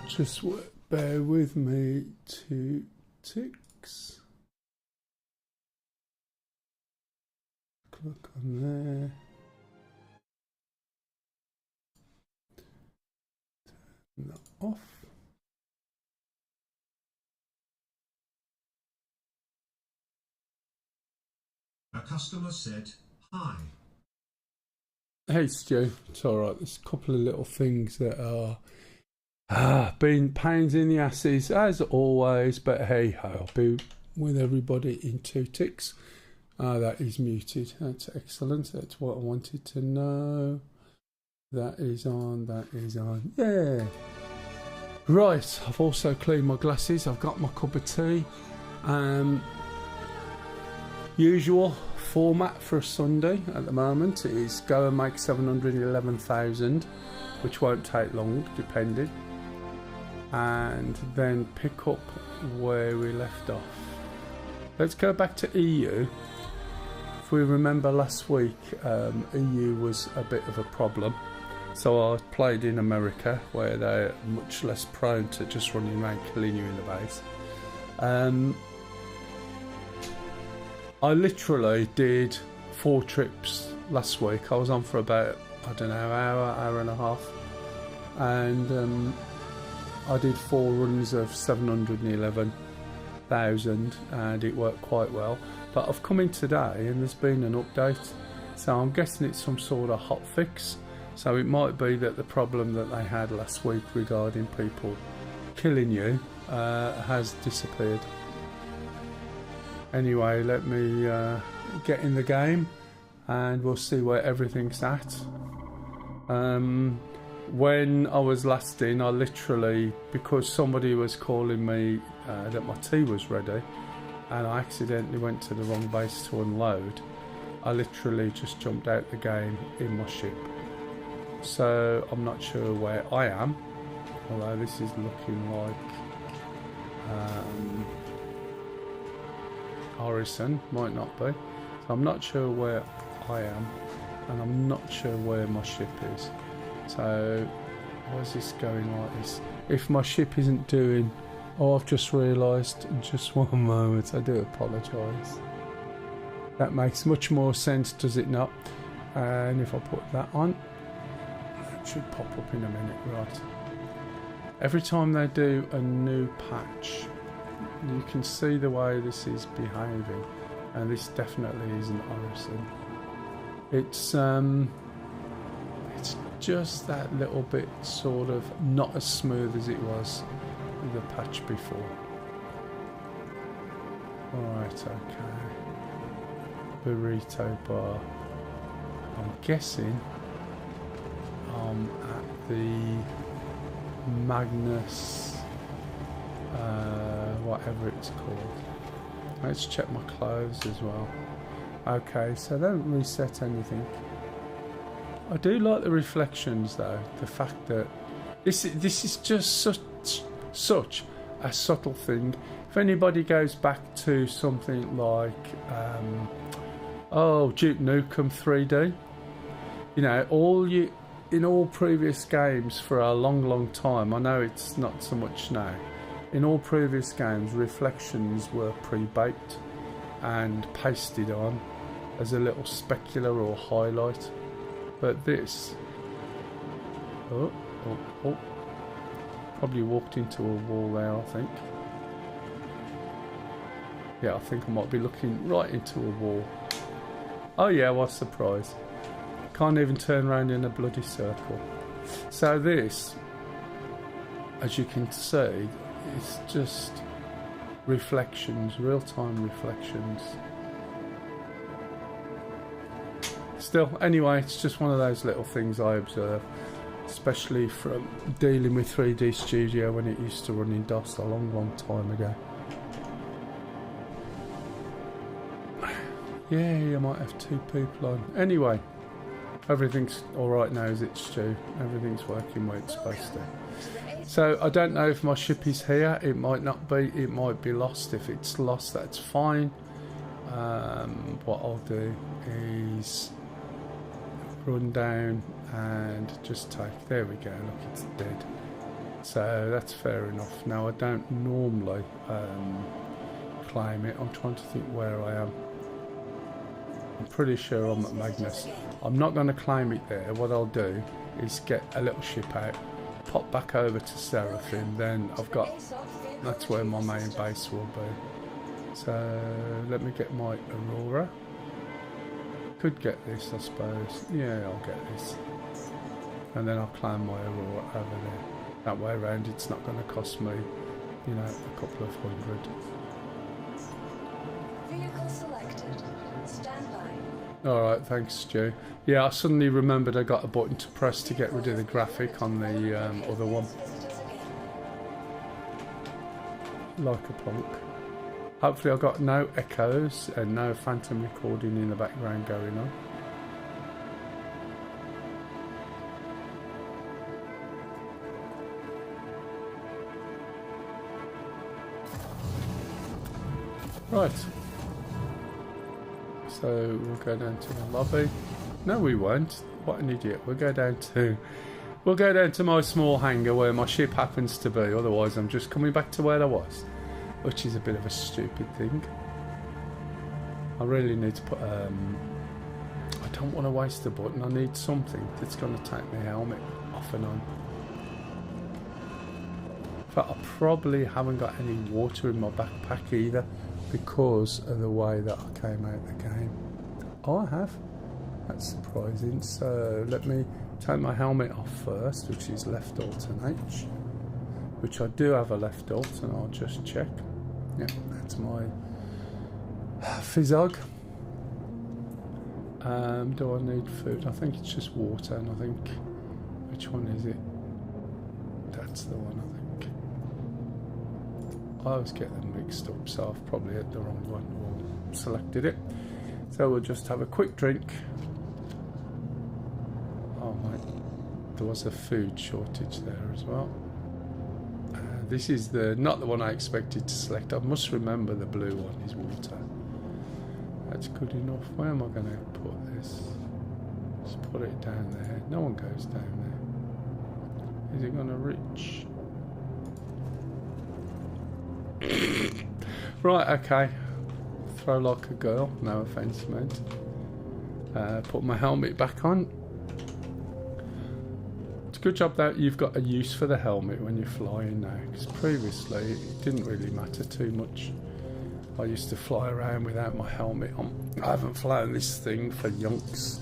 Just bear with me 2 ticks. Click on there. Turn that off. A customer said, "Hi." Hey Stu, it's alright, there's a couple of little things that are been pains in the asses as always, but hey ho, I'll be with everybody in 2 ticks. That is muted, that's excellent, that's what I wanted to know. That is on, yeah. Right, I've also cleaned my glasses, I've got my cup of tea. Usual format for a Sunday at the moment is go and make 711,000, which won't take long depending, and then pick up where we left off. Let's go back to EU. If we remember last week, EU was a bit of a problem, so I played in America where they're much less prone to just running around killing you in the base. I literally did 4 trips last week. I was on for about, I don't know, hour and a half, and I did 4 runs of 711,000 and it worked quite well. But I've come in today and there's been an update, so I'm guessing it's some sort of hot fix. So it might be that the problem that they had last week regarding people killing you has disappeared. Anyway, let me get in the game and we'll see where everything's at. When I was last in, I literally, because somebody was calling me that my tea was ready and I accidentally went to the wrong base to unload, I literally just jumped out the game in my ship. So I'm not sure where I am, although this is looking like Orison, might not be. So I'm not sure where I am, and I'm not sure where my ship is. So why is this going like this? If my ship isn't doing... Oh, I've just realised, just one moment, I do apologise. That makes much more sense, does it not? And if I put that on, that should pop up in a minute, right. Every time they do a new patch, you can see the way this is behaving, and this definitely isn't Orison. It's just that little bit sort of not as smooth as it was with the patch before. Right, okay. Burrito bar. I'm guessing I'm at the Magnus whatever it's called. Let's check my clothes as well. Okay, so they don't reset anything. I do like the reflections though, the fact that this is just such a subtle thing. If anybody goes back to something like Duke Nukem 3D, you know, in all previous games for a long time, I know it's not so much now, in all previous games reflections were pre-baked and pasted on as a little specular or highlight, but this probably walked into a wall there, I think. Yeah, I think I might be looking right into a wall. Oh yeah, what a surprise. Can't even turn around in a bloody circle. So this, as you can see, it's just reflections, real-time reflections. Still, anyway, it's just one of those little things I observe, especially from dealing with 3D Studio when it used to run in DOS a long time ago. Yeah, I might have 2 people on. Anyway, everything's alright now, is it, Stu? Everything's working where it's supposed to. So I don't know if my ship is here. It might not be. It might be lost. If it's lost, that's fine. What I'll do is run down and just take... There we go. Look, it's dead. So that's fair enough. Now I don't normally claim it. I'm trying to think where I am. I'm pretty sure I'm at Magnus. I'm not going to claim it there. What I'll do is get a little ship out, pop back over to Seraphim, then I've got, that's where my main base will be. So let me get my Aurora. Could get this, I suppose. Yeah, I'll get this. And then I'll claim my Aurora over there. That way around, it's not going to cost me, you know, a couple of hundred. Vehicle selected. Stand by. Alright, thanks Stu. Yeah, I suddenly remembered I got a button to press to get rid of the graphic on the other one. Like a punk. Hopefully I've got no echoes and no phantom recording in the background going on. Right. So we'll go down to the lobby. No, we won't. What an idiot. We'll go down to my small hangar where my ship happens to be. Otherwise, I'm just coming back to where I was, which is a bit of a stupid thing. I really need to put. I don't want to waste a button. I need something that's going to take my helmet off and on. In fact, I probably haven't got any water in my backpack either, because of the way that I came out the game. Oh, I have. That's surprising. So let me take my helmet off first, which is left alt and H, which I do have a left alt, and I'll just check. Yeah, that's my Fizzog. Do I need food? I think it's just water, and I think, which one is it? That's the one, I think. I always get them mixed up, so I've probably hit the wrong one or selected it. So we'll just have a quick drink. Oh mate, there was a food shortage there as well. This is not the one I expected to select. I must remember the blue one is water. That's good enough. Where am I going to put this? Just put it down there. No one goes down there. Is it going to reach? Right, okay. Throw like a girl. No offence meant. Put my helmet back on. It's a good job that you've got a use for the helmet when you're flying now, because previously it didn't really matter too much. I used to fly around without my helmet on. I haven't flown this thing for yonks.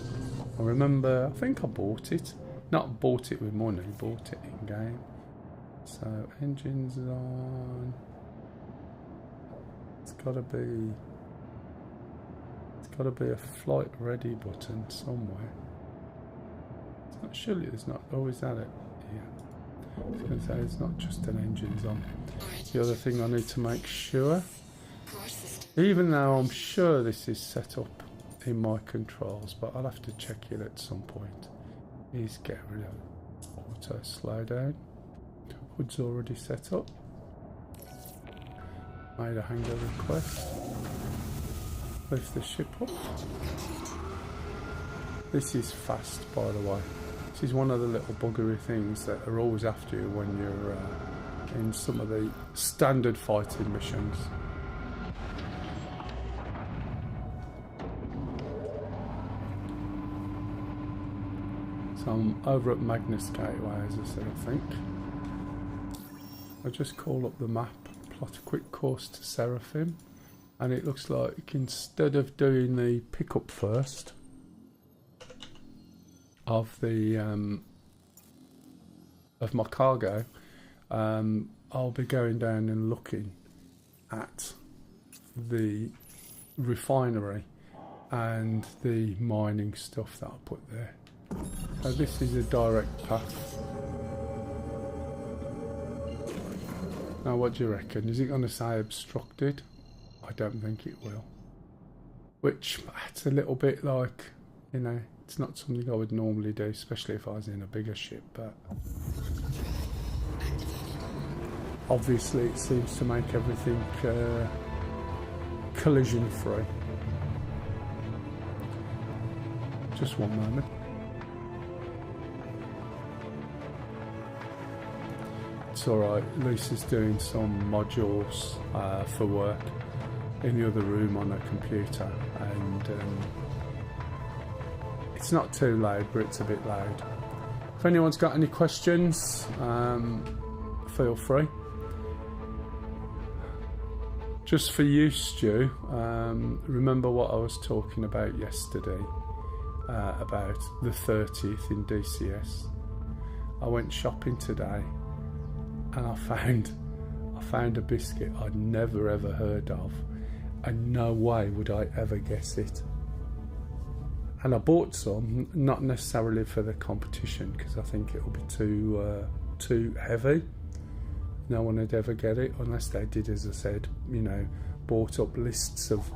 I remember, I think I bought it. Not bought it with money, bought it in game. So engines on. It's gotta be a flight ready button somewhere. It's not, surely there's not. Oh, is that it? Yeah. I was going to say it's not just an engine's on. The other thing I need to make sure, even though I'm sure this is set up in my controls, but I'll have to check it at some point, is get rid of auto slowdown. Hood's already set up. Made a hangar request. Lift the ship up. This is fast, by the way. This is one of the little buggery things that are always after you when you're in some of the standard fighting missions. So I'm over at Magnus Gateway, as I said, I think. I'll just call up the map, plot a quick course to Seraphim, and it looks like instead of doing the pickup first of the of my cargo, I'll be going down and looking at the refinery and the mining stuff that I put there. So this is a direct path. Now what do you reckon? Is it going to say obstructed? I don't think it will. Which, it's a little bit like, you know, it's not something I would normally do, especially if I was in a bigger ship, but obviously it seems to make everything collision free. Just one moment. it's alright. Lisa's doing some modules for work in the other room on her computer, and it's not too loud, but it's a bit loud. If anyone's got any questions, feel free. Just for you, Stu, remember what I was talking about yesterday, about the 30th in DCS. I went shopping today and I found a biscuit I'd never ever heard of, and no way would I ever guess it. And I bought some, not necessarily for the competition, because I think it'll be too heavy. No one would ever get it unless they did, as I said, you know, bought up lists of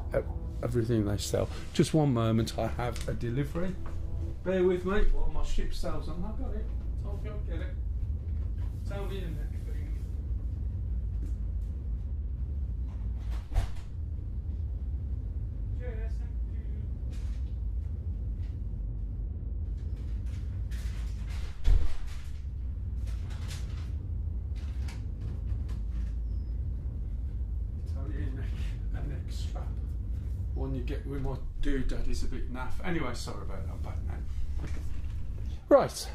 everything they sell. Just one moment, I have a delivery. Bear with me while my ship sails on. I've got it. Told you I'd get it. Tell me the next thing. Cheers, thank you. A neck strap. One you get with my doodad is a bit naff. Anyway, sorry about that. I'm back now. Right.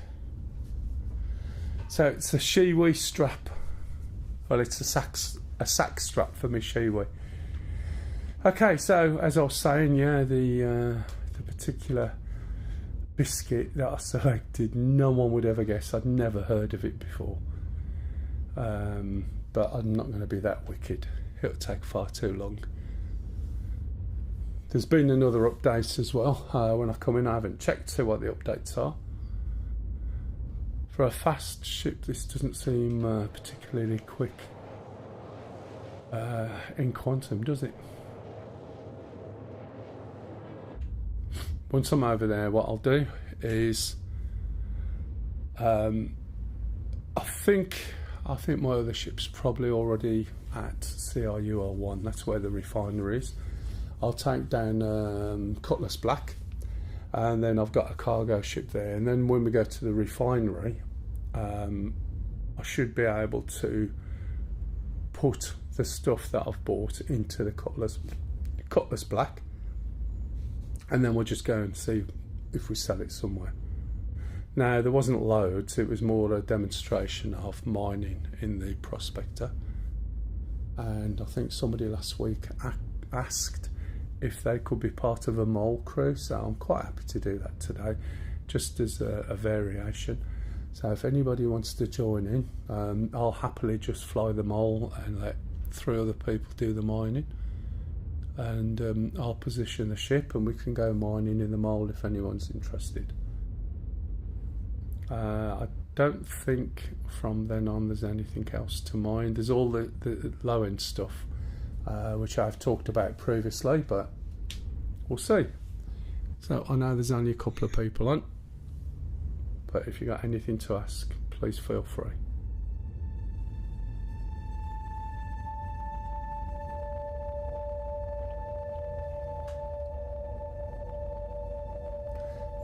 So it's a Shiwi strap. Well, it's a sack strap for my Shiwi. Okay, so as I was saying, yeah, the particular biscuit that I selected, no one would ever guess. I'd never heard of it before. But I'm not going to be that wicked. It'll take far too long. There's been another update as well. When I come in, I haven't checked to see what the updates are. For a fast ship, this doesn't seem particularly quick in quantum, does it? Once I'm over there, what I'll do is I think my other ship's probably already at CRUL1. That's where the refinery is. I'll take down Cutlass Black, and then I've got a cargo ship there, and then when we go to the refinery, I should be able to put the stuff that I've bought into the Cutlass Black, and then we'll just go and see if we sell it somewhere. Now, there wasn't loads, it was more a demonstration of mining in the Prospector, and I think somebody last week asked if they could be part of a Mell crew, so I'm quite happy to do that today, just as a variation. So if anybody wants to join in, I'll happily just fly the Mell and let 3 other people do the mining, and I'll position the ship and we can go mining in the Mell if anyone's interested. I don't think from then on there's anything else to mine. There's all the low end stuff, which I've talked about previously, but we'll see. So I know there's only a couple of people on, but if you got anything to ask, please feel free.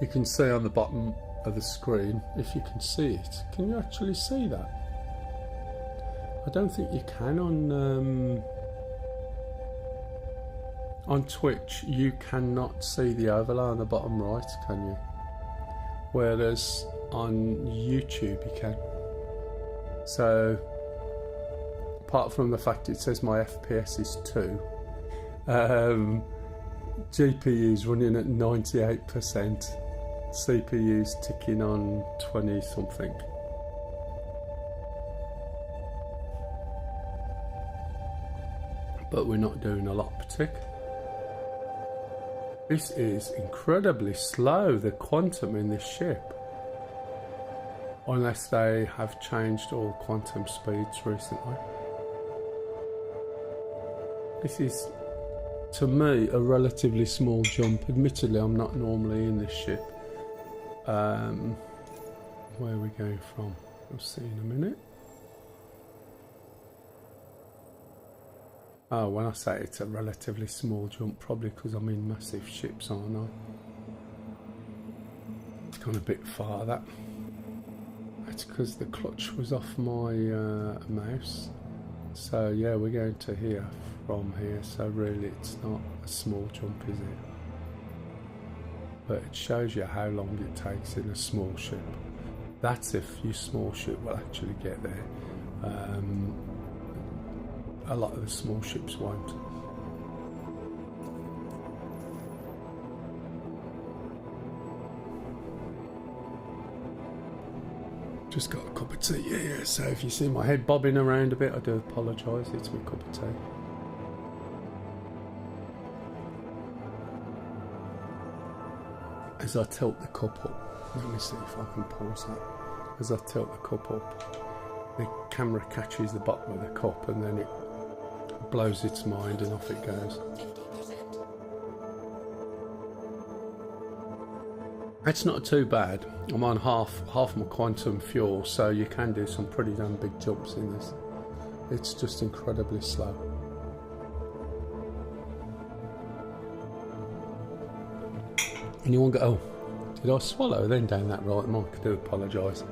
You can see on the bottom of the screen, if you can see it. Can you actually see that? I don't think you can on Twitch. You cannot see the overlay on the bottom right, can you? Whereas on YouTube you can. So apart from the fact it says my FPS is 2, GPU is running at 98%, CPU's ticking on 20 something. But we're not doing a lot per tick. This is incredibly slow, the quantum in this ship. Unless they have changed all quantum speeds recently. This is, to me, a relatively small jump. Admittedly, I'm not normally in this ship. Where are we going from? We'll see in a minute. Oh, when I say it's a relatively small jump, probably because I'm in massive ships, aren't I? It's gone a bit far, that. That's because the clutch was off my mouse. So yeah, we're going to here from here, so really it's not a small jump, is it? But it shows you how long it takes in a small ship. That's if your small ship will actually get there. A lot of the small ships won't. Just got a cup of tea here, so if you see my head bobbing around a bit, I do apologise, it's my cup of tea. As I tilt the cup up, let me see if I can pause that. As I tilt the cup up, the camera catches the bottom of the cup and then it blows its mind and off it goes. 50%. It's not too bad. I'm on half my quantum fuel, so you can do some pretty damn big jumps in this. It's just incredibly slow. And you won't go, oh, did I swallow then down that right mark? I do apologise.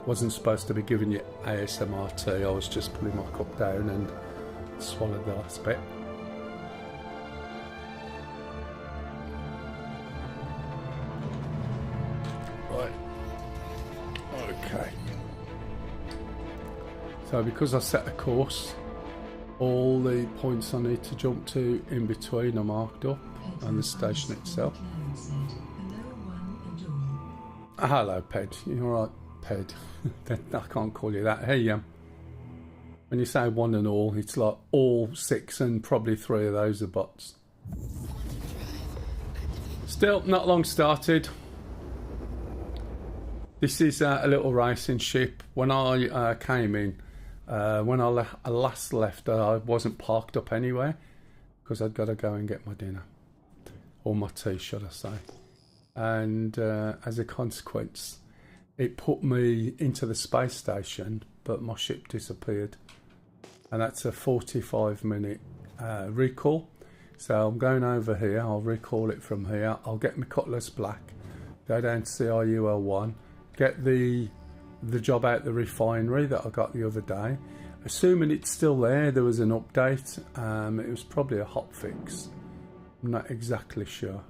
Wasn't supposed to be giving you ASMR tea, I was just putting my cup down and swallowed the last bit. Right. Okay. So because I set a course, all the points I need to jump to in between are marked up and the station itself. Hello, Ped. You alright, Ped? I can't call you that. Hey, when you say one and all, it's like all 6 and probably 3 of those are bots. Still, not long started. This is a little racing ship. When I came in, when I last left, I wasn't parked up anywhere because I'd got to go and get my dinner. Or my tea, should I say. And as a consequence, it put me into the space station, but my ship disappeared. And that's a 45-minute recall. So I'm going over here, I'll recall it from here, I'll get my Cutlass Black, go down to CRUL1, get the job out the refinery that I got the other day. Assuming it's still there was an update. It was probably a hot fix. I'm not exactly sure.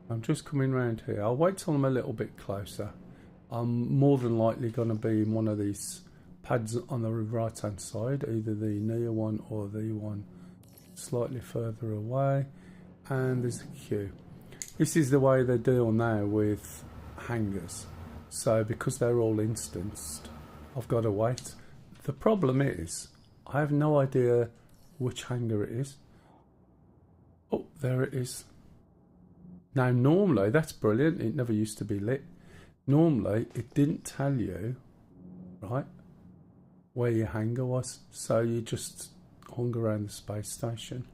I'm just coming round here. I'll wait till I'm a little bit closer. I'm more than likely going to be in one of these pads on the right hand side, either the near one or the one slightly further away. And there's a queue. This is the way they deal now with hangars. So because they're all instanced, I've got to wait. The problem is, I have no idea which hangar it is. Oh, there it is. Now normally, that's brilliant, it never used to be lit. Normally, it didn't tell you, right, where your hangar was. So you just hung around the space station.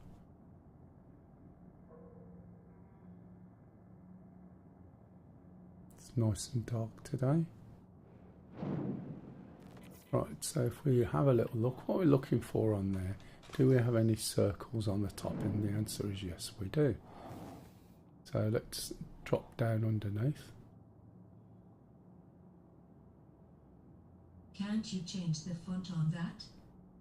It's nice and dark today. Right, so if we have a little look, what we're looking for on there, do we have any circles on the top? And the answer is yes, we do. So let's drop down underneath. Can't you change the font on that?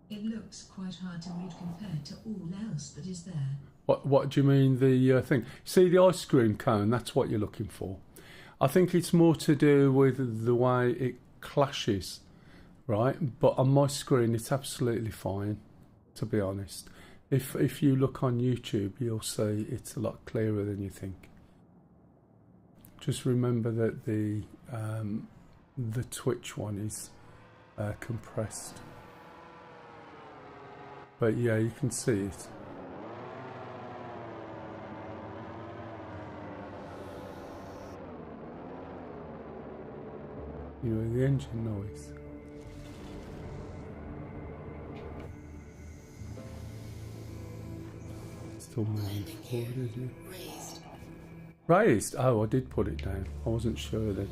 It looks quite hard to read compared to all else that is there. What do you mean the thing? See the ice cream cone, that's what you're looking for. I think it's more to do with the way it clashes, right? But on my screen it's absolutely fine, to be honest. If you look on YouTube, you'll see it's a lot clearer than you think. Just remember that the Twitch one is compressed. But yeah, you can see it. You know, the engine noise. Still moving forward, isn't it? Raised? Oh, I did put it down. I wasn't sure then.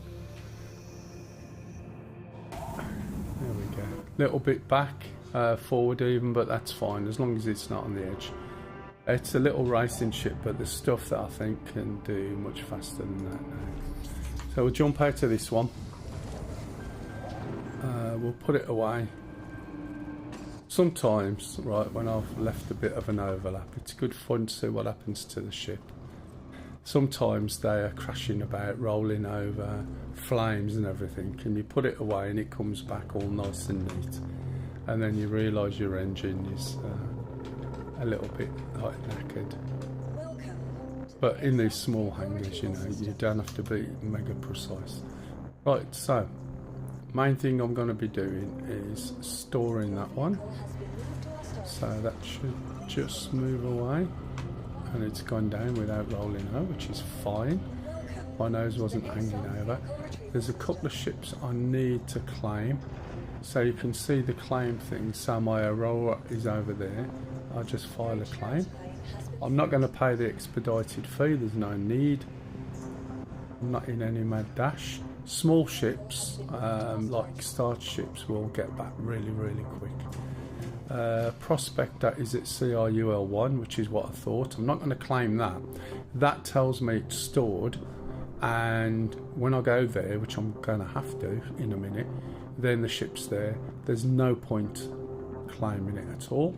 There we go. Little bit back, forward even, but that's fine as long as it's not on the edge. It's a little racing ship, but there's stuff that I think can do much faster than that now. So we'll jump out of this one. We'll put it away. Sometimes, right, when I've left a bit of an overlap, it's good fun to see what happens to the ship. Sometimes they are crashing about, rolling over, flames and everything. And you put it away and it comes back all nice and neat. And then you realise your engine is a little bit like knackered. But in these small hangars, you know, you don't have to be mega precise. Right, so main thing I'm going to be doing is storing that one. So that should just move away. And it's gone down without rolling over, which is fine. My nose wasn't hanging over. There's a couple of ships I need to claim. So you can see the claim thing. So my Aurora is over there. I'll just file a claim. I'm not going to pay the expedited fee, there's no need. I'm not in any mad dash. Small ships, like starships, will get back really, really quick. Prospector is at CRUL1, which is what I thought. I'm not going to claim that. That tells me it's stored, and when I go there, which I'm going to have to in a minute, then the ship's there. There's no point claiming it at all.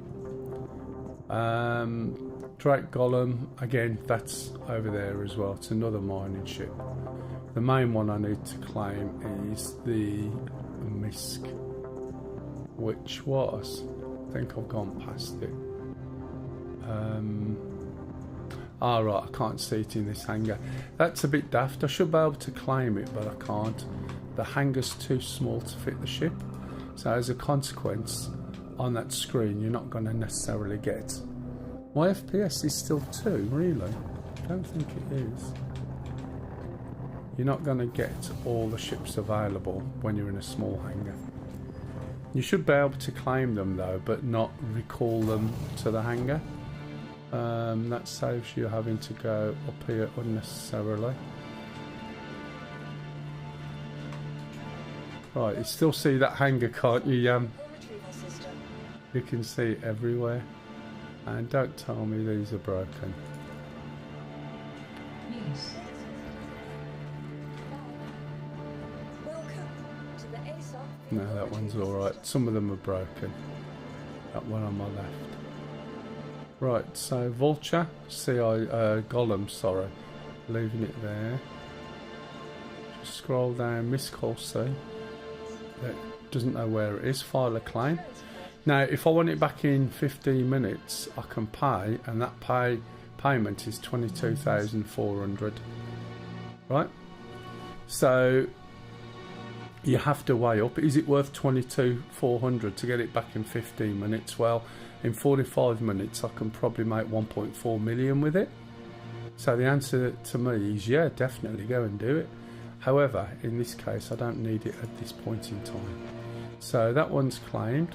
Drake Golem, again, that's over there as well. It's another mining ship. The main one I need to claim is the Misk, which was, I think I've gone past it. Right, I can't see it in this hangar. That's a bit daft. I should be able to claim it, but I can't. The hangar's too small to fit the ship. So as a consequence, on that screen, you're not going to necessarily get. My FPS is still 2, really? I don't think it is. You're not going to get all the ships available when you're in a small hangar. You should be able to claim them though, but not recall them to the hangar. That saves you having to go up here unnecessarily. Right, you still see that hangar, can't you, Yam? You can see it everywhere. And don't tell me these are broken. Yes. No, that one's alright. Some of them are broken. That one on my left. Right, so Vulture, Golem, sorry. Leaving it there. Just scroll down, Miss Colsey. That doesn't know where it is. File a claim. Now, if I want it back in 15 minutes, I can pay, and that payment is 22,400. Right? So you have to weigh up. Is it worth 22,400 to get it back in 15 minutes? Well, in 45 minutes, I can probably make 1.4 million with it. So the answer to me is yeah, definitely go and do it. However, in this case, I don't need it at this point in time. So that one's claimed.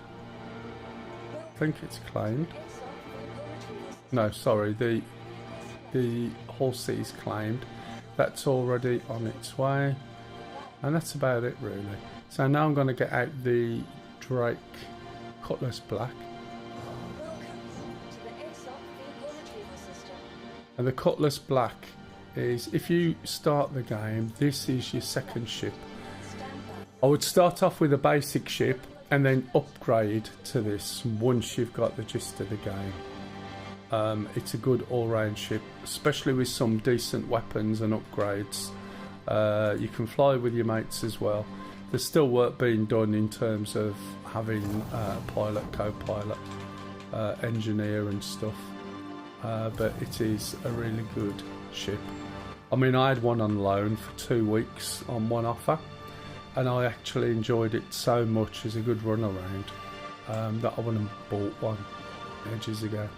I think it's claimed. No, sorry, the Horsey is claimed. That's already on its way. And that's about it, really. So now I'm going to get out the Drake Cutlass Black. And the Cutlass Black is, if you start the game, this is your second ship. I would start off with a basic ship and then upgrade to this once you've got the gist of the game. It's a good all-round ship, especially with some decent weapons and upgrades. You can fly with your mates as well. There's still work being done in terms of having pilot, co-pilot, engineer and stuff. But it is a really good ship. I mean, I had one on loan for 2 weeks on one offer, and I actually enjoyed it so much as a good run around that I went and bought one ages ago.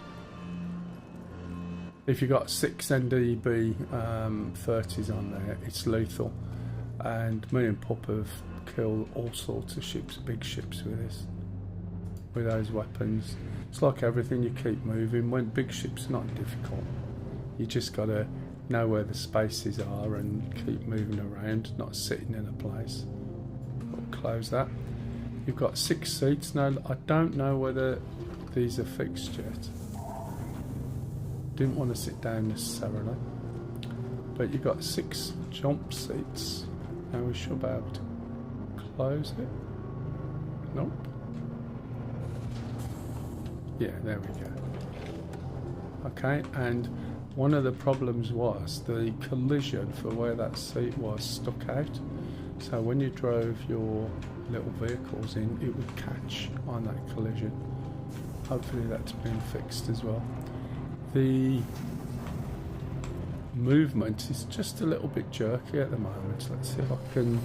If you got 6 NDB 30s on there, it's lethal. And me and Pup have killed all sorts of ships, big ships with this, with those weapons. It's like everything, you keep moving. When big ships are not difficult, you just got to know where the spaces are and keep moving around, not sitting in a place. We'll close that. You've got 6 seats. Now, I don't know whether these are fixed yet. Didn't want to sit down necessarily, but you've got 6 jump seats. Now we should be able to close it. Nope. Yeah, there we go. Okay, and one of the problems was the collision for where that seat was stuck out. So when you drove your little vehicles in, it would catch on that collision. Hopefully that's been fixed as well. The movement is just a little bit jerky at the moment. Let's see if I can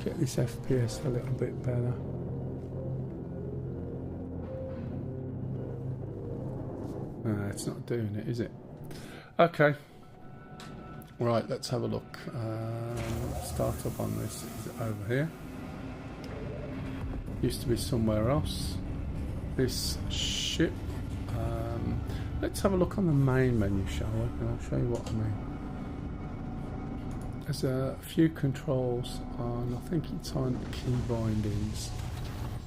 get this FPS a little bit better. It's not doing it, is it? Okay. Right, let's have a look. Start up on this is over here. Used to be somewhere else. This ship. Let's have a look on the main menu, shall we? And I'll show you what I mean. There's a few controls on, I think it's on key bindings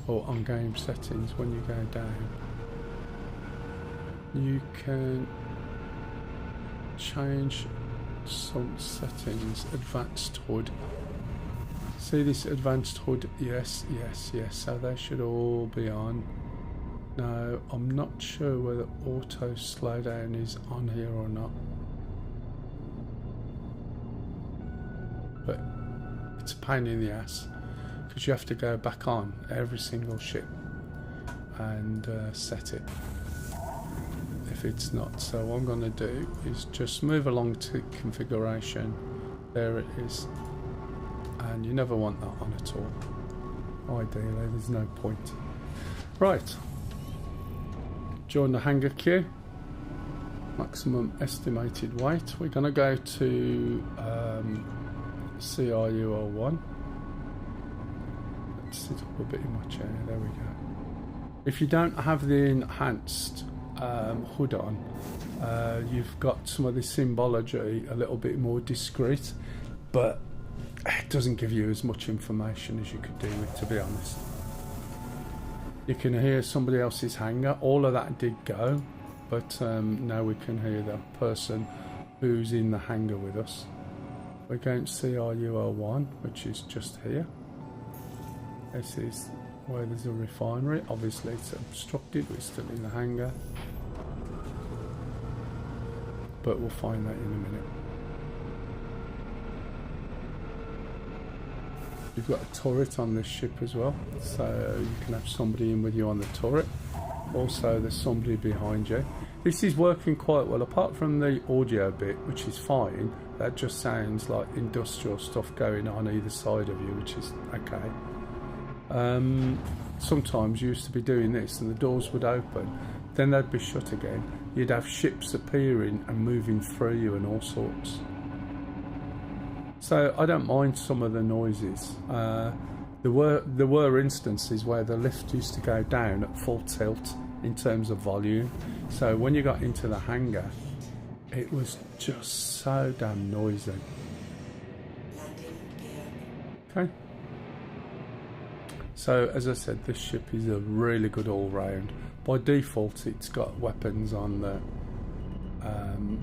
or on game settings. When you go down, you can change some settings. Advanced HUD. See this advanced HUD? Yes, yes, yes. So they should all be on. Now, I'm not sure whether auto slowdown is on here or not. But it's a pain in the ass because you have to go back on every single ship and set it if it's not. So what I'm going to do is just move along to configuration. There it is. And you never want that on at all. Ideally, there's no point. Right. Join the hangar queue. Maximum estimated weight. We're going to go to CRU01. Let's sit up a bit in my chair. There we go. If you don't have the enhanced HUD on, you've got some of the symbology a little bit more discreet, but it doesn't give you as much information as you could do with, to be honest. You can hear somebody else's hangar. All of that did go, but now we can hear the person who's in the hangar with us. We're going to CRU01, which is just here. This is where there's a refinery. Obviously it's obstructed, we're still in the hangar, but we'll find that in a minute. You've got a turret on this ship as well, so you can have somebody in with you on the turret. Also, there's somebody behind you. This is working quite well, apart from the audio bit, which is fine. That just sounds like industrial stuff going on either side of you, which is okay. Sometimes you used to be doing this and the doors would open, then they'd be shut again. You'd have ships appearing and moving through you and all sorts. So I don't mind some of the noises. There were instances where the lift used to go down at full tilt in terms of volume. So when you got into the hangar, it was just so damn noisy. Okay. So as I said, this ship is a really good all-round. By default, it's got weapons on that you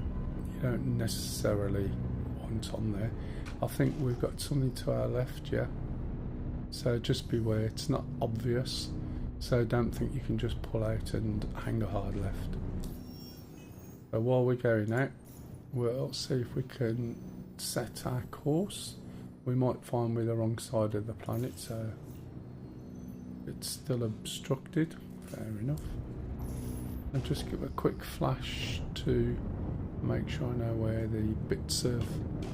don't necessarily want on there. I think we've got something to our left, yeah. So just beware, it's not obvious. So don't think you can just pull out and hang a hard left. So while we're going out, we'll see if we can set our course. We might find we're the wrong side of the planet, so it's still obstructed. Fair enough. And just give a quick flash to make sure I know where the bits of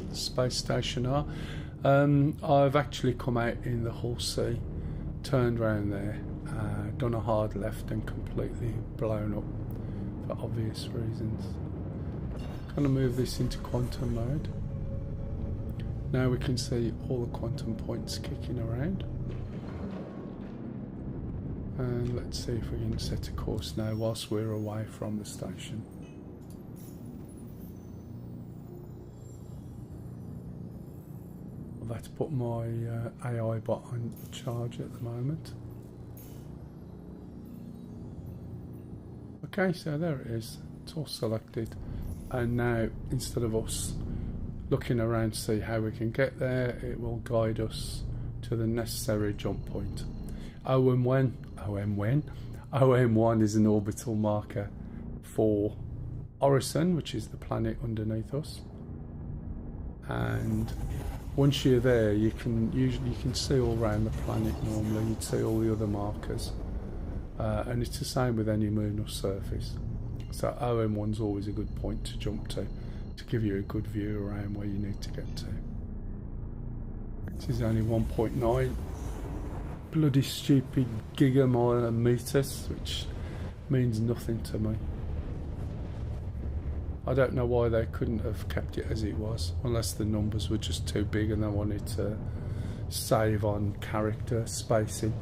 the space station are. I've actually come out in the Hull C, turned around there, done a hard left and completely blown up for obvious reasons. Going to move this into quantum mode. Now we can see all the quantum points kicking around. And let's see if we can set a course now whilst we're away from the station. I've had to put my AI bot on charge at the moment. Okay, so there it is. It's all selected. And now, instead of us looking around to see how we can get there. It will guide us to the necessary jump point. OM1 is an orbital marker for Orison, which is the planet underneath us. And once you're there, you can see all around the planet normally. You'd see all the other markers. And it's the same with any lunar surface. So OM1's always a good point to jump to give you a good view around where you need to get to. This is only 1.9 bloody stupid gigameters, which means nothing to me. I don't know why they couldn't have kept it as it was, unless the numbers were just too big and they wanted to save on character spacing.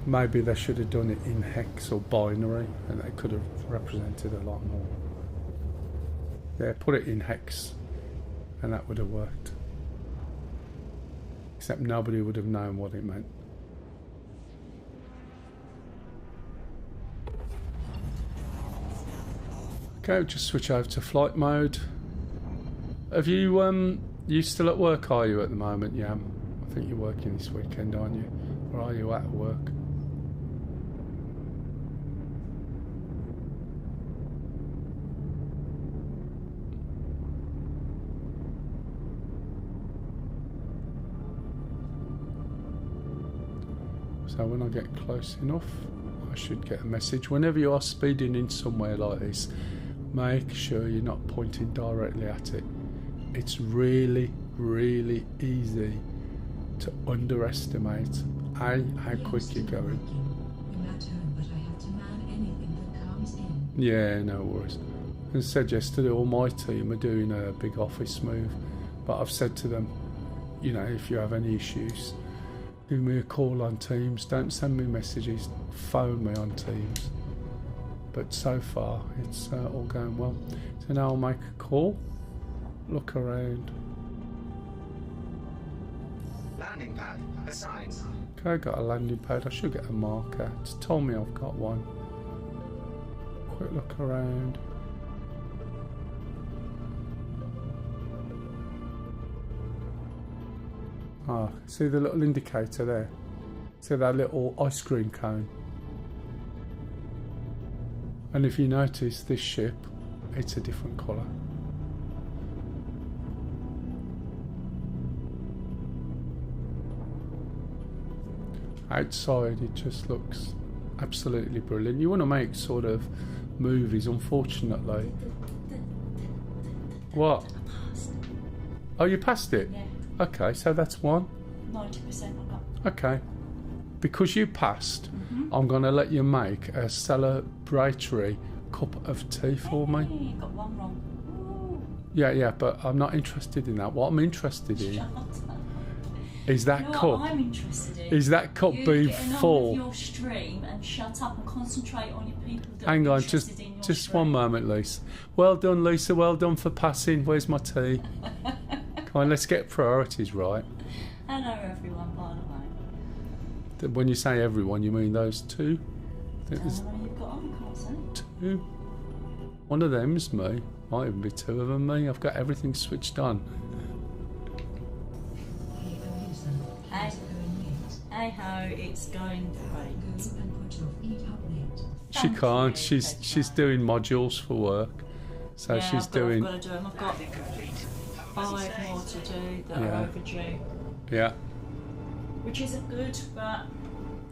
Maybe they should have done it in hex or binary and they could have represented a lot more. Yeah, put it in hex and that would have worked. Except nobody would have known what it meant. Okay, we'll just switch over to flight mode. Have you still at work, are you, at the moment? Yeah, I think you're working this weekend, aren't you? Or are you at work? So when I get close enough, I should get a message. Whenever you are speeding in somewhere like this, make sure you're not pointing directly at it. It's really, really easy to underestimate how quick you're going. Yeah, no worries. As I said yesterday, all my team are doing a big office move, but I've said to them, you know, if you have any issues, give me a call on Teams. Don't send me messages. Phone me on Teams. But so far, it's all going well. So now I'll make a call. Look around. Landing pad assigned. Okay, got a landing pad. I should get a marker. It's told me I've got one. Quick look around. Ah, see the little indicator there? See that little ice cream cone? And if you notice this ship, it's a different colour. Outside it just looks absolutely brilliant. You want to make sort of movies, unfortunately. What? Oh, you passed it? Yeah. Okay, so that's one. 90% I got. Okay. Because you passed, I'm going to let you make a celebratory cup of tea for me. Hey, got one wrong. Ooh. Yeah, but I'm not interested in that. What I'm interested in Shut up. is that You know cup. what I'm interested in? Is that cup you being getting on full? with your stream and shut up and concentrate on your people that Hang are on, interested in your just stream. one moment, Lisa. Well done, Lisa. Well done for passing. Where's my tea? Come on, let's get priorities right. Hello everyone, by the way. When you say everyone, you mean those two? I think there's How many you've got on, can't say. two. One of them's me. Might even be two of them me. I've got everything switched on. Hey ho, it's going great. She Thank can't. you. She's doing modules for work, so Yeah, she's doing. I've got to do them. I've got 5 more to do that Yeah. are overdue, Yeah, which isn't good, but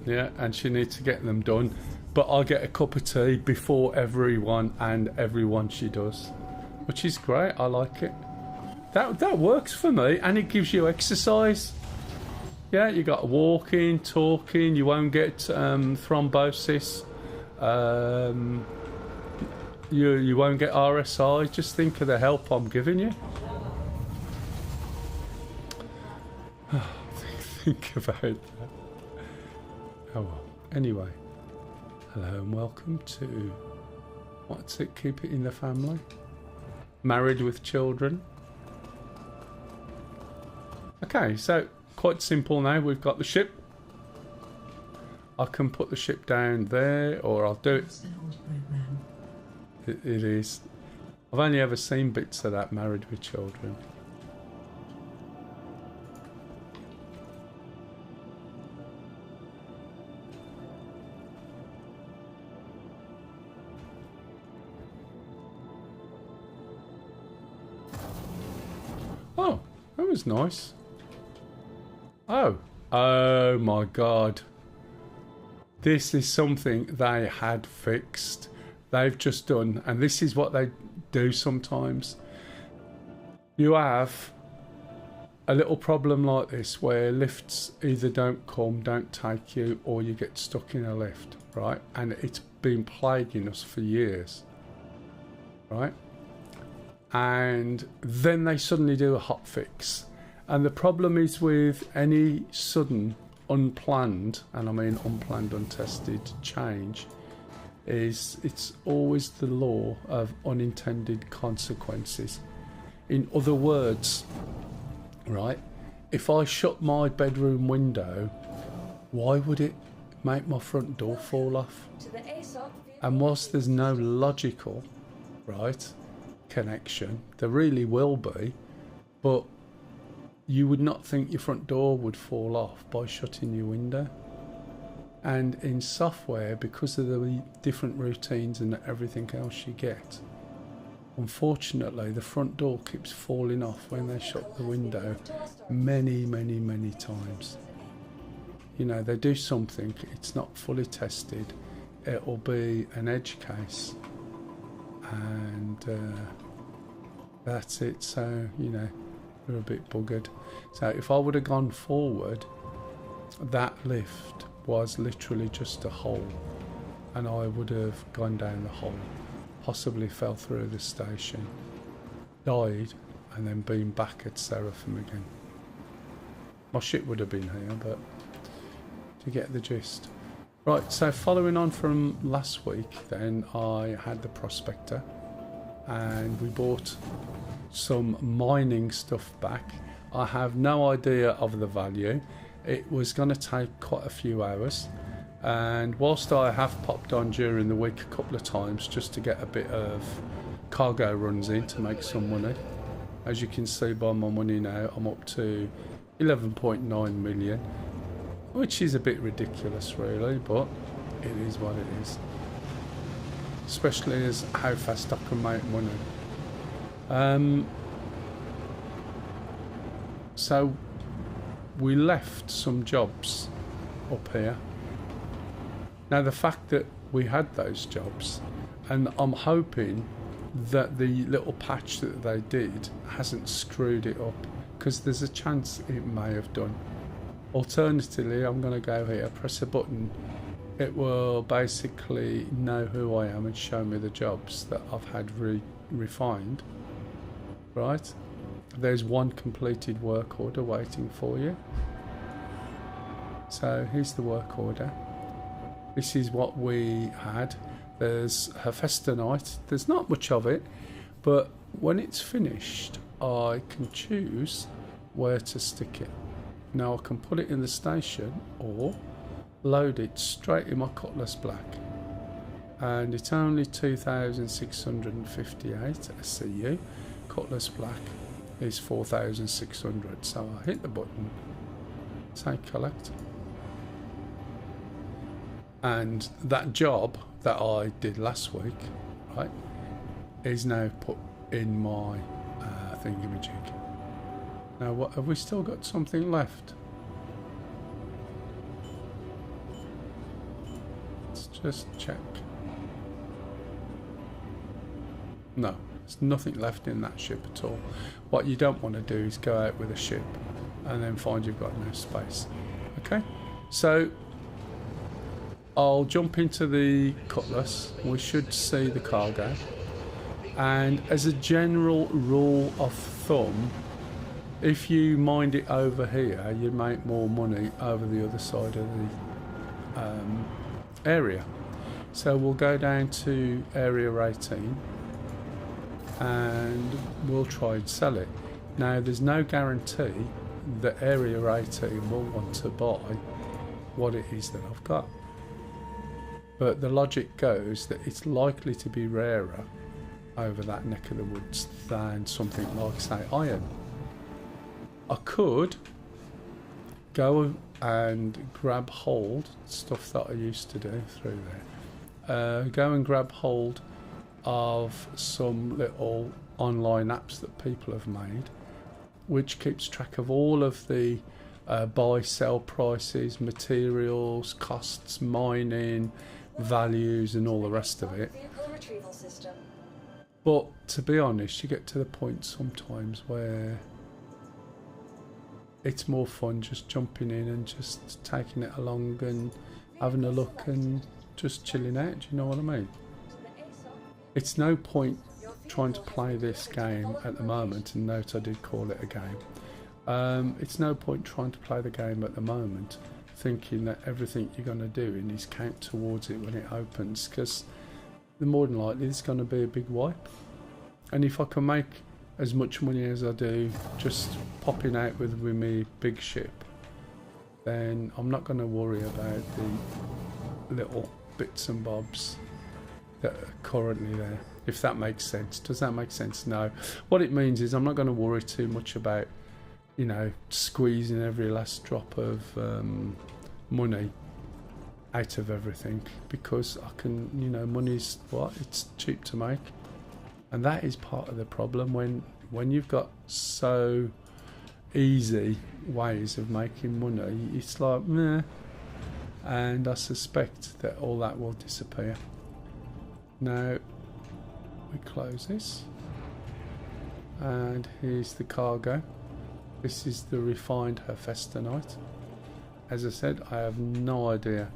yeah, and she needs to get them done. But I'll get a cup of tea before everyone and everyone she does, which is great. I like it. That works for me, and it gives you exercise. Yeah, you got walking, talking. You won't get thrombosis. You won't get RSI. Just think of the help I'm giving you. Think about that. Oh well. Anyway, hello and welcome to what's it? Keep it in the family. Married with children. Okay, so quite simple now. We've got the ship. I can put the ship down there, or I'll do it. It's an old program. It is. I've only ever seen bits of that Married with Children. Oh, that was nice. Oh my god. This is something they had fixed. They've just done, and this is what they do sometimes. You have a little problem like this where lifts either don't come, don't take you, or you get stuck in a lift, right? And it's been plaguing us for years, right? And then they suddenly do a hot fix. And the problem is with any sudden unplanned, and I mean unplanned, untested change, is it's always the law of unintended consequences. In other words, right, if I shut my bedroom window, why would it make my front door fall off? And whilst there's no logical, right, connection, there really will be, but you would not think your front door would fall off by shutting your window. And in software, because of the different routines and everything else you get, unfortunately the front door keeps falling off when they shut the window many times. You know, they do something, it's not fully tested, it'll be an edge case, and that's it. So, you know, we're a bit buggered. So if I would have gone forward, that lift was literally just a hole, and I would have gone down the hole, possibly fell through the station, died, and then been back at Seraphim again. My ship would have been here, but to get the gist. Right, so following on from last week, then I had the Prospector, and we bought some mining stuff back. I have no idea of the value. It was going to take quite a few hours, and whilst I have popped on during the week a couple of times just to get a bit of cargo runs in to make some money, as you can see by my money now, I'm up to 11.9 million, which is a bit ridiculous really, but it is what it is, especially as how fast I can make money. So we left some jobs up here. Now the fact that we had those jobs, and I'm hoping that the little patch that they did hasn't screwed it up, because there's a chance it may have done. Alternatively, I'm going to go here, press a button, it will basically know who I am and show me the jobs that I've had refined, right? There's one completed work order waiting for you. So here's the work order. This is what we had. There's Hephaestonite. There's not much of it, but when it's finished, I can choose where to stick it. Now I can put it in the station or load it straight in my Cutlass Black. And it's only 2,658 SCU. Cutlass Black is 4,600. So I hit the button, say collect, and that job that I did last week, right, is now put in my thingamajig. Now what, have we still got something left? Let's just check. No, there's nothing left in that ship at all. What you don't want to do is go out with a ship and then find you've got no space. Okay, so I'll jump into the Cutlass. We should see the cargo, and as a general rule of thumb, if you mind it over here, you make more money over the other side of the area. So we'll go down to area 18 and we'll try and sell it. Now there's no guarantee that area 18 will want to buy what it is that I've got, but the logic goes that it's likely to be rarer over that neck of the woods than something like, say, iron. I could go and grab hold, stuff that I used to do through there, go and grab hold of some little online apps that people have made, which keeps track of all of the buy, sell prices, materials, costs, mining, values and all the rest of it. Vehicle retrieval system. But to be honest, you get to the point sometimes where it's more fun just jumping in and just taking it along and having a look and just chilling out. Do you know what I mean? It's no point trying to play this game at the moment, and note I did call it a game. It's no point trying to play the game at the moment thinking that everything you're going to do is count towards it when it opens, because more than likely it's going to be a big wipe. And if I can make as much money as I do just popping out with my big ship, then I'm not going to worry about the little bits and bobs that are currently there, if that makes sense. Does that make sense? No. What it means is I'm not going to worry too much about, you know, squeezing every last drop of money out of everything, because I can, you know, money's what? It's cheap to make. And that is part of the problem when you've got so easy ways of making money, it's like, meh. And I suspect that all that will disappear. Now, we close this. And here's the cargo. This is the refined Hephaestonite. As I said, I have no idea.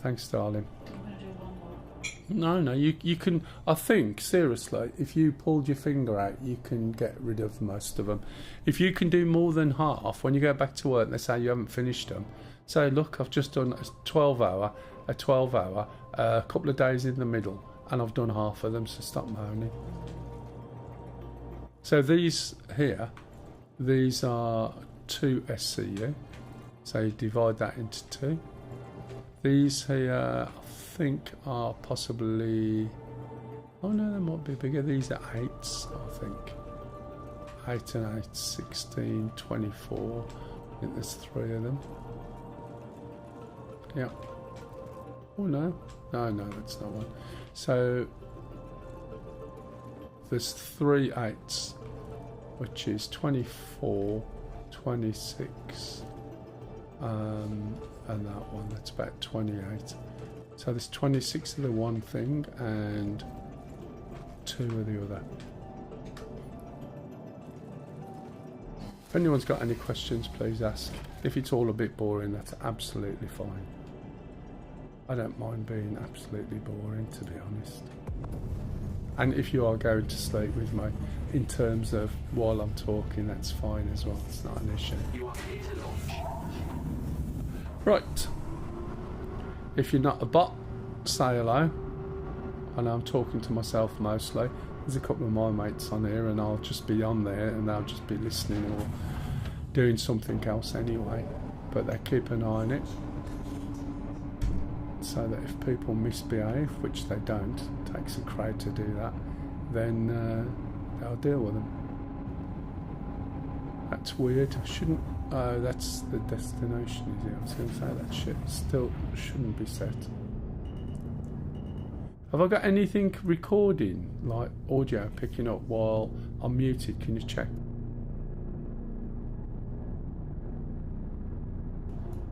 Thanks, darling. I'm going to do one more. No, you can. I think, seriously, if you pulled your finger out, you can get rid of most of them. If you can do more than half, when you go back to work and they say you haven't finished them, say, look, I've just done a 12 hour, a couple of days in the middle, and I've done half of them, so stop moaning. So these here, these are 2 SCU, so you divide that into 2. These here, I think, are possibly... Oh no, they might be bigger. These are 8s, I think. 8 and 8, 16, 24. I think there's 3 of them. Yeah. Oh no. No, that's not one. So, there's 3 8s, which is 24, 26, and that one, that's about 28. So there's 26 of the one thing and 2 of the other. If anyone's got any questions, please ask. If it's all a bit boring, that's absolutely fine. I don't mind being absolutely boring, to be honest. And if you are going to sleep with me, in terms of while I'm talking, that's fine as well. It's not an issue. You are clear to launch. Right. If you're not a bot, say hello. I know I'm talking to myself mostly. There's a couple of my mates on here, and I'll just be on there, and they'll just be listening or doing something else anyway. But they keep an eye on it, so that if people misbehave, which they don't, it takes a crowd to do that, then they'll deal with them. That's weird. Shouldn't... Oh, that's the destination, is it? I was going to say that shit still shouldn't be set. Have I got anything recording, like audio picking up while I'm muted? Can you check?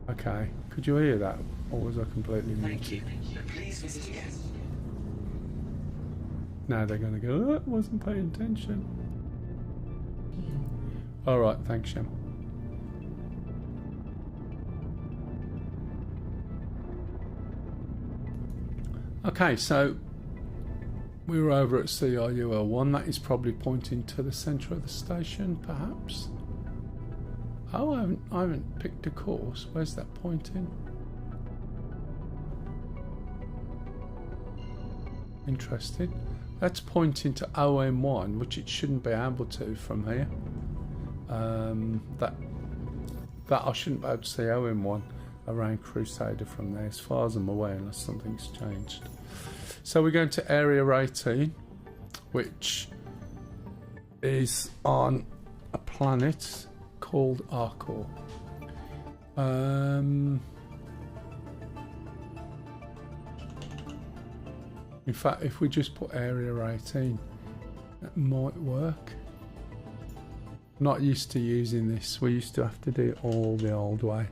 Okay. Could you hear that? Or was I completely muted? Thank you. Please visit again. Now they're going to go, oh, I wasn't paying attention. Alright, thanks, Shem. Okay, so we were over at CRUL1. That is probably pointing to the centre of the station, perhaps. Oh, I haven't picked a course. Where's that pointing? Interesting. That's pointing to OM1, which it shouldn't be able to from here. That I shouldn't be able to see OM1 around Crusader from there, as far as I'm aware, unless something's changed. So we're going to Area 18. which is on a planet called Arcor. In fact, if we just put area 18, that might work. Not used to using this. We used to have to do it all the old way.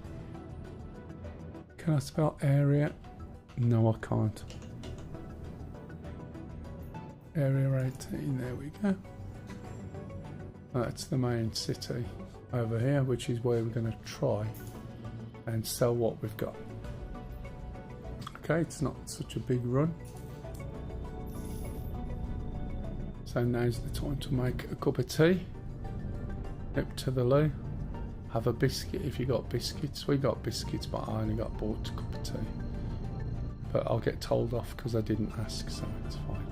Can I spell area? No, I can't. Area 18, there we go. That's the main city over here, which is where we're going to try and sell what we've got. Okay, it's not such a big run. So now's the time to make a cup of tea. Nip to the loo. Have a biscuit if you got biscuits. We got biscuits, but I only got bought a cup of tea. But I'll get told off because I didn't ask, so it's fine.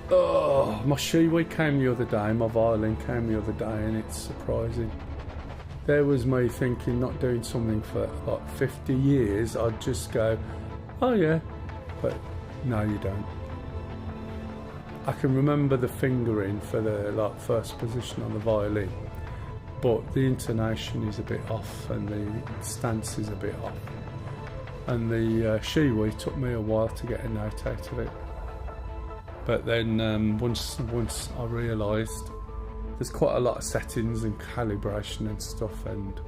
Oh, my shiwi came the other day, my violin came the other day, and it's surprising. There was me thinking, not doing something for like 50 years, I'd just go, oh yeah, but no, you don't. I can remember the fingering for the like first position on the violin, but the intonation is a bit off and the stance is a bit off. And the shiwi took me a while to get a note out of it. But then once I realised there's quite a lot of settings and calibration and stuff, and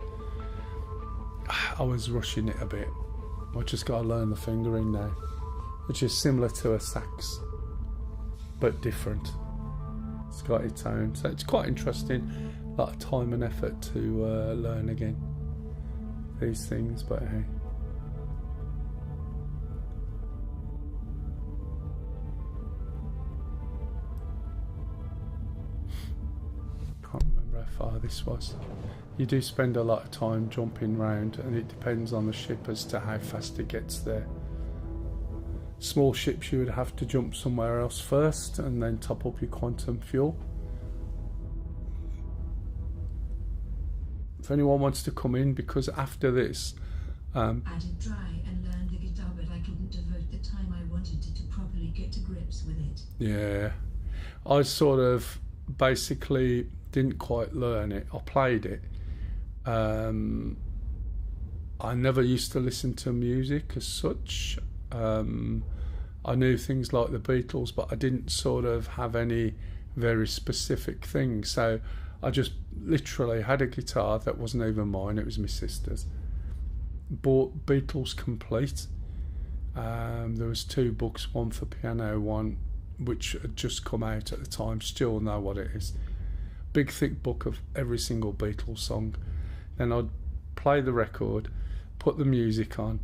I was rushing it a bit. I just got to learn the fingering now, which is similar to a sax, but different. It's got its own, so it's quite interesting. A lot of time and effort to learn again these things, but hey. Can't remember how far this was. You do spend a lot of time jumping round, and it depends on the ship as to how fast it gets there. Small ships you would have to jump somewhere else first and then top up your quantum fuel. If anyone wants to come in, because after this I did try and learn the guitar, but I couldn't devote the time I wanted to properly get to grips with it. yeah, I sort of basically didn't quite learn it. I played it. I never used to listen to music as such. I knew things like the Beatles, but I didn't sort of have any very specific things. So I just literally had a guitar that wasn't even mine, it was my sister's. Bought Beatles complete. There was 2 books, one for piano, one which had just come out at the time, still know what it is. Big thick book of every single Beatles song. Then I'd play the record, put the music on.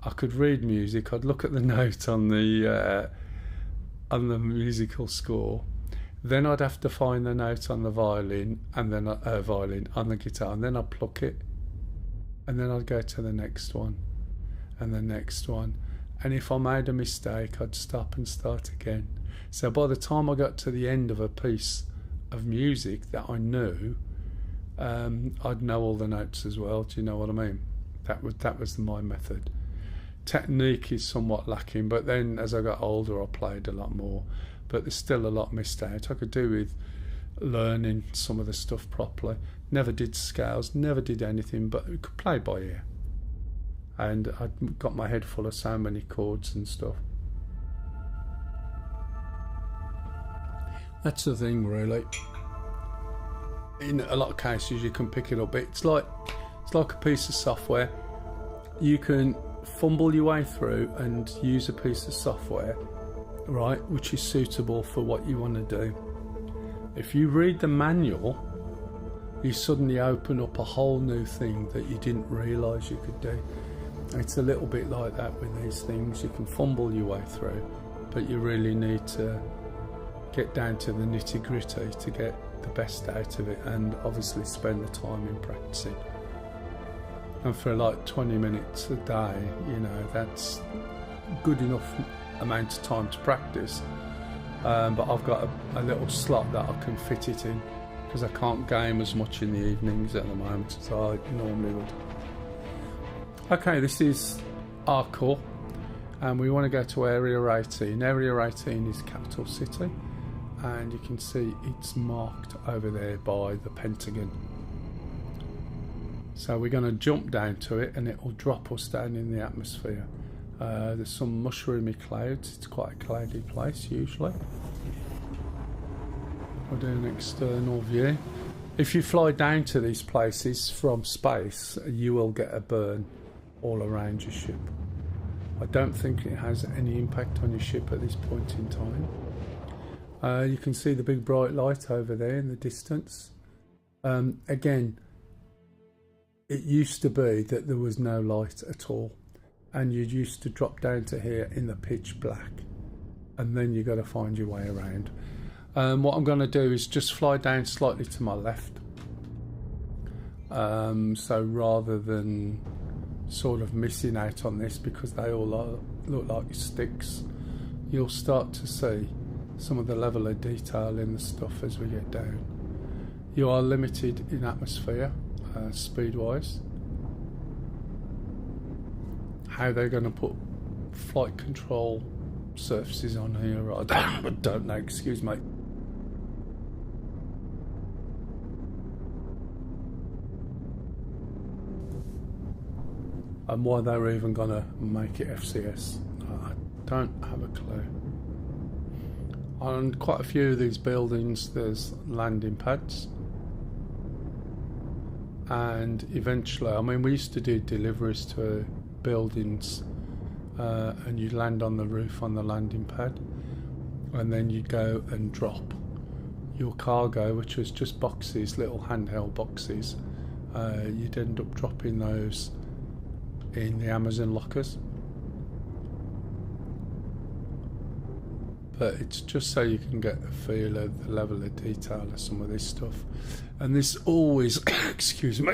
I could read music. I'd look at the note on the musical score. Then I'd have to find the note on the violin, and then violin on the guitar, and then I'd pluck it, and then I'd go to the next one, and the next one. And if I made a mistake, I'd stop and start again. So by the time I got to the end of a piece of music that I knew, I'd know all the notes as well. Do you know what I mean? That was my method. Technique is somewhat lacking, but then as I got older I played a lot more, but there's still a lot missed out. I could do with learning some of the stuff properly. Never did scales, never did anything, but I could play by ear, and I'd got my head full of so many chords and stuff. That's the thing, really. In a lot of cases you can pick it up. It's like a piece of software. You can fumble your way through and use a piece of software, right, which is suitable for what you want to do. If you read the manual, you suddenly open up a whole new thing that you didn't realise you could do. It's a little bit like that with these things. You can fumble your way through, but you really need to get down to the nitty-gritty to get the best out of it, and obviously spend the time in practicing. And for like 20 minutes a day, you know, that's good enough amount of time to practice. But I've got a little slot that I can fit it in, because I can't game as much in the evenings at the moment as I normally would. Okay, this is are cool. And we want to go to Area 18. Area 18 is capital city, and you can see it's marked over there by the Pentagon. So we're going to jump down to it, and it will drop us down in the atmosphere. There's some mushroomy clouds. It's quite a cloudy place usually. We'll do an external view. If you fly down to these places from space, you will get a burn all around your ship. I don't think it has any impact on your ship at this point in time. You can see the big bright light over there in the distance. Again, it used to be that there was no light at all, and you used to drop down to here in the pitch black, and then you got to find your way around. What I'm going to do is just fly down slightly to my left. So rather than sort of missing out on this, because they all look like sticks, you'll start to see some of the level of detail in the stuff as we get down. You are limited in atmosphere, speed wise. How they're going to put flight control surfaces on here, I don't know, excuse me. And why they're even going to make it FCS, I don't have a clue. On quite a few of these buildings there's landing pads, and eventually, I mean, we used to do deliveries to buildings, and you land on the roof on the landing pad, and then you go and drop your cargo, which was just boxes, little handheld boxes. You'd end up dropping those in the Amazon lockers, but it's just so you can get a feel of the level of detail of some of this stuff. And this always excuse me,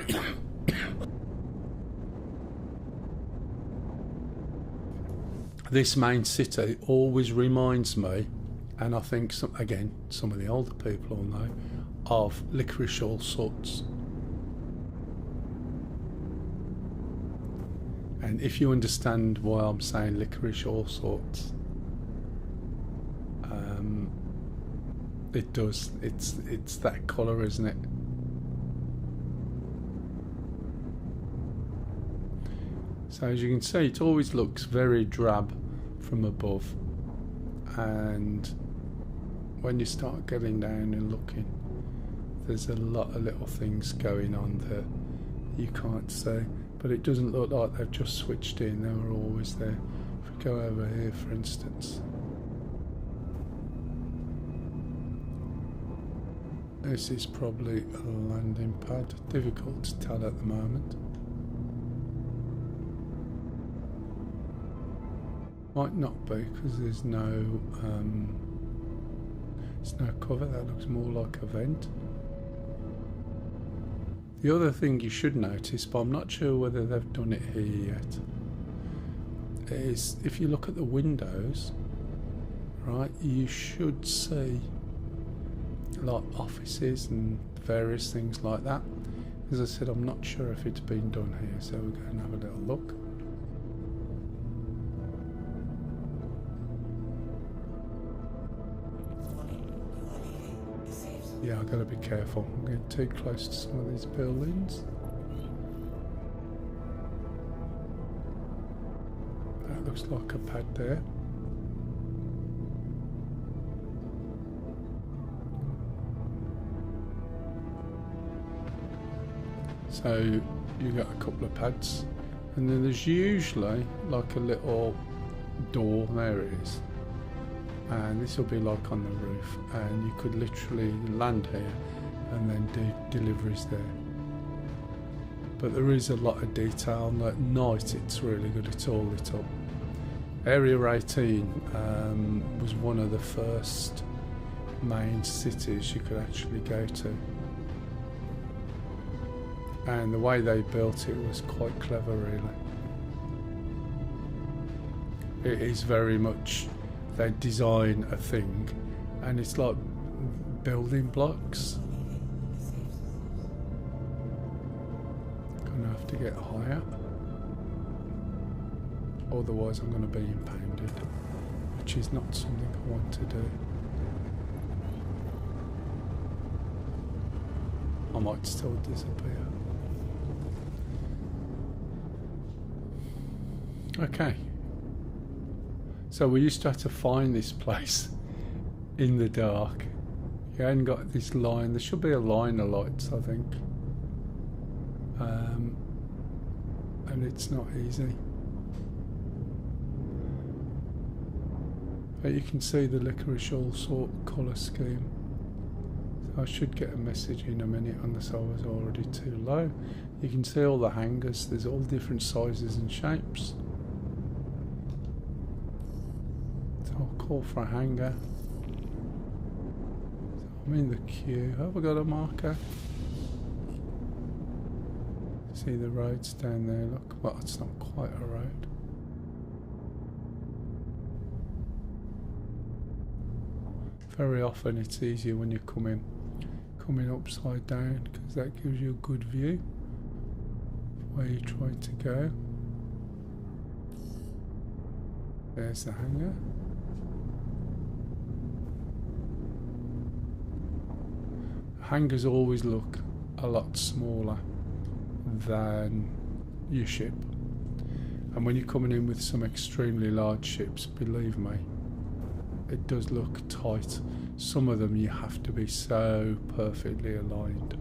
this main city always reminds me, and I think some of the older people will know, of Licorice All Sorts. And if you understand why I'm saying Licorice All Sorts, it does. It's that colour, isn't it? So as you can see, it always looks very drab from above, and when you start getting down and looking, there's a lot of little things going on that you can't see. But it doesn't look like they've just switched in, they were always there. If we go over here, for instance, this is probably a landing pad. Difficult to tell at the moment. Might not be, because there's no cover. That looks more like a vent. The other thing you should notice, but I'm not sure whether they've done it here yet, is if you look at the windows, right, you should see like offices and various things like that. As I said, I'm not sure if it's been done here, so we'll go and have a little look. Yeah, I've got to be careful. I'm getting too close to some of these buildings. That looks like a pad there. So you got a couple of pads, and then there's usually like a little door. There it is. And this will be like on the roof, and you could literally land here and then do deliveries there. But there is a lot of detail, and at night it's really good. It's all lit up. Area 18 was one of the first main cities you could actually go to, and the way they built it was quite clever, really. It is very much, they design a thing and it's like building blocks. Gonna have to get higher. otherwise I'm going to be impounded, which is not something I want to do. I might still disappear. Okay. So we used to have to find this place in the dark. You hadn't got this line. There should be a line of lights, I think. And it's not easy. But you can see the licorice all sort colour scheme. So I should get a message in a minute unless I was already too low. You can see all the hangers. There's all different sizes and shapes. So I'll call for a hanger. So I'm in the queue. Have I got a marker? See the roads down there, look. Well, it's not quite a road. Very often it's easier when you're coming upside down, because that gives you a good view where you're trying to go. There's the hangar. Hangars always look a lot smaller than your ship, and when you're coming in with some extremely large ships, believe me, it does look tight. Some of them you have to be so perfectly aligned,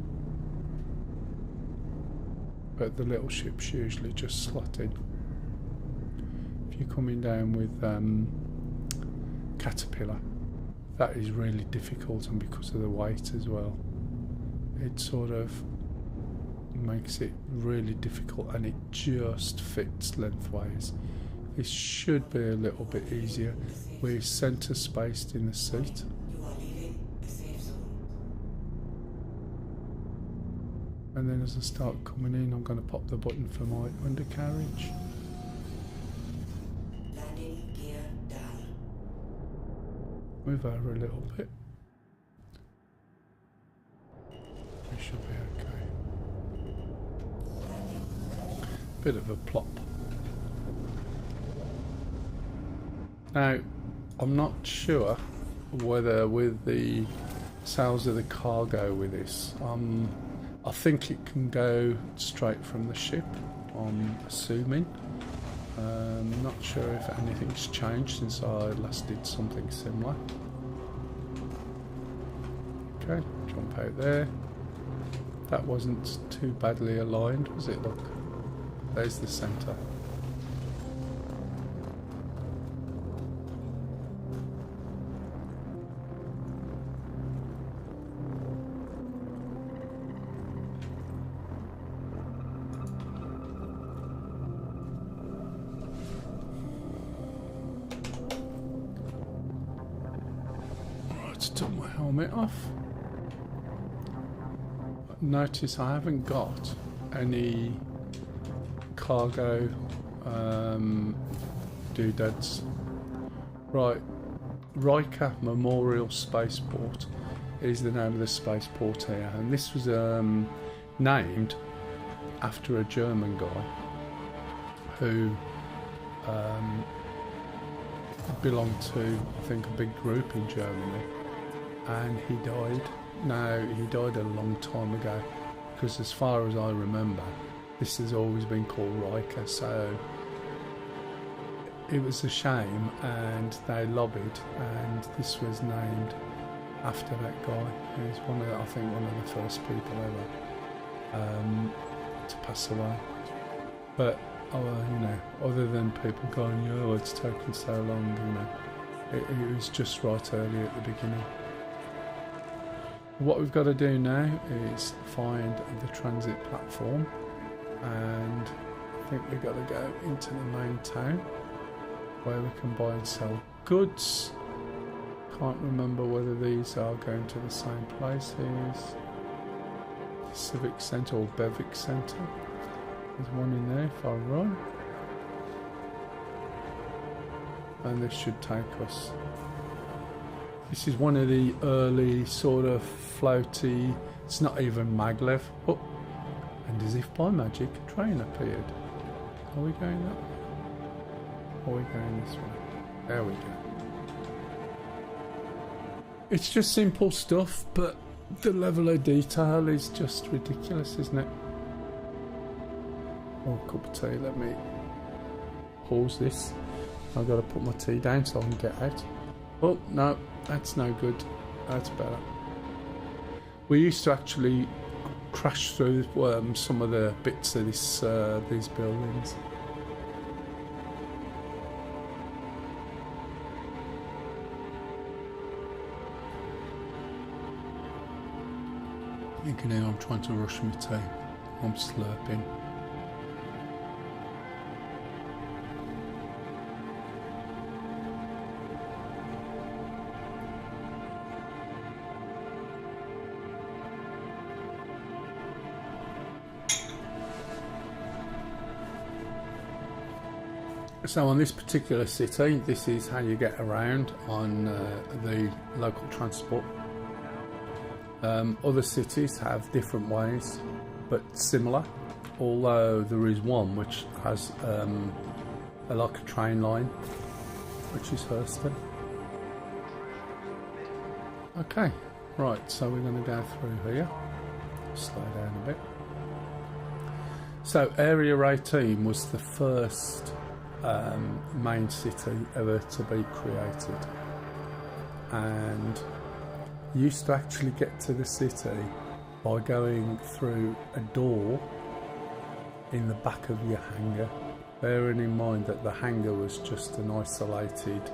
but the little ships usually just slot in. If you're coming down with Caterpillar, that is really difficult, and because of the weight as well, it sort of makes it really difficult, and it just fits lengthways. This should be a little bit easier. We're centre spaced in the seat. And then as I start coming in, I'm going to pop the button for my undercarriage. Landing gear down. Move over a little bit. We should be okay. Bit of a plop. Now, I'm not sure whether with the sales of the cargo with this, I think it can go straight from the ship, I'm assuming. Not sure if anything's changed since I last did something similar. Okay, jump out there. That wasn't too badly aligned, was it? Look, there's the centre. Took my helmet off. Notice I haven't got any cargo doodads. Right, Riker Memorial Spaceport is the name of the spaceport here, and this was named after a German guy who belonged to, I think, a big group in Germany. And he died. Now, he died a long time ago, because as far as I remember, this has always been called Riker, so it was a shame, and they lobbied, and this was named after that guy. He was one of, I think, one of the first people ever to pass away. But, you know, other than people going, oh, it's taken so long, you know, it was just right early at the beginning. What we've got to do now is find the transit platform, and I think we've got to go into the main town where we can buy and sell goods. Can't remember whether these are going to the same place. Here's Civic Centre or Bevic Centre. There's one in there if I run, and this should take us. This is one of the early sort of floaty, it's not even maglev. Oh, and as if by magic, a train appeared. Are we going that way? Or are we going this way? There we go. It's just simple stuff, but the level of detail is just ridiculous, isn't it? Oh, cup of tea. Let me pause this. I've got to put my tea down so I can get out. Oh, no, that's no good. That's better. We used to actually crash through some of the bits of these buildings. You can hear I'm trying to rush my tea. I'm slurping. So on this particular city, this is how you get around on the local transport. Other cities have different ways, but similar, although there is one which has like a train line, which is Hurston. Okay, right, so we're going to go through here, slow down a bit. So Area 18 was the first main city ever to be created, and you used to actually get to the city by going through a door in the back of your hangar, bearing in mind that the hangar was just an isolated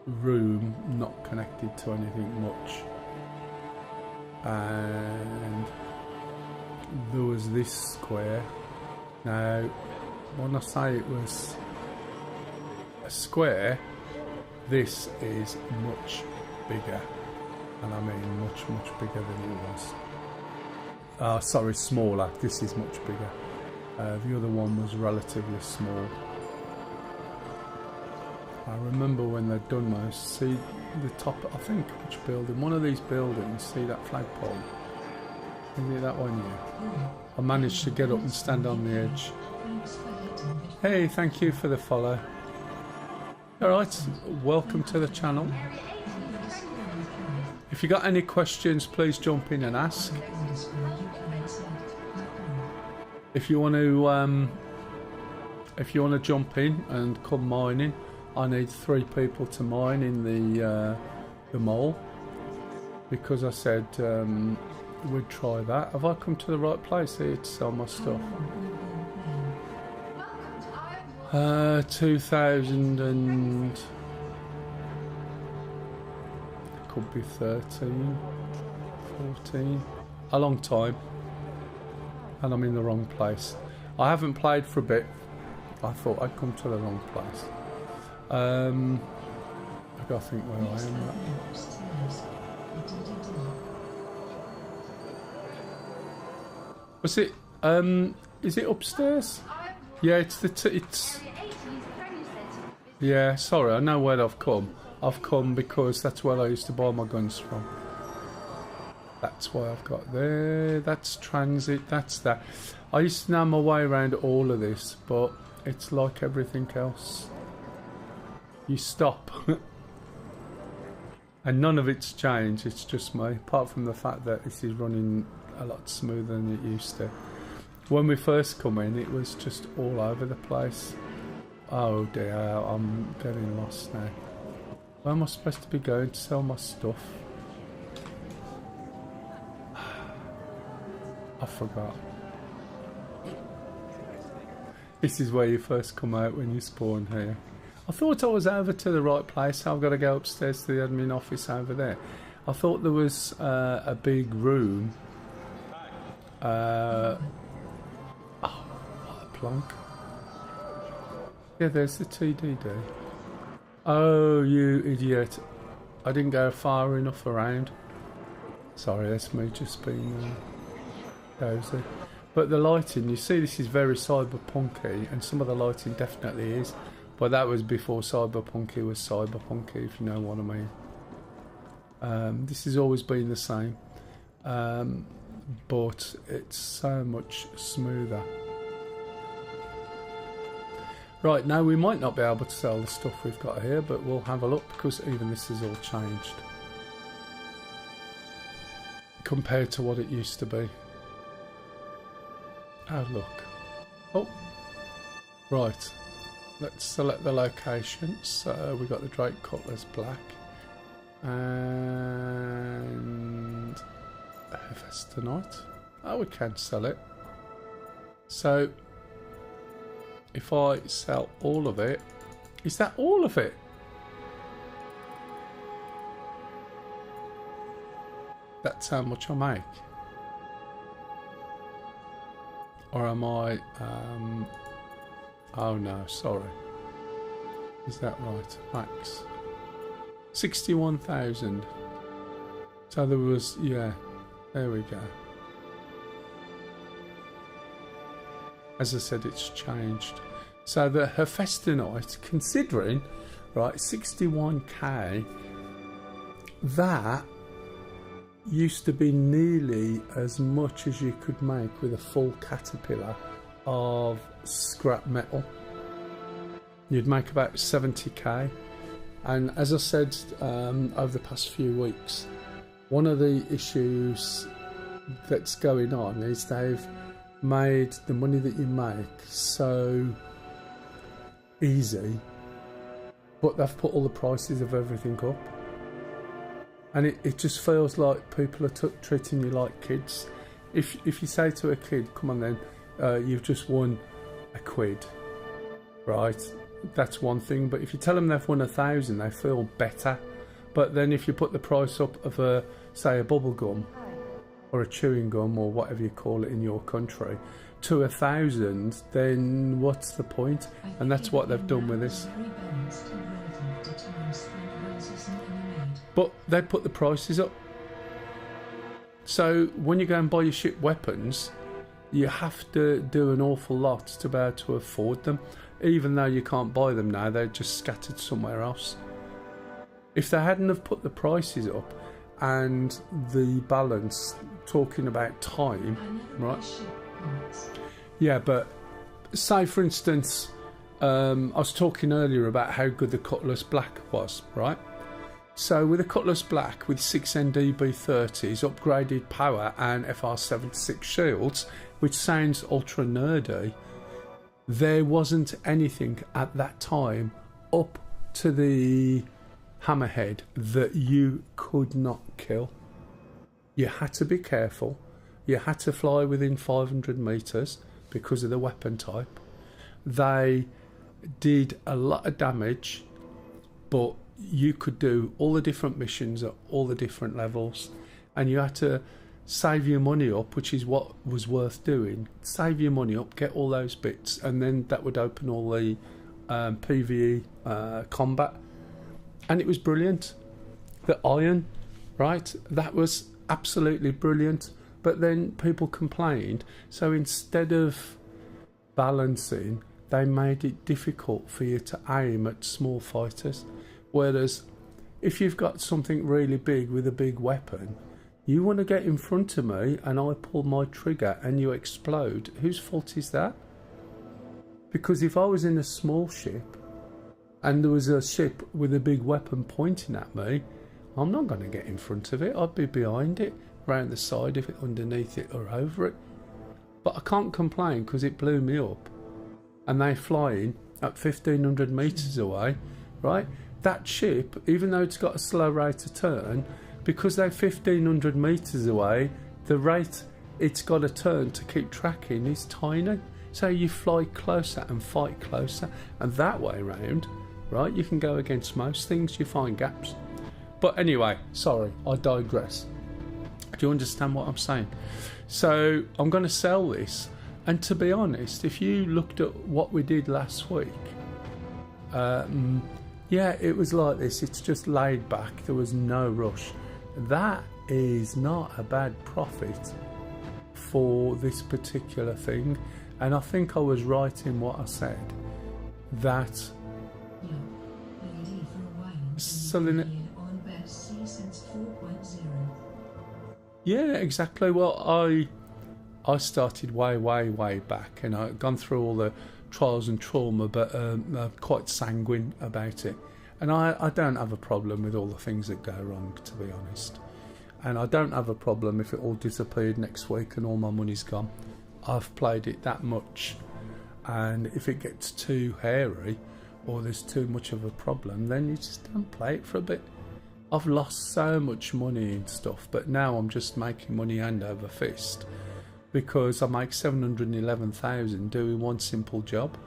room not connected to anything much. And there was this square. Now when I say it was a square, this is much bigger, and I mean much bigger than it was. Sorry, smaller. This is much bigger. The other one was relatively small. I remember when they'd done most. See the top, I think, which building? One of these buildings, see that flagpole? Is it that one? Yeah. I managed to get up and stand on the edge. Hey, thank you for the follow. Alright, welcome to the channel. If you got any questions, please jump in and ask. If you want to jump in and come mining, I need 3 people to mine in the Mell, because I said we'd try that. Have I come to the right place here to sell my stuff? 2000 and could be 13, 14, a long time, and I'm in the wrong place. I haven't played for a bit. I thought I'd come to the wrong place. I've got to think where I am at. Was it? Is it upstairs? Yeah, it's it's. Yeah, sorry, I know where I've come. I've come because that's where I used to buy my guns from. That's why I've got there. That's transit. That's that. I used to know my way around all of this, but it's like everything else. You stop. And none of it's changed. It's just me. Apart from the fact that this is running a lot smoother than it used to. When we first come in, it was just all over the place. Oh dear, I'm getting lost now. Where am I supposed to be going to sell my stuff? I forgot. This is where you first come out when you spawn here. I thought I was over to the right place. I've got to go upstairs to the admin office over there. I thought there was a big room. Oh, what a plonk. Yeah, there's the TDD. Oh, you idiot. I didn't go far enough around. Sorry, that's me just being dozy. But the lighting, you see, this is very cyberpunky, and some of the lighting definitely is. But that was before cyberpunky was cyberpunky, if you know what I mean. This has always been the same. But it's so much smoother. Right, now we might not be able to sell the stuff we've got here, but we'll have a look because even this has all changed compared to what it used to be. Oh, look. Oh, right. Let's select the location. So we got the Drake Cutlass Black and Hefestonite. Oh, we can sell it. So if I sell all of it, is that all of it? That's how much I make. Or am I oh no, sorry. Is that right? Max 61,000. So there was, yeah, there we go. As I said, it's changed. So the Hefestonite, considering, right, 61k, that used to be nearly as much as you could make with a full caterpillar of scrap metal. You'd make about 70k. And as I said over the past few weeks, one of the issues that's going on is they've made the money that you make so easy, but they've put all the prices of everything up, and it just feels like people are treating you like kids. If you say to a kid, come on then, you've just won £1, right, that's one thing, but if you tell them they've won 1,000, they feel better. But then if you put the price up of a, say, a bubble gum or a chewing gum or whatever you call it in your country to 1,000, then what's the point? And that's what they've done with this. But they put the prices up. So when you go and buy your ship weapons, you have to do an awful lot to be able to afford them. Even though you can't buy them now, they're just scattered somewhere else. If they hadn't have put the prices up and the balance, talking about time, right? Yeah, but say for instance, I was talking earlier about how good the Cutlass Black was, right? So with the Cutlass Black with 6 NDB30s, upgraded power and FR76 shields, which sounds ultra nerdy, there wasn't anything at that time up to the hammerhead that you could not kill. You had to be careful. You had to fly within 500 metres because of the weapon type. They did a lot of damage, but you could do all the different missions at all the different levels, and you had to save your money up, which is what was worth doing. Save your money up, get all those bits, and then that would open all the PvE combat, and it was brilliant. The iron, right, that was absolutely brilliant. But then people complained, so instead of balancing, they made it difficult for you to aim at small fighters. Whereas if you've got something really big with a big weapon, you want to get in front of me and I pull my trigger and you explode. Whose fault is that? Because if I was in a small ship and there was a ship with a big weapon pointing at me, I'm not going to get in front of it. I'd be behind it, round the side of it, underneath it or over it. But I can't complain because it blew me up. And they're flying at 1,500 metres away, right? That ship, even though it's got a slow rate of turn, because they're 1,500 metres away, the rate it's got to turn to keep tracking is tiny. So you fly closer and fight closer, and that way round, right, you can go against most things, you find gaps. But anyway, sorry, I digress. Do you understand what I'm saying? So I'm going to sell this, and to be honest, if you looked at what we did last week, yeah, it was like this. It's just laid back. There was no rush. That is not a bad profit for this particular thing, and I think I was right in what I said, that selling it on best C since 4.0. Yeah, exactly. Well, I started way back, and I've gone through all the trials and trauma, but I'm quite sanguine about it. And I don't have a problem with all the things that go wrong, to be honest. And I don't have a problem if it all disappeared next week and all my money's gone. I've played it that much, and if it gets too hairy or there's too much of a problem, then you just don't play it for a bit. I've lost so much money and stuff, but now I'm just making money hand over fist because I make 711,000 doing one simple job.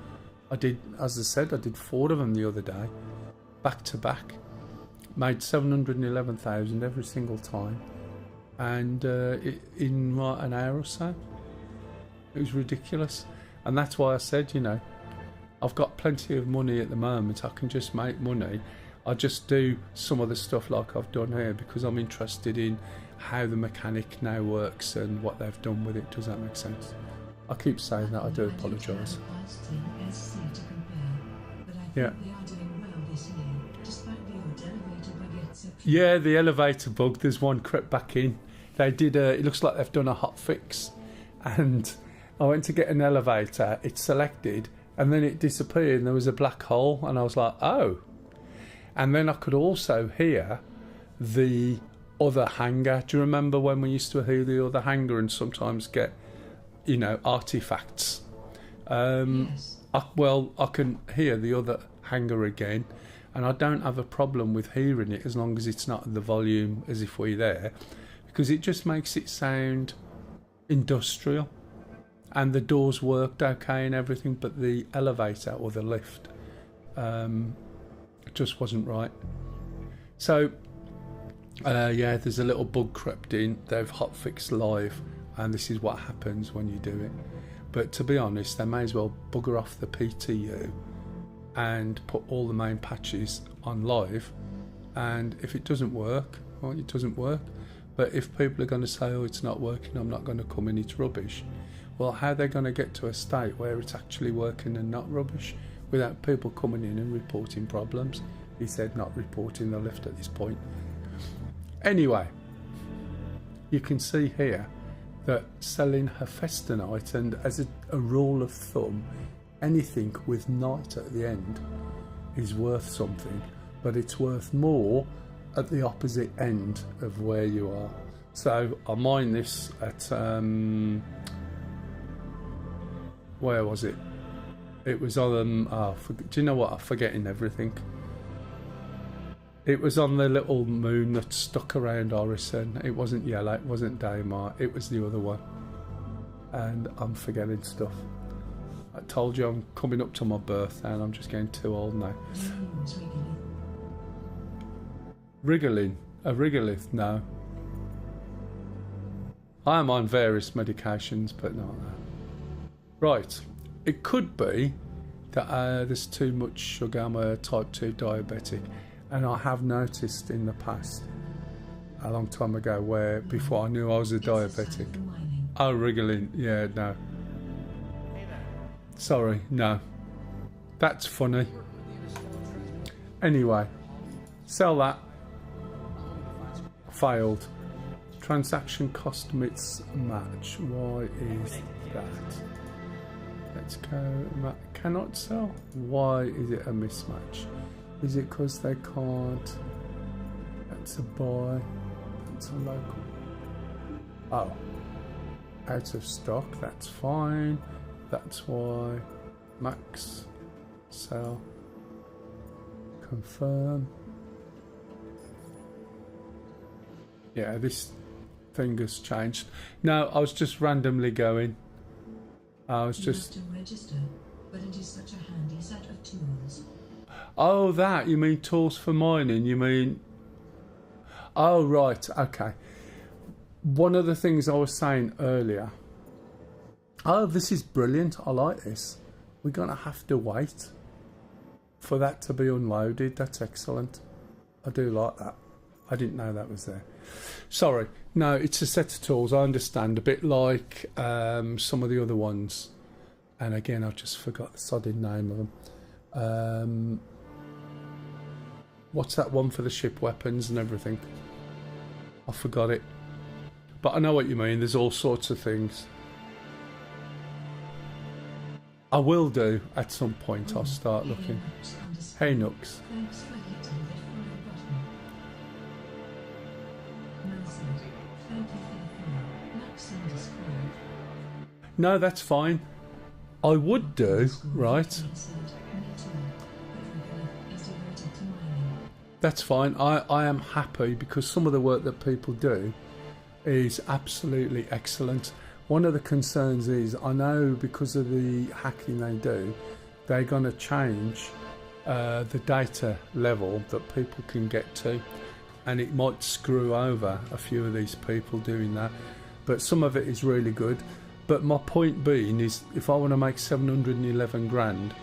I did, as I said, I did 4 of them the other day, back to back. Made 711,000 every single time, and in what, an hour or so. It was ridiculous, and that's why I said, you know, I've got plenty of money at the moment. I can just make money. I just do some of the stuff like I've done here because I'm interested in how the mechanic now works and what they've done with it. Does that make sense? I keep saying that. I do apologise. Yeah. Yeah, the elevator bug. There's one crept back in. They did. It looks like they've done a hot fix, and I went to get an elevator. It selected, and then it disappeared, and there was a black hole, and I was like, oh. And then I could also hear the other hangar. Do you remember when we used to hear the other hangar and sometimes get, you know, artifacts? Yes. I can hear the other hangar again, and I don't have a problem with hearing it as long as it's not at the volume as if we're there, because it just makes it sound industrial. And the doors worked okay and everything, but the elevator or the lift just wasn't right. So yeah, there's a little bug crept in. They've hotfixed live, and this is what happens when you do it. But to be honest, they may as well bugger off the PTU and put all the main patches on live, and if it doesn't work, well, it doesn't work. But if people are going to say, oh, it's not working, I'm not going to come in, it's rubbish, well, how are they going to get to a state where it's actually working and not rubbish without people coming in and reporting problems? He said not reporting the lift at this point. Anyway, you can see here that selling Hephaestonite, and as a rule of thumb, anything with night at the end is worth something, but it's worth more at the opposite end of where you are. So I mined this at where was it? It was on do you know what? I'm forgetting everything. It was on the little moon that stuck around Orison. It wasn't Yellow, it wasn't Daymar, it was the other one. And I'm forgetting stuff. I told you I'm coming up to my birthday and I'm just getting too old now. Wriggling? A Wrigglith? No. I am on various medications, but not that. Right. It could be that there's too much sugar. I'm a type 2 diabetic. And I have noticed in the past, a long time ago, where before I knew I was a diabetic. Oh, wriggling. Yeah, no. Sorry, no. That's funny. Anyway, sell that. Failed. Transaction cost mismatch. Why is that? Let's go. Cannot sell. Why is it a mismatch? Is it because they can't? That's a buy. That's a local. Oh. Out of stock. That's fine. That's why. Max. Sell. Confirm. Yeah, this thing has changed. No, I was just randomly going. I was just... You have to register, but it is such a handy set of tools. Oh, that. You mean tools for mining? You mean... Oh, right. Okay. One of the things I was saying earlier... Oh, this is brilliant. I like this. We're going to have to wait for that to be unloaded. That's excellent. I do like that. I didn't know that was there. Sorry. No, it's a set of tools. I understand. A bit like some of the other ones. And again, I just forgot the sodding name of them. What's that one for the ship weapons and everything? I forgot it. But I know what you mean. There's all sorts of things. I will do at some point. I'll start looking. Hey Nooks. Thanks for hitting the follow button. Mell said, thank you for the follow. Max underscore. No, that's fine. I would do, right? Said, me too. Everybody is devoted to mining. That's fine. I am happy because some of the work that people do is absolutely excellent. One of the concerns is I know because of the hacking they do, they're going to change the data level that people can get to, and it might screw over a few of these people doing that. But some of it is really good. But my point being is, if I want to make 711 grand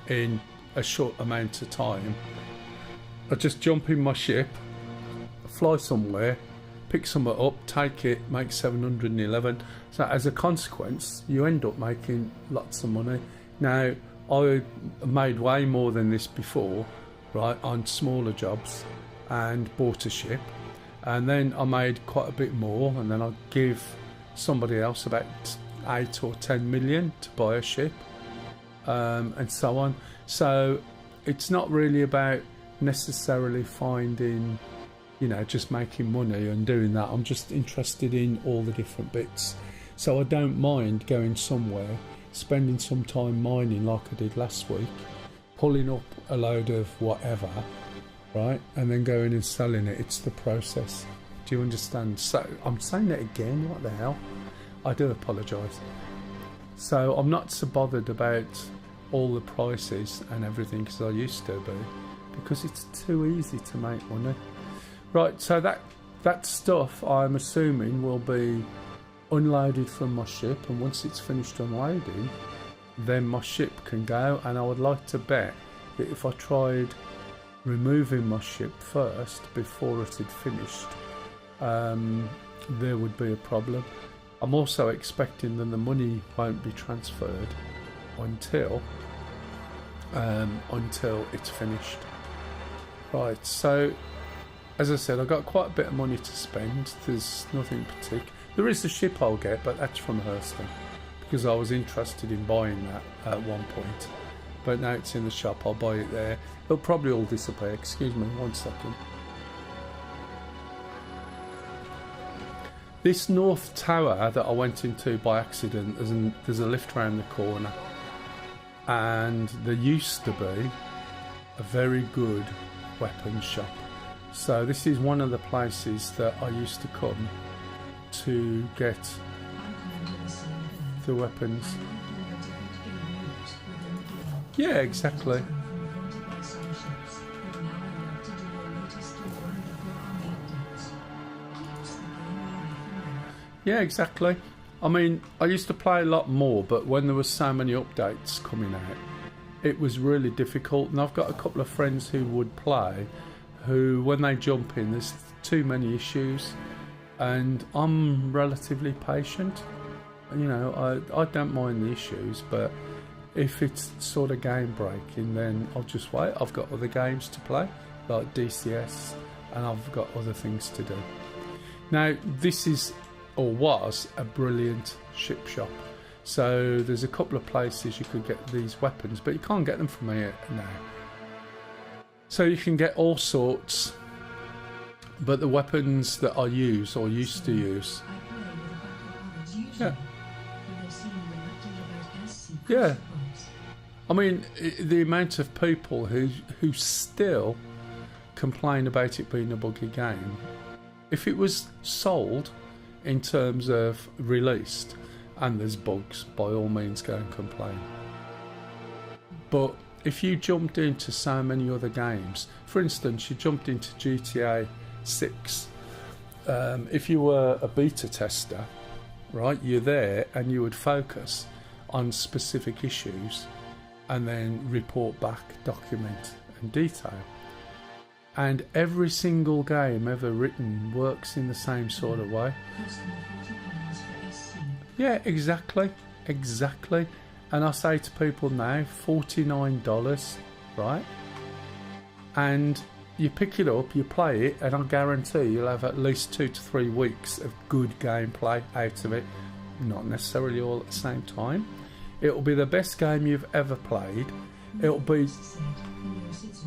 in a short amount of time, I just jump in my ship, fly somewhere, pick something up, take it, make 711. So as a consequence, you end up making lots of money. Now, I made way more than this before, right, on smaller jobs, and bought a ship. And then I made quite a bit more, and then I give somebody else about 8 or 10 million to buy a ship, and so on. So it's not really about necessarily finding, you know, just making money and doing that. I'm just interested in all the different bits. So I don't mind going somewhere, spending some time mining like I did last week, pulling up a load of whatever, right, and then going and selling it. It's the process. Do you understand? So I'm saying it again, what the hell? I do apologise. So I'm not so bothered about all the prices and everything as I used to be, because it's too easy to make money. Right, so that stuff I'm assuming will be unloaded from my ship, and once it's finished unloading, then my ship can go. And I would like to bet that if I tried removing my ship first before it had finished, there would be a problem. I'm also expecting that the money won't be transferred until it's finished. Right, so as I said, I've got quite a bit of money to spend. There's nothing particular. There is the ship I'll get, but that's from Hurston, because I was interested in buying that at one point. But now it's in the shop, I'll buy it there. It'll probably all disappear. Excuse me, 1 second. This north tower that I went into by accident, there's a lift around the corner, and there used to be a very good weapons shop. So this is one of the places that I used to come to get the weapons. Yeah, exactly. Yeah, exactly. I mean, I used to play a lot more, but when there was so many updates coming out, it was really difficult. And I've got a couple of friends who would play, who, when they jump in, there's too many issues, and I'm relatively patient. You know, I don't mind the issues, but if it's sort of game breaking, then I'll just wait. I've got other games to play, like DCS, and I've got other things to do. Now, this is, or was, a brilliant ship shop. So there's a couple of places you could get these weapons, but you can't get them from here now. So you can get all sorts, but the weapons that I use or used to use, yeah, yeah. I mean, the amount of people who still complain about it being a buggy game. If it was sold in terms of released and there's bugs, by all means go and complain. But if you jumped into so many other games, for instance, you jumped into GTA 6, if you were a beta tester, right, you're there and you would focus on specific issues and then report back, document and detail. And every single game ever written works in the same sort of way. Yeah, exactly. And I say to people now, $49, right? And you pick it up, you play it, and I guarantee you'll have at least 2 to 3 weeks of good gameplay out of it. Not necessarily all at the same time. It'll be the best game you've ever played. It'll be...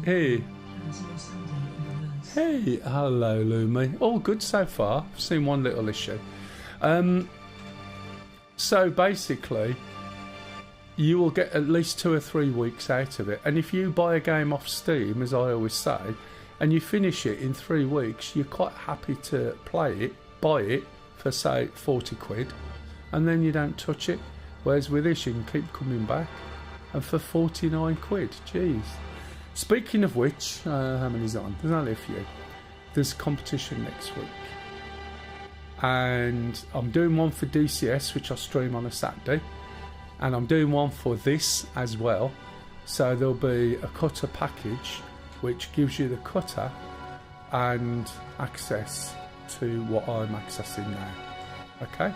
Hey. Hey, hello Lumi. All good so far. I've seen one little issue. So basically, you will get at least 2 or 3 weeks out of it. And if you buy a game off Steam, as I always say, and you finish it in 3 weeks, you're quite happy to buy it for say 40 quid, and then you don't touch it. Whereas with this, you can keep coming back, and for 49 quid, jeez. Speaking of which, how many's on? There's only a few. There's competition next week, and I'm doing one for DCS, which I'll stream on a Saturday, and I'm doing one for this as well. So there'll be a cutter package, which gives you the cutter and access to what I'm accessing now. Okay,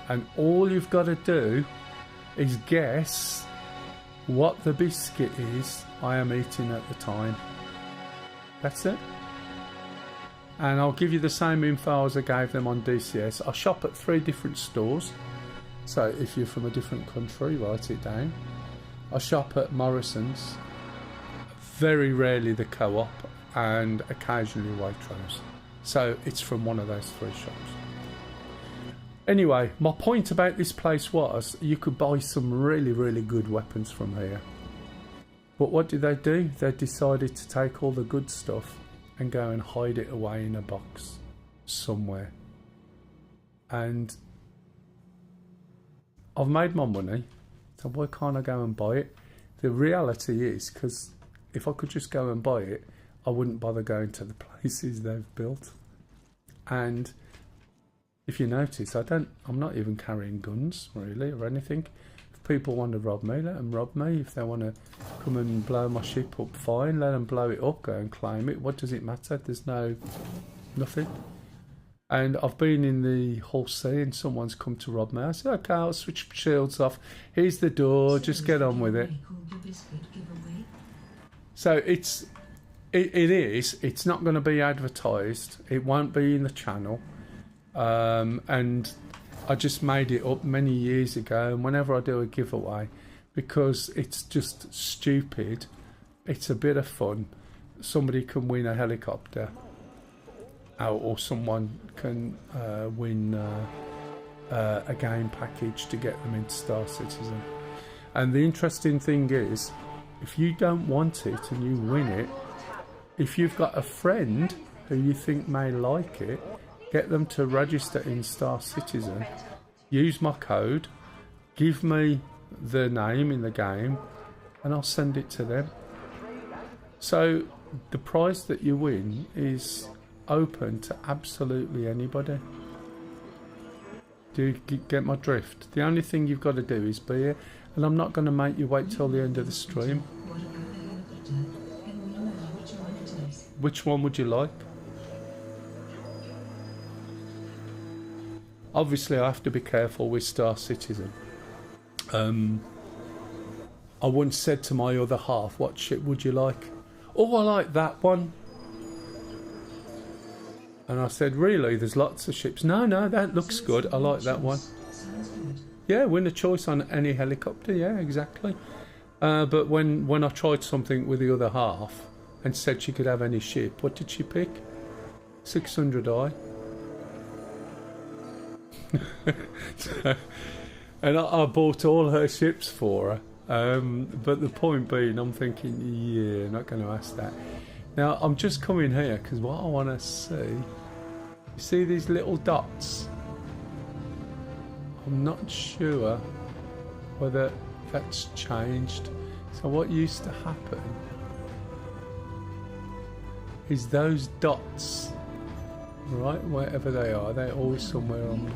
and all you've got to do is guess what the biscuit is I am eating at the time. That's it. And I'll give you the same info as I gave them on DCS. I shop at 3 different stores, so if you're from a different country, write it down. I shop at Morrison's, very rarely the Co-op, and occasionally Waitrose. So it's from one of those 3 shops. Anyway, my point about this place was you could buy some really, really good weapons from here. But what did they do? They decided to take all the good stuff and go and hide it away in a box somewhere. And I've made my money, so why can't I go and buy it? The reality is, because if I could just go and buy it, I wouldn't bother going to the places they've built. And if you notice, I'm not even carrying guns really or anything. If people want to rob me, let them rob me. If they want to come and blow my ship up, fine, let them blow it up, go and claim it. What does it matter? There's nothing. And I've been in the Hull Sea and someone's come to rob me. I said, okay, I'll switch shields off. Here's the door, just get on with it. So it is. It's not going to be advertised. It won't be in the channel. And I just made it up many years ago, and whenever I do a giveaway, because it's just stupid, it's a bit of fun. Somebody can win a helicopter, or someone can win a game package to get them into Star Citizen. And the interesting thing is, if you don't want it and you win it, if you've got a friend who you think may like it, get them to register in Star Citizen, use my code, give me the name in the game, and I'll send it to them. So the prize that you win is open to absolutely anybody. Do you get my drift? The only thing you've got to do is be here, and I'm not going to make you wait till the end of the stream. Which one would you like? Obviously, I have to be careful with Star Citizen. I once said to my other half, what ship would you like? Oh, I like that one. And I said, really? There's lots of ships. No, that looks good. I like that one. Yeah, win a choice on any helicopter. Yeah, exactly. But when I tried something with the other half and said she could have any ship, what did she pick? 600i. And I bought all her ships for her, but the point being, I'm thinking, yeah, not going to ask that. Now I'm just coming here because what I want to see, you see these little dots? I'm not sure whether that's changed. So what used to happen is those dots, right, wherever they are, they're always somewhere on the...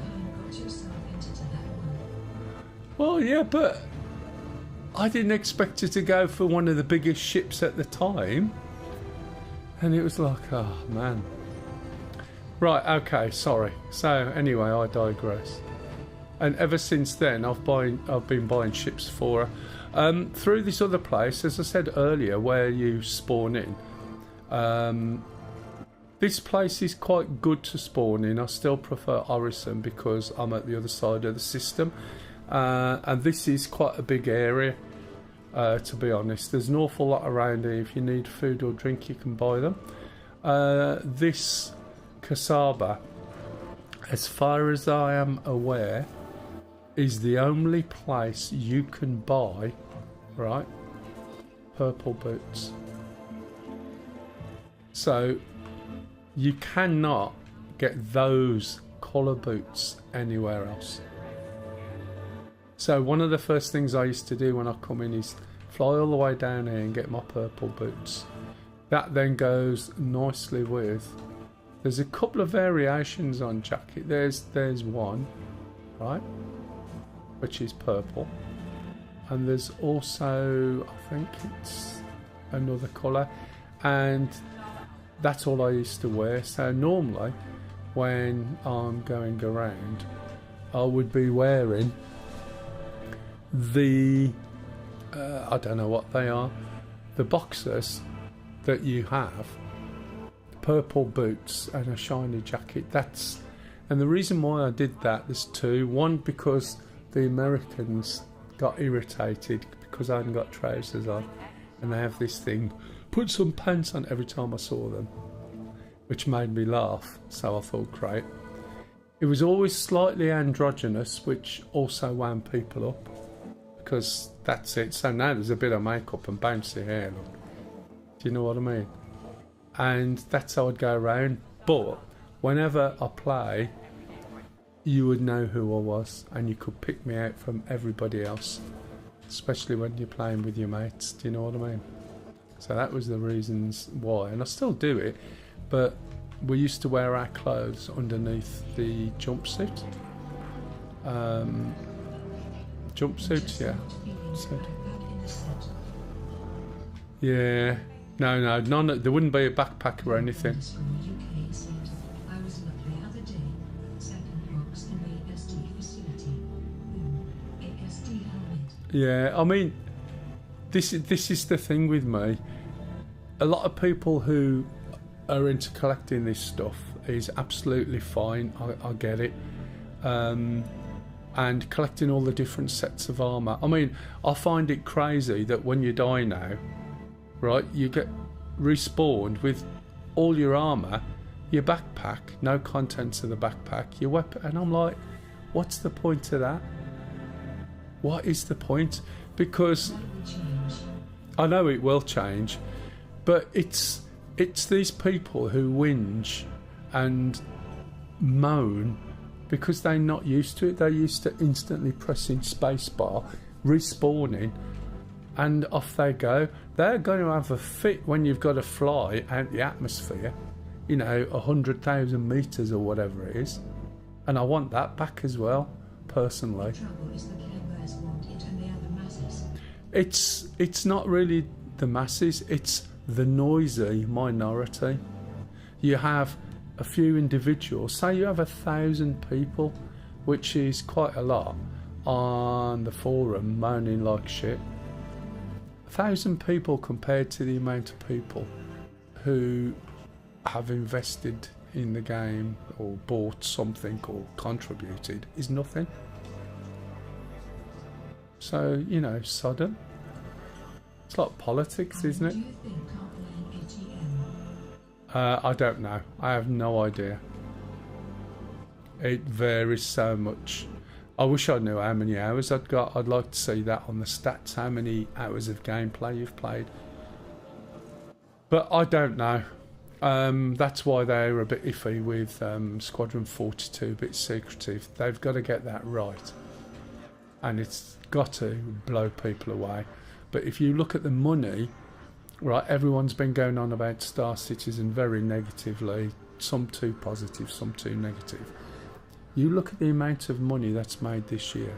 Well, yeah, but I didn't expect her to go for one of the biggest ships at the time. And it was like, oh, man. Right, okay, sorry. So, anyway, I digress. And ever since then, I've been buying ships for her. Through this other place, as I said earlier, where you spawn in. This place is quite good to spawn in. I still prefer Orison because I'm at the other side of the system. And this is quite a big area, to be honest. There's an awful lot around here. If you need food or drink, you can buy them. This Kasaba, as far as I am aware, is the only place you can buy, right, purple boots. So you cannot get those colour boots anywhere else. So one of the first things I used to do when I come in is fly all the way down here and get my purple boots. That then goes nicely with... There's a couple of variations on jacket. There's one, right, which is purple. And there's also, I think it's another colour. And that's all I used to wear. So normally, when I'm going around, I would be wearing the I don't know what they are, the boxers that you have, purple boots and a shiny jacket. And the reason why I did that, there's two. One, because the Americans got irritated because I hadn't got trousers on, and they have this thing, put some pants on, every time I saw them, which made me laugh. So I thought, great. It was always slightly androgynous, which also wound people up, because that's it. So now there's a bit of makeup and bouncy hair, look. Do you know what I mean? And that's how I'd go around. But whenever I play, you would know who I was, and you could pick me out from everybody else, especially when you're playing with your mates. Do you know what I mean? So that was the reasons why, and I still do it. But we used to wear our clothes underneath the jumpsuit. Jumpsuits, yeah. So, yeah. No, none. There wouldn't be a backpack or anything. I was lucky the other day. Second box in the ASD facility. ASD helmet. Yeah, I mean, this is the thing with me. A lot of people who are into collecting this stuff is absolutely fine. I get it. And collecting all the different sets of armour. I mean, I find it crazy that when you die now, right, you get respawned with all your armour, your backpack, no contents of the backpack, your weapon, and I'm like, what's the point of that? What is the point? Because I know it will change, but it's these people who whinge and moan because they're not used to it. They're used to instantly pressing spacebar, respawning, and off they go. They're going to have a fit when you've got to fly out the atmosphere, 100,000 metres or whatever it is. And I want that back as well, personally. The trouble is the cameras want it and they are the masses. It's not really the masses, it's the noisy minority. You have a few individuals, say you have 1,000 people, which is quite a lot, on the forum moaning like shit. 1,000 people compared to the amount of people who have invested in the game or bought something or contributed is nothing. So, Sodom. It's like politics, isn't it? Do you think playing ATM? I don't know. I have no idea. It varies so much. I wish I knew how many hours I'd got. I'd like to see that on the stats, how many hours of gameplay you've played. But I don't know. That's why they're a bit iffy with Squadron 42, a bit secretive. They've got to get that right. And it's got to blow people away. But if you look at the money, right, everyone's been going on about Star Citizen very negatively, some too positive, some too negative. You look at the amount of money that's made this year,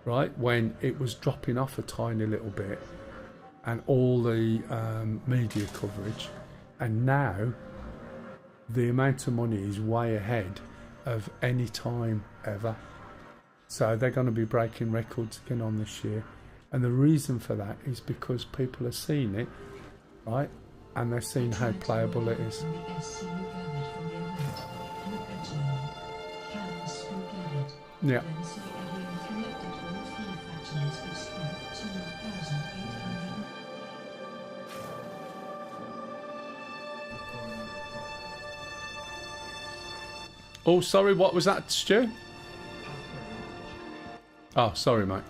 right, when it was dropping off a tiny little bit, and all the media coverage, and now the amount of money is way ahead of any time ever. So they're going to be breaking records again on this year. And the reason for that is because people are seeing it, right? And they're seeing how playable it is. Yeah. Oh, sorry, what was that, Stu? Oh, sorry, mate.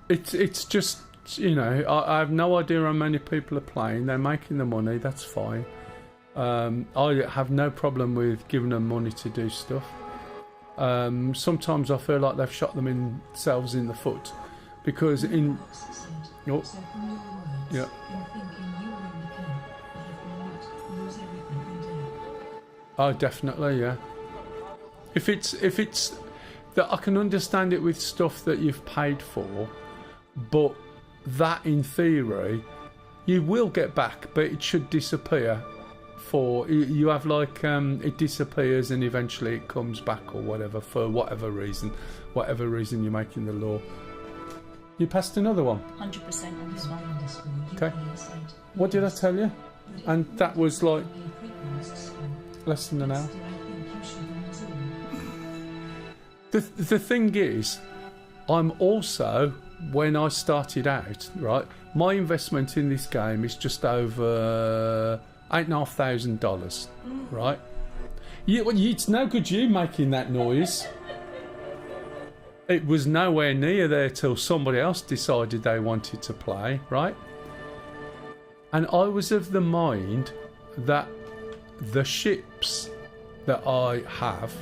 It's just, you know, I have no idea how many people are playing. They're making the money, that's fine. I have no problem with giving them money to do stuff. Sometimes I feel like they've shot themselves in the foot, because in... Oh, So from your words, yeah. in thinking you were in the camp that if you not lose everything and die. Oh, definitely, yeah. If it's that, I can understand it with stuff that you've paid for, but that in theory you will get back, but it should disappear. For you have like it disappears and eventually it comes back or whatever, for whatever reason you're making the law. You passed another one. 100% on this one. Okay. What did I tell you? And that was like less than an hour. The thing is, I'm also, when I started out, right, my investment in this game is just over $8,500, right? It's no good you making that noise. It was nowhere near there till somebody else decided they wanted to play, right? And I was of the mind that the ships that I have,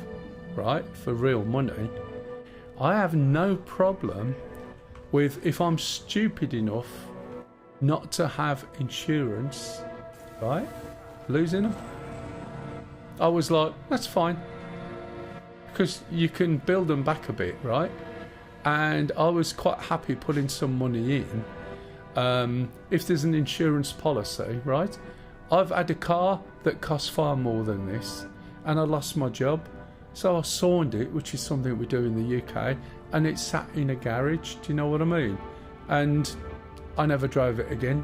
right, for real money, I have no problem with, if I'm stupid enough not to have insurance, right, losing them. I was like, that's fine, because you can build them back a bit, right? And I was quite happy putting some money in. If there's an insurance policy, right? I've had a car that costs far more than this, and I lost my job, so I sawned it, which is something we do in the UK, and it sat in a garage. Do you know what I mean? And I never drove it again.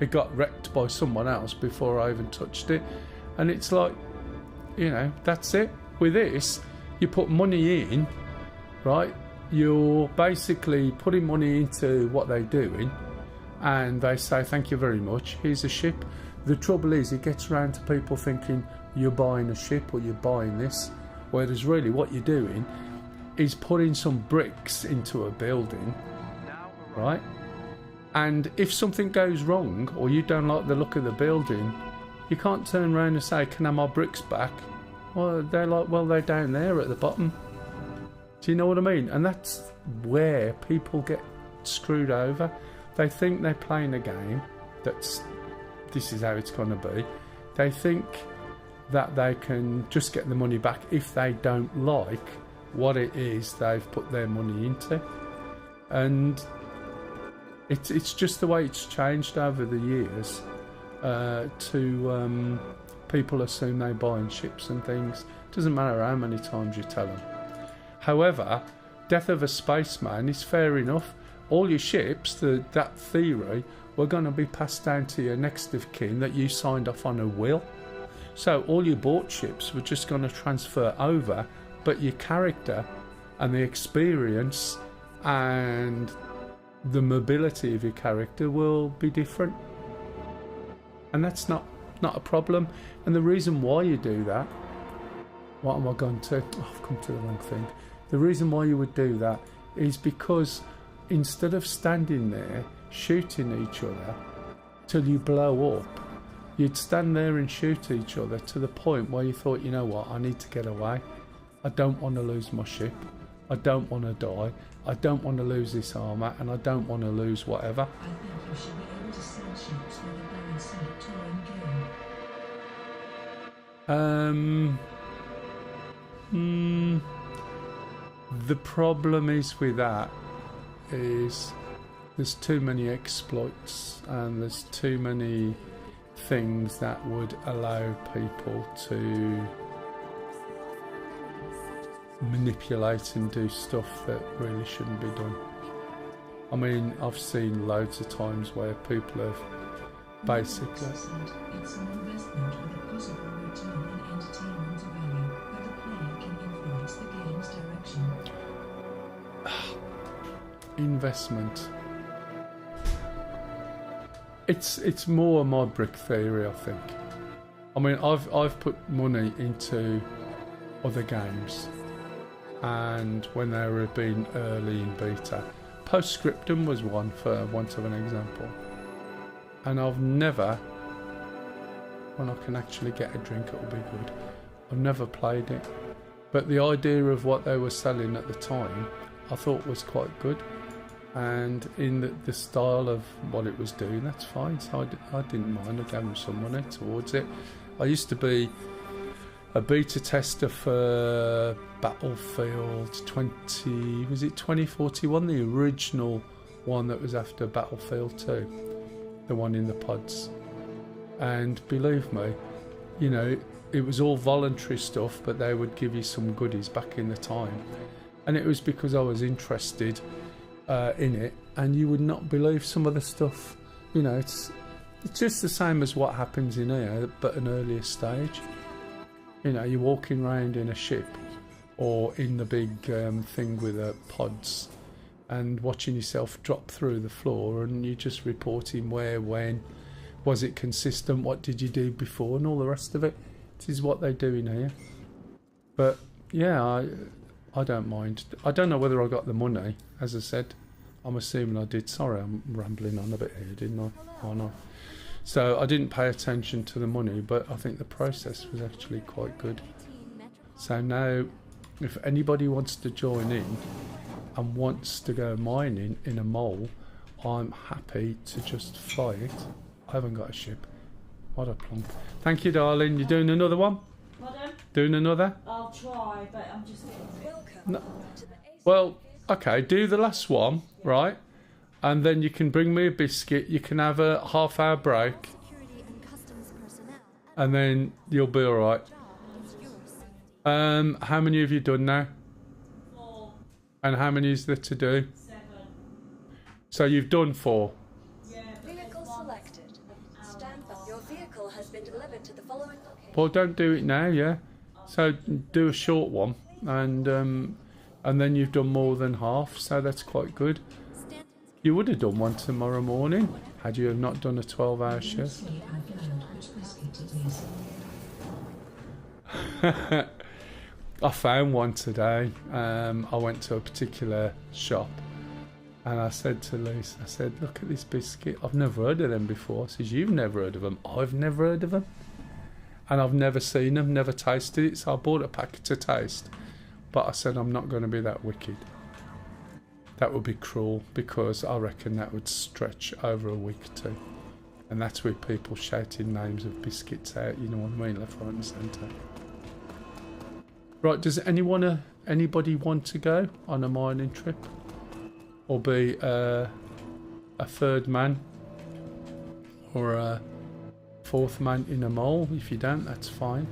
It got wrecked by someone else before I even touched it. And it's like, you know, that's it. With this, you put money in, right? You're basically putting money into what they're doing, and they say, thank you very much, here's a ship. The trouble is, it gets around to people thinking you're buying a ship or you're buying this, whereas really what you're doing is putting some bricks into a building, right? And if something goes wrong, or you don't like the look of the building, you can't turn around and say, can I have my bricks back? Well, they're like, well, they're down there at the bottom. Do you know what I mean? And that's where people get screwed over. They think they're playing a game that's, this is how it's going to be. They think that they can just get the money back if they don't like what it is they've put their money into. And it's just the way it's changed over the years. People assume they're buying ships and things. Doesn't matter how many times you tell them. However, death of a spaceman is fair enough. All your ships, that theory, were going to be passed down to your next of kin that you signed off on a will. So all your bought ships were just going to transfer over, but your character and the experience and the mobility of your character will be different. And that's not a problem. And the reason why you do that, what am I going to? Oh, I've come to the wrong thing. The reason why you would do that is because instead of standing there shooting each other till you blow up, you'd stand there and shoot each other to the point where you thought, you know what, I need to get away. I don't want to lose my ship. I don't want to die. I don't want to lose this armour, and I don't want to lose whatever. I think you should be able to sell ships with a balance set to game. The problem is with that is there's too many exploits and there's too many things that would allow people to manipulate and do stuff that really shouldn't be done. I mean, I've seen loads of times where people have basically... It's an investment with a possible return in entertainment value, but the player can influence the game's direction. Investment. It's more my brick theory, I think. I mean, I've put money into other games, and when they were being early in beta, Postscriptum was one, for want of an example. And I've never, when I can actually get a drink, it'll be good. I've never played it, but the idea of what they were selling at the time, I thought was quite good. And in the style of what it was doing, that's fine. So I didn't mind. I gave them some money towards it. I used to be a beta tester for Battlefield 2041, the original one that was after Battlefield 2, the one in the pods. And believe me, you know, it was all voluntary stuff, but they would give you some goodies back in the time. And it was because I was interested in it, and you would not believe some of the stuff. You know, it's just the same as what happens in here, but an earlier stage. You know, you're walking around in a ship or in the big thing with pods, and watching yourself drop through the floor, and you're just reporting where, when, was it consistent, what did you do before, and all the rest of it. This is what they do in here. But yeah, I don't mind. I don't know whether I got the money, as I said. I'm assuming I did. Sorry, I'm rambling on a bit here, didn't I? Oh no. So I didn't pay attention to the money, but I think the process was actually quite good. So now, if anybody wants to join in and wants to go mining in a mole, I'm happy to just fly it. I haven't got a ship. What a plonk. Thank you, darling. You doing another one? Pardon? Doing another? I'll try, but I'm just getting No. Well, okay, do the last one, right? And then you can bring me a biscuit. You can have a half-hour break, and then you'll be all right. How many have you done now? 4, And how many is there to do? 7. So you've done 4. Yeah, but Vehicle selected. Stand by. Your vehicle has been delivered to the following location. Well, don't do it now, yeah. So do a short one, and then you've done more than half. So that's quite good. You would have done one tomorrow morning had you have not done a 12-hour shift. Say out loud which biscuit it is. I found one today. I went to a particular shop, and I said to Lisa, I said, look at this biscuit. I've never heard of them before. She says, you've never heard of them. I've never heard of them. And I've never seen them, never tasted it. So I bought a packet to taste. But I said, I'm not going to be that wicked. That would be cruel, because I reckon that would stretch over a week or two. And that's with people shouting names of biscuits out, you know what I mean, left, right and centre. Right, does anybody want to go on a mining trip? Or be a third man? Or a fourth man in a mole? If you don't, that's fine.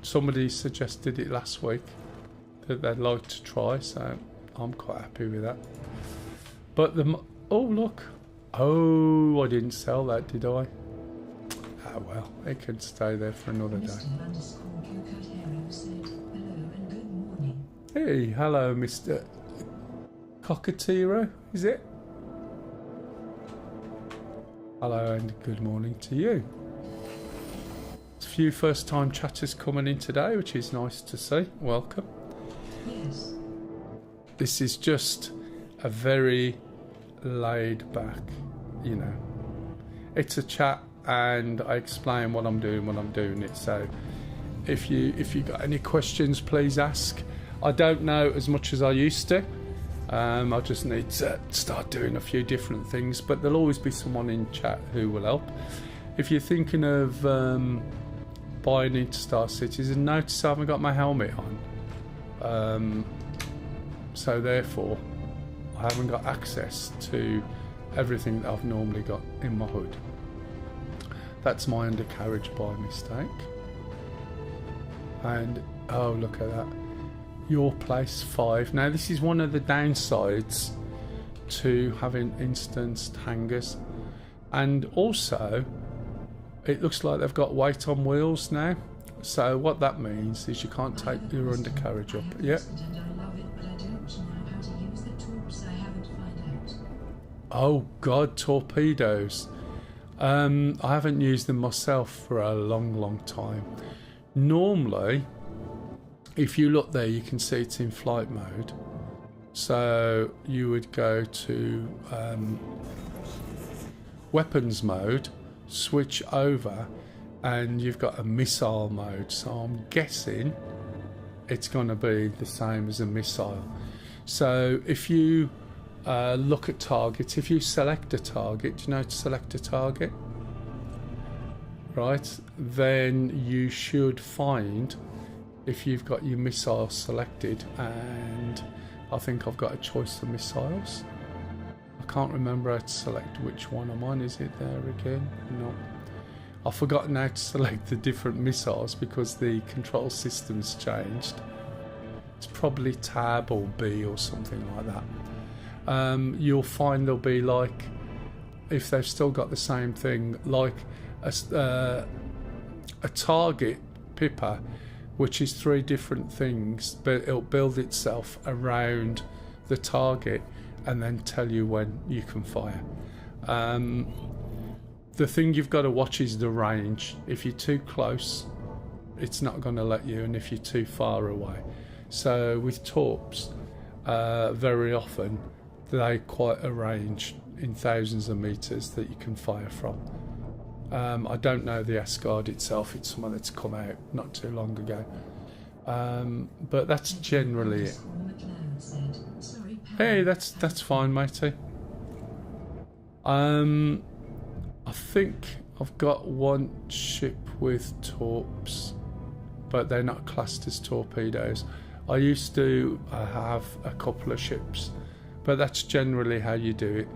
Somebody suggested it last week that they'd like to try, so I'm quite happy with that. But oh look, oh, I didn't sell that, did I? Ah well, it can stay there for another day. Hey, hello, Mr. Cockatiro, is it? Hello and good morning to you. A few first-time chatters coming in today, which is nice to see. Welcome. Yes. This is just a very laid back, you know. It's a chat, and I explain what I'm doing when I'm doing it. So if you got any questions, please ask. I don't know as much as I used to. I just need to start doing a few different things, but there'll always be someone in chat who will help. If you're thinking of buying into Star Cities, and notice I haven't got my helmet on. So therefore, I haven't got access to everything that I've normally got in my hood. That's my undercarriage by mistake. And, oh, look at that. Your place 5. Now, this is one of the downsides to having instanced hangars. And also, it looks like they've got weight on wheels now. So what that means is you can't take your undercarriage up. Yeah. Oh God, torpedoes. I haven't used them myself for a long time. Normally, if you look there, you can see it's in flight mode. So you would go to weapons mode, switch over, and you've got a missile mode. So I'm guessing it's going to be the same as a missile. So if you look at targets, if you select a target, do you know how to select a target? Right, then you should find, if you've got your missile selected, and I think I've got a choice of missiles. I can't remember how to select which one I'm on. Is it there again? No. I've forgotten how to select the different missiles because the control system's changed. It's probably tab or B or something like that. You'll find there'll be, like, if they've still got the same thing, like a target pipper, which is 3 different things, but it'll build itself around the target and then tell you when you can fire. The thing you've got to watch is the range. If you're too close, it's not going to let you, and if you're too far away. So with torps, very often they quite a range in thousands of meters that you can fire from. I don't know the Asgard itself. It's someone that's come out not too long ago. But that's generally it. Hey, that's fine, matey. I think I've got one ship with torps, but they're not classed as torpedoes. I used to have a couple of ships, but that's generally how you do it.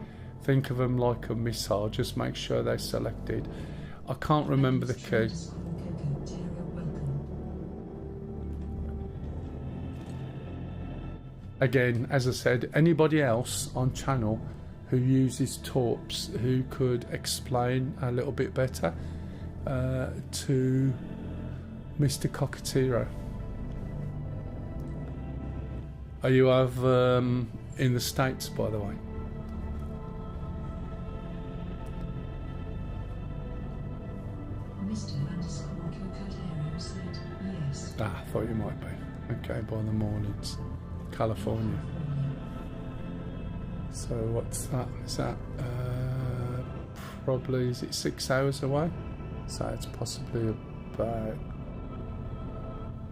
Think of them like a missile, just make sure they're selected. I can't remember the key. Again, as I said, anybody else on channel who uses torps who could explain a little bit better to Mr. Cockatiro. Are you over in the States, by the way? Mr. _Cockatiro said yes. I thought you might be. Okay, by the mornings. California. So what's that? Is that probably, is it 6 hours away? So it's possibly about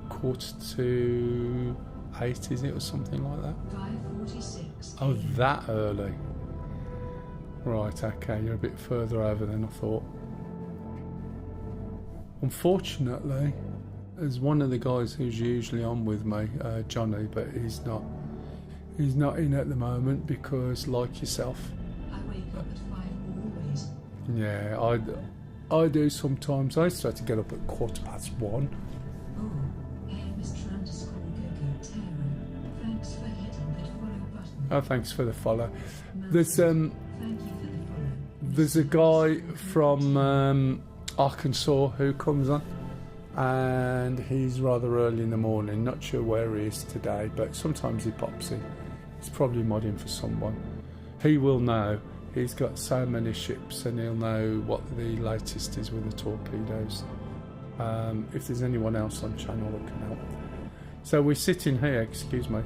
7:45, is it, or something like that? 5:46. Oh, that early. Right, okay, you're a bit further over than I thought. Unfortunately, there's one of the guys who's usually on with me, Johnny, but he's not in at the moment because, like yourself, I wake up at 5 always. yeah, I do sometimes. I used to have to get up at 1:15. Oh, hey, Mr. _Cockatiro. Thanks for hitting that follow button. Oh, thanks for the follow. There's Thank you for the follow. there's a guy from Arkansas who comes on, and he's rather early in the morning. Not sure where he is today, but sometimes he pops in. He's probably modding for someone. He will know. He's got so many ships, and he'll know what the latest is with the torpedoes. If there's anyone else on channel that can help. So we're sitting here, excuse me.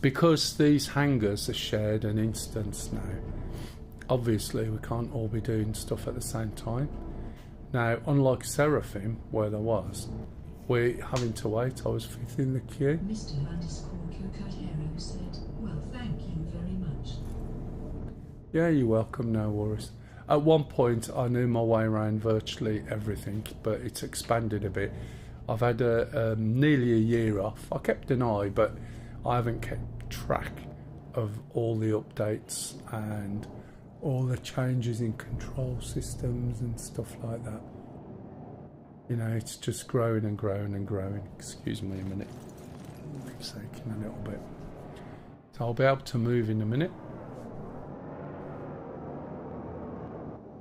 Because these hangars are shared an instance now, obviously we can't all be doing stuff at the same time. Now, unlike Seraphim, where there was, we're having to wait. I was 5th in the queue. Mr. _Cockatiro said, well, thank you very much. Yeah, you're welcome, no worries. At one point I knew my way around virtually everything, but it's expanded a bit. I've had nearly a year off. I kept an eye, but I haven't kept track of all the updates and all the changes in control systems and stuff like that. You know, it's just growing and growing and growing. Excuse me a minute. I'm shaking a little bit. So I'll be able to move in a minute.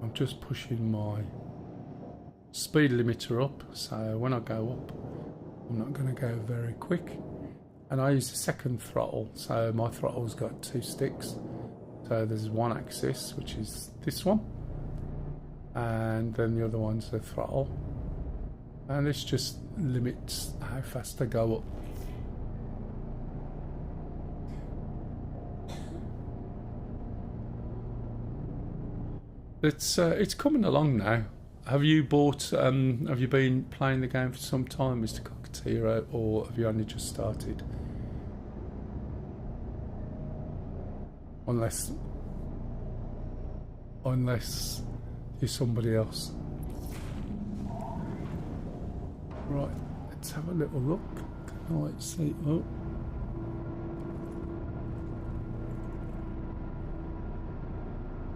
I'm just pushing my speed limiter up, so when I go up, I'm not going to go very quick. And I use the second throttle, so my throttle's got 2 sticks. So So there's one axis, which is this one, and then the other one's the throttle, and this just limits how fast I go up. It's coming along now. Have you been playing the game for some time, Mr. Cockatoo, or have you only just started? Unless you're somebody else. Right, let's have a little look. Let's see. Oh.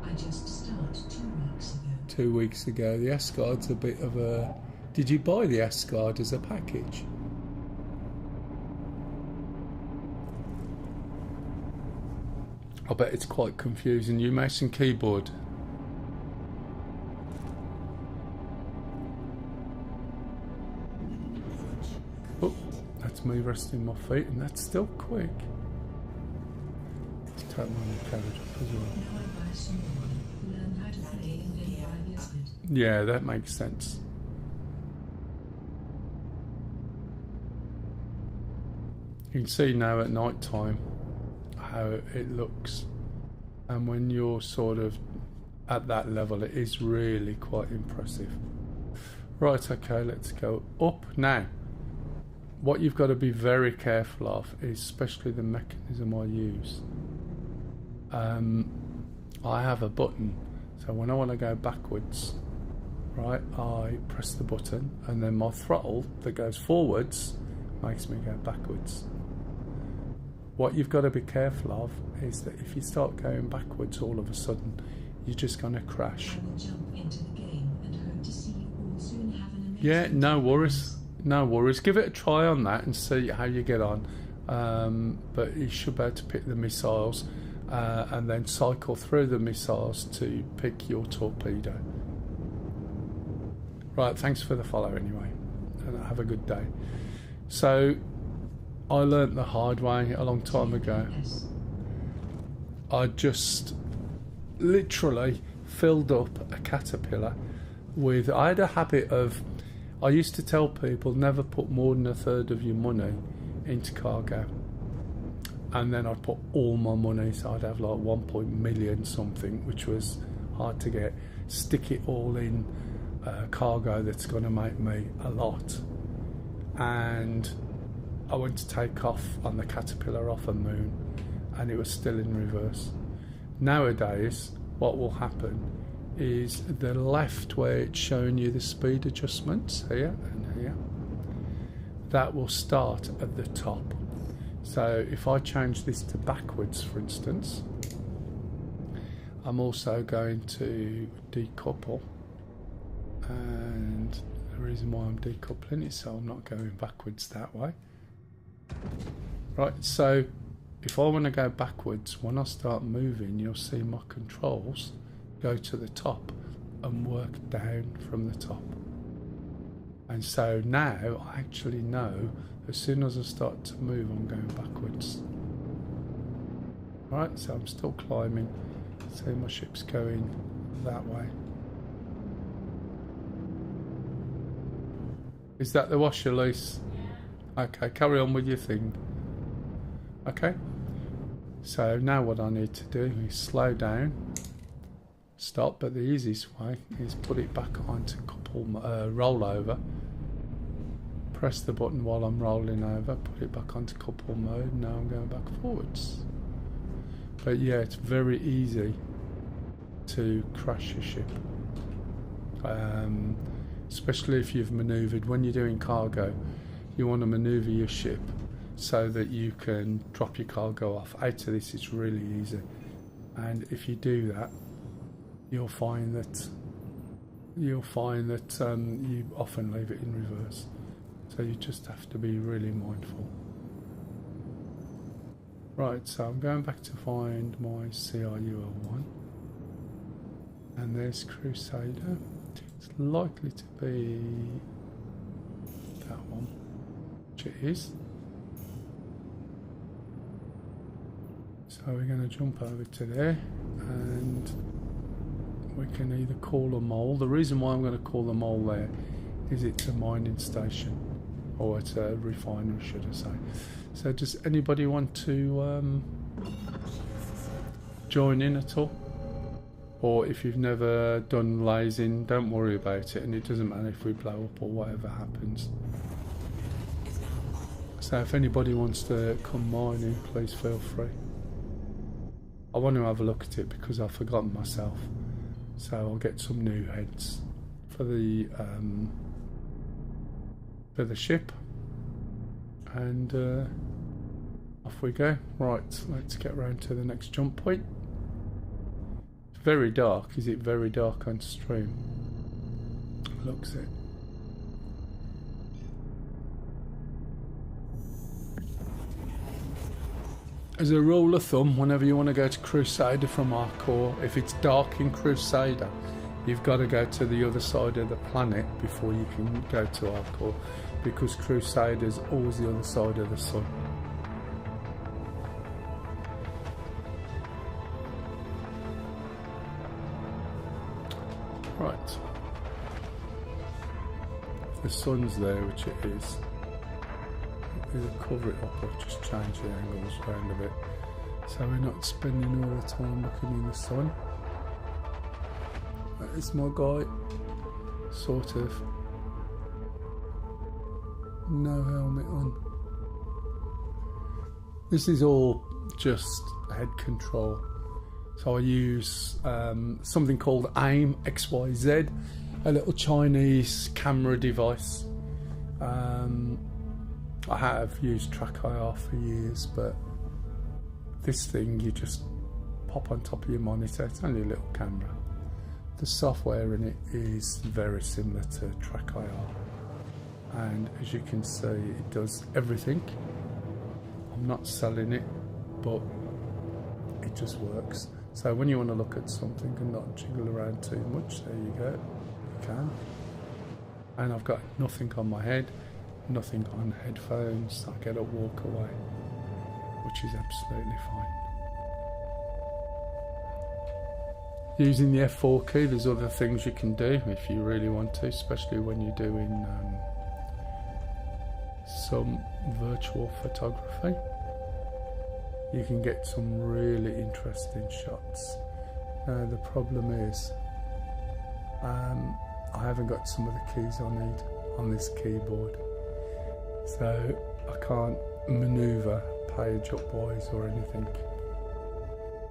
I just started 2 weeks ago. 2 weeks ago. The Asgard's a bit of a... Did you buy the Asgard as a package? I bet it's quite confusing. You mouse and keyboard. Oh, that's me resting my feet, and that's still quick. Let's take my carriage up as well. Now I buy some more. Learn how to play and then buy the Asgard. Yeah, that makes sense. You can see now at night time how it looks, and when you're sort of at that level, it is really quite impressive. Right, okay, let's go up now. What you've got to be very careful of is especially the mechanism I use. I have a button, so when I want to go backwards, right, I press the button, and then my throttle that goes forwards makes me go backwards. What you've got to be careful of is that if you start going backwards all of a sudden, you're just going to crash. I will jump into the game and hope to see you all soon have an amazing Yeah, no time. worries. No worries. Give it a try on that and see how you get on. But you should be able to pick the missiles and then cycle through the missiles to pick your torpedo. Right, thanks for the follow anyway. And have a good day. So, I learnt the hard way a long time ago. Yes. I just literally filled up a caterpillar with... I had a habit of... I used to tell people never put more than a third of your money into cargo. And then I'd put all my money, so I'd have like 1 million something, which was hard to get. Stick it all in cargo that's going to make me a lot. And I went to take off on the caterpillar off a moon, and it was still in reverse. Nowadays, what will happen is the left, where it's showing you the speed adjustments here and here, that will start at the top. So if I change this to backwards, for instance, I'm also going to decouple, and the reason why I'm decoupling is so I'm not going backwards that way. Right, so if I want to go backwards, when I start moving, you'll see my controls go to the top and work down from the top. And so now I actually know as soon as I start to move, I'm going backwards. Right, so I'm still climbing. See, my ship's going that way. Is that the washer, Lise? Okay, carry on with your thing. Okay, so now what I need to do is slow down, stop, but the easiest way is put it back onto roll over. Press the button while I'm rolling over, put it back onto couple mode. Now I'm going back forwards. But yeah, it's very easy to crash your ship, especially if you've manoeuvred. When you're doing cargo, you want to manoeuvre your ship so that you can drop your cargo off. Out of this, it's really easy, and if you do that, you'll find that you often leave it in reverse. So you just have to be really mindful. Right, so I'm going back to find my CRUL1, and there's Crusader. It's likely to be that one, which it is. So we're going to jump over to there. and we can either call a mole. The reason why I'm going to call the mole there is it's a mining station, or it's a refinery, should I say. So does anybody want to join in at all? Or if you've never done lasing, don't worry about it, and it doesn't matter if we blow up or whatever happens. So if anybody wants to come mining, please feel free. I want to have a look at it because I've forgotten myself. So I'll get some new heads for the ship, and off we go. Right, let's get round to the next jump point. It's very dark. Is it very dark on stream? Looks it. As a rule of thumb, whenever you want to go to Crusader from Hardcore, if it's dark in Crusader, you've got to go to the other side of the planet before you can go to Hardcore, because Crusader's always the other side of the sun. Right. The sun's there, which it is. Either cover it up or just change the angles around a bit, so we're not spending all the time looking in the sun. That is my guy, sort of. No helmet on. This is all just head control. So I use something called AIM XYZ, a little Chinese camera device. I have used Track IR for years, but this thing you just pop on top of your monitor. It's only a little camera. The software in it is very similar to Track IR, and as you can see, it does everything. I'm not selling it, but it just works. So when you want to look at something and not jiggle around too much, there you go, you can. And I've got nothing on my head, nothing on headphones. I get a walk away, which is absolutely fine. Using the F4 key, there's other things you can do if you really want to, especially when you're doing some virtual photography. You can get some really interesting shots. The problem is I haven't got some of the keys I need on this keyboard, so I can't maneuver page upwise or anything.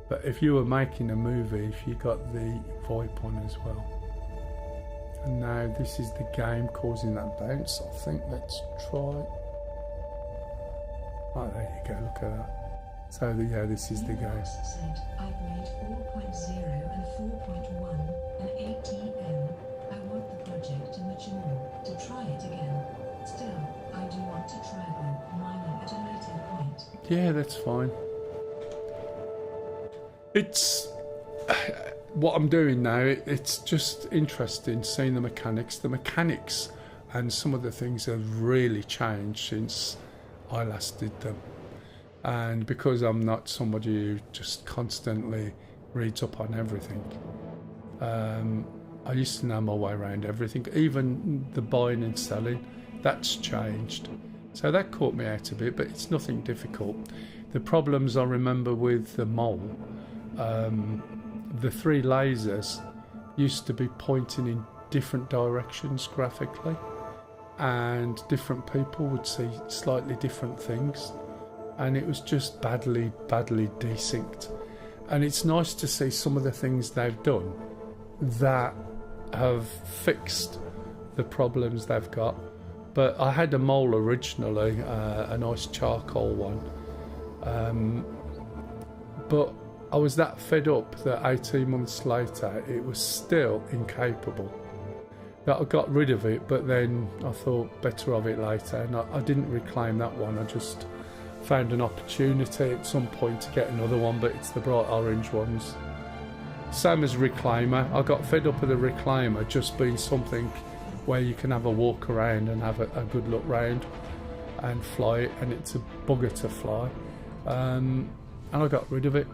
But if you were making a movie, if you got the VoIP on as well. And now this is the game causing that bounce, I think. Let's try. Oh, there you go, look at that. So yeah, this is the game. Said upgrade 4.0 and 4.1 and ATM. I want the project to mature to try it again. Still, I do want to try mining at a later point. Yeah, that's fine. It's what I'm doing now. It's just interesting seeing the mechanics. The mechanics and some of the things have really changed since I last did them. And because I'm not somebody who just constantly reads up on everything, I used to know my way around everything. Even the buying and selling, that's changed. So that caught me out a bit, but it's nothing difficult. The problems I remember with the Mell, the three lasers used to be pointing in different directions graphically, and different people would see slightly different things, and it was just badly desynced. And it's nice to see some of the things they've done that have fixed the problems they've got. But I had a Mell originally, a nice charcoal one, but I was that fed up that 18 months later it was still incapable. That I got rid of it, but then I thought better of it later, and I didn't reclaim that one. I just found an opportunity at some point to get another one, but it's the bright orange ones. Same as Reclaimer. I got fed up with the Reclaimer just being something where you can have a walk around and have a good look round and fly it, and it's a bugger to fly. And I got rid of it.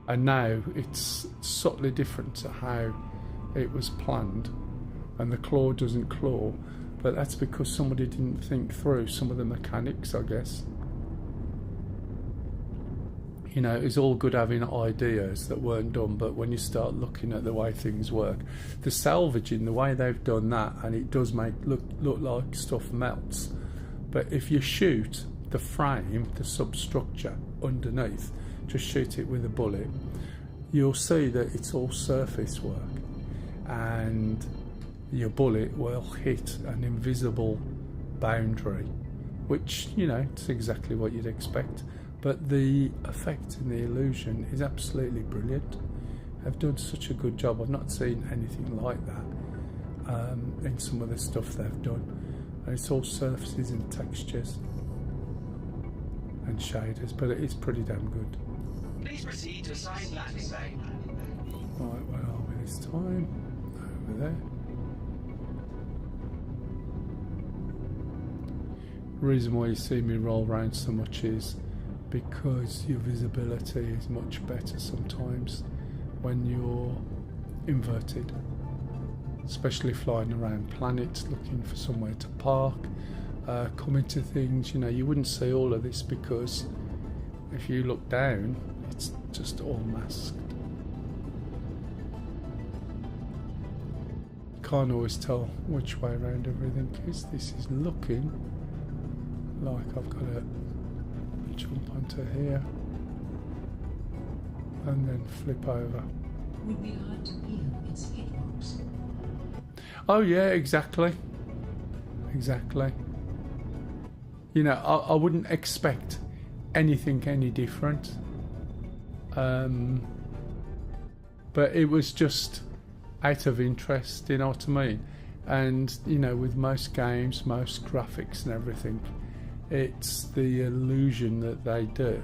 And now it's subtly different to how it was planned, and the claw doesn't claw, but that's because somebody didn't think through some of the mechanics, I guess. You know, it's all good having ideas that weren't done, but when you start looking at the way things work, the salvaging, the way they've done that, and it does make look like stuff melts. But if you shoot the frame, the substructure underneath, just shoot it with a bullet, you'll see that it's all surface work, and your bullet will hit an invisible boundary, which, you know, it's exactly what you'd expect. But the effect and the illusion is absolutely brilliant. They've done such a good job. I've not seen anything like that in some of the stuff they've done. And it's all surfaces and textures and shaders, but it is pretty damn good. Please proceed to assigned landing bay. Right, where are we this time? Over there. The reason why you see me roll around so much is because your visibility is much better sometimes when you're inverted, especially flying around planets looking for somewhere to park, coming to things. You know, you wouldn't see all of this because if you look down, it's just all masked. Can't always tell which way around everything is. This is looking like I've got to jump onto here and then flip over. Would be hard to peel its hitbox. Oh yeah, exactly. You know, I wouldn't expect anything any different. But it was just out of interest, you know what I mean? And, you know, with most games, most graphics and everything, it's the illusion that they do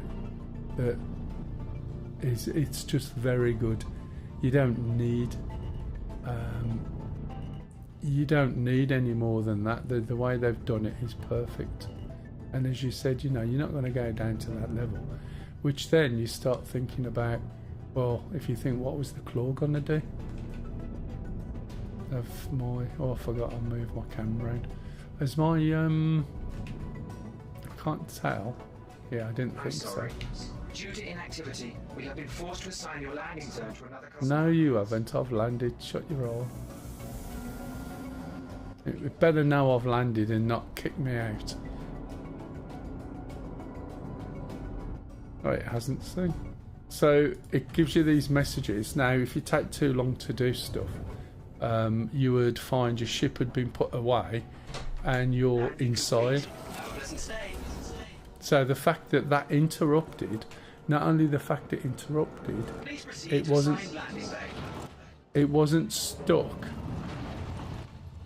that is, it's just very good. You don't need any more than that. The way they've done it is perfect. And as you said, you know, you're not going to go down to that level, which then you start thinking about, well, if you think, what was the claw going to do? I forgot I moved my camera around. As my I can't tell. Yeah, I didn't think so. Due to inactivity, we have been forced to assign your landing zone to another customer. No, you haven't. I've landed. Shut your hole. It better know I've landed and not kick me out. Oh, it hasn't seen. So it gives you these messages. Now, if you take too long to do stuff, you would find your ship had been put away and you're inside. So the fact that that interrupted, not only the fact it interrupted, it wasn't stuck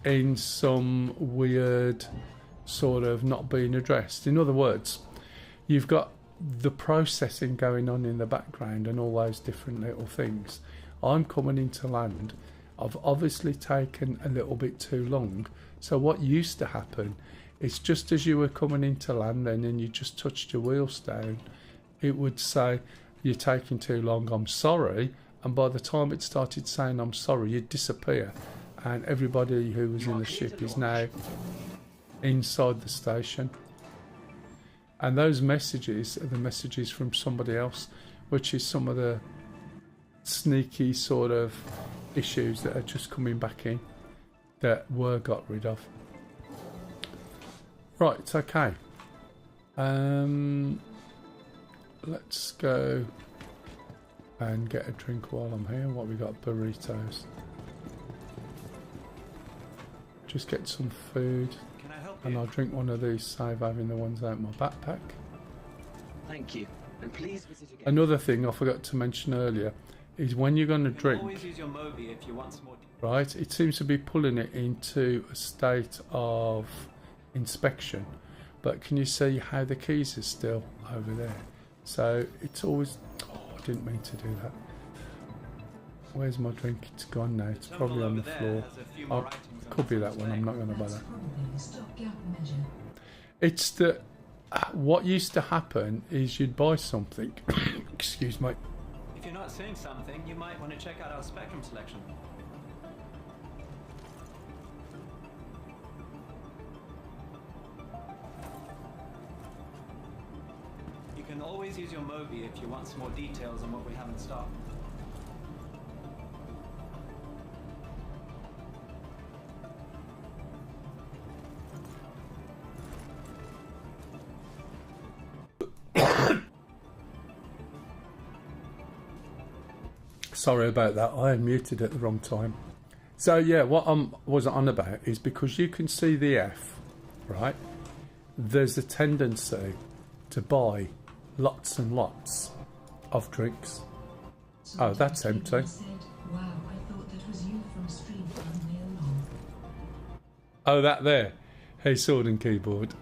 in some weird sort of not being addressed. In other words, you've got the processing going on in the background and all those different little things. I'm coming into land. I've obviously taken a little bit too long. So what used to happen is just as you were coming into land then and you just touched your wheels down, it would say, you're taking too long, I'm sorry. And by the time it started saying I'm sorry, you'd disappear. And everybody who was in the ship is now inside the station. And those messages are the messages from somebody else, which is some of the sneaky sort of issues that are just coming back in that were got rid of. Right, okay. Let's go and get a drink while I'm here. What we got? Burritos. Just get some food. Can I help and you? I'll drink one of these, save having the ones out of my backpack. Thank you. And please visit again. Another thing I forgot to mention earlier is when you're going to drink, Always use your Mobi if you want some more. right, it seems to be pulling it into a state of inspection, but can you see how the keys are still over there? So it's always, oh, I didn't mean to do that. Where's my drink? It's gone now. It's probably on the floor. Oh, could be that one. I'm not going to bother. It's that what used to happen is you'd buy something. Excuse me. you're not seeing something, you might want to check out our spectrum selection. You can always use your Mobi if you want some more details on what we have in stock. Sorry about that, I unmuted at the wrong time. So yeah, what I was on about is because you can see the F, right? There's a tendency to buy lots and lots of drinks. Oh, that's empty. Said, wow, I thought that was you from Stream from Mell. Oh, that there. Hey, sword and keyboard.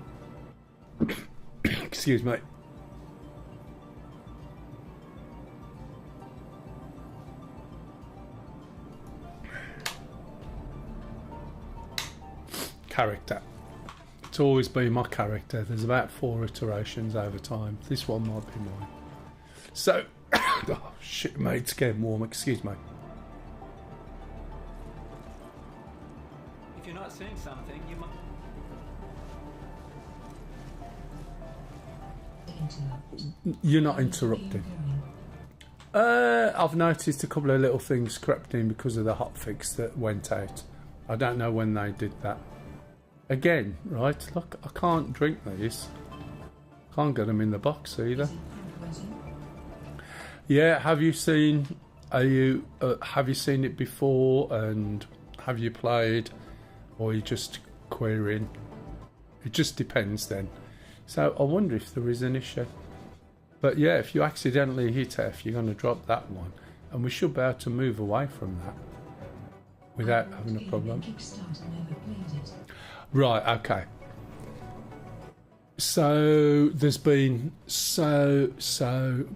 Excuse me. Character. It's always been my character. There's about 4 iterations over time. This one might be mine. So, oh shit, mate, it's getting warm. Excuse me. If you're not seeing something, you might... You're not interrupting. I've noticed a couple of little things crept in because of the hotfix that went out. I don't know when they did that. Again, right, look, I can't drink these. Can't get them in the box either. Yeah, have you seen it before, and have you played, or are you just querying? It just depends then. So I wonder if there is an issue. But yeah, if you accidentally hit F, you're going to drop that one, and we should be able to move away from that without having a problem. Right, okay. So there's been so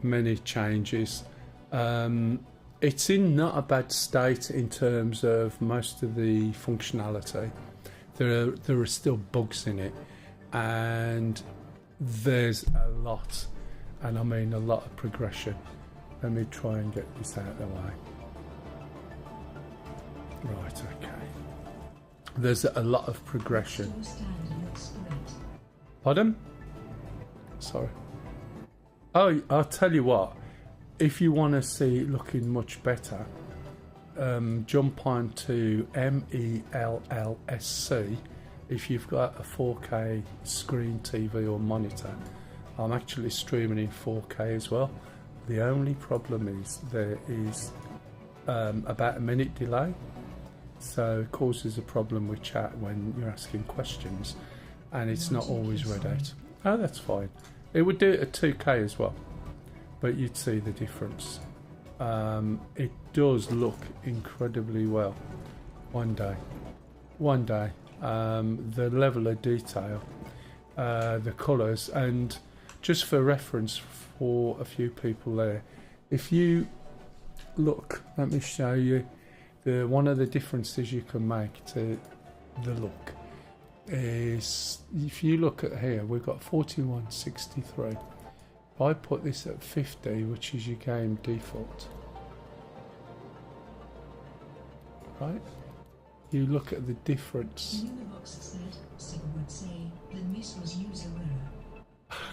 many changes. It's in not a bad state in terms of most of the functionality. There are still bugs in it, and there's a lot, and I mean a lot of progression. Let me try and get this out of the way. Right, okay. There's a lot of progression. Pardon? Sorry. Oh, I'll tell you what. If you want to see it looking much better, jump on to MELLSC. If you've got a 4K screen TV or monitor, I'm actually streaming in 4K as well. The only problem is there is about a minute delay. So it causes a problem with chat when you're asking questions, and it's not always read out. Oh, that's fine. It would do it at 2K as well, but you'd see the difference. It does look incredibly well. One day. The level of detail, the colours, and just for reference for a few people there, if you look, let me show you. One of the differences you can make to the look is, if you look at here, we've got 4163. If I put this at 50, which is your game default, right? You look at the difference. Univox said, Sid would say, the miss was user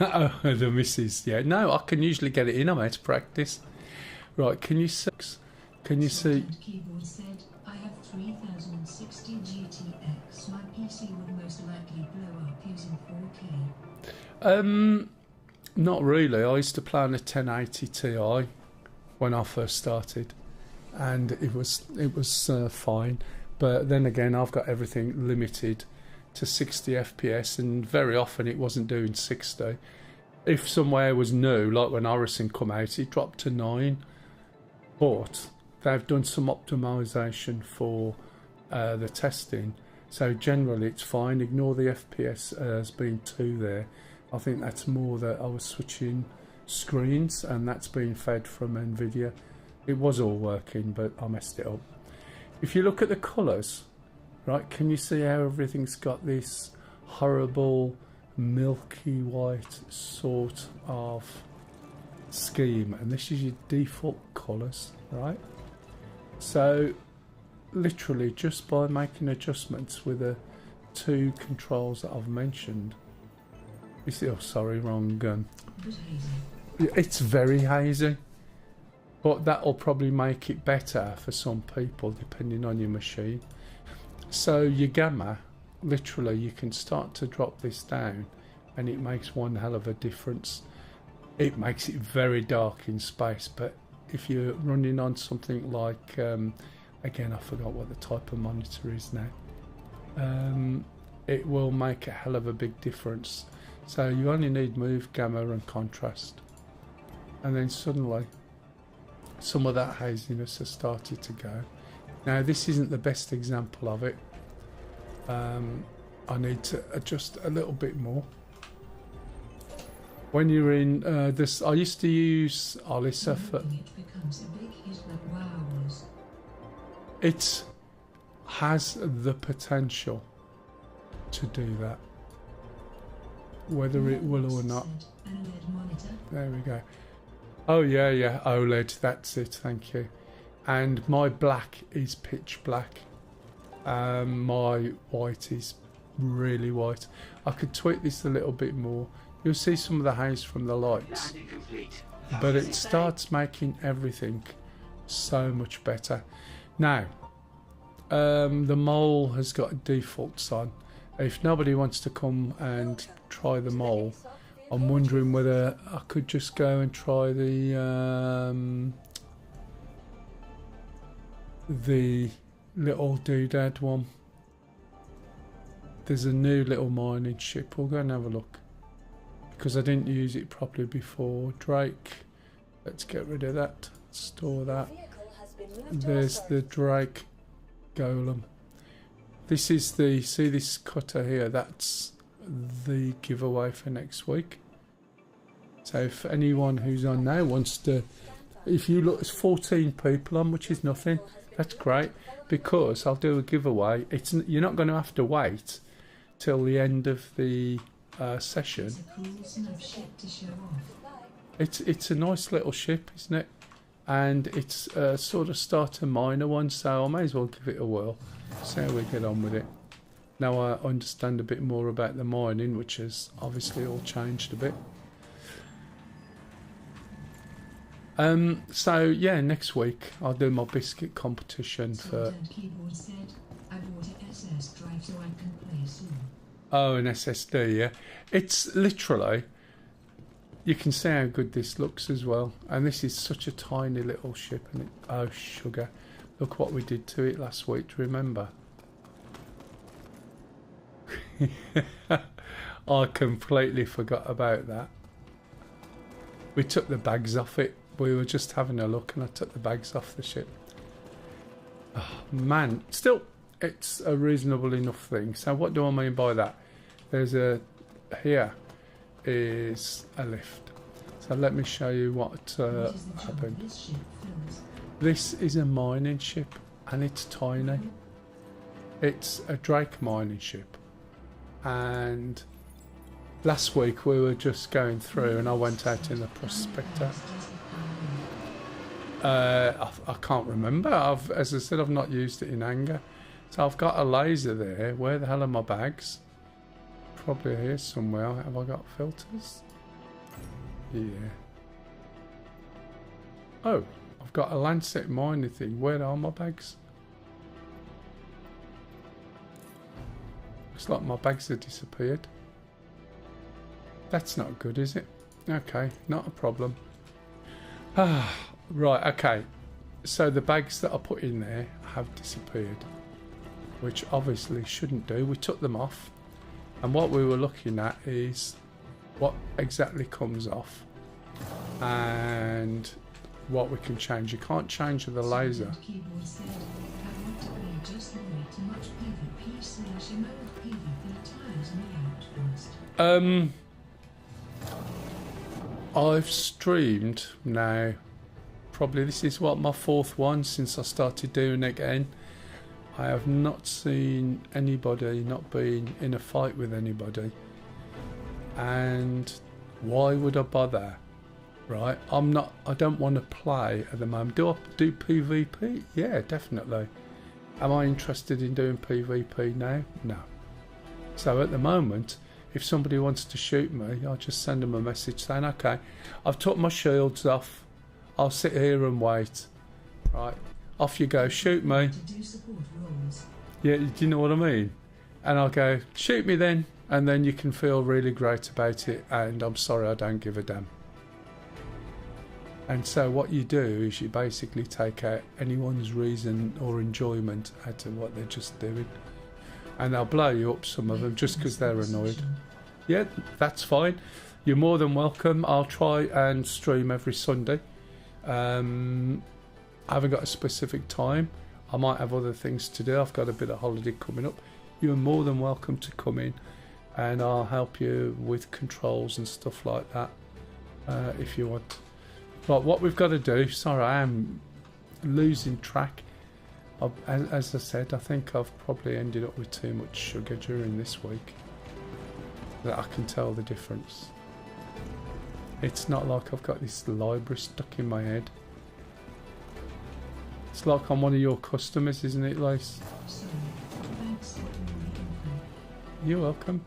error. Oh, the misses, yeah. No, I can usually get it in. I'm out of practice. Right, can you see? Can you see? Keyboard said, I have 3060 GTX. My PC would most likely blow up using 4K. Not really. I used to play on a 1080 Ti when I first started, and it was fine. But then again, I've got everything limited to 60 FPS, and very often it wasn't doing 60. If somewhere was new, like when Orison come out, it dropped to 9. But they've done some optimization for the testing, so generally it's fine. Ignore the FPS as being 2 there. I think that's more that I was switching screens, and that's being fed from Nvidia. It was all working, but I messed it up. If you look at the colours, right, can you see how everything's got this horrible milky white sort of scheme, and this is your default colours, right? So literally just by making adjustments with the two controls that I've mentioned. You see, oh sorry, wrong gun. It's very hazy, but that'll probably make it better for some people depending on your machine. So your gamma, literally you can start to drop this down and it makes one hell of a difference. It makes it very dark in space, but if you're running on something like again, I forgot what the type of monitor is now, it will make a hell of a big difference. So you only need move, gamma and contrast, and then suddenly some of that haziness has started to go. Now this isn't the best example of it. I need to adjust a little bit more. When you're in this, I used to use Alyssa for... It has the potential to do that. Whether it will or not. There we go. Oh yeah, OLED, that's it, thank you. And my black is pitch black. My white is really white. I could tweak this a little bit more. You'll see some of the haze from the lights. But it starts making everything so much better. Now, the mole has got defaults on. If nobody wants to come and try the mole, I'm wondering whether I could just go and try the little doodad one. There's a new little mining ship. We'll go and have a look, because I didn't use it properly before. Drake, let's get rid of that, store that. There's the Drake golem. This is the, see this cutter here, that's the giveaway for next week. So if anyone who's on now wants to, if you look, there's 14 people on, which is nothing. That's great, because I'll do a giveaway. You're not going to have to wait till the end of the session. It's a nice little ship, isn't it? And it's a sort of starter minor one, so I may as well give it a whirl, see how we get on with it. Now I understand a bit more about the mining, which has obviously all changed a bit. So yeah, next week I'll do my biscuit competition for... Oh, an SSD, yeah. It's literally... You can see how good this looks as well. And this is such a tiny little ship. And oh, sugar. Look what we did to it last week, do you remember? I completely forgot about that. We took the bags off it. We were just having a look and I took the bags off the ship. Oh, man, still, it's a reasonable enough thing. So what do I mean by that? There's a, here is a lift. So let me show you what happened. This is a mining ship and it's tiny. It's a Drake mining ship. And last week we were just going through and I went out in the prospector. I can't remember. As I said, I've not used it in anger. So I've got a laser there. Where the hell are my bags? Probably here somewhere. Have I got filters? Yeah. Oh, I've got a Lancet mining thing. Where are my bags? Looks like my bags have disappeared. That's not good, is it? Okay, not a problem. Ah, right, okay. So the bags that I put in there have disappeared, which obviously shouldn't do. We took them off. And what we were looking at is what exactly comes off and what we can change. You can't change with the laser. I've streamed now, probably this is what, my 4th one since I started doing it again. I have not seen anybody not being in a fight with anybody. And why would I bother right? I don't want to play at the moment. Do I do PvP? Yeah, definitely. Am I interested in doing PvP now? No. So at the moment, if somebody wants to shoot me, I'll just send them a message saying, okay, I've took my shields off. I'll sit here and wait. Right, off you go, shoot me. Yeah, do you know what I mean? And I'll go, shoot me then, and then you can feel really great about it, and I'm sorry I don't give a damn. And so what you do is you basically take out anyone's reason or enjoyment out of what they're just doing. And they'll blow you up, some of them, just because they're annoyed. Yeah, that's fine. You're more than welcome. I'll try and stream every Sunday. I haven't got a specific time. I might have other things to do. I've got a bit of holiday coming up. You're more than welcome to come in, and I'll help you with controls and stuff like that if you want. Right, what we've got to do, sorry I am losing track. As I said, I think I've probably ended up with too much sugar during this week, that I can tell the difference. It's not like I've got this library stuck in my head. It's like I'm one of your customers, isn't it, Lace? You're welcome.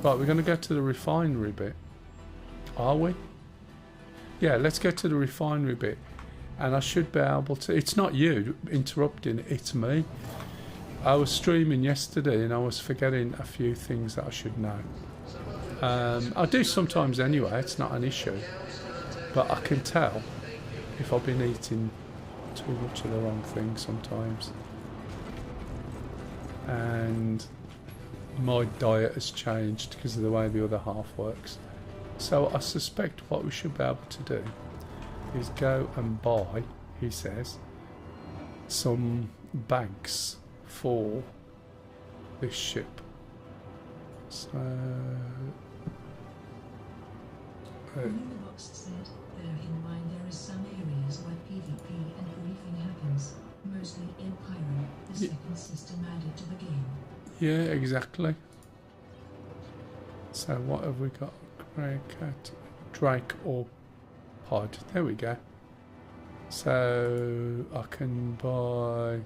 Right, we're going to go to the refinery bit. Are we? Yeah, let's go to the refinery bit. And I should be able to... It's not you interrupting, it's me. I was streaming yesterday and I was forgetting a few things that I should know. I do sometimes anyway, it's not an issue. But I can tell if I've been eating too much of the wrong thing sometimes. And my diet has changed because of the way the other half works. So I suspect what we should be able to do is go and buy, he says, some bags for this ship. So... The box said, bear in mind there is some areas where PvP and griefing happens, mostly in Pyro, the second system added to the game. Yeah, exactly. So what have we got? Drake or pod. There we go. So I can buy...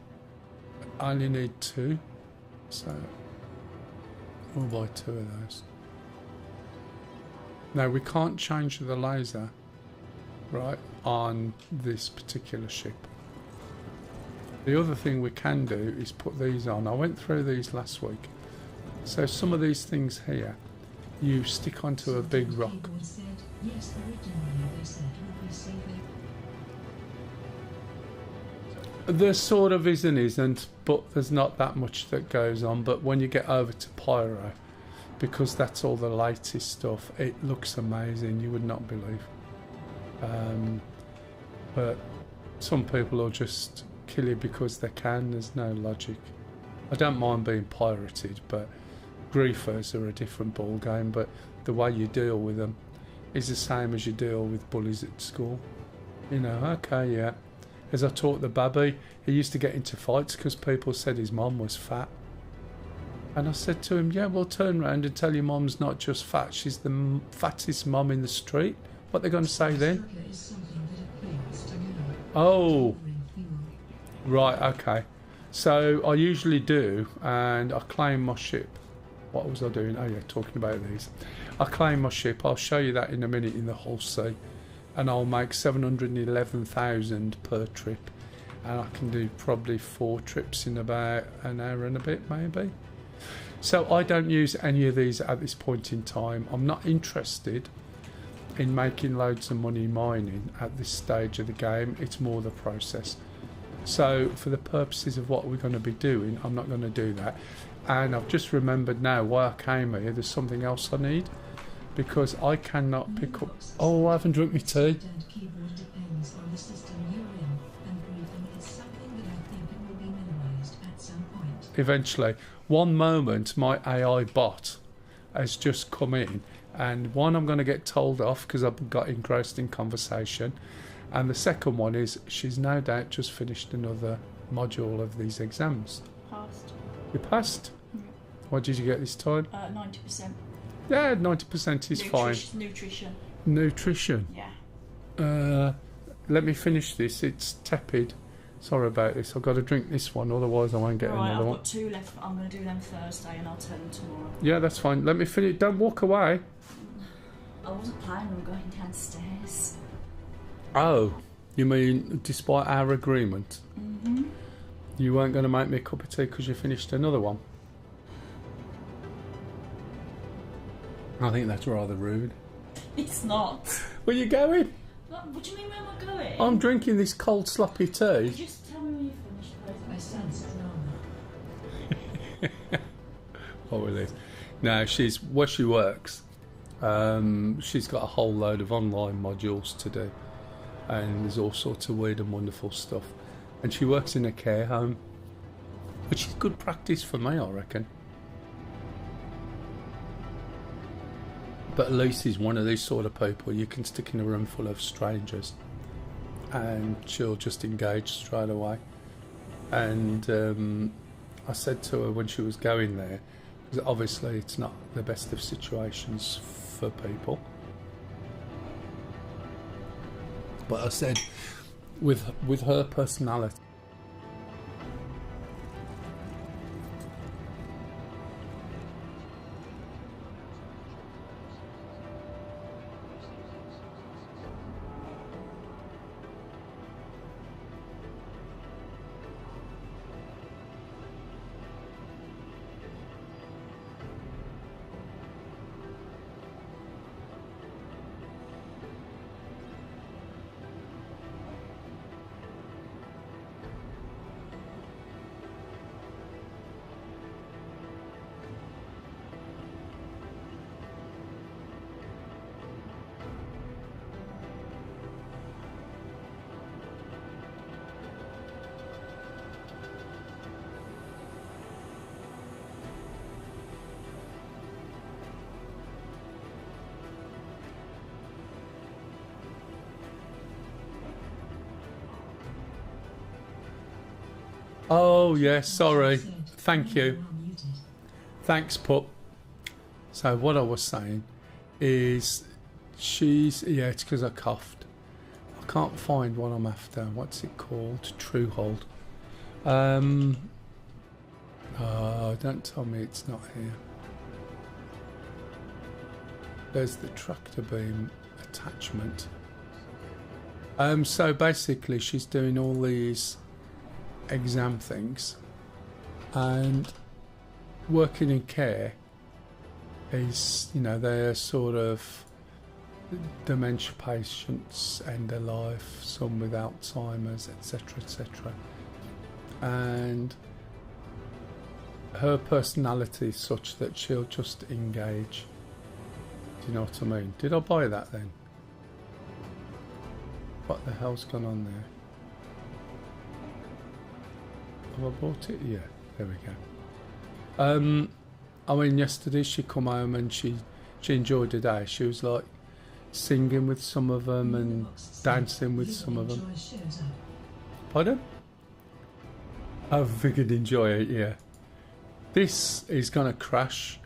I only need 2. So we'll buy 2 of those. Now we can't change the laser, right, on this particular ship. The other thing we can do is put these on. I went through these last week. So some of these things here, you stick onto a big rock. There sort of is and isn't, but there's not that much that goes on. But when you get over to Pyro, because that's all the latest stuff, it looks amazing, you would not believe. But some people will just kill you because they can, there's no logic. I don't mind being pirated, but griefers are a different ball game. But the way you deal with them is the same as you deal with bullies at school. You know, okay, yeah. As I taught the babby, he used to get into fights because people said his mom was fat. And I said to him, yeah, well, turn around and tell your mom's not just fat, she's the fattest mom in the street. What are they going to say then? Oh, right, okay. So I usually do, and I claim my ship. What was I doing? Oh yeah, talking about these. I claim my ship. I'll show you that in a minute in the Hull Sea. And I'll make 711,000 per trip. And I can do probably 4 trips in about an hour and a bit, maybe. So I don't use any of these at this point in time. I'm not interested in making loads of money mining at this stage of the game. It's more the process. So for the purposes of what we're going to be doing, I'm not going to do that. And I've just remembered now why I came here. There's something else I need, because I cannot pick up... Oh, I haven't drunk my tea. Eventually. One moment my AI bot has just come in, and one, I'm going to get told off because I've got engrossed in conversation, and the second one is she's no doubt just finished another module of these exams. Passed. You passed? Yeah. What did you get this time? 90%. Yeah, 90% is fine. Nutrition. Nutrition. Yeah. Let me finish this. It's tepid. Sorry about this. I've got to drink this one, otherwise I won't get Right, another I've one. got 2 left. I'm going to do them Thursday and I'll tell them tomorrow. Yeah, that's fine. Let me finish. Don't walk away. I wasn't planning on going downstairs. Oh, you mean despite our agreement, Mm-hmm. you weren't going to make me a cup of tea because you finished another one? I think that's rather rude. It's not. Where you going? What do you mean, where am I going? I'm drinking this cold sloppy tea. Just tell me when you finish, please. I sense drama. What with this? No, she's where she works. She's got a whole load of online modules to do, and there's all sorts of weird and wonderful stuff. And she works in a care home, which is good practice for me, I reckon. But at least he's one of these sort of people you can stick in a room full of strangers and she'll just engage straight away. And I said to her when she was going there, because obviously it's not the best of situations for people, but I said with her personality, oh yes, sorry, thank you. Thanks, Pup. So what I was saying is it's because I coughed. I can't find what I'm after. What's it called? Truehold. Oh, don't tell me it's not here. There's the tractor beam attachment. So basically she's doing all these exam things, and working in care is, they're sort of dementia patients, end of life, some with Alzheimer's, etc, etc. And her personality is such that she'll just engage. Do you know what I mean? Did I buy that then? What the hell's gone on there? Have I bought it? Yeah, there we go. I mean, yesterday she come home and she enjoyed the day. She was like singing with some of them and dancing with some of them. Pardon? I figured enjoy it, yeah. This is going to crash.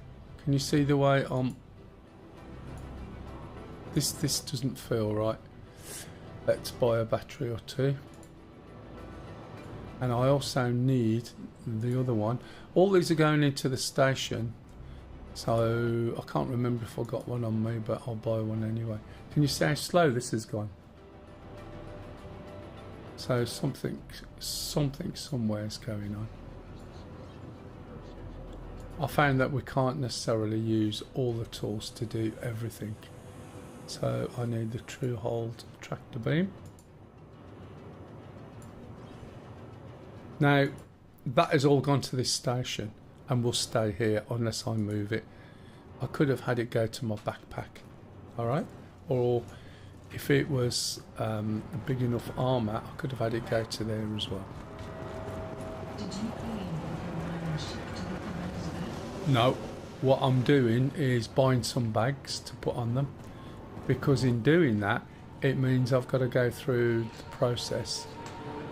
Can you see the way this doesn't feel right. Let's buy a battery or two. And I also need the other one. All these are going into the station, so I can't remember if I got one on me, but I'll buy one anyway. Can you see how slow this has gone? So something somewhere is going on. I found that we can't necessarily use all the tools to do everything. So I need the Truehold tractor beam. Now, that has all gone to this station and will stay here unless I move it. I could have had it go to my backpack, alright? Or if it was a big enough armour, I could have had it go to there as well. Did you claim that your ship to the commander's back? No, what I'm doing is buying some bags to put on them, because in doing that, it means I've got to go through the process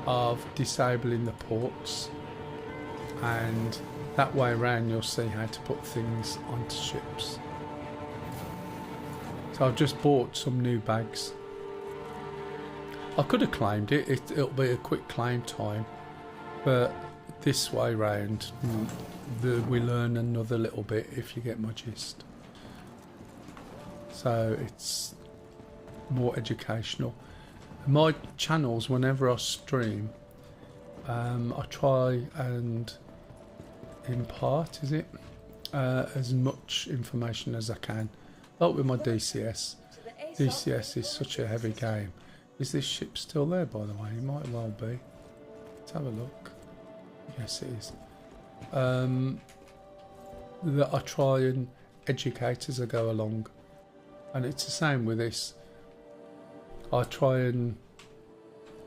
of disabling the ports, and that way around you'll see how to put things onto ships. So I've just bought some new bags. I could have claimed it. It'll be a quick claim time, but this way round, we learn another little bit, if you get my gist. So it's more educational. My channels, whenever I stream, I try and impart, as much information as I can. Like with my DCS. DCS is such a heavy game. Is this ship still there, by the way? It might well be. Let's have a look. Yes, it is. That I try and educate as I go along. And it's the same with this. I try and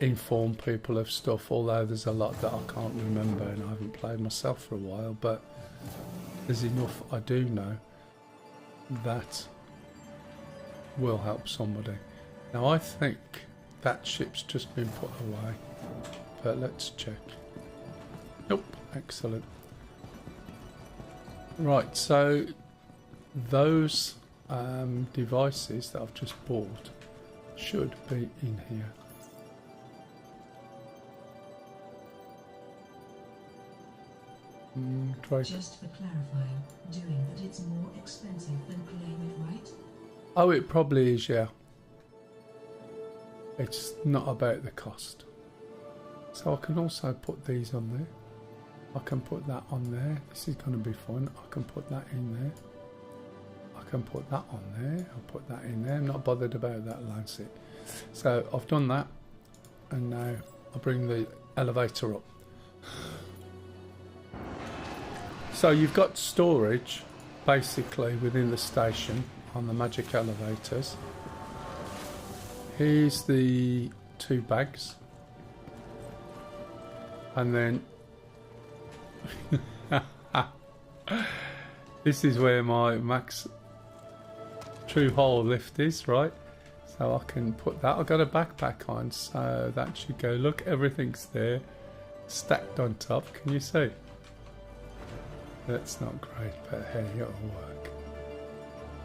inform people of stuff, although there's a lot that I can't remember and I haven't played myself for a while, but there's enough I do know that will help somebody. Now I think that ship's just been put away, but let's check. Nope, excellent. Right, so those devices that I've just bought should be in here. Just for clarifying, doing that it's more expensive than playing it right? Oh, it probably is, yeah. It's not about the cost. So I can also put these on there. I can put that on there. This is going to be fun. I can put that in there. I can put that on there. I'll put that in there. I'm not bothered about that Lancet. So I've done that. And now I'll bring the elevator up. So you've got storage basically within the station on the magic elevators. Here's the 2 bags. And then this is where my max true hull lift is, right? So I can put that. I've got a backpack on, so that should go. Look, everything's there stacked on top. Can you see? That's not great, but hey, it'll work.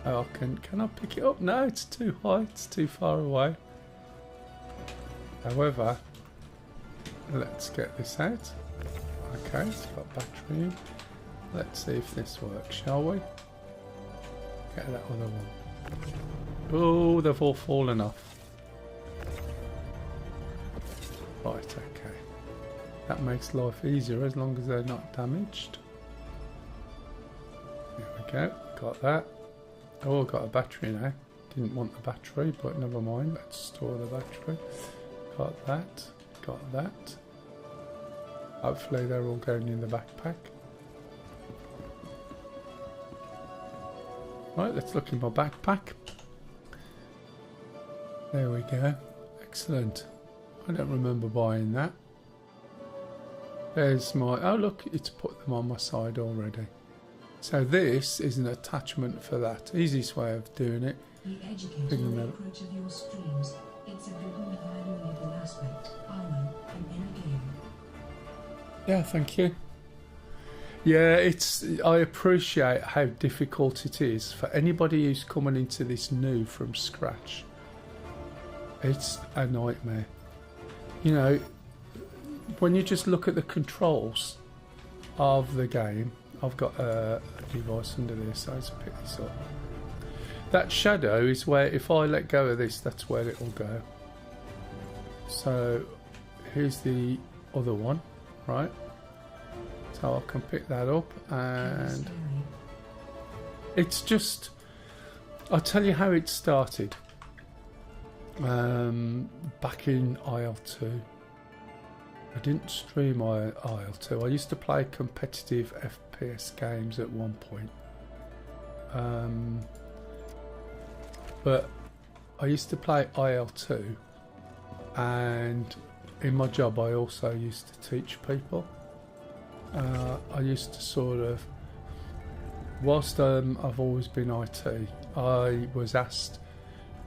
Oh, can I pick it up? No, it's too high, it's too far away. However, let's get this out. Okay, it's got battery in. Let's see if this works, shall we? Get that other one. Oh, they've all fallen off. Right, okay. That makes life easier as long as they're not damaged. There we go, got that. Oh, got a battery now. Didn't want the battery, but never mind. Let's store the battery. Got that, got that. Hopefully they're all going in the backpack. Right, let's look in my backpack. There we go. Excellent. I don't remember buying that. There's my... Oh look, it's put them on my side already. So this is an attachment for that. Easiest way of doing it. The educational approach of your streams. It's a good and valuable aspect, armor, in any game. Yeah, thank you. Yeah, I appreciate how difficult it is for anybody who's coming into this new from scratch. It's a nightmare. You know, when you just look at the controls of the game, I've got a device under there, so let's pick this up. That shadow is where, if I let go of this, that's where it will go. So here's the other one, right? So I can pick that up, and it's just, I'll tell you how it started. Back in IL2, I didn't stream IL2. I used to play competitive FPS games at one point. But I used to play IL2, and in my job I also used to teach people. I used to sort of, whilst I've always been IT, I was asked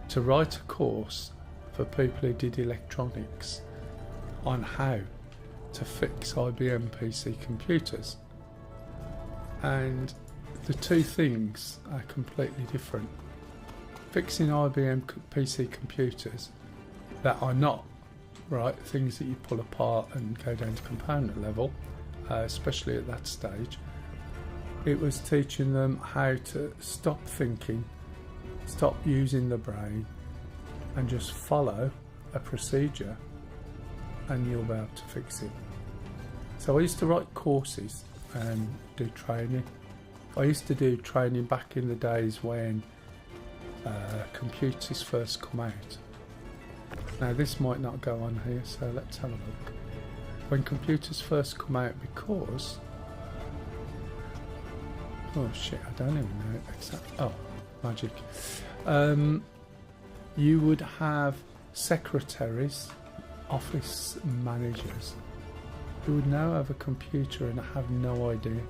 to write a course for people who did electronics on how to fix IBM PC computers. And the two things are completely different. fixing IBM PC computers that are not, right, things that you pull apart and go down to component level, especially at that stage. It was teaching them how to stop thinking, stop using the brain, and just follow a procedure, and you'll be able to fix it. So I used to write courses and do training. I used to do training back in the days when computers first come out. Now this might not go on here, so let's have a look. When computers first come out, because oh shit, I don't even know exactly. Oh, magic. You would have secretaries, office managers, who would now have a computer and have no idea.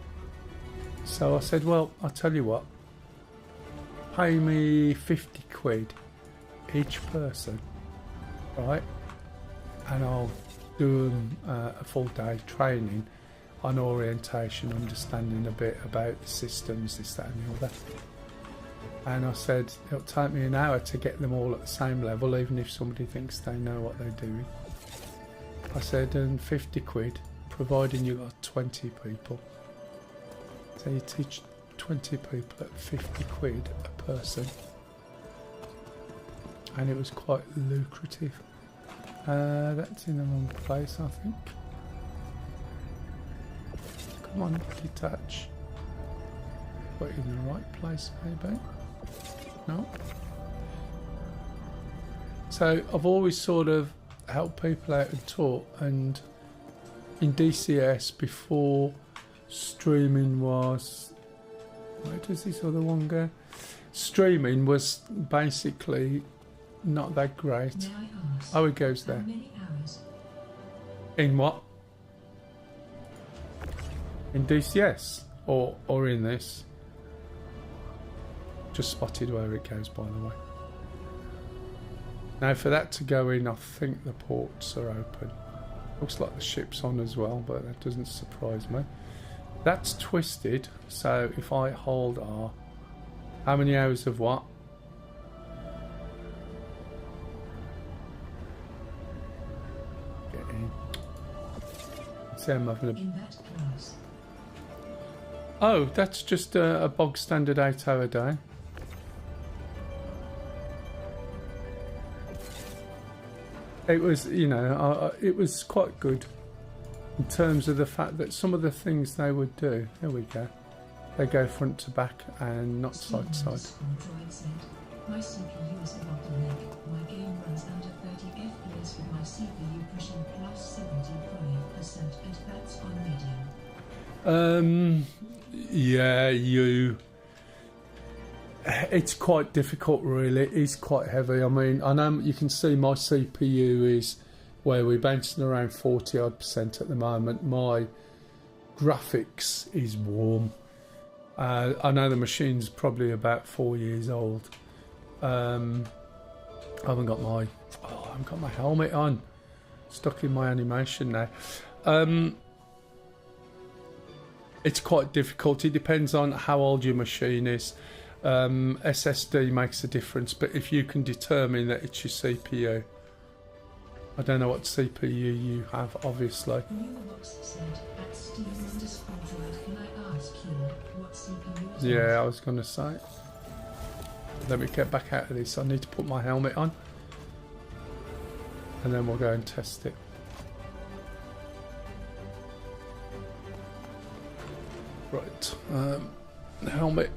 So I said, well, I'll tell you what, pay me 50 quid each person, right? And I'll do them a full day training on orientation, understanding a bit about the systems, this, that and the other. And I said, it'll take me an hour to get them all at the same level, even if somebody thinks they know what they're doing. I said, and 50 quid, providing you got 20 people. So you teach 20 people at 50 quid a person. And it was quite lucrative. That's in the wrong place, I think. Come on, detach. Put it in the right place, maybe. No. So I've always sort of helped people out and taught, and in DCS before streaming was, where does this other one go? Streaming was basically not that great. May I ask, Oh, it goes how there. many hours? In what? In DCS or in this? Just spotted where it goes, by the way. Now for that to go in, I think the ports are open. Looks like the ship's on as well, but that doesn't surprise me. That's twisted, so if I hold R, how many hours of what? Get in. See, I'm having a... In that class, Oh, that's just a bog standard 8-hour day. It was, you know, it was quite good in terms of the fact that some of the things they would do, here we go, they go front to back and not side to side. Android said, my CPU is a bottleneck. My game runs under 30 FPS with my CPU pushing plus 75%, and that's on medium. Yeah, it's quite difficult, really. It is quite heavy. I mean, I know you can see my CPU is where we're bouncing around 40% at the moment. My graphics is warm. I know the machine's probably about 4 years old. I haven't got my helmet on. Stuck in my animation now. It's quite difficult. It depends on how old your machine is. SSD makes a difference, but if you can determine that it's your CPU, I don't know what CPU you have, obviously. Newerbox said, at Steam_Droid, can I ask you what CPU is Yeah, I was going to say. Let me get back out of this. I need to put my helmet on, and then we'll go and test it. Right, helmet.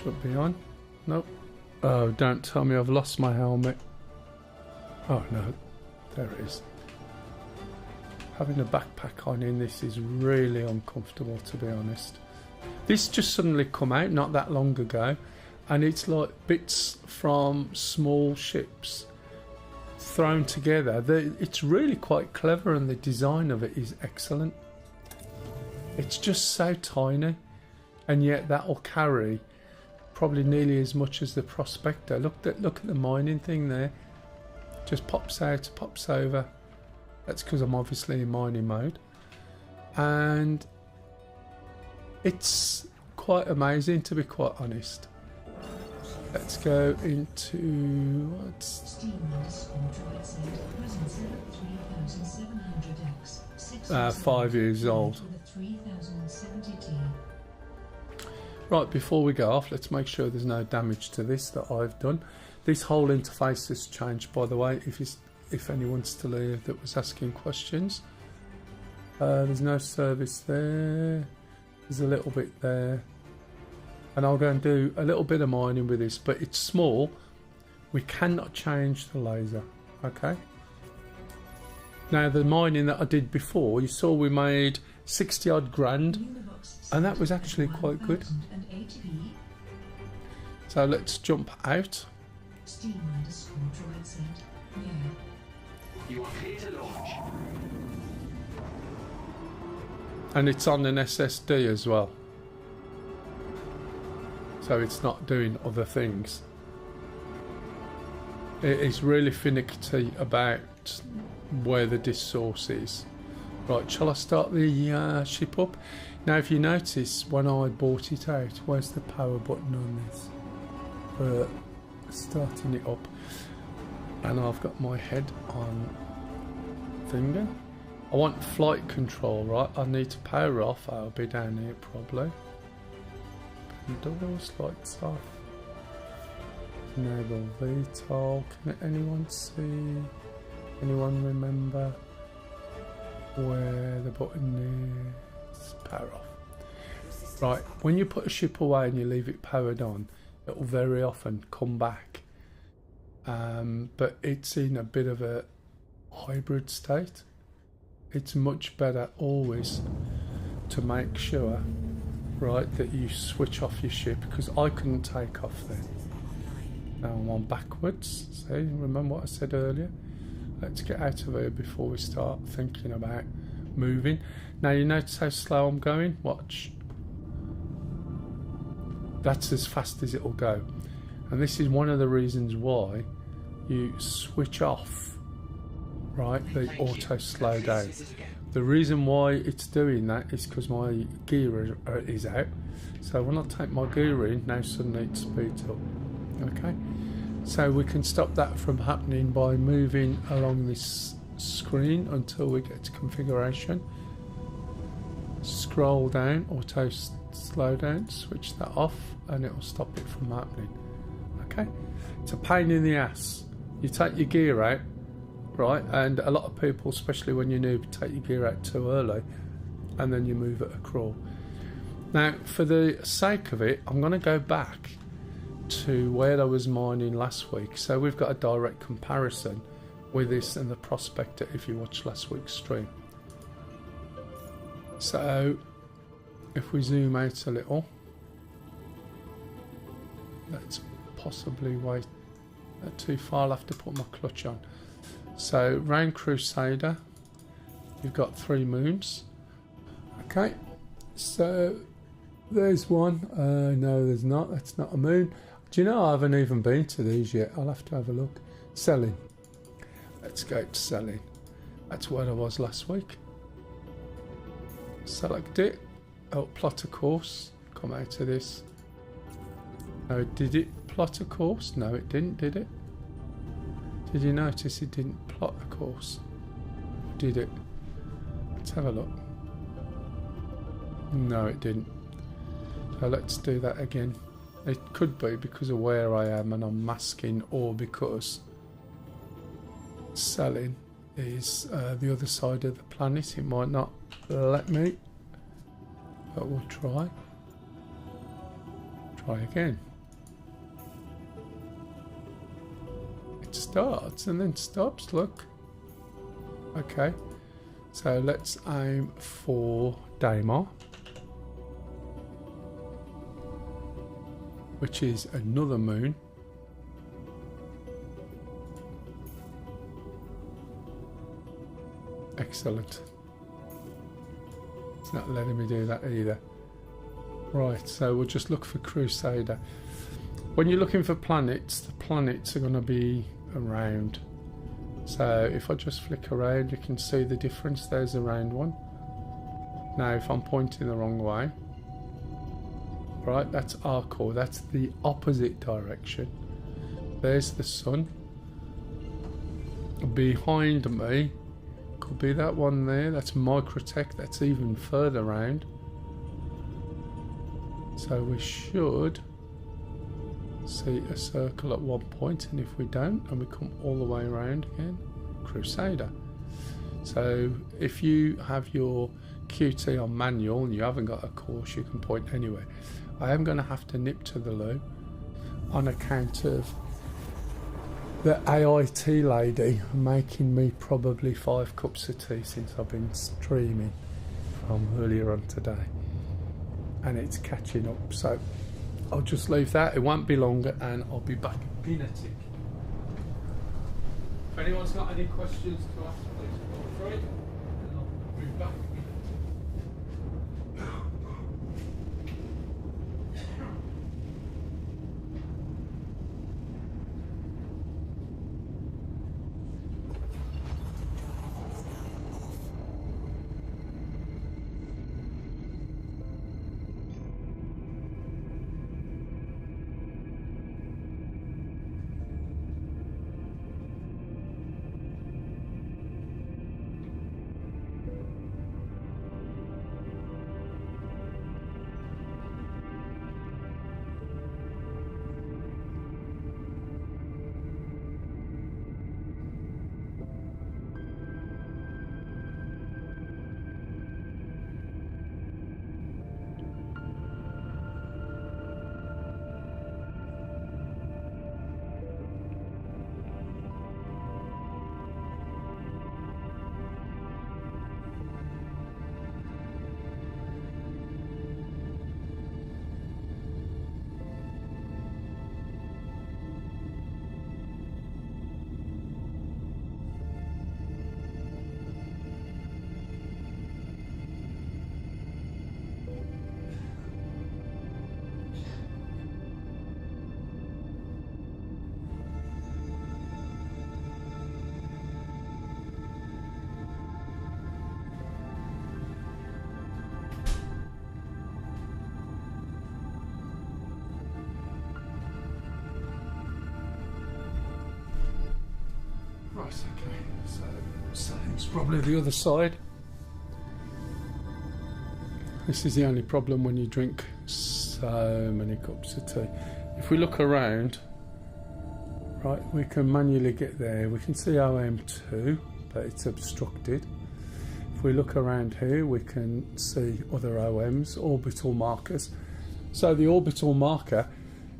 Should be on. Nope. Oh, don't tell me I've lost my helmet. Oh no, there it is. Having a backpack on in this is really uncomfortable, to be honest. This just suddenly come out not that long ago, and it's like bits from small ships thrown together. It's really quite clever, and the design of it is excellent. It's just so tiny, and yet that'll carry probably nearly as much as the Prospector. Look at the mining thing there. Just pops out, pops over. That's because I'm obviously in mining mode, and it's quite amazing, to be quite honest. Let's go into what's Steam_droid said presence at 3700X. 5 years old. With a 3070T. Right, before we go off, let's make sure there's no damage to this that I've done. This whole interface has changed, by the way, if anyone's still here that was asking questions. There's no service there. There's a little bit there. And I'll go and do a little bit of mining with this, but it's small. We cannot change the laser, okay? Now, the mining that I did before, you saw we made 60 odd grand, and that was actually quite good. So let's jump out. Steam_droid said, yeah. You are clear to launch. And it's on an SSD as well. So it's not doing other things. It is really finicky about where the disk source is. Right, shall I start the ship up? Now, if you notice, when I bought it out, where's the power button on this? Starting it up. And I've got my head on finger. I want flight control, right? I need to power off. I'll be down here probably. Doors, lights off. Enable VTOL. Can anyone see? Anyone remember where the button is? Power off. Right, when you put a ship away and you leave it powered on, it will very often come back. But it's in a bit of a hybrid state. It's much better always to make sure, right, that you switch off your ship, because I couldn't take off then. Now I'm on backwards. See, remember what I said earlier? Let's get out of here before we start thinking about moving. Now you notice how slow I'm going? Watch. That's as fast as it'll go. And this is one of the reasons why you switch off, right, the auto slow down. The reason why it's doing that is because my gear is out. So when I take my gear in, now suddenly it speeds up. Okay, so we can stop that from happening by moving along this screen until we get to configuration. Scroll down, auto slow down, switch that off, and it will stop it from happening. Okay, it's a pain in the ass. You take your gear out, right, and a lot of people, especially when you're new, take your gear out too early and then you move at a crawl. Now, for the sake of it, I'm going to go back to where I was mining last week, so we've got a direct comparison with this and the Prospector if you watched last week's stream. So if we zoom out a little, let's possibly wait too far. I'll have to put my clutch on. So round Crusader, you've got 3 moons. Okay, so there's one. No, there's not. That's not a moon. Do you know I haven't even been to these yet? I'll have to have a look. Selling. Let's go to selling. That's where I was last week. Select it. Oh, plot a course. Come out of this. No, did it plot a course? No, it didn't, did it? Did you notice it didn't plot a course? Did it? Let's have a look. No, it didn't. So let's do that again. It could be because of where I am and I'm masking, or because selling is the other side of the planet. It might not let me, but we'll try. Try again. It starts and then stops, look. Okay, so let's aim for Daimar, which is another moon. Excellent. It's not letting me do that either. Right, so we'll just look for Crusader. When you're looking for planets, the planets are going to be around. So if I just flick around, you can see the difference. There's a round one. Now if I'm pointing the wrong way, right? That's our core. That's the opposite direction. There's the sun. Behind me could be that one there. That's Microtech. That's even further round. So we should see a circle at one point, and if we don't, and we come all the way around again, Crusader. So if you have your QT on manual and you haven't got a course, you can point anywhere. I am going to have to nip to the loo on account of the AIT lady making me probably 5 cups of tea since I've been streaming from earlier on today, and it's catching up. So I'll just leave that. It won't be longer, and I'll be back in a tick. If anyone's got any questions to ask, please feel free, and I'll be back. Right, okay, so it's probably the other side. This is the only problem when you drink so many cups of tea. If we look around, right, we can manually get there. We can see OM2, but it's obstructed. If we look around here, we can see other OMs, orbital markers. So the orbital marker,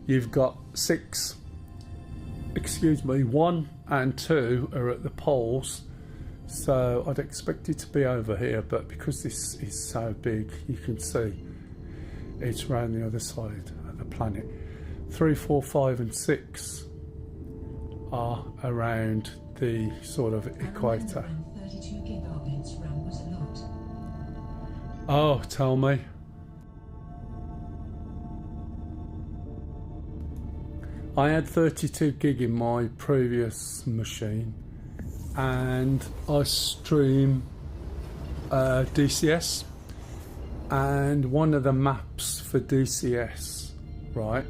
you've got 1 and 2 are at the poles, so I'd expect it to be over here, but because this is so big, you can see it's around the other side of the planet. 3, 4, 5 and 6 are around the sort of equator. 32 gigabits RAM was a lot. Oh, tell me. I had 32 gig in my previous machine, and I stream DCS, and one of the maps for DCS, right,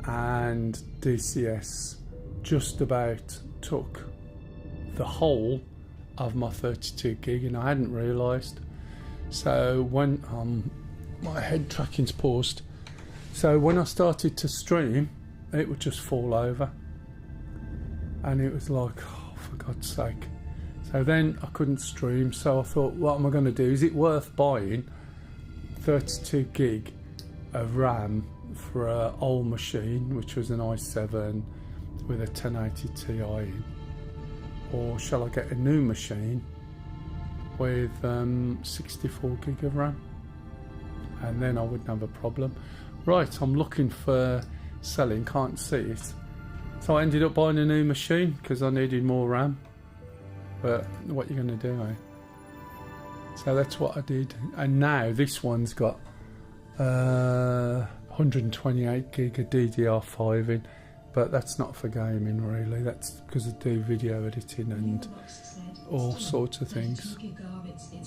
and DCS just about took the whole of my 32 gig, and I hadn't realised. So when my head tracking's paused, so when I started to stream, it would just fall over, and it was like, oh, for God's sake. So then I couldn't stream, so I thought, what am I going to do? Is it worth buying 32 gig of RAM for an old machine, which was an i7 with a 1080 Ti in, or shall I get a new machine with 64 gig of RAM, and then I wouldn't have a problem. Right, I'm looking for selling, can't see it, so I ended up buying a new machine because I needed more RAM, but what are you going to do, eh? So that's what I did, and now this one's got 128 gig of DDR5 in, but that's not for gaming really, that's because I do video editing and all sorts of things. It's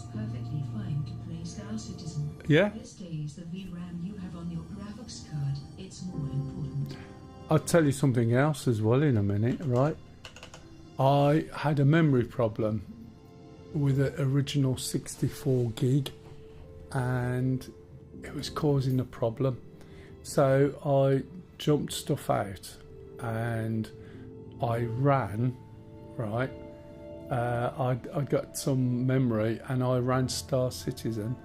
perfectly fine to play Star Citizen. Yeah? These days the VRAM you have on your graphics I'll tell you something else as well in a minute, right? I had a memory problem with the original 64 gig and it was causing a problem. So I jumped stuff out and I ran, right? I got some memory and I ran Star Citizen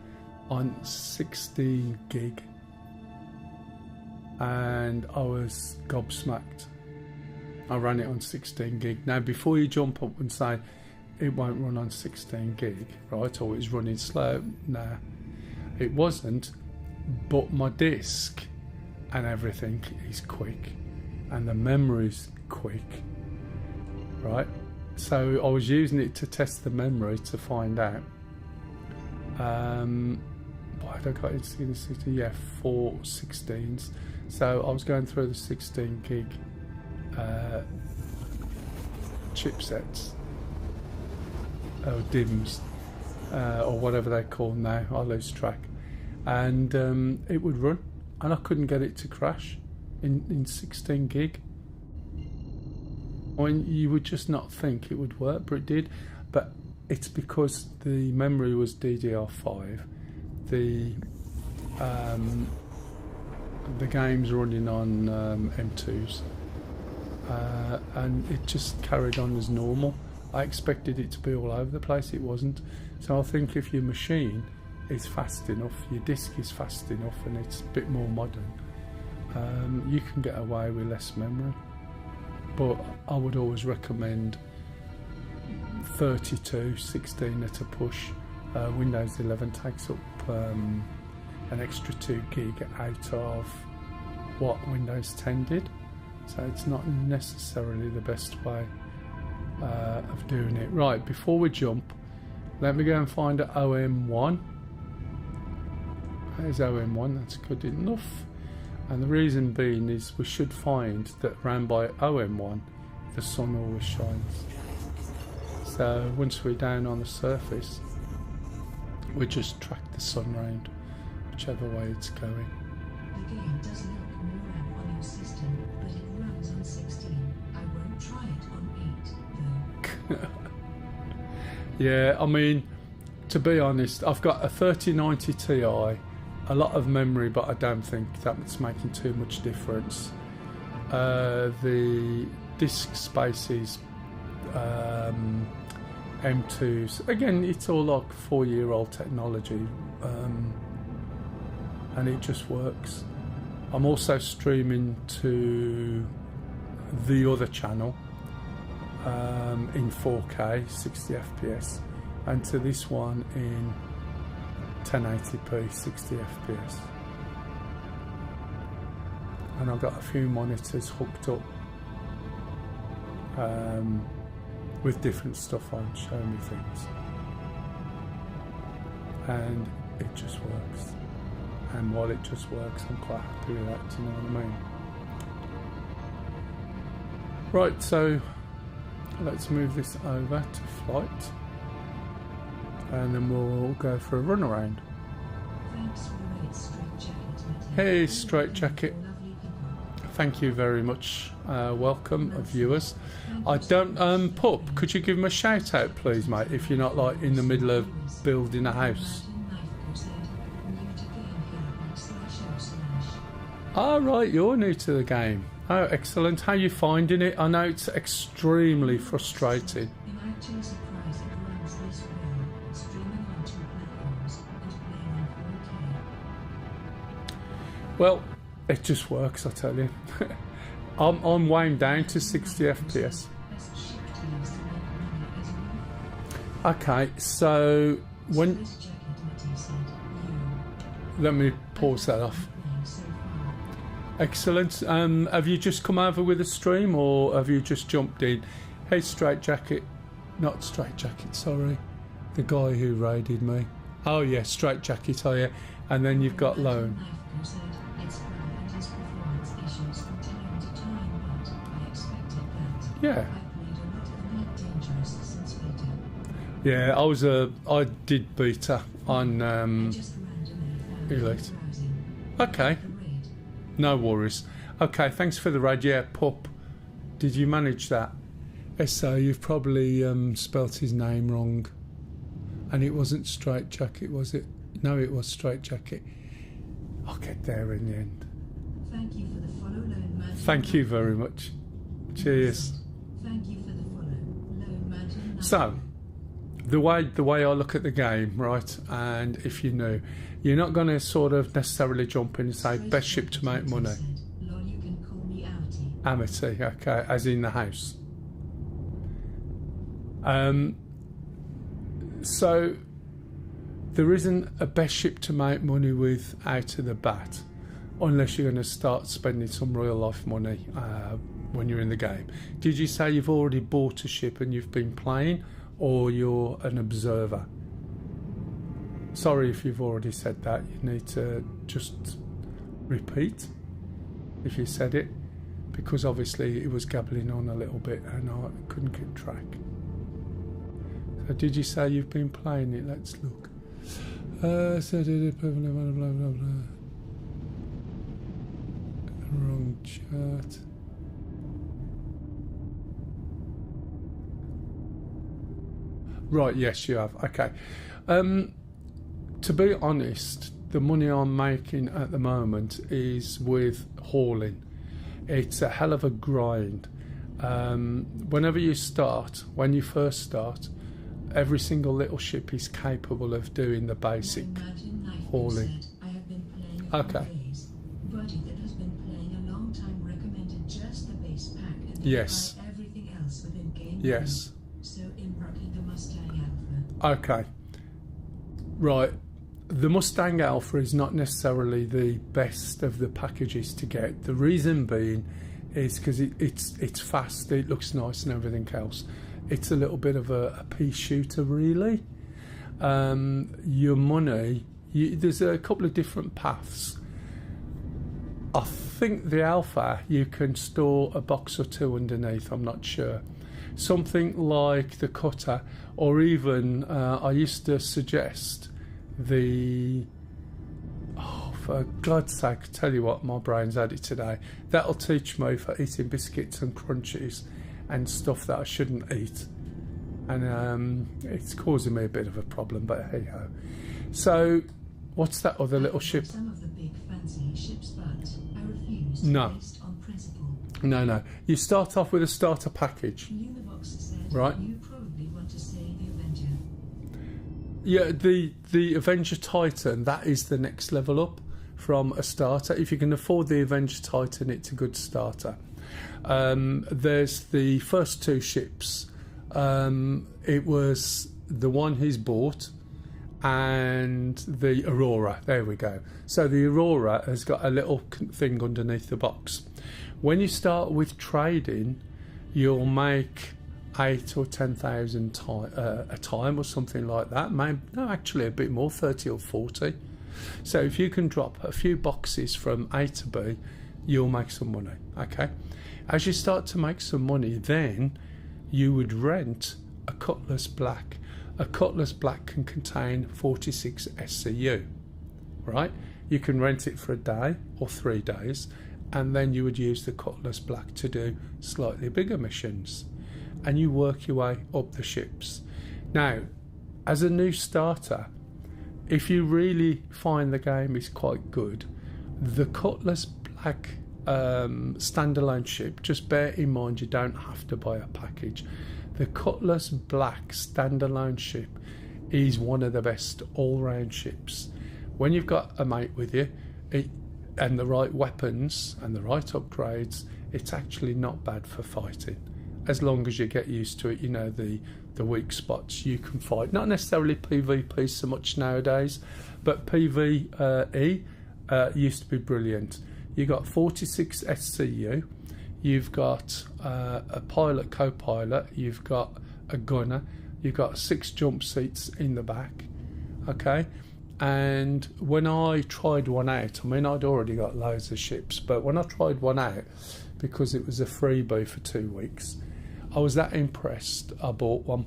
on 16 gig and I was gobsmacked. I ran it on 16 gig. Now before you jump up and say it won't run on 16 gig, right, or it's running slow, nah, it wasn't, but my disk and everything is quick and the memory's quick, right? So I was using it to test the memory to find out what had I got in the 60, yeah, 4 16s. So I was going through the 16 gig chipsets or DIMMs or whatever they're called now, I lose track, and it would run and I couldn't get it to crash in 16 gig. I mean, you would just not think it would work, but it did. But it's because the memory was DDR5, the game's running on M2s, and it just carried on as normal. I expected it to be all over the place, it wasn't. So I think if your machine is fast enough, your disk is fast enough, and it's a bit more modern, you can get away with less memory. But I would always recommend 32, 16 at a push. Windows 11 takes up an extra 2 gig out of what Windows 10 did, so it's not necessarily the best way of doing it. Right, before we jump, let me go and find OM1. There's OM1, that's good enough. And the reason being is we should find that round by OM1 the sun always shines. So once we're down on the surface, we just track the sun round whichever way it's going. The game does look more RAM on your system, but it runs on 16. I won't try it on 8 though. Yeah, I mean, to be honest, I've got a 3090 Ti, a lot of memory, but I don't think that's making too much difference. The disk spaces, M2s, again, it's all like 4-year-old technology, and it just works. I'm also streaming to the other channel in 4K 60 FPS and to this one in 1080p 60 FPS, and I've got a few monitors hooked up with different stuff on showing me things, and it just works. And while it just works, I'm quite happy with that, do you know what I mean? Right, so let's move this over to flight, and then we'll go for a run around. Hey, Straight Jacket. Thank you very much. Welcome, viewers. I don't, Pup, could you give him a shout out, please, mate, if you're not like in the middle of building a house? Oh, right, you're new to the game. Oh, excellent. How are you finding it? I know it's extremely frustrating. Well, it just works, I tell you. I'm wound down to 60 FPS. Okay, so when... Let me pause that off. Excellent. Have you just come over with a stream, or have you just jumped in? Hey, Straight Jacket. Not Straight Jacket, sorry. The guy who raided me. Oh, yeah, Straight Jacket, oh, yeah. And then you've got Lone. Yeah. Yeah, I did beta on Elite. Okay. No worries. Okay, thanks for the raid. Yeah, Pup. Did you manage that? So you've probably spelt his name wrong. And it wasn't Straight Jacket, was it? No, it was Straight Jacket. I'll get there in the end. Thank you for the follow, Lone Mountain. Thank you very much. Cheers. Thank you for the follow, Lone Mountain. So, the way I look at the game, right, and if you know, you're not going to sort of necessarily jump in and say best ship to make money. Lol, you can call me Amity. Amity, okay, as in the house. So there isn't a best ship to make money with out of the bat, unless you're going to start spending some real life money when you're in the game. Did you say you've already bought a ship and you've been playing, or you're an observer? Sorry if you've already said that. You need to just repeat if you said it, because obviously it was gabbling on a little bit and I couldn't keep track. So did you say you've been playing it? Let's look. So did it, blah, blah, blah, blah, blah, blah. Wrong chat. Right, yes, you have. Okay. To be honest, the money I'm making at the moment is with hauling. It's a hell of a grind. Whenever you start, when you first start, every single little ship is capable of doing the basic hauling. I have been playing a Okay. few days. Buddy that has been playing a long time recommended just the base pack and then Yes. buy everything else within game. Yes. So embarking the Mustang Alpha. Okay. Right. The Mustang Alpha is not necessarily the best of the packages to get. The reason being is because it's fast, it looks nice and everything else. It's a little bit of a pea shooter, really. Your money, there's a couple of different paths. I think the Alpha, you can store a box or two underneath, I'm not sure. Something like the Cutter, or even, I used to suggest for God's sake, tell you what, my brain's had it today. That'll teach me for eating biscuits and crunchies and stuff that I shouldn't eat, and it's causing me a bit of a problem, but hey ho. So what's that other little ship? Some of the big fancy ships, but I refuse. No. Based on principle. No, you start off with a starter package, Univox said, right? You probably want to say the Avenger. Yeah, the Avenger Titan, that is the next level up from a starter. If you can afford the Avenger Titan, it's a good starter. There's the first two ships. It was the one he's bought and the Aurora. There we go. So the Aurora has got a little thing underneath the box. When you start with trading, you'll make 8 or 10,000 a time or something like that. Maybe, no, actually a bit more, 30 or 40. So if you can drop a few boxes from A to B, you'll make some money. Okay. As you start to make some money, then you would rent a Cutlass Black. A Cutlass Black can contain 46 SCU, right? You can rent it for a day or 3 days, and then you would use the Cutlass Black to do slightly bigger missions, and you work your way up the ships. Now, as a new starter, if you really find the game is quite good, the Cutlass Black standalone ship, just bear in mind you don't have to buy a package. The Cutlass Black standalone ship is one of the best all-round ships. When you've got a mate with you and the right weapons and the right upgrades, it's actually not bad for fighting. As long as you get used to it, you know the weak spots you can fight. Not necessarily PvP so much nowadays, but PvE used to be brilliant. You got 46 SCU, you've got a pilot, co-pilot, you've got a gunner, you've got 6 jump seats in the back, okay? And when I tried one out, I mean, I'd already got loads of ships, but when I tried one out, because it was a freebie for 2 weeks, I was that impressed, I bought one.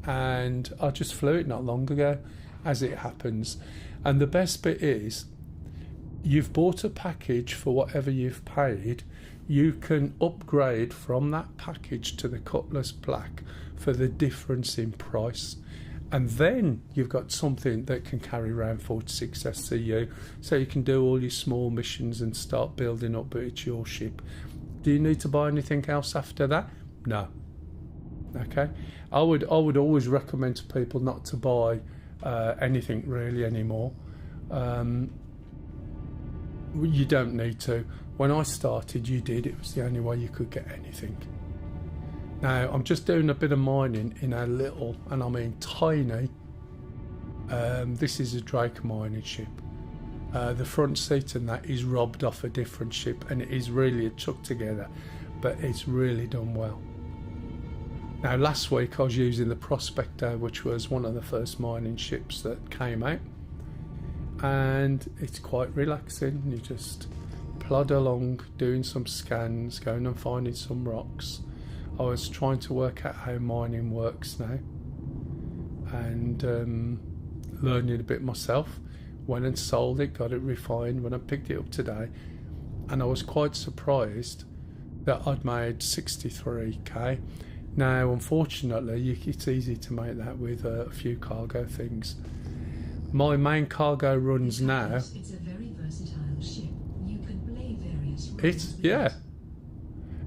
And I just flew it not long ago, as it happens. And the best bit is, you've bought a package for whatever you've paid, you can upgrade from that package to the Cutlass Black for the difference in price. And then you've got something that can carry around 46 SCU, so you can do all your small missions and start building up, but it's your ship. Do you need to buy anything else after that? No. Okay. I would always recommend to people not to buy anything really anymore. You don't need to. When I started, you did. It was the only way you could get anything. Now, I'm just doing a bit of mining in a little, and I mean tiny, this is a Drake mining ship. The front seat and that is robbed off a different ship, and it is really a chuck together, but it's really done well. Now, last week I was using the Prospector, which was one of the first mining ships that came out, and it's quite relaxing. You just plod along doing some scans, going and finding some rocks. I was trying to work out how mining works now, and learning a bit myself. Went and sold it, got it refined when I picked it up today, and I was quite surprised that I'd made 63k. Now, unfortunately, it's easy to make that with a few cargo things. My main cargo runs now. It's a very versatile ship. You can play various roles.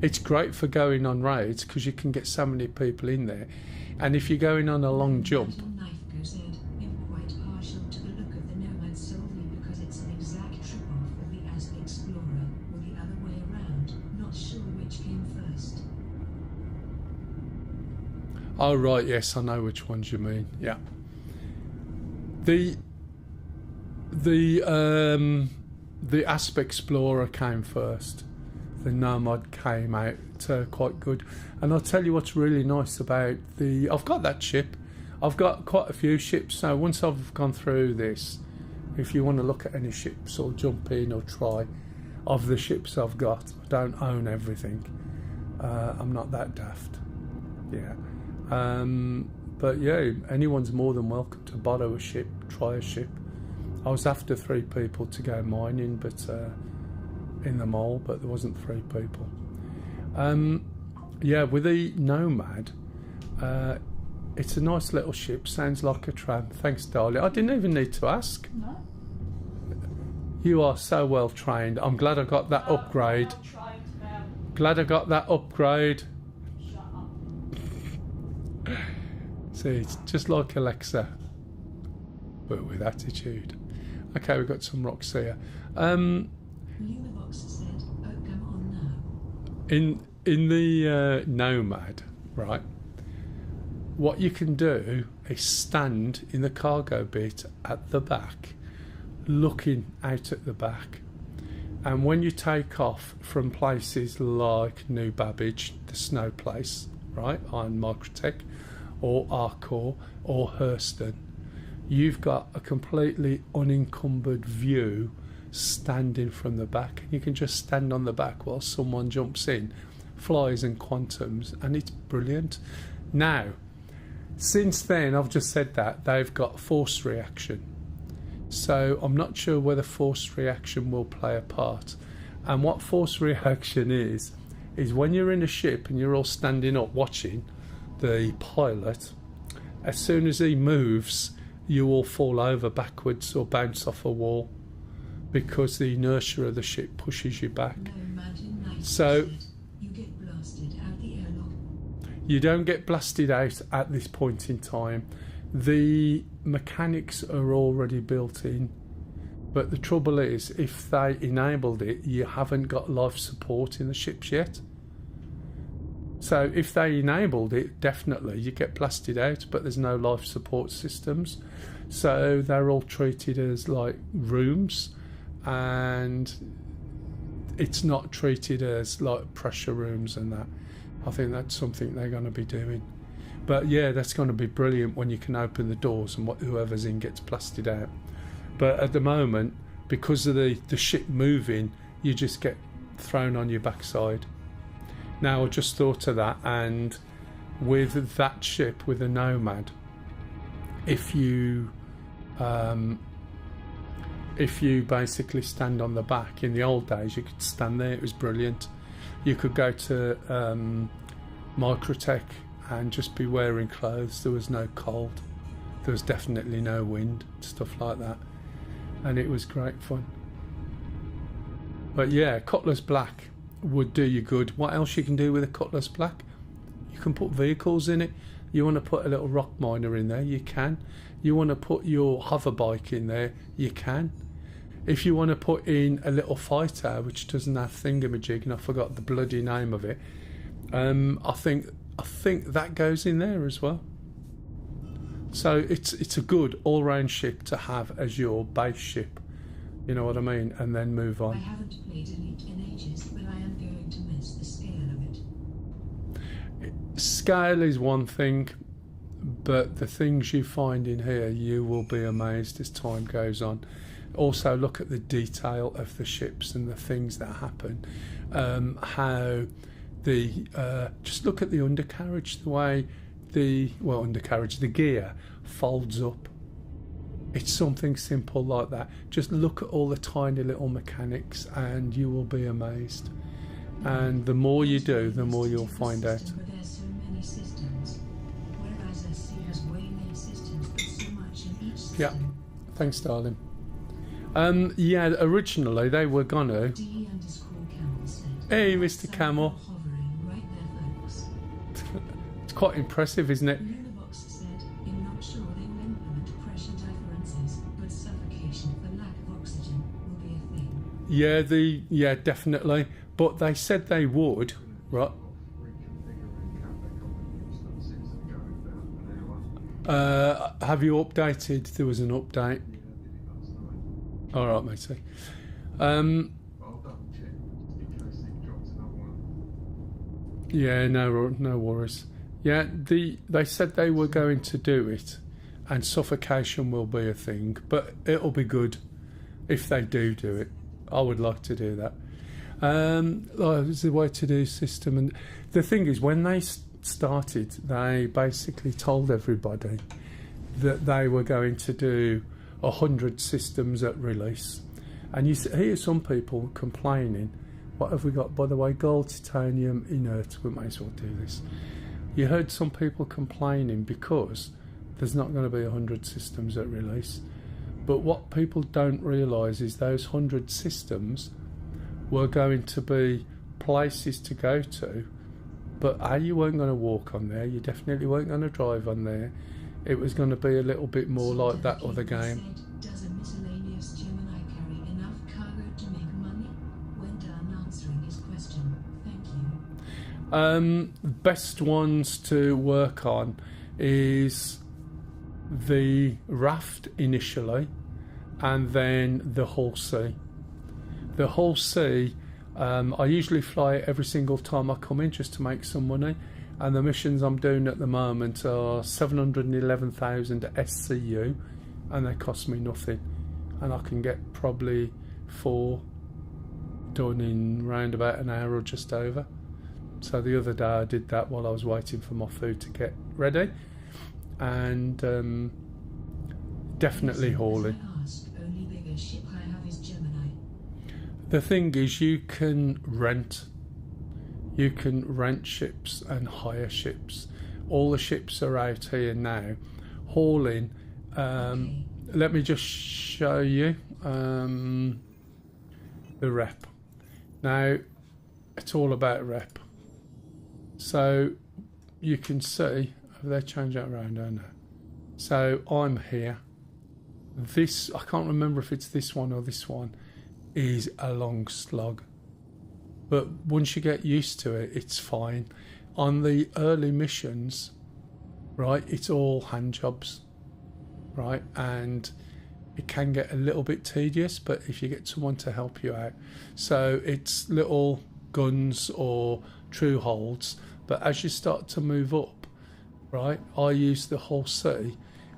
It's great for going on raids because you can get so many people in there, and if you're going on a long jump. Knifeco said, "I'm quite partial to the look of the Nomad solely because it's an exact trip-off of the Asp Explorer, or the other way around. Not sure which came first." Oh right, yes, I know which ones you mean. Yeah. The Asp Explorer came first. The Nomad came out quite good, and I'll tell you what's really nice about I've got that ship. I've got quite a few ships, so once I've gone through this, if you want to look at any ships or jump in or try, of the ships I've got, I don't own everything. I'm not that daft. Yeah. But yeah, anyone's more than welcome to borrow a ship, try a ship. I was after 3 people to go mining, but in the mole, but there wasn't 3 people. Yeah, with the Nomad, it's a nice little ship. Sounds like a tram. Thanks, darling. I didn't even need to ask. No. You are so well trained. I'm glad I got that upgrade. Glad I got that upgrade. Shut up. See, it's just like Alexa, but with attitude. Okay, we've got some rocks here. Lumivox said, "Oh, come on now." In the Nomad, right, what you can do is stand in the cargo bit at the back, looking out at the back, and when you take off from places like New Babbage, the snow place, right, on Microtech, or Arcor, or Hurston, you've got a completely unencumbered view standing from the back. You can just stand on the back while someone jumps in, flies and quantums, and it's brilliant. Now, since then, I've just said that they've got force reaction, so I'm not sure whether force reaction will play a part. And what force reaction is when you're in a ship and you're all standing up watching the pilot, as soon as he moves, you all fall over backwards or bounce off a wall, because the inertia of the ship pushes you back. So you get blasted out the airlock. You don't get blasted out at this point in time. The mechanics are already built in, but the trouble is, if they enabled it, you haven't got life support in the ships yet. So if they enabled it, definitely you get blasted out, but there's no life support systems. So they're all treated as like rooms, and it's not treated as like pressure rooms and that. I think that's something they're going to be doing. But yeah, that's going to be brilliant when you can open the doors and whoever's in gets blasted out. But at the moment, because of the ship moving, you just get thrown on your backside. Now, I just thought of that, and with that ship, with a Nomad, if you if you basically stand on the back. In the old days, you could stand there. It was brilliant. You could go to Microtech and just be wearing clothes. There was no cold. There was definitely no wind, stuff like that. And it was great fun. But yeah, Cutlass Black would do you good. What else you can do with a Cutlass Black? You can put vehicles in it. You want to put a little rock miner in there, you can. You want to put your hover bike in there, you can. If you want to put in a little fighter which doesn't have thingamajig, and I forgot the bloody name of it, I think that goes in there as well. So it's a good all-round ship to have as your base ship. You know what I mean? And then move on. I haven't played Elite in ages, but I am going to miss the scale of it. Scale is one thing, but the things you find in here, you will be amazed as time goes on. Also, look at the detail of the ships and the things that happen. How the just look at the undercarriage, the way the gear folds up. It's something simple like that. Just look at all the tiny little mechanics and you will be amazed. And the more you do, the more you'll find out. But there's so many systems, whereas I see there's way many systems, but so much in each system. Yeah, thanks, darling. Yeah, originally they were gonna. D_Camel said, Hey, Mr. Camel. hovering right there, folks. It's quite impressive, isn't it? Lunabox said, I'm not sure they will implement pressure differences, but suffocation for lack of oxygen will be a thing. Yeah, definitely. But they said they would, right? Have you updated? There was an update. All right, matey. Yeah, no worries. Yeah, they said they were going to do it, and suffocation will be a thing, but it'll be good if they do it. I would like to do that. It's the way to do system, and the thing is, when they started, they basically told everybody that they were going to do 100 systems at release, and you hear some people complaining, what have we got, by the way? Gold, titanium, inert, we may as well do this. You heard some people complaining because there's not going to be 100 systems at release, but what people don't realise is those 100 systems were going to be places to go to, but you weren't going to walk on there, you definitely weren't going to drive on there. It was going to be a little bit more like that other game. Said, does a miscellaneous Gemini carry enough cargo to make money? Went down answering his question. Thank you. Best ones to work on is the raft initially, and then the Hull C. The Hull C, I usually fly it every single time I come in just to make some money, and the missions I'm doing at the moment are 711,000 SCU, and they cost me nothing, and I can get probably 4 done in round about an hour or just over. So the other day I did that while I was waiting for my food to get ready, and definitely hauling. Only biggest ship I have is Gemini. The thing is, you can rent ships and hire ships. All the ships are out here now hauling. Okay. Let me just show you the rep. Now it's all about rep, so you can see, have they changed that around? I know. So I'm here. This, I can't remember if it's this one or this one, is a long slog, but once you get used to it, it's fine. On the early missions, right, it's all hand jobs, right, and it can get a little bit tedious, but if you get someone to help you out, so it's little guns or true holds. But as you start to move up, right, I use the Hull C,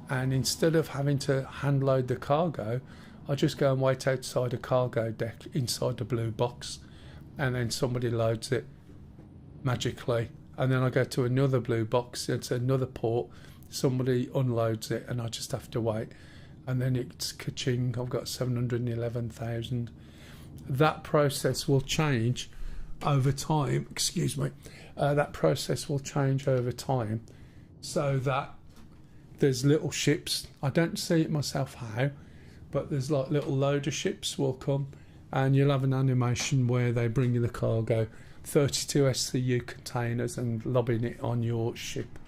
and instead of having to hand load the cargo, I just go and wait outside a cargo deck inside the blue box, and then somebody loads it magically, and then I go to another blue box, it's another port, somebody unloads it, and I just have to wait. and then it's ka-ching, I've got 711,000. That process will change over time, excuse me, that process will change over time, so that there's little ships, I don't see it myself how, but there's like little loader ships will come, and you'll have an animation where they bring you the cargo, 32 SCU containers, and lobbing it on your ship.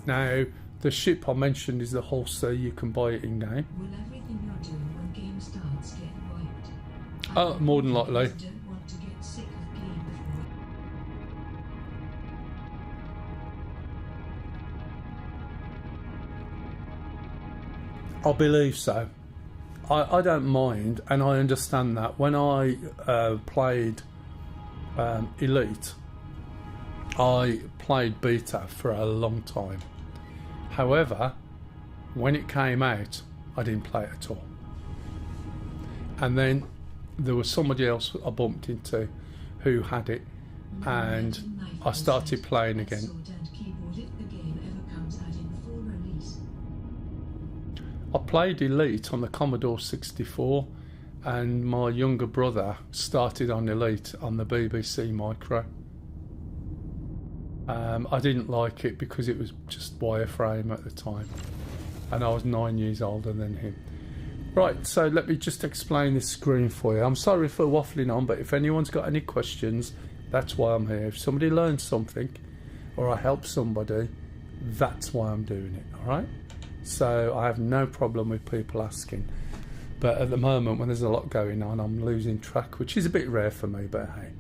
Now, the ship I mentioned is the Hull C, you can buy it in game. Will everything you're doing when game starts get wiped? Oh, more than likely. Don't want to get sick of playing before. I believe so. I don't mind, and I understand that. When I played Elite, I played beta for a long time. However, when it came out, I didn't play it at all. And then there was somebody else I bumped into who had it, and I started playing again. I played Elite on the Commodore 64, and my younger brother started on Elite on the BBC Micro. I didn't like it because it was just wireframe at the time, and I was 9 years older than him. Right, so let me just explain this screen for you. I'm sorry for waffling on, but if anyone's got any questions, that's why I'm here. If somebody learns something or I help somebody, that's why I'm doing it, alright? So I have no problem with people asking, but at the moment when there's a lot going on, I'm losing track, which is a bit rare for me, but hey.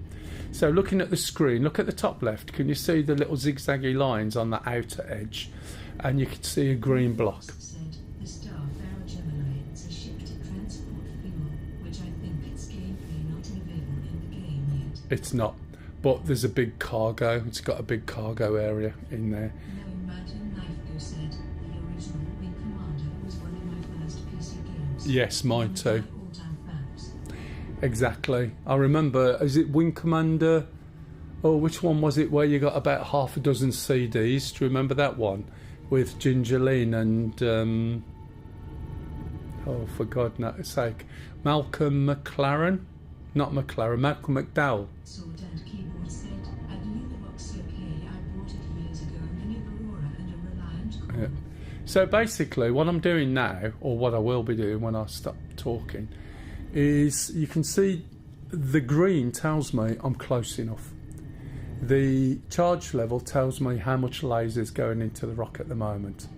So looking at the screen, look at the top left, can you see the little zigzaggy lines on the outer edge? And you can see a green block. The Starfarer Gemini is a ship to transport fuel, which I think it's gameplay not available in the game yet. It's not, but there's a big cargo, it's got a big cargo area in there. No, Imagine Knifego said the original Wing Commander was one of my first PC games. Yes, mine too. All-time faps. Exactly. I remember, is it Wing Commander? Oh, which one was it where you got about half a dozen CDs? Do you remember that one? With Gingerline and, oh, for God's sake, Malcolm McLaren? Not McLaren, Malcolm McDowell. Sword and Keyboard said, I knew the box okay, I bought it years ago, many of Aurora and a Reliant Core. Yeah. So basically what I'm doing now, or what I will be doing when I stop talking, is you can see the green tells me I'm close enough. The charge level tells me how much laser is going into the rock at the moment.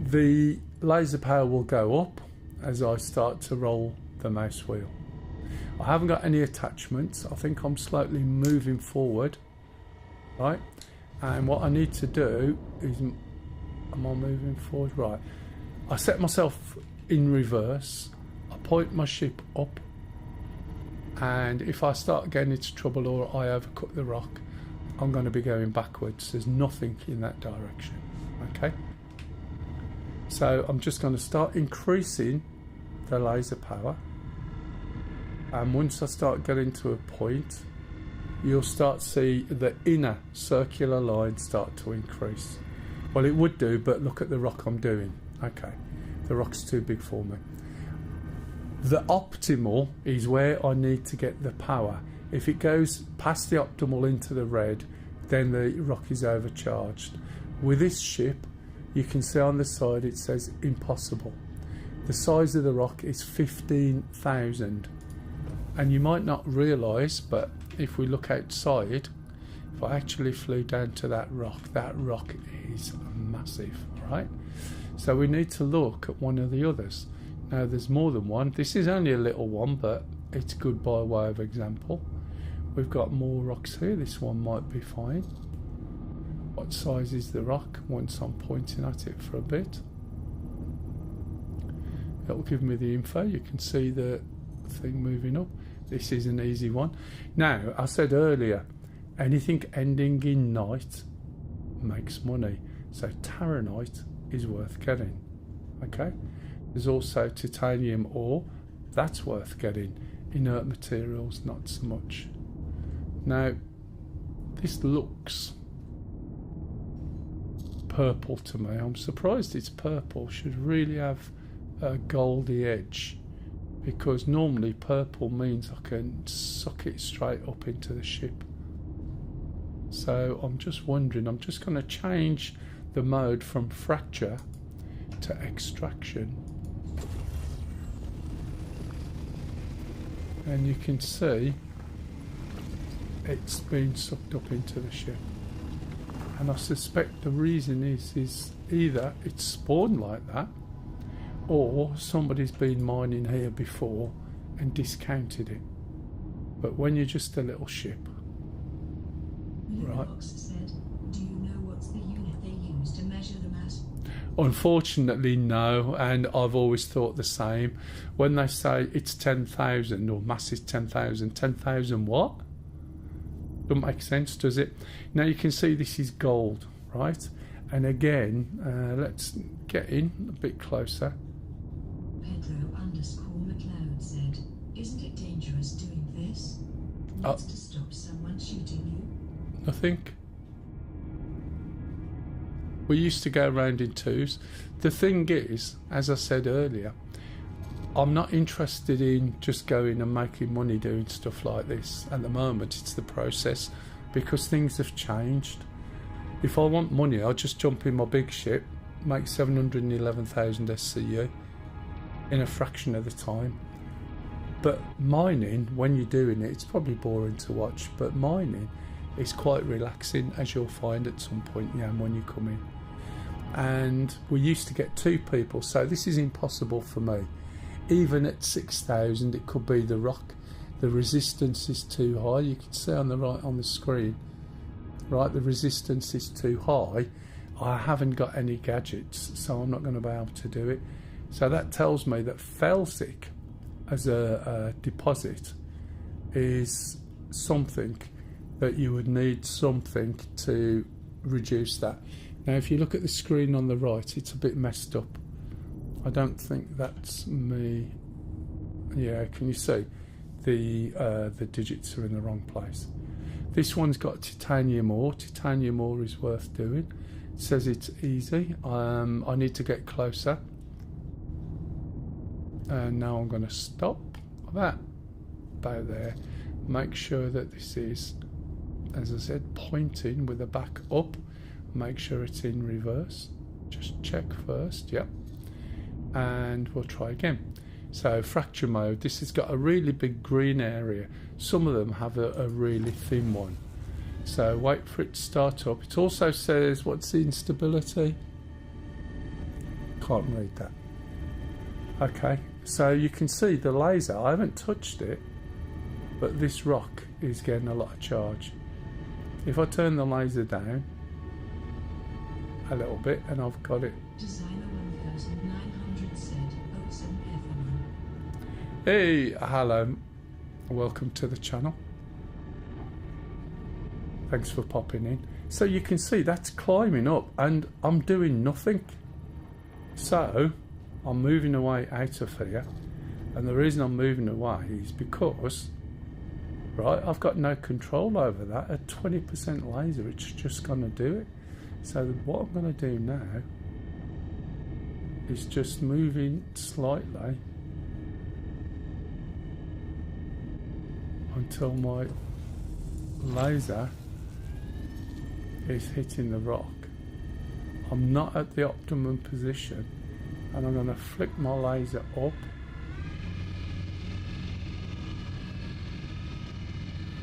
The laser power will go up as I start to roll the mouse wheel. I haven't got any attachments. I think I'm slightly moving forward, right? And what I need to do is, am I moving forward? Right. I set myself in reverse. I point my ship up, and if I start getting into trouble or I overcut the rock, I'm going to be going backwards. There's nothing in that direction. Okay, so I'm just going to start increasing the laser power, and once I start getting to a point, you'll start to see the inner circular line start to increase. Well, it would do, but look at the rock I'm doing. Okay, the rock's too big for me. The optimal is where I need to get the power. If it goes past the optimal into the red, then the rock is overcharged. With this ship, you can see on the side it says impossible. The size of the rock is 15,000. And you might not realise, but if we look outside, if I actually flew down to that rock is massive, right? So we need to look at one of the others. Now there's more than one. This is only a little one, but it's good by way of example. We've got more rocks here. This one might be fine. What size is the rock? Once I'm pointing at it for a bit, that will give me the info. You can see the thing moving up. This is an easy one. Now, I said earlier, anything ending in night makes money. So Taranite is worth getting. Okay? There's also titanium ore. That's worth getting. Inert materials, not so much. Now, this looks purple to me. I'm surprised it's purple. Should really have a goldy edge, because normally purple means I can suck it straight up into the ship. So I'm just wondering, I'm just going to change the mode from fracture to extraction, and you can see it's been sucked up into the ship. And I suspect the reason is either it's spawned like that, or somebody's been mining here before and discounted it. But when you're just a little ship, right? Said, do you know what's the unit they use to measure the mass? Unfortunately, no, and I've always thought the same. When they say it's 10,000 or mass is 10,000, 10,000 what? Doesn't make sense, does it? Now you can see this is gold, right? And again, let's get in a bit closer. Pedro_McLeod said, isn't it dangerous doing this? What's to stop someone shooting you? Nothing. We used to go around in twos. The thing is, as I said earlier, I'm not interested in just going and making money doing stuff like this. At the moment, it's the process, because things have changed. If I want money, I'll just jump in my big ship, make 711,000 SCU in a fraction of the time. But mining, when you're doing it, it's probably boring to watch, but mining is quite relaxing, as you'll find at some point, when you come in. And we used to get 2 people, so this is impossible for me. Even at 6,000, it could be the rock. The resistance is too high. You can see on the right on the screen, right, the resistance is too high. I haven't got any gadgets, so I'm not going to be able to do it. So that tells me that Felsic as a deposit is something that you would need something to reduce that. Now if you look at the screen on the right, it's a bit messed up. I don't think that's me. Yeah, can you see the digits are in the wrong place? This one's got titanium ore. Titanium ore is worth doing. It says it's easy. I need to get closer. And now I'm going to stop that about there. Make sure that this is, as I said, pointing with the back up. Make sure it's in reverse. Just check first. Yep. And we'll try again. So fracture mode, this has got a really big green area. Some of them have a really thin one. So wait for it to start up. It also says what's the instability. Can't read that. Okay, so you can see the laser. I haven't touched it, but this rock is getting a lot of charge. If I turn the laser down a little bit, and I've got it. Designer 1900 said, everyone. Hey, hello, welcome to the channel. Thanks for popping in. So you can see that's climbing up and I'm doing nothing. So I'm moving away out of here, and the reason I'm moving away is because, right, I've got no control over that. At 20% laser, it's just going to do it. So what I'm going to do now is just moving slightly until my laser is hitting the rock. I'm not at the optimum position, and I'm going to flick my laser up.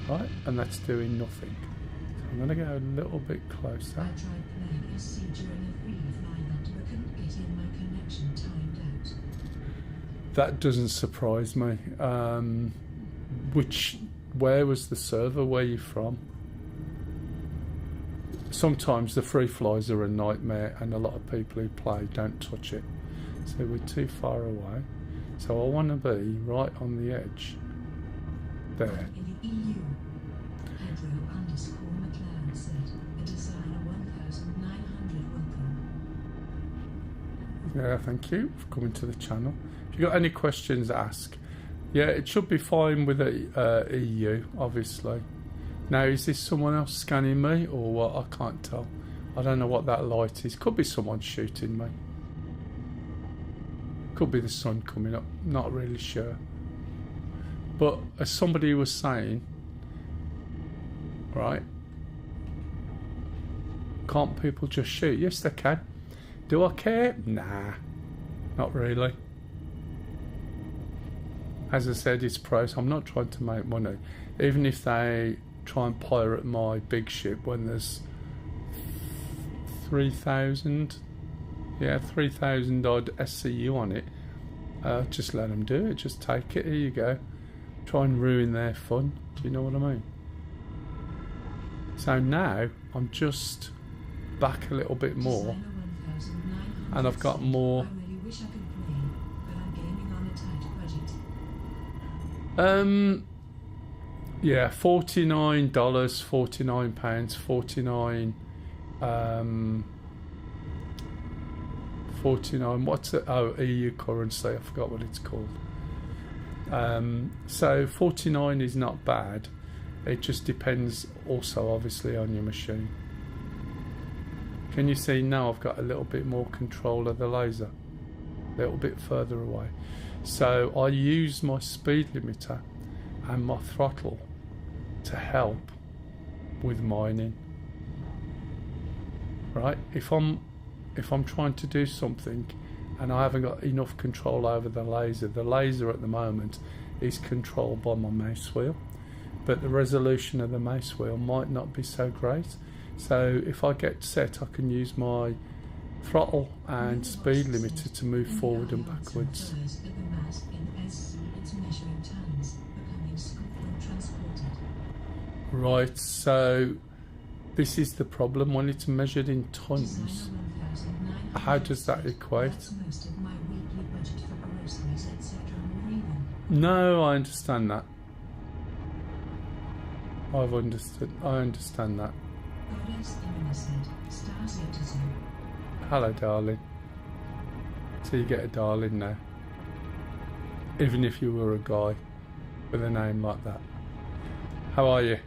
Right, and that's doing nothing. So I'm going to go a little bit closer. I tried playing SC during a free flyby, but couldn't get in, my connection timed out. That doesn't surprise me. Where was the server? Where are you from? Sometimes the free flies are a nightmare, and a lot of people who play don't touch it. So we're too far away. So I want to be right on the edge. There. In the EU, Pedro_McLeod said, a designer 1900 welcome. Yeah, thank you for coming to the channel. If you've got any questions, ask. Yeah, it should be fine with the EU, obviously. Now, is this someone else scanning me or what? I can't tell. I don't know what that light is. Could be someone shooting me. Could be the sun coming up, not really sure. But as somebody was saying, right, can't people just shoot? Yes, they can. Do I care? Nah, not really. As I said, it's pros. I'm not trying to make money. Even if they try and pirate my big ship when there's 3,000 odd SCU on it, just let them do it. Just take it. Here you go. Try and ruin their fun. Do you know what I mean? So now I'm just back a little bit more, and I've got more. I really wish I could play, but I'm gaming on a tight budget. Yeah, $49, £49, 49. 49. What's it? Oh, EU currency. I forgot what it's called. So 49 is not bad. It just depends also obviously on your machine. Can you see now I've got a little bit more control of the laser, a little bit further away. So I use my speed limiter and my throttle to help with mining. Right? If I'm trying to do something and I haven't got enough control over the laser at the moment is controlled by my mouse wheel, but the resolution of the mouse wheel might not be so great. So if I get set, I can use my throttle and speed limiter to move forward and backwards. Right, so this is the problem. When it's measured in tons, how does that equate? No, I understand that. I understand that. Hello, darling. So you get a darling now. Even if you were a guy with a name like that. How are you?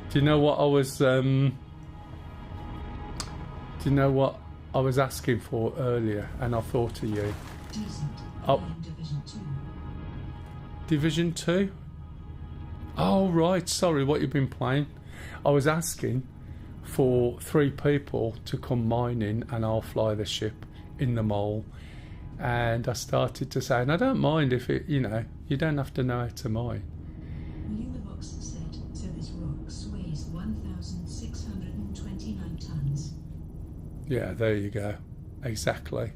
Do you know what I was asking for earlier, and I thought of you. Oh, Division 2? Oh right, sorry, what you've been playing. I was asking for 3 people to come mining and I'll fly the ship in the mole. And I started to say, and I don't mind if it, you don't have to know how to mine. Univox said, so this rock sways 1,629 tons. Yeah, there you go. Exactly.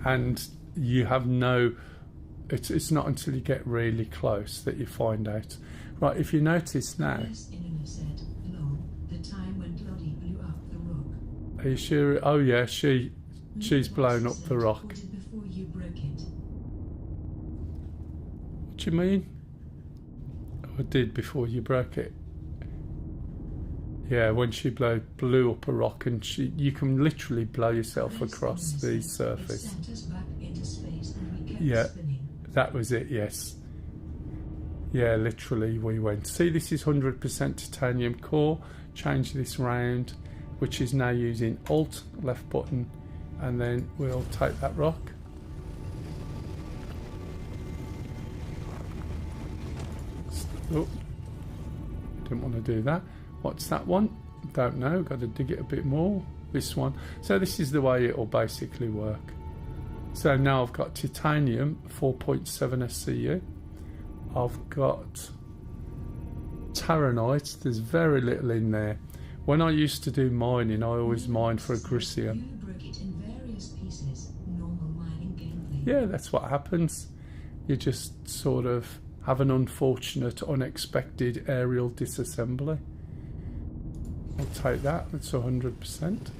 And you have no... It's not until you get really close that you find out. Right, if you notice now... Said, "Lol, the time when Bloody blew up the rock." Are you sure? Oh yeah, she's blown up the rock. Before you broke it. What do you mean? I did before you broke it. Yeah, when she blew up a rock, and you can literally blow yourself across the surface. Yeah, that was it, yes. Yeah, literally we went. See, this is 100% titanium core. Change this round, which is now using Alt, left button, and then we'll take that rock. Oh, didn't want to do that. What's that one? Don't know, got to dig it a bit more. This one. So this is the way it will basically work. So now I've got titanium, 4.7 SCU. I've got Taranite, there's very little in there. When I used to do mining, I always mined for Agricium. You broke it in various pieces. Normal mining gameplay. Yeah, that's what happens. You just sort of have an unfortunate, unexpected aerial disassembly. I'll take that, that's 100%.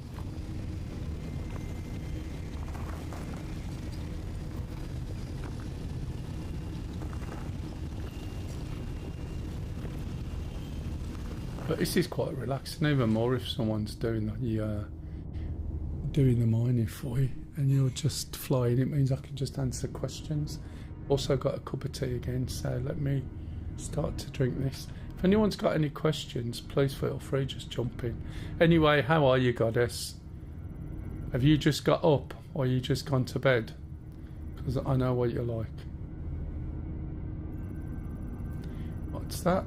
But this is quite relaxing, even more if someone's doing the mining for you and you're just flying. It means I can just answer questions. Also got a cup of tea again, so let me start to drink this. If anyone's got any questions, please feel free, just jump in. Anyway, how are you, Goddess? Have you just got up or you just gone to bed? Because I know what you're like. What's that?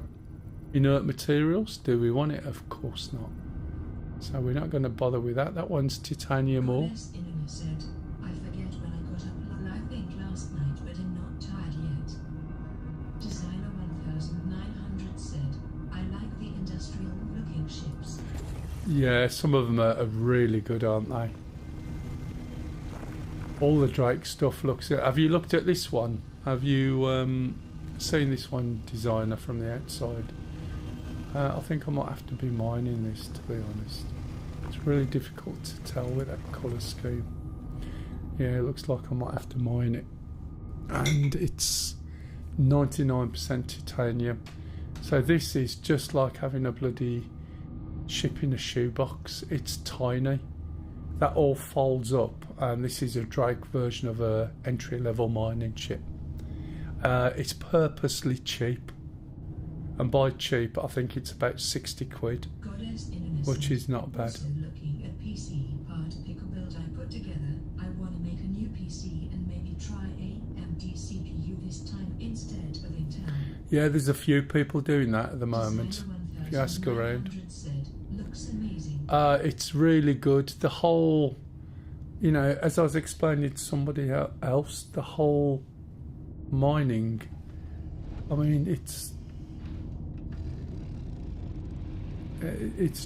Inert materials? Do we want it? Of course not. So we're not going to bother with that. That one's titanium ore. Goddess Inanna said, I forget when I got up, I think last night, but I'm not tired yet. Designer 1900 said, I like the industrial looking ships. Yeah, some of them are really good, aren't they? All the Drake stuff looks good. Have you looked at this one? Have you seen this one, designer, from the outside? I think I might have to be mining this, to be honest. It's really difficult to tell with that colour scheme. Yeah, it looks like I might have to mine it. And it's 99% titanium. So this is just like having a bloody ship in a shoebox. It's tiny. That all folds up, and this is a Drake version of a entry-level mining ship. It's purposely cheap, and by cheap I think it's about 60 quid, which is not bad. Also looking at PC part pickle build I put together. I want to make a new PC and maybe try AMD CPU this time instead of Intel. Yeah, there's a few people doing that at the moment. Designer If you ask around. 1900 said, looks amazing. It's really good. The whole, you know, as I was explaining to somebody else, the whole mining, I mean, it's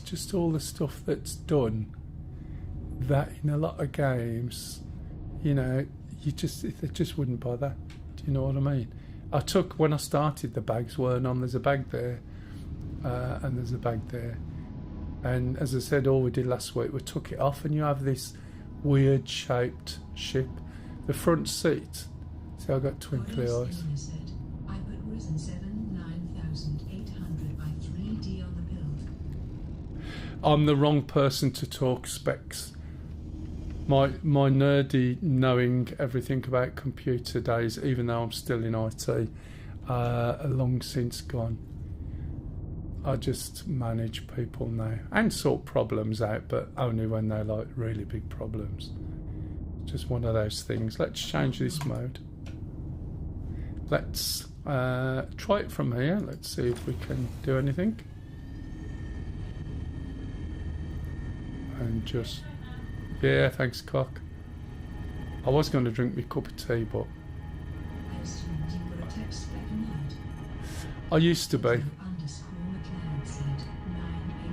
just all the stuff that's done that in a lot of games, you know, they just wouldn't bother. Do you know what I mean? When I started, the bags weren't on. There's a bag there, and there's a bag there. And as I said, all we did last week, we took it off, and you have this weird shaped ship. The front seat, see, I got twinkly eyes. Said, I put Risen 7 9800 by 3D on the build. I'm the wrong person to talk specs. My nerdy knowing everything about computer days, even though I'm still in IT, are long since gone. I just manage people now and sort problems out, but only when they're like really big problems. Just one of those things. Let's change this mode. Let's try it from here. Let's see if we can do anything. And just, yeah, thanks, cock. I was going to drink my cup of tea, but I assumed you were a tech spec nerd. I used to be. Underscore McLaren said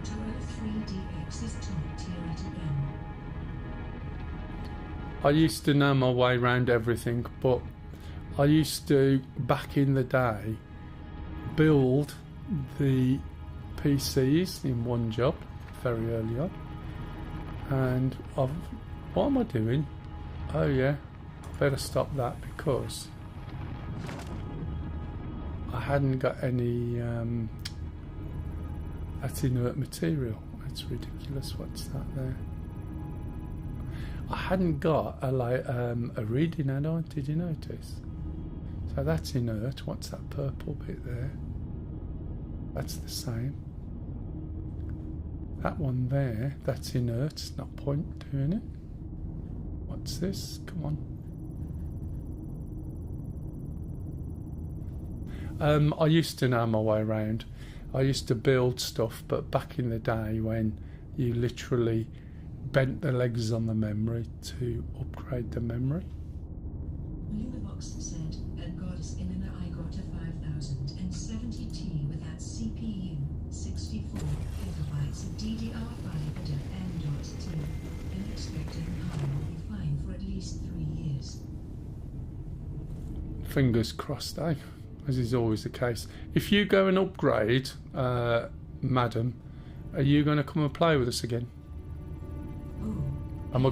9803DX is top tier at M. I used to know my way around everything, but I used to, back in the day, build the PCs in one job very early on. And what am I doing? Oh yeah, I better stop that because I hadn't got any that's inert material. That's ridiculous. What's that there? I hadn't got a reading, had I? Did you notice? So that's inert. What's that purple bit there? That's the same. That one there, that's inert. It's not point doing it. What's this? Come on. I used to know my way around. I used to build stuff, but back in the day when you literally bent the legs on the memory to upgrade the memory. Lumibox said, at Goddess Inanna I got a 5070T with that CPU, 64 gigabytes of DDR5 at M.2, and expecting high will be fine for at least 3 years. Fingers crossed, eh? As is always the case. If you go and upgrade, madam, are you going to come and play with us again? Oh, Am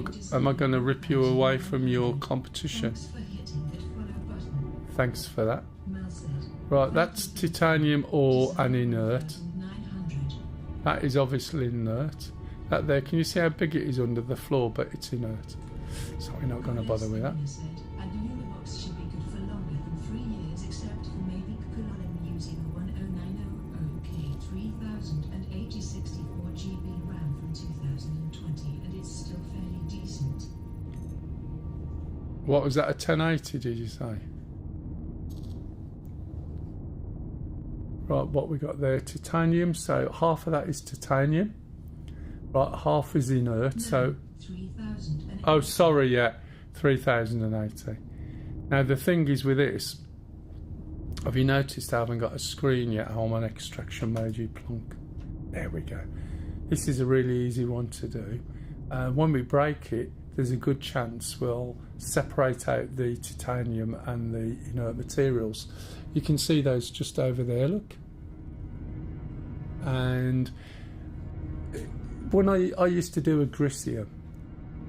I going to rip you away from your competition? thanks for hitting that follow button. Thanks for that. Mell said, Right, that's titanium ore and inert. 900. That is obviously inert. That there, can you see how big it is under the floor? But it's inert. So we're not going to bother with that. Said, and Lumibox should be good for longer than 3 years, except for maybe Kukulon using a 1090OK 3080 64 GB RAM from 2020, and it's still fairly decent. What was that, a 1080 did you say? Right, what we got there, titanium, so half of that is titanium. Right, half is inert, so... 3080. Oh, sorry, yeah, 3080. Now, the thing is with this, have you noticed I haven't got a screen yet? I'm on extraction mode, you plonk. There we go. This is a really easy one to do. When we break it, there's a good chance we'll separate out the titanium and the inert materials. You can see those just over there, look. And when I used to do Agricium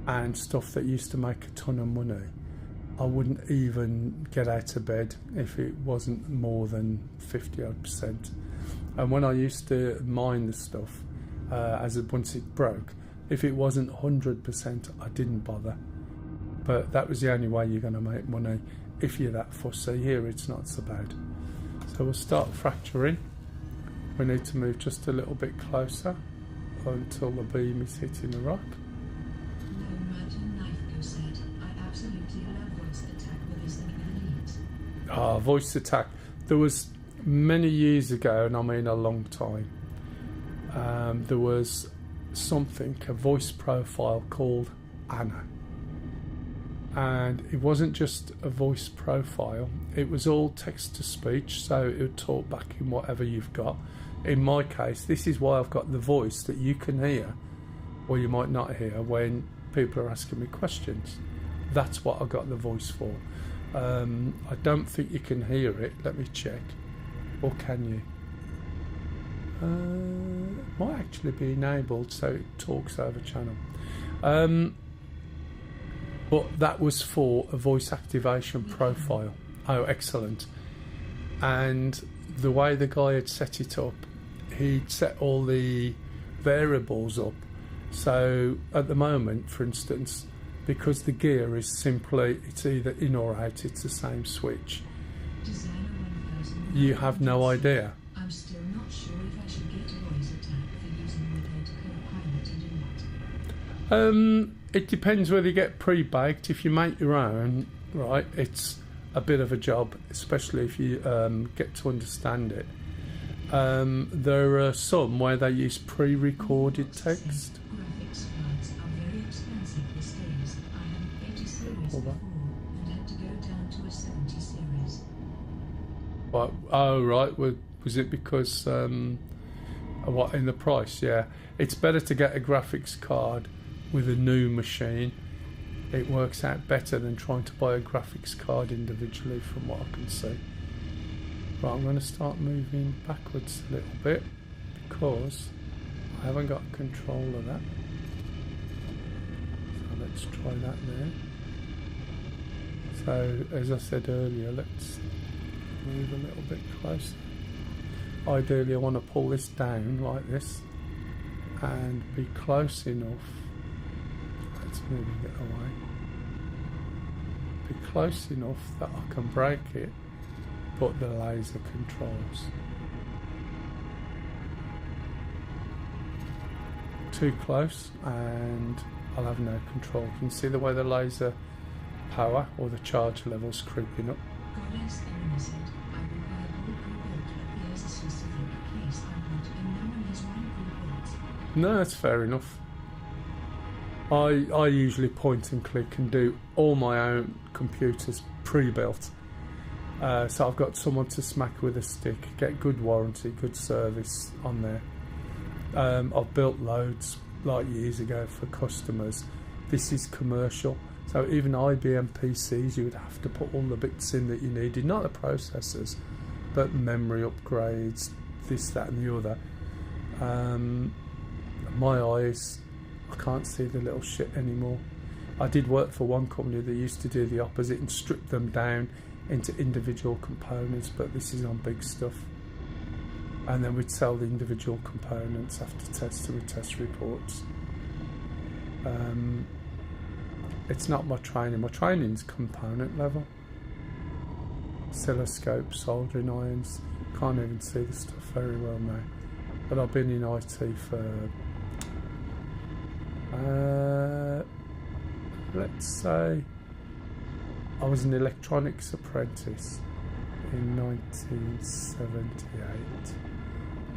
and stuff that used to make a ton of money, I wouldn't even get out of bed if it wasn't more than 50-odd%. And when I used to mine the stuff, once it broke, if it wasn't 100%, I didn't bother. But that was the only way you're going to make money if you're that fussy. Here it's not so bad. So we'll start fracturing. We need to move just a little bit closer until the beam is hitting the rock. Voice attack. There was many years ago, and I mean a long time, there was something, a voice profile called Anna. And it wasn't just a voice profile, it was all text to speech, so it would talk back in whatever you've got. In my case, this is why I've got the voice that you can hear, or you might not hear, when people are asking me questions. That's what I got the voice for. I don't think you can hear it. Let me check. Or can you? Might actually be enabled so it talks over channel. But that was for a voice activation profile. Oh, excellent. And the way the guy had set it up, he'd set all the variables up. So at the moment, for instance, because the gear is simply, it's either in or out, it's the same switch. You have no idea. I'm still not sure if I should get a voice attack for using my data co-pilot to do that. It depends whether you get pre-baked. If you make your own, right, it's a bit of a job, especially if you get to understand it. There are some where they use pre-recorded text. Graphics cards are very expensive these days. I had an 80 series before and had to go down to a 70 series. What? Oh, right. Was it because what in the price? Yeah, it's better to get a graphics card with a new machine. It works out better than trying to buy a graphics card individually, from what I can see. Right, I'm going to start moving backwards a little bit because I haven't got control of that. So let's try that there. So as I said earlier, let's move a little bit closer. Ideally I want to pull this down like this and be close enough. Let's move it away. Be close enough that I can break it, but the laser controls. Too close and I'll have no control. You can see the way the laser power or the charge level's creeping up. Goddess Elena said, I will buy a whole pre-built, but there's a specific case I want and no one has one pre-built. No, that's fair enough. I usually point and click and do all my own computers pre-built. So I've got someone to smack with a stick, get good warranty, good service on there. I've built loads like years ago for customers. This is commercial, so even IBM PCs you would have to put all the bits in that you needed, not the processors but memory upgrades, this, that and the other. My eyes, I can't see the little shit anymore. I did work for one company that used to do the opposite and strip them down into individual components, but this is on big stuff. And then we'd sell the individual components after tests with test reports. It's not my training's component level. Oscilloscope, soldering irons, can't even see the stuff very well now. But I've been in IT for let's say I was an electronics apprentice in 1978,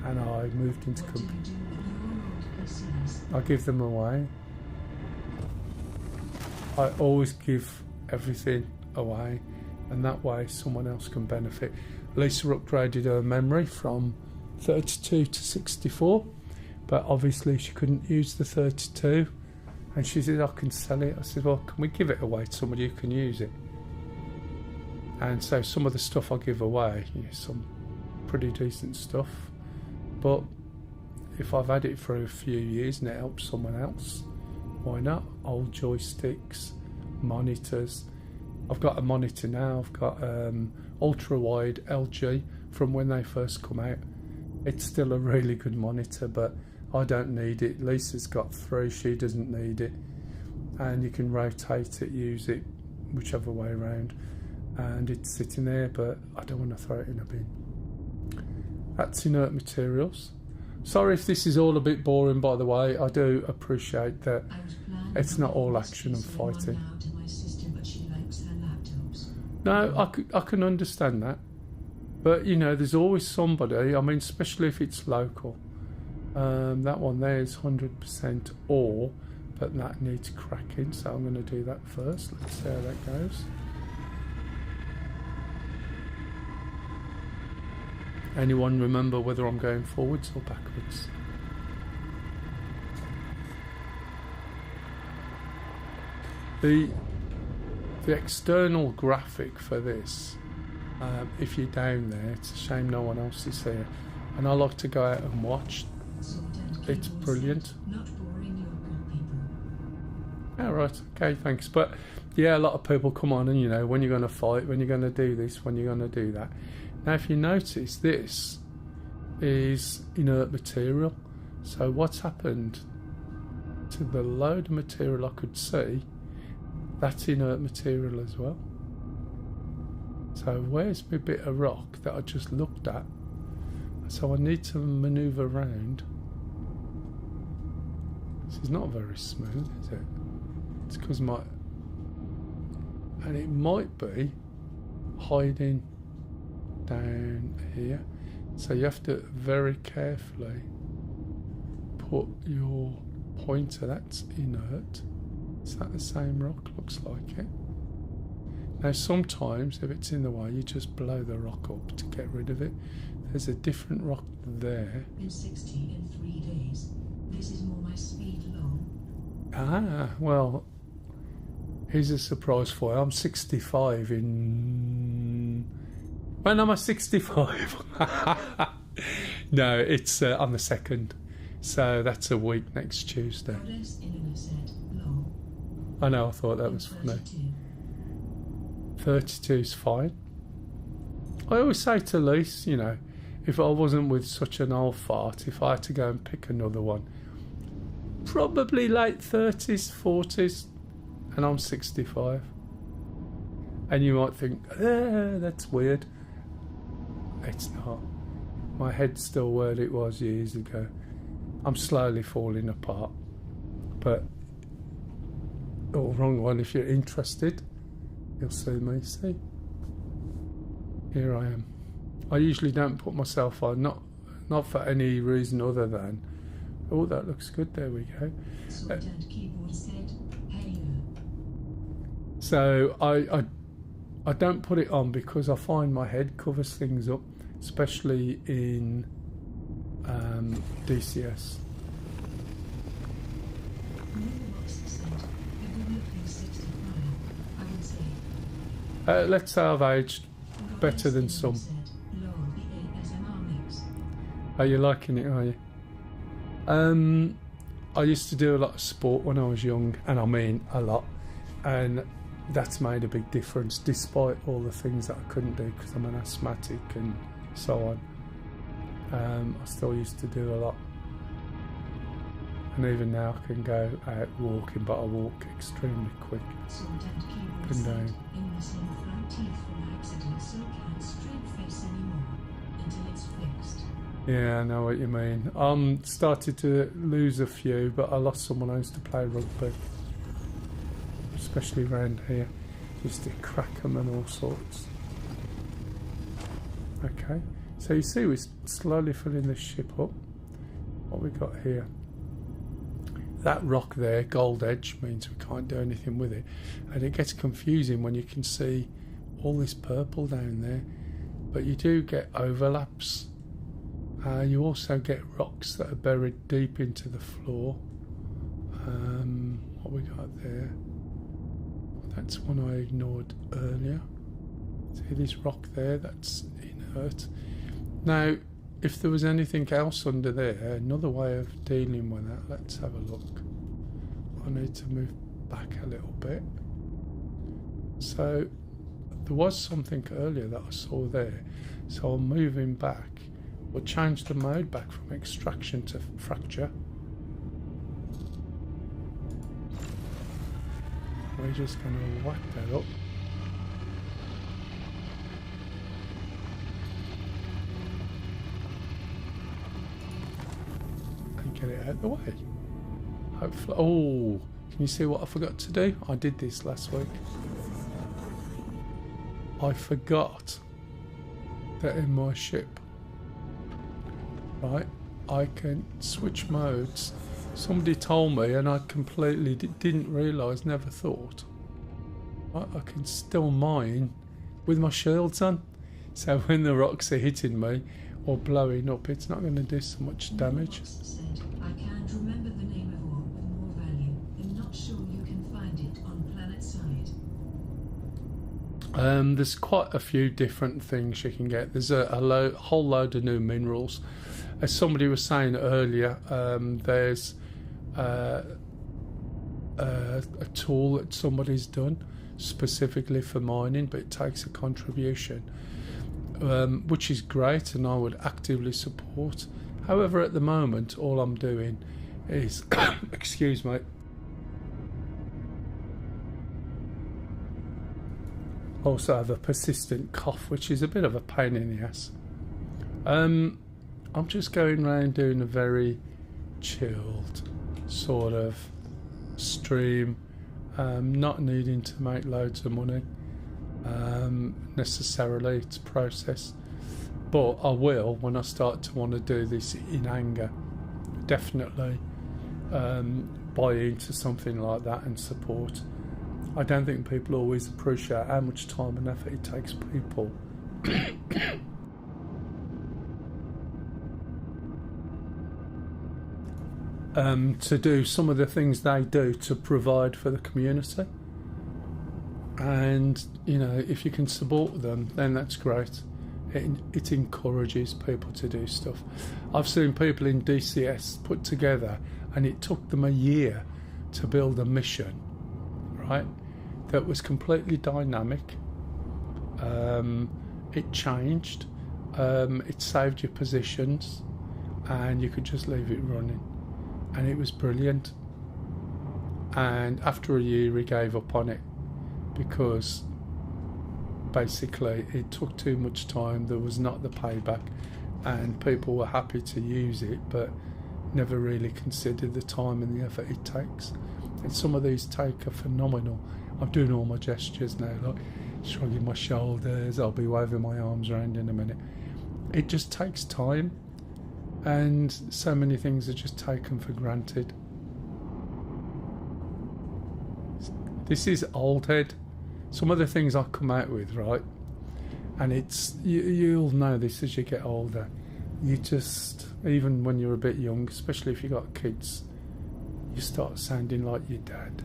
and I moved into What do you do with your old PCs? I give them away. I always give everything away, and that way someone else can benefit. Lisa upgraded her memory from 32 to 64, but obviously she couldn't use the 32, and she said, I can sell it. I said, well, can we give it away to somebody who can use it? And so some of the stuff I give away is some pretty decent stuff, but if I've had it for a few years and it helps someone else, why not? Old joysticks, monitors. I've got a monitor now. I've got ultra wide LG from when they first come out. It's still a really good monitor, but I don't need it. Lisa's got 3, she doesn't need it, and you can rotate it, use it whichever way around, and it's sitting there, but I don't want to throw it in a bin. That's inert materials. Sorry if this is all a bit boring, by the way. I do appreciate that I was planning it's not all to action and sell one fighting. now to my sister, but she likes her laptops. No, I can understand that. But, you know, there's always somebody, I mean, especially if it's local. That one there is 100% ore, but that needs cracking, so I'm going to do that first. Let's see how that goes. Anyone remember whether I'm going forwards or backwards? The external graphic for this, if you're down there, it's a shame no one else is here, and I like to go out and watch. It's brilliant. Not boring your good people. All right, okay, thanks. But yeah, a lot of people come on and, you know, when you're going to fight, when you're going to do this, when you're going to do that. Now, if you notice, this is inert material. So what's happened to the load of material I could see, that's inert material as well. So where's my bit of rock that I just looked at? So I need to manoeuvre around. This is not very smooth, is it? It's because my... And it might be hiding down here. So you have to very carefully put your pointer, that's inert. Is that the same rock? Looks like it. Now sometimes if it's in the way, you just blow the rock up to get rid of it. There's a different rock there. Been 60 in 3 days. This is more my speed long. Ah, well, here's a surprise for you. I'm 65 in... When am I 65? No, it's on the 2nd. So that's a week next Tuesday. Goddess Elena said long. I know, I thought that was funny. 32 is fine. I always say to Lise, you know, if I wasn't with such an old fart, if I had to go and pick another one, probably late 30s, 40s, and I'm 65. And you might think, that's weird. It's not. My head's still where it was years ago. I'm slowly falling apart. But, oh, wrong one. If you're interested, you'll soon me see. Here I am. I usually don't put myself on, not for any reason other than, oh, that looks good, there we go. Sword and keyboard said hello. So I don't put it on because I find my head covers things up, especially in DCS. Let's say I've aged better than some. Are you liking it, are you? I used to do a lot of sport when I was young, and I mean a lot, and that's made a big difference despite all the things that I couldn't do because I'm an asthmatic and so on. I still used to do a lot, and even now I can go out walking, but I walk extremely quick up and down. Yeah, I know what you mean. Started to lose a few, but I lost someone I used to play rugby, especially around here. Used to crack them and all sorts. Okay, so you see we're slowly filling this ship up. What we got here? That rock there, gold edge, means we can't do anything with it. And it gets confusing when you can see all this purple down there. But you do get overlaps. You also get rocks that are buried deep into the floor. What we got there? That's one I ignored earlier. See this rock there? That's inert. Now, if there was anything else under there, another way of dealing with that, let's have a look. I need to move back a little bit. So, there was something earlier that I saw there. So I'm moving back. We'll change the mode back from extraction to fracture. We're just going to whack that up. And get it out of the way. Hopefully. Oh, can you see what I forgot to do? I did this last week. I forgot that in my ship, right, I can switch modes. Somebody told me and I completely didn't realise, never thought. Right, I can still mine with my shields on. So when the rocks are hitting me or blowing up, it's not going to do so much damage. Said, I can't remember the name of ore with more value. I'm not sure you can find it on planet side. There's quite a few different things you can get. There's a whole load of new minerals. As somebody was saying earlier, there's a tool that somebody's done specifically for mining, but it takes a contribution, which is great and I would actively support. However, at the moment, all I'm doing is, excuse me, also have a persistent cough, which is a bit of a pain in the ass. I'm just going around doing a very chilled sort of stream, not needing to make loads of money necessarily. It's a process, but I will when I start to want to do this in anger. Definitely buy into something like that and support. I don't think people always appreciate how much time and effort it takes people to do some of the things they do to provide for the community. And, you know, if you can support them, then that's great. It encourages people to do stuff. I've seen people in DCS put together, and it took them a year to build a mission, right, that was completely dynamic. It changed, it saved your positions, and you could just leave it running, and it was brilliant. And after a year he gave up on it because basically it took too much time. There was not the payback, and people were happy to use it but never really considered the time and the effort it takes. And some of these take a phenomenal. I'm doing all my gestures now, like shrugging my shoulders, I'll be waving my arms around in a minute. It just takes time, and so many things are just taken for granted. This is old head. Some of the things I come out with, right, and it's you'll know this as you get older. You just, even when you're a bit young, especially if you got kids, you start sounding like your dad,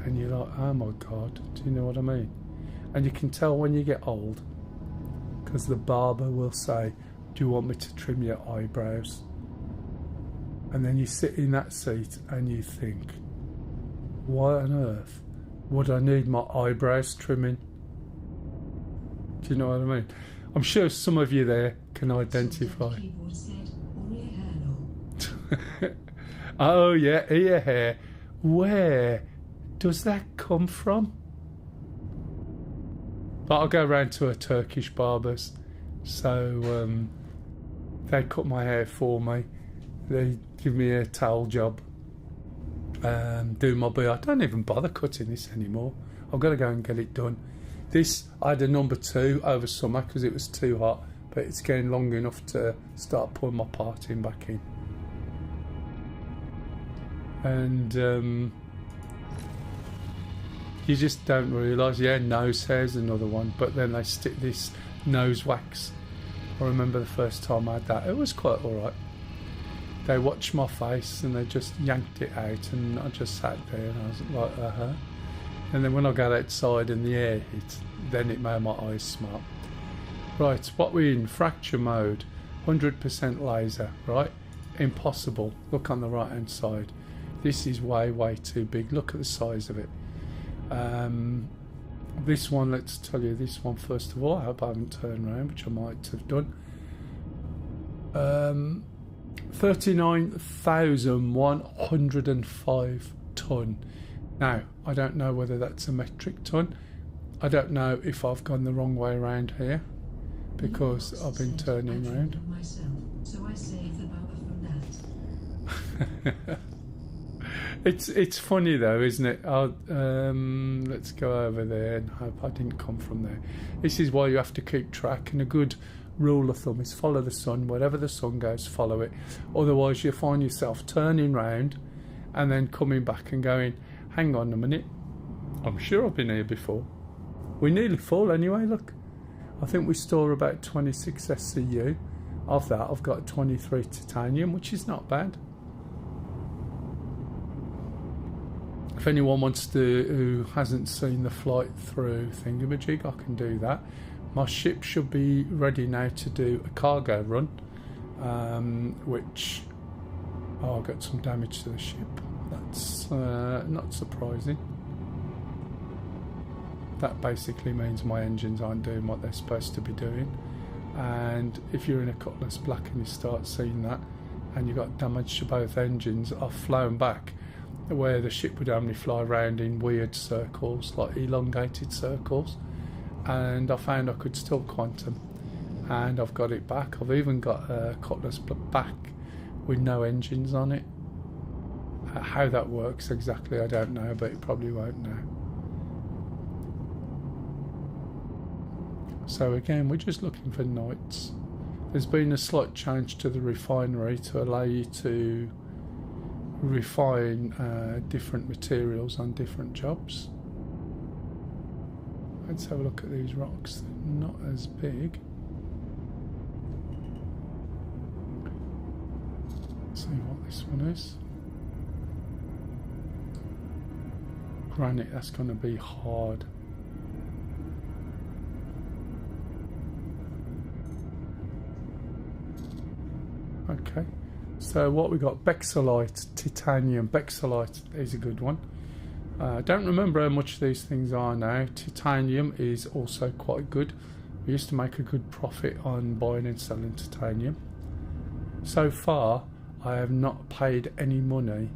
and you're like, oh my god, do you know what I mean? And you can tell when you get old because the barber will say, do you want me to trim your eyebrows? And then you sit in that seat and you think, why on earth would I need my eyebrows trimming? Do you know what I mean? I'm sure some of you there can identify. Oh yeah, ear hair. Where does that come from? But I'll go round to a Turkish barber's, so they cut my hair for me. They give me a towel job, do my beard. I don't even bother cutting this anymore. I've got to go and get it done. This, I had a number 2 over summer because it was too hot, but it's getting long enough to start putting my parting back in. And you just don't realise. Yeah, nose hair's another one, but then they stick this nose wax. I remember the first time I had that, it was quite alright. They watched my face and they just yanked it out, and I just sat there and I was like, And then when I got outside and the air hit, then it made my eyes smart. Right, what we're in, fracture mode, 100% laser, right? Impossible. Look on the right hand side. This is way too big. Look at the size of it. This one, let's tell you this one first of all. I hope I haven't turned around, which I might have done. 39,105 tonne. Now, I don't know whether that's a metric tonne. I don't know if I've gone the wrong way around here, because I've been turning around. Myself, so I saved the bumper from that. It's funny though, isn't it? Let's go over there and hope I didn't come from there. This is why you have to keep track, and a good rule of thumb is follow the sun. Wherever the sun goes, follow it. Otherwise you find yourself turning round and then coming back and going, hang on a minute, I'm sure I've been here before. We're nearly full anyway, look. I think we store about 26 SCU. Of that I've got 23 titanium, which is not bad. If anyone wants to, who hasn't seen the flight through thingamajig, I can do that. My ship should be ready now to do a cargo run, which, I got some damage to the ship. That's not surprising. That basically means my engines aren't doing what they're supposed to be doing. And if you're in a Cutlass Black and you start seeing that, and you've got damage to both engines, I've flown back where the ship would only fly around in weird circles, like elongated circles, and I found I could still quantum, and I've got it back. I've even got a Cutlass back with no engines on it. How that works exactly I don't know, but it probably won't now. So again, we're just looking for nights. There's been a slight change to the refinery to allow you to refine different materials on different jobs. Let's have a look at these rocks. They're not as big. Let's see what this one is. Granite, that's going to be hard. Okay, so what we got, Bexolite, titanium. Bexolite is a good one. I don't remember how much these things are now. Titanium is also quite good. We used to make a good profit on buying and selling titanium. So far I have not paid any money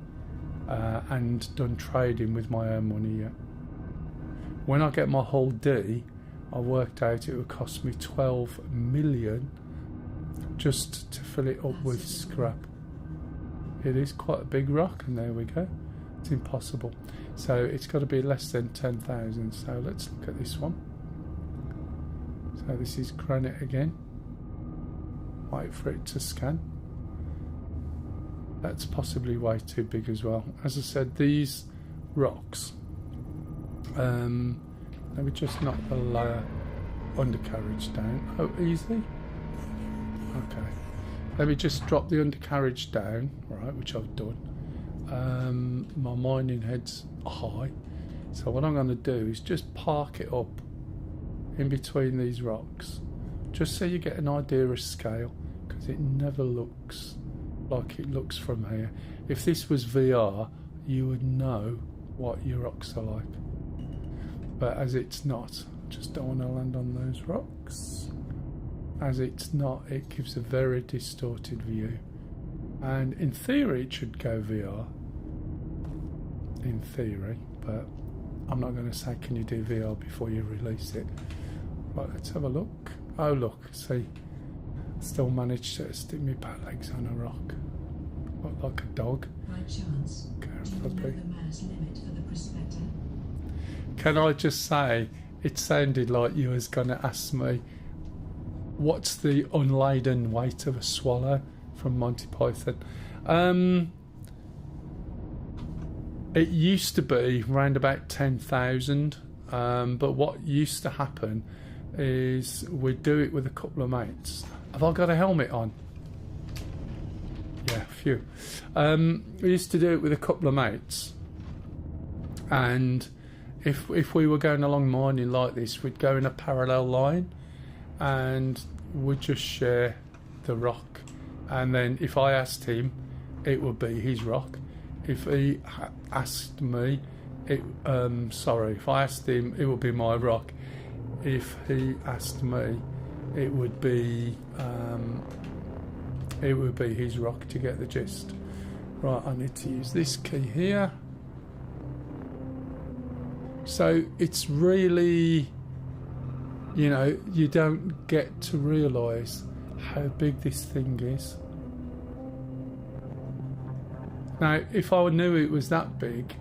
and done trading with my own money yet. When I get my hull D, I worked out it would cost me 12 million just to fill it up with scrap. It is quite a big rock, and there we go. It's impossible. So it's got to be less than 10,000. So let's look at this one. So this is granite again. Wait for it to scan. That's possibly way too big as well. As I said, these rocks, let me just knock the lower undercarriage down. Oh, easy. Okay, let me just drop the undercarriage down, right, which I've done. My mining head's high, so what I'm going to do is just park it up in between these rocks, just so you get an idea of scale, because it never looks like it looks from here. If this was VR, you would know what your rocks are like, but as it's not, just don't want to land on those rocks. As it's not, it gives a very distorted view, and in theory it should go VR, in theory, but I'm not going to say can you do VR before you release it. Right, let's have a look. Oh look, see, still managed to stick my back legs on a rock. Look like a dog. By chance, do you know the mass limit for the prospector? Can I just say, it sounded like you was going to ask me, what's the unladen weight of a swallow from Monty Python? It used to be around about 10,000, but what used to happen is we'd do it with a couple of mates. Have I got a helmet on? Yeah, phew. We used to do it with a couple of mates, and if we were going along mining like this, we'd go in a parallel line and we'd just share the rock, and then if I asked him, it would be his rock. If he asked me, if I asked him, it would be my rock. If he asked me, it would be his rock, to get the gist. Right, I need to use this key here. So it's really, you know, you don't get to realise how big this thing is. Now, if I knew it was that big,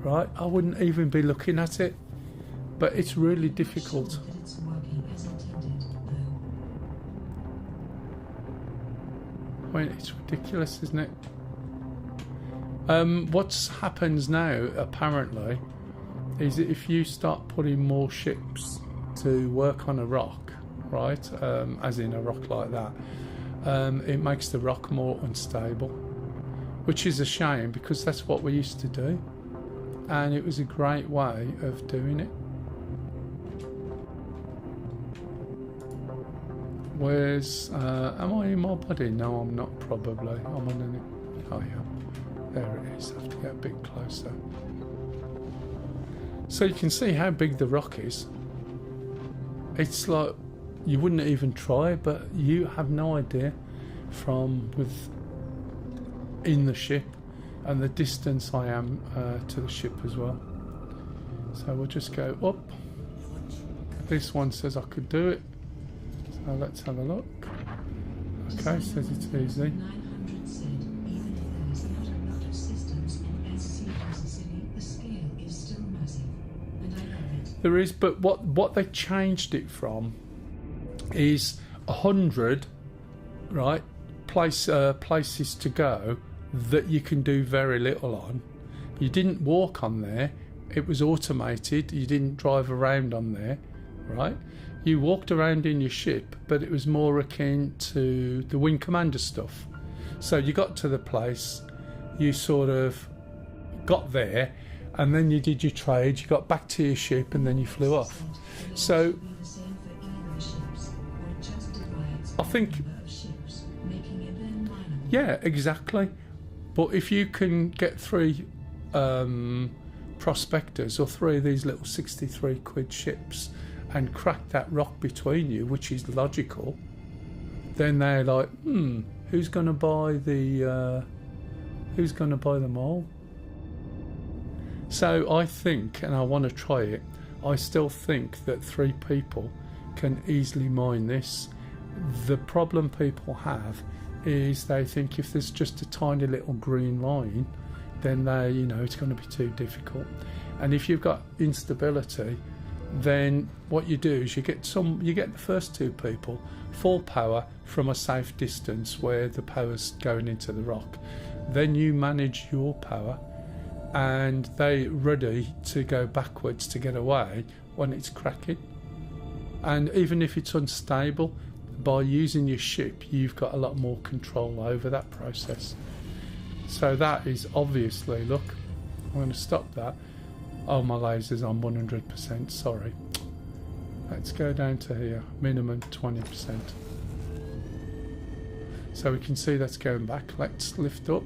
right, I wouldn't even be looking at it. But it's really difficult. It's working as intended, though. I mean, it's ridiculous, isn't it? What happens now, apparently, is that if you start putting more ships to work on a rock, right, as in a rock like that, it makes the rock more unstable, which is a shame, because that's what we used to do, and it was a great way of doing it. Where's am I in my body? No, I'm not, probably. I'm on an... oh yeah, there it is. I have to get a bit closer. So you can see how big the rock is. It's like you wouldn't even try, but you have no idea from in the ship, and the distance I am to the ship as well. So we'll just go up. This one says I could do it. So let's have a look. Okay, says it's easy. 900 said, even if there is not a lot of systems in SC City, the scale is still massive, and I love it. There is, but what they changed it from is 100, right, places to go that you can do very little on. You didn't walk on there. It was automated. You didn't drive around on there, right? You walked around in your ship, but it was more akin to the Wing Commander stuff. So you got to the place, you sort of got there, and then you did your trade, you got back to your ship, and then you flew off. So I think, yeah, exactly. But if you can get 3 prospectors or 3 of these little 63 quid ships and crack that rock between you, which is logical, then they're like, who's going to buy the Mell? So I think, and I want to try it, I still think that 3 people can easily mine this. The problem people have is they think if there's just a tiny little green line, then it's going to be too difficult. And if you've got instability, then what you do is you get the first 2 people full power from a safe distance where the power's going into the rock. Then you manage your power, and they're ready to go backwards to get away when it's cracking. And even if it's unstable, by using your ship, you've got a lot more control over that process. So that is obviously, look, I'm going to stop that. Oh, my laser's on 100%, sorry. Let's go down to here, minimum 20%. So we can see that's going back. Let's lift up.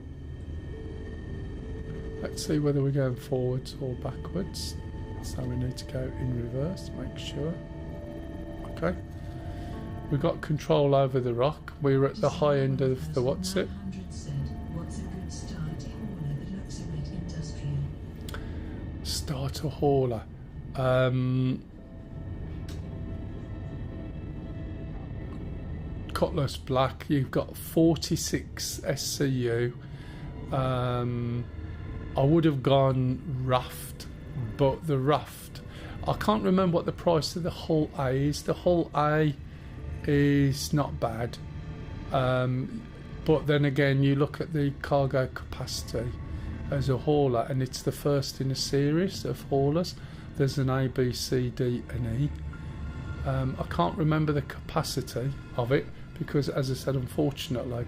Let's see whether we're going forwards or backwards. So we need to go in reverse, make sure. Okay. We've got control over the rock. We're at the high end of the what's it? Starter hauler. Cutlass black. You've got 46 SCU. I would have gone raft but the raft, I can't remember what the price of the hull A is. The hull A is not bad, but then again you look at the cargo capacity as a hauler, and it's the first in a series of haulers. There's an A, B, C, D and E. I can't remember the capacity of it because, as I said, unfortunately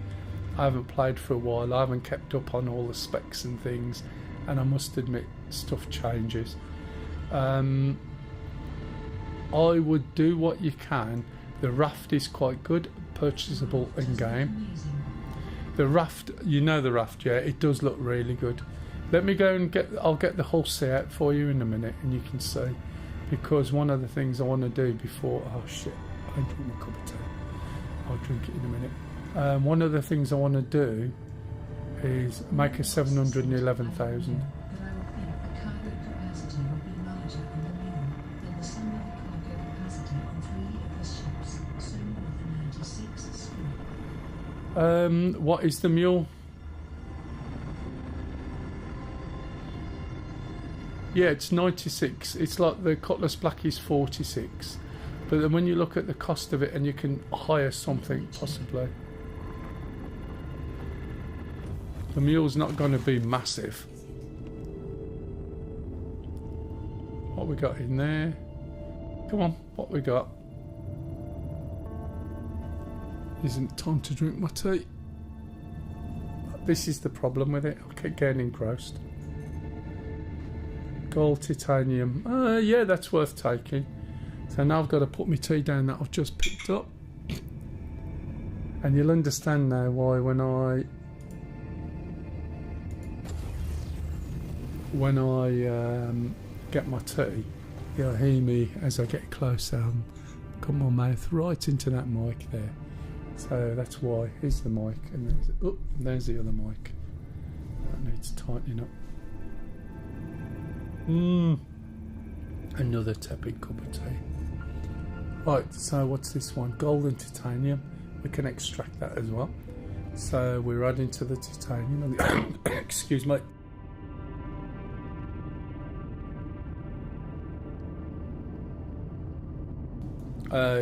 I haven't played for a while. I haven't kept up on all the specs and things, and I must admit stuff changes. I would do what you can. The raft is quite good, purchasable in game. The raft, you know the raft, yeah, it does look really good. Let me go and I'll get the hull C out for you in a minute and you can see, because one of the things I want to do before, oh shit, I drink my cup of tea, I'll drink it in a minute. One of the things I want to do is make a 711,000. What is the mule? Yeah, it's 96. It's like the Cutlass Black is 46. But then when you look at the cost of it, and you can hire something possibly. The mule's not going to be massive. What we got in there? Come on, what we got? Isn't time to drink my tea. This is the problem with it. I keep getting engrossed. Gold, titanium. Yeah, that's worth taking. So now I've got to put my tea down that I've just picked up. And you'll understand now why when I get my tea, you'll hear me as I get closer. Got my mouth right into that mic there. So that's why. Here's the mic, and there's the other mic. That needs tightening up. Another tepid cup of tea. Right, so what's this one? Gold and titanium. We can extract that as well. So we're adding to the titanium and the excuse me.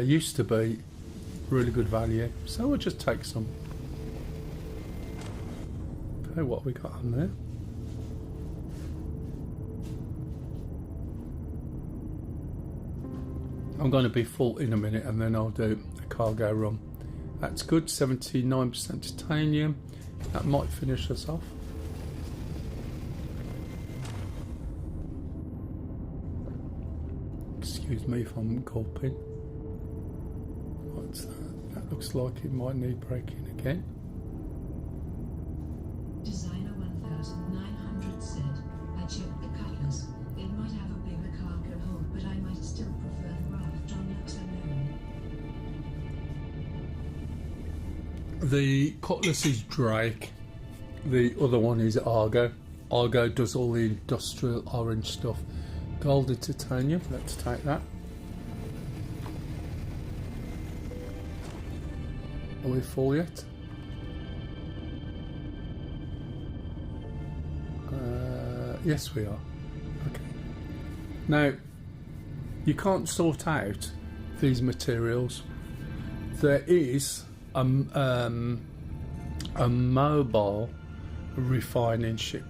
Used to be really good value, so we'll just take some. Okay, what we got on there? I'm going to be full in a minute and then I'll do a cargo run. That's good, 79% titanium. That might finish us off. Excuse me if I'm gulping. What's that? That looks like it might need braking again. Designer 1900 said, I checked the Cutlass. It might have a bigger cargo hold, but I might still prefer the raft on looks alone. The Cutlass is Drake. The other one is Argo. Argo does all the industrial orange stuff. Gold and titanium, let's take that. Are we full yet? Yes, we are. Okay. Now, you can't sort out these materials. There is a mobile refining ship.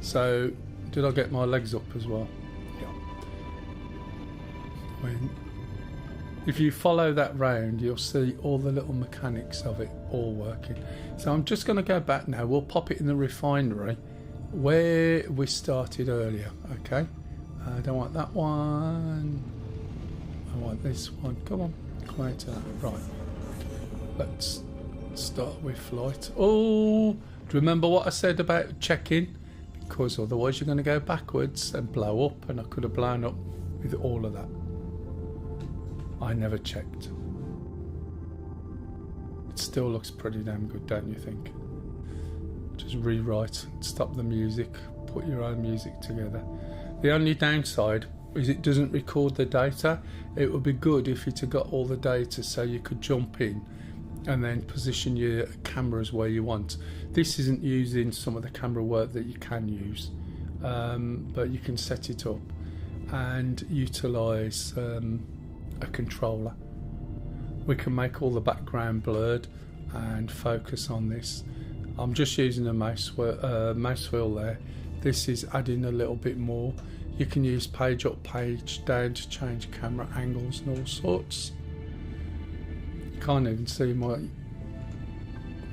So, did I get my legs up as well? Yeah. If you follow that round, you'll see all the little mechanics of it all working. So I'm just going to go back now. We'll pop it in the refinery where we started earlier. Okay. I don't want that one. I want this one. Come on. Come out to that. Right. Let's start with flight. Oh, do you remember what I said about checking? Because otherwise you're going to go backwards and blow up, and I could have blown up with all of that. I never checked. It still looks pretty damn good, don't you think? Just rewrite, stop the music, put your own music together. The only downside is it doesn't record the data. It would be good if it had got all the data so you could jump in and then position your cameras where you want. This isn't using some of the camera work that you can use. but you can set it up and utilise a controller. We can make all the background blurred and focus on this. I'm just using a mouse wheel there. This is adding a little bit more. You can use page up, page down to change camera angles and all sorts. Can't even see my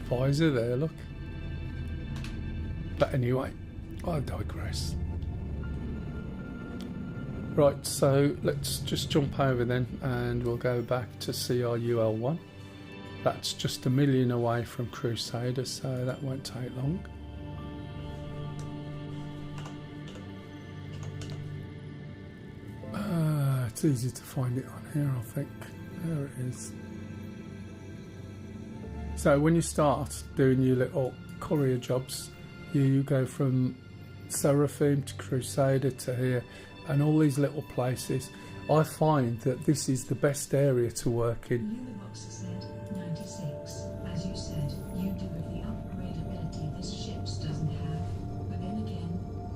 visor there, look. But anyway, I digress. Right, so let's just jump over then and we'll go back to CRUL1. That's just 1 million away from Crusader, so that won't take long. It's easy to find it on here, I think. There it is. So when you start doing your little courier jobs, you go from Seraphim to Crusader to here, and all these little places. I find that this is the best area to work in. Unibox said 96. As you said, you do have the upgradability this ship doesn't have. But then again,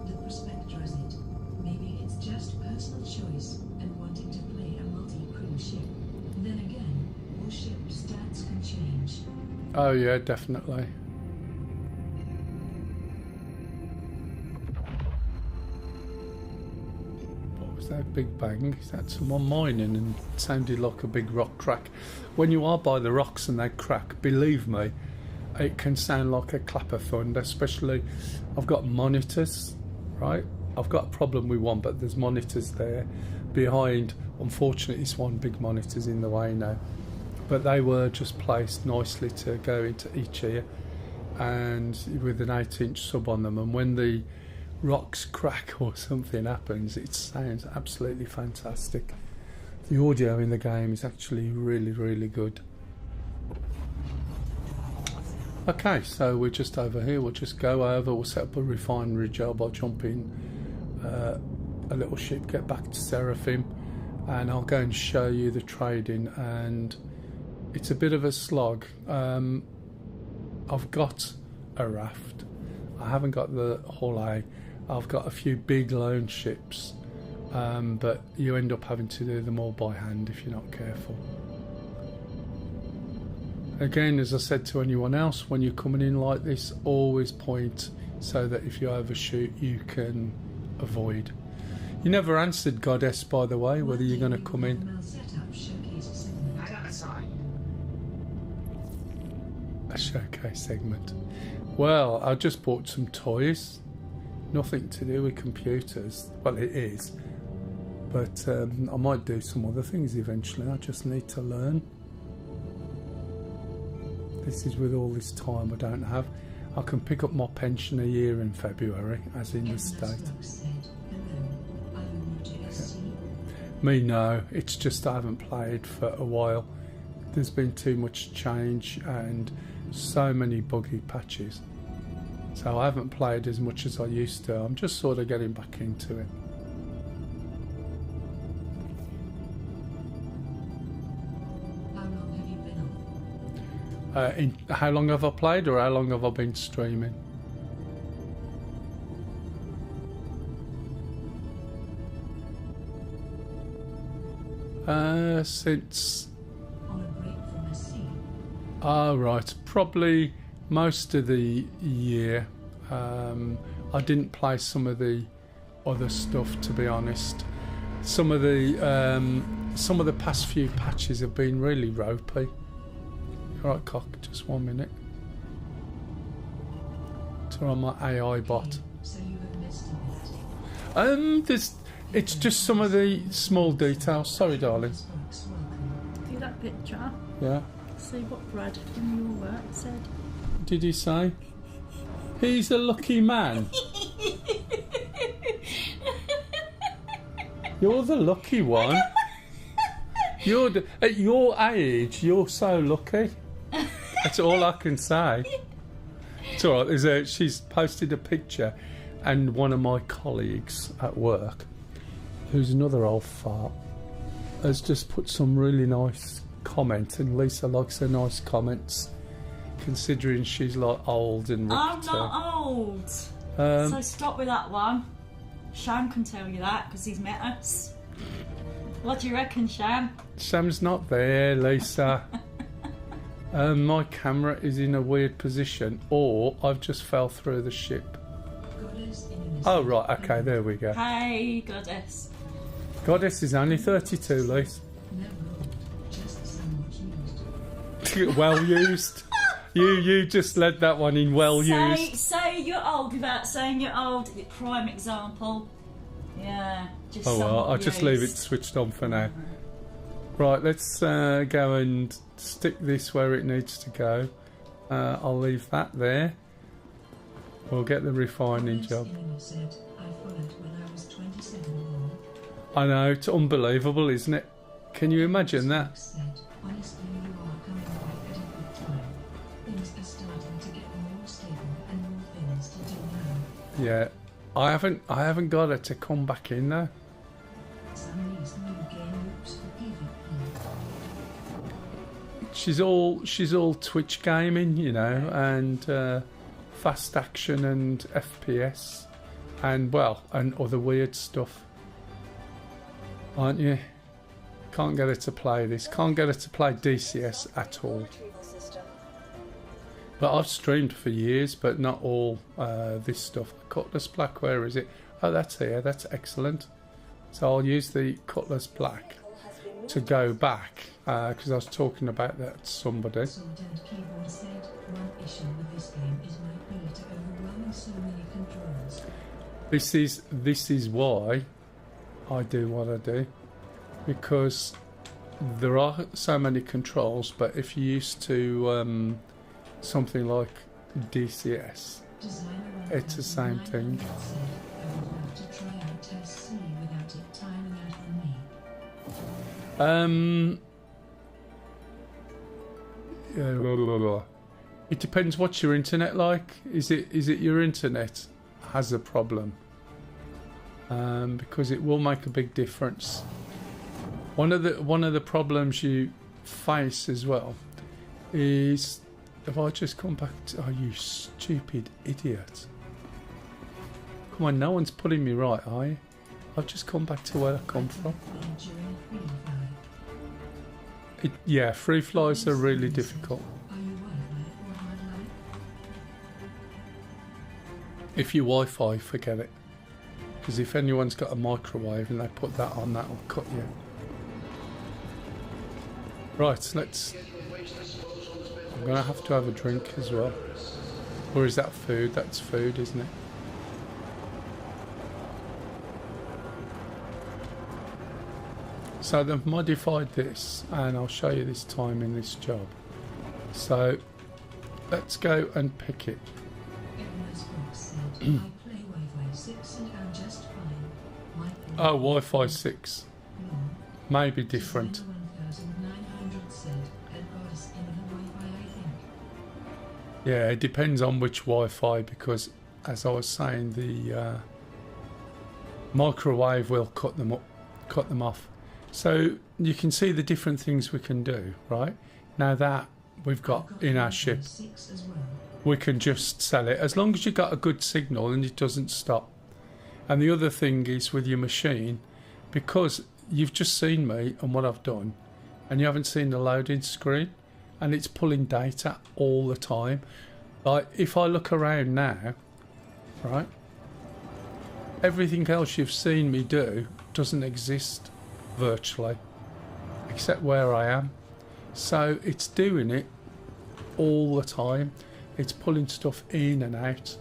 the prospector has it. Maybe it's just personal choice and wanting to play a multi-crew ship. Then again, all ship stats can change. Oh yeah, definitely. What was that big bang? Is that someone mining and it sounded like a big rock crack? When you are by the rocks and they crack, believe me, it can sound like a clap of thunder, especially I've got monitors, right? I've got a problem with one, but there's monitors there behind. Unfortunately, this one big monitor's in the way now. But they were just placed nicely to go into each ear and with an 8-inch sub on them, and when the rocks crack or something happens, it sounds absolutely fantastic. The audio in the game is actually really, really good. Okay, so we're just over here. We'll just go over, we'll set up a refinery job. I'll jump in a little ship, get back to Seraphim, and I'll go and show you the trading. And it's a bit of a slog. I've got a raft. I haven't got the hull A. I've got a few big lone ships, but you end up having to do them all by hand if you're not careful. Again, as I said to anyone else, when you're coming in like this, always point so that if you overshoot, you can avoid. You never answered, Goddess, by the way, whether you're going to come in. I got a sign. A showcase segment. Well, I just bought some toys. Nothing to do with computers. Well, it is. But I might do some other things eventually. I just need to learn. This is with all this time I don't have. I can pick up my pension a year in February, as in the state. Me, no. It's just I haven't played for a while. There's been too much change and so many buggy patches. So I haven't played as much as I used to. I'm just sort of getting back into it. How long have I played, or how long have I been streaming? Since... Oh, right. Probably most of the year. I didn't play some of the other stuff, to be honest. Some of the past few patches have been really ropey. Right, cock, just 1 minute. Turn on my AI bot. It's just some of the small details. Sorry, darling. See that picture? Yeah. See what Brad from your work said. Did he say? He's a lucky man. You're the lucky one. At your age, you're so lucky. That's all I can say. It's all right. She's posted a picture, and one of my colleagues at work, who's another old fart, has just put some really nice comment, and Lisa likes her nice comments, considering she's like old and ripped. I'm not old. So stop with that one. Shan can tell you that because he's met us. What do you reckon, Shan? Sam's not there, Lisa. My camera is in a weird position, or I've just fell through the ship. Oh, right, okay, there we go. Hey, goddess. Goddess is only 32, Lisa. Just somewhat used. Well used. You just led that one in well used. Say you're old without saying you're old. Prime example. Yeah, just Oh well, somewhat I'll just leave it used. switched on for now. Right, let's go and stick this where it needs to go. I'll leave that there. We'll get the refining job. Said, I followed when I was 27 long. I know, it's unbelievable, isn't it? Can you imagine that? Said, honestly, you are coming back at a good time. Things are starting to get more stable and more things to do now. Yeah, I haven't got her to come back in though. Some nice new game loops for PvP. She's all Twitch gaming, you know, and fast action and FPS, and other weird stuff, aren't you? Can't get her to play this. Can't get her to play DCS at all. Retrieval system. But I've streamed for years, but not all this stuff. Cutlass Black, where is it? Oh, that's here. That's excellent. So I'll use the Cutlass Black Vehicle has been moved. to go back because I was talking about that to somebody. Sword and Keyboard said, one issue with this game is my ability to overwhelm so many controls. This is why I do what I do, because there are so many controls. But if you're used to something like DCS, Designer it's the same thing. 1900 said, I would love to try out Test C without it timing out on me. It depends what's your internet like. Is it your internet has a problem? Because it will make a big difference. One of the problems you face as well is, if I just come back to, oh, you stupid idiot. Come on, no one's putting me right, are you? I've just come back to where I come from. During free fly. Yeah, free flies are really difficult. Are you Wi-Fi or hard life? If you Wi-Fi, forget it. Because if anyone's got a microwave and they put that on, that'll cut you. Right, let's... I'm going to have a drink as well. Or is that food? That's food, isn't it? So they've modified this, and I'll show you this time in this job. So let's go and pick it. Edna's box said, I play Wi-Fi 6 and I'm just fine. My Oh, Wi-Fi 6. May be different. Designer 1900 said, and got us in the Wi-Fi, I think. Yeah, it depends on which Wi-Fi, because as I was saying, the microwave will cut them off. So you can see the different things we can do, right? Now that we've got in our ship, Wi-Fi 6 as well. we can just sell it as long as you've got a good signal and it doesn't stop. And the other thing is with your machine, because you've just seen me and what I've done, and you haven't seen the loading screen, and it's pulling data all the time. Like if I look around now, right, everything else you've seen me do doesn't exist virtually, except where I am. So it's doing it all the time. It's pulling stuff in and out,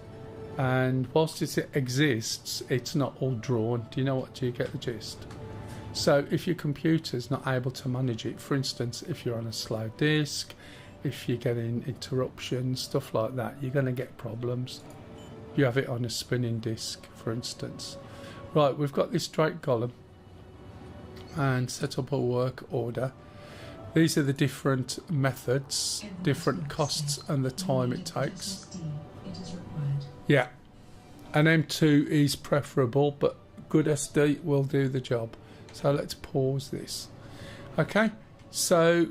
and whilst it exists, it's not all drawn. Do you get the gist? So if your computer's not able to manage it, for instance, if you're on a slow disk, if you're getting interruptions, stuff like that, you're going to get problems. You have it on a spinning disk, for instance. Right, we've got this Drake Golem and set up a work order. These are the different methods, different costs and the time it takes. It is required. Yeah, an M2 is preferable, but good SD will do the job. So let's pause this. Okay, so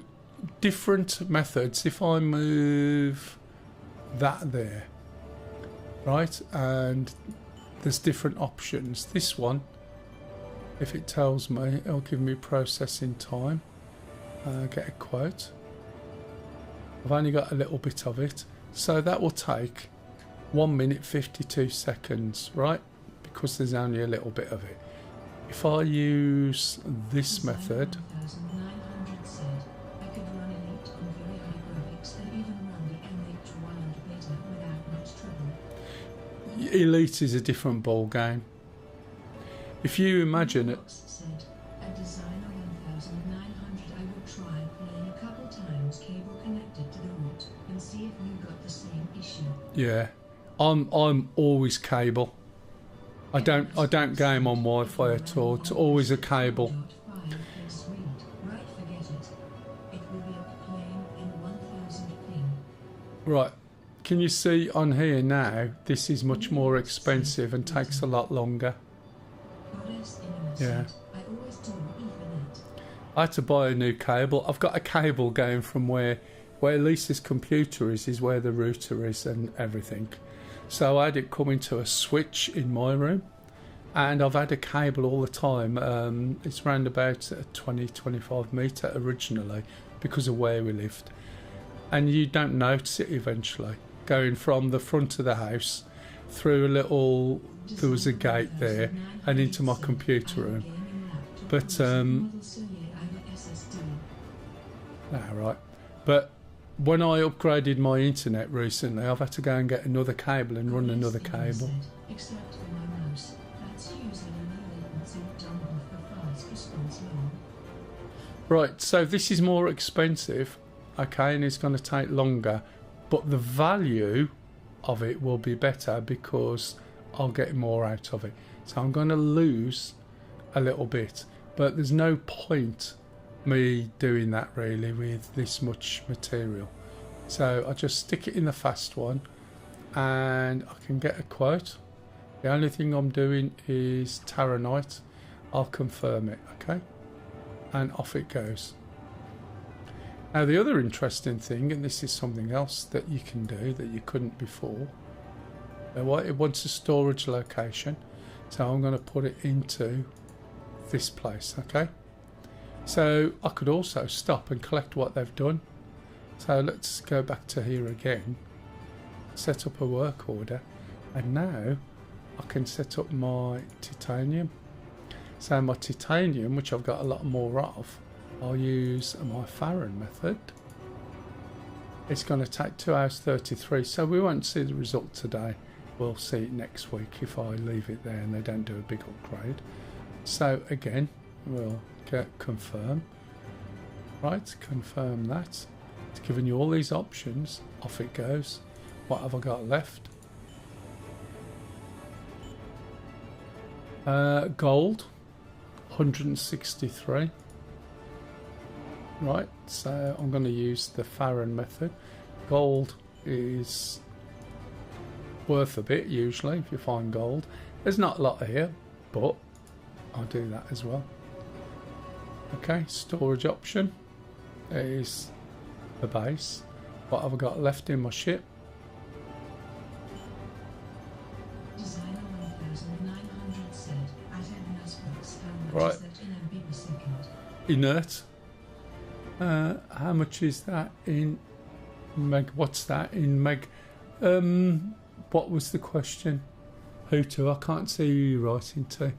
different methods. If I move that there, right, and there's different options. This one, if it tells me, it'll give me processing time. Get a quote. I've only got a little bit of it, so that will take 1 minute 52 seconds, right? Because there's only a little bit of it. If I use this method, 1900 said I could run Elite on very high graphics and even run the MH100 beta without much trouble. Elite is a different ball game. If you imagine it, Fox said, at Designer 1900 I would try playing a couple times cable connected to the root and see if you got the same issue. yeah, I'm always cable. I don't game on Wi-Fi at all. It's always a cable. Right, forget it. It will be up playing in 1000 ping. Right, can you see on here now? This is much more expensive and takes a lot longer. Goddess Innocent, Yeah. I always do Ethernet. I had to buy a new cable. I've got a cable going from where Lisa's computer is where the router is and everything. So I had it coming to a switch in my room, and I've had a cable all the time. It's round about 20-25 metre originally because of where we lived, and you don't notice it eventually. Going from the front of the house through there was a gate there and into my computer room. But right. But when I upgraded my internet recently, I've had to go and get another cable and run another cable. Except for my mouse, that's using a low latency dongle for fast response long. Right, so this is more expensive, okay, and it's going to take longer, but the value of it will be better because I'll get more out of it. So I'm going to lose a little bit, but there's no point me doing that really with this much material. So I just stick it in the fast one and I can get a quote. The only thing I'm doing is Taranite. I'll confirm it, okay, and off it goes. Now the other interesting thing, and this is something else that you can do that you couldn't before, it wants a storage location, so I'm going to put it into this place, okay. So I could also stop and collect what they've done. So let's go back to here again, set up a work order, and now I can set up my titanium. So my titanium, which I've got a lot more of, I'll use my Farron method. It's going to take 2 hours 33, so we won't see the result today. We'll see it next week if I leave it there and they don't do a big upgrade. So again, we'll get confirm. Right, confirm that. It's given you all these options. Off it goes. What have I got left? Gold, 163. Right, so I'm going to use the Farron method. Gold is worth a bit usually if you find gold. There's not a lot here, but I'll do that as well. Okay, storage option is the base. What have I got left in my ship? Designer 1900 said, at Edna's how much Right. is that in MB per second? Inert. How much is that in meg? What's that in meg? What was the question? Who to? I can't see who you're writing to.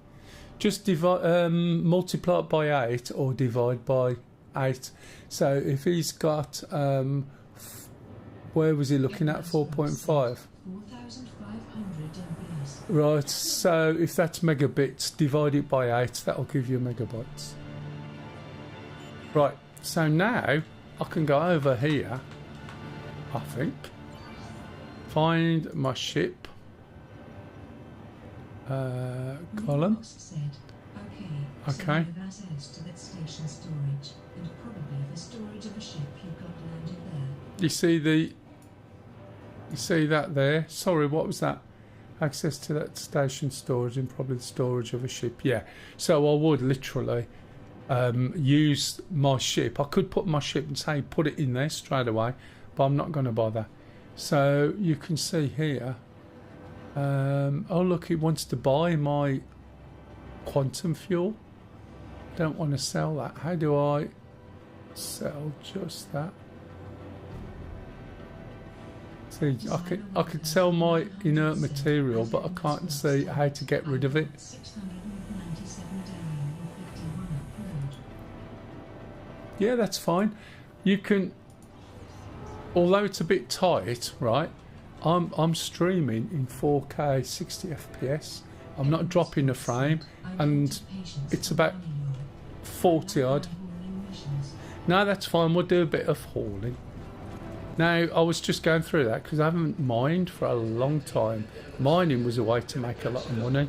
Just divide, multiply it by 8 or divide by 8. So if he's got, where was he looking at? 4.5. 4,500 MBs. Right, so if that's megabits, divide it by 8, that'll give you megabytes. Right, so now I can go over here, I think, find my ship, column. Fox said, okay. Okay. So have access to that station storage, and probably the storage of a ship you got landed there. You see that there? Sorry, what was that? Access to that station storage and probably the storage of a ship. Yeah. So I would literally use my ship. I could put my ship and say put it in there straight away, but I'm not going to bother. So you can see here Oh look, it wants to buy my quantum fuel. Don't want to sell that. How do I sell just that? See, I could sell my inert material, but I can't see how to get rid of it. Yeah, that's fine. You can, although it's a bit tight, right? I'm streaming in 4K 60 FPS. I'm not dropping the frame, and it's about 40 odd. No, that's fine. We'll do a bit of hauling. Now, I was just going through that because I haven't mined for a long time. Mining was a way to make a lot of money,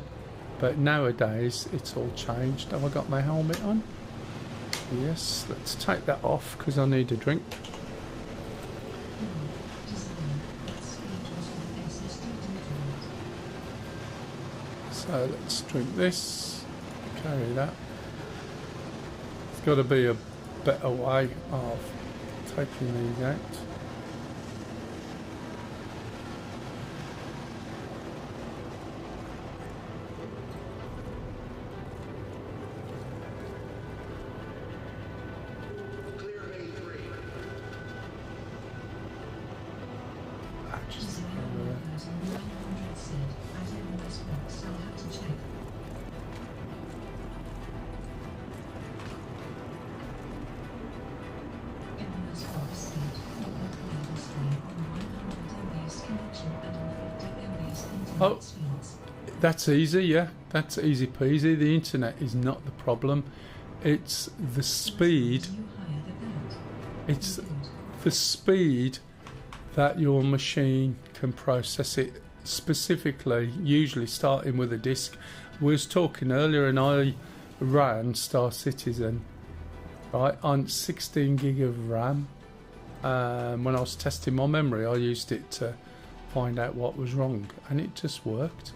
but nowadays it's all changed. Have I got my helmet on? Yes, let's take that off because I need a drink. So let's drink this, carry that. There's got to be a better way of taking these out. Oh, that's easy, yeah. That's easy peasy. The internet is not the problem. It's the speed. It's the speed that your machine can process it. Specifically, usually starting with a disk. We was talking earlier, and I ran Star Citizen, right, on 16 gig of RAM. When I was testing my memory, I used it to find out what was wrong, and it just worked.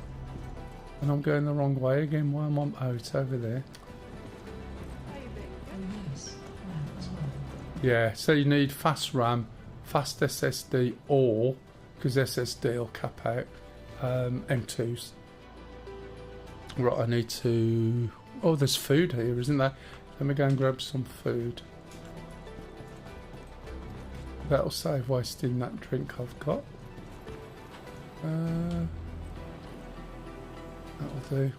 And I'm going the wrong way again. Why am I out over there? Yeah, so you need fast RAM, fast SSD, or, because SSD will cap out, M2s. Right, I need to... Oh, there's food here, isn't there? Let me go and grab some food. That'll save wasting that drink I've got. That'll do.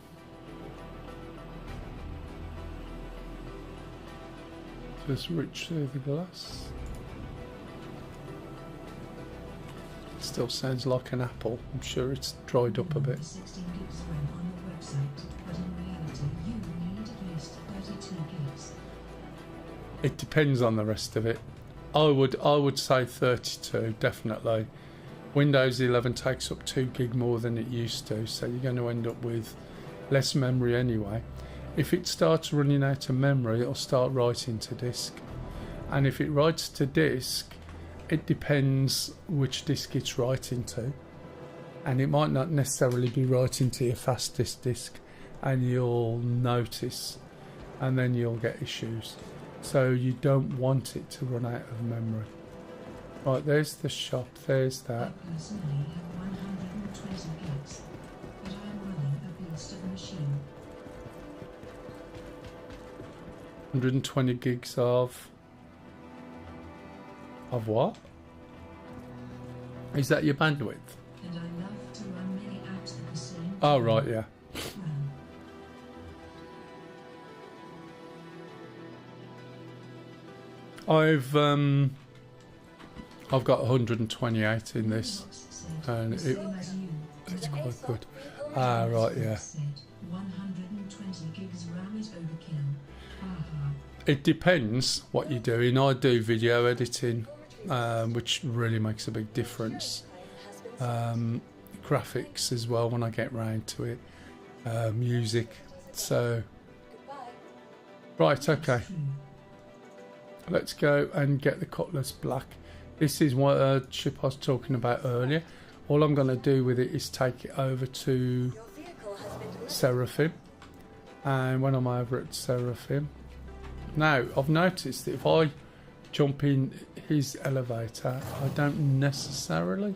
Just reach through the glass. Still sounds like an apple. I'm sure it's dried up a bit. It depends on the rest of it. I would say 32 definitely. Windows 11 takes up 2 gig more than it used to, so you're going to end up with less memory anyway. If it starts running out of memory, it'll start writing to disk. And if it writes to disk, it depends which disk it's writing to. And it might not necessarily be writing to your fastest disk, and you'll notice, and then you'll get issues. So you don't want it to run out of memory. Right, there's the shop, there's that. I personally have 120 gigs, but I am running a beast of a machine. 120 gigs of what? Is that your bandwidth? And I love to run many apps at the same time. Oh, right, yeah. I've got 128 in this, and it's quite good. Ah, right, yeah. 120 gigs RAM is overkill. It depends what you're doing. I do video editing, which really makes a big difference. Graphics as well when I get round to it. Music. So, right, okay. Let's go and get the Cutlass Black. This is what ship I was talking about earlier. All I'm going to do with it is take it over to Seraphim. And when I'm over at Seraphim, now I've noticed that if I jump in his elevator, I don't necessarily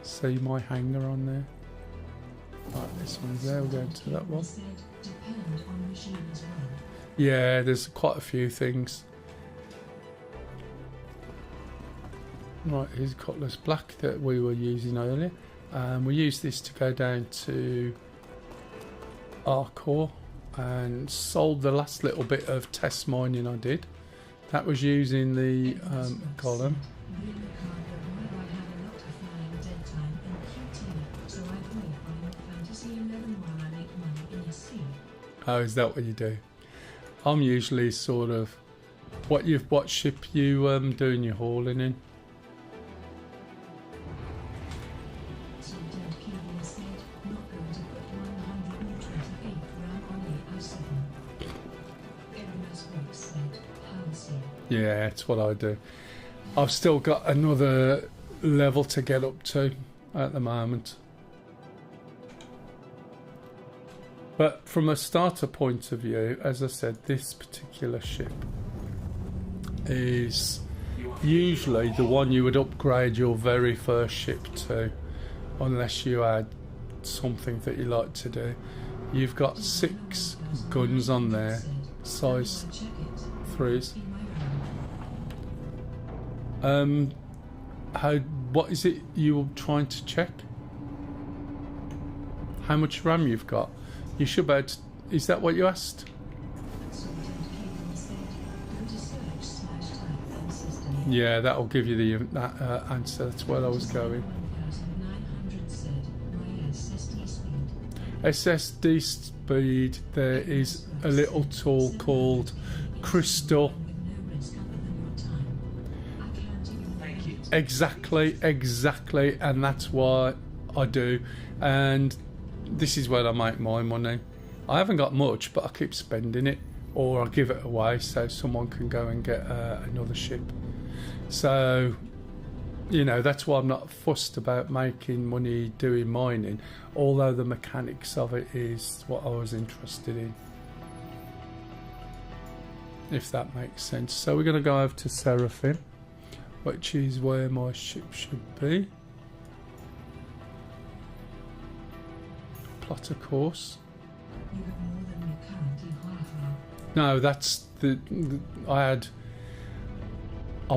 see my hanger on there. Right, this one's there, we'll go to that one. Said, depend on machine as well. Yeah, there's quite a few things. Right, here's Cutlass Black that we were using earlier. We used this to go down to our core and sold the last little bit of test mining I did. That was using the column. Oh, is that what you do? I'm usually sort of what ship you doing your hauling in? Yeah, it's what I do. I've still got another level to get up to at the moment. But from a starter point of view, as I said, this particular ship is usually the one you would upgrade your very first ship to, unless you had something that you like to do. You've got 6 guns on there, size 3s. What is it you were trying to check? How much RAM you've got? You should be able to, is that what you asked? Yeah, that'll give you the answer. That's where I was going. SSD speed, there is a little tool called Crystal. Exactly, and that's what I do. And this is where I make my money. I haven't got much, but I keep spending it, or I give it away so someone can go and get another ship. So, you know, that's why I'm not fussed about making money doing mining, although the mechanics of it is what I was interested in, if that makes sense. So we're going to go over to Seraphim, which is where my ship should be. Plot a course. No, that's the I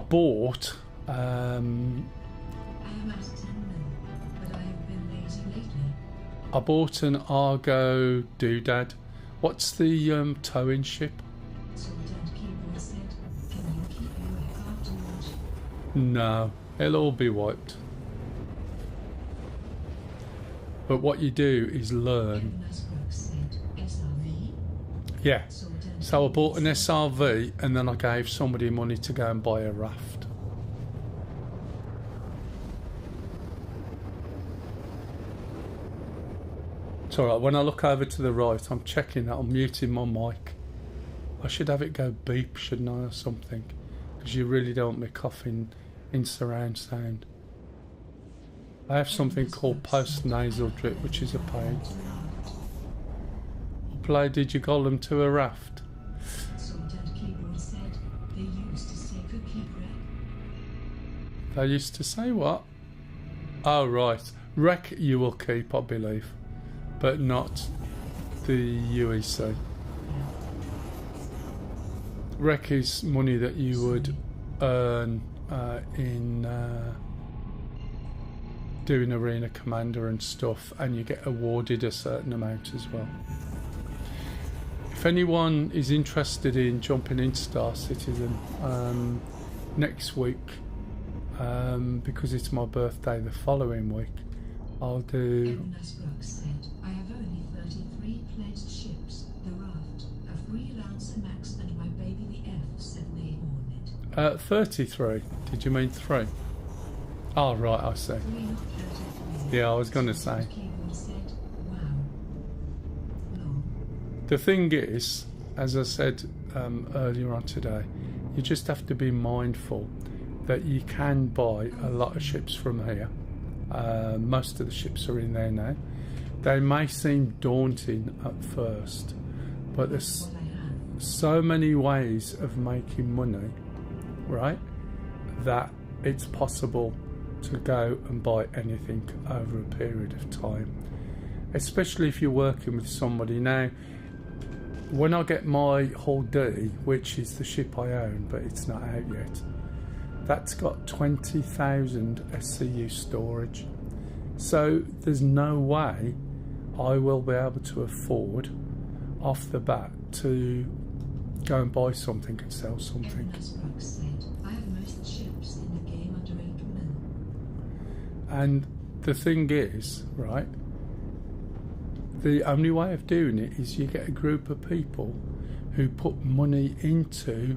bought I bought an Argo Doodad. What's the towing ship? No, it'll all be wiped. But what you do is learn. Yeah. So I bought an SRV and then I gave somebody money to go and buy a raft. It's alright, when I look over to the right, I'm checking that I'm muting my mic. I should have it go beep, shouldn't I, or something? Because you really don't want me coughing in surround sound. I have something called post-nasal drip, which is a pain. Play Did You Golem to a raft? They used to say what? Oh right, wreck you will keep, I believe, but not the UEC. Wreck is money that you would earn in doing Arena Commander and stuff, and you get awarded a certain amount as well. If anyone is interested in jumping into Star Citizen next week, because it's my birthday the following week, I'll do... I have only 33 pledged ships, the Raft, a Freelancer Max, and my baby the F, said the Hornet. 33? Did you mean 3? Oh right, I see. Yeah, I was going to say. The thing is, as I said earlier on today, you just have to be mindful that you can buy a lot of ships from here. Most of the ships are in there now. They may seem daunting at first, but there's so many ways of making money, right, that it's possible to go and buy anything over a period of time. especially if you're working with somebody. Now, when I get my Hull D, which is the ship I own, but it's not out yet, that's got 20,000 SCU storage. So there's no way I will be able to afford off the bat to go and buy something and sell something. As Brooks said, I have most ships in the game under 8 mil. And the thing is, right, the only way of doing it is you get a group of people who put money into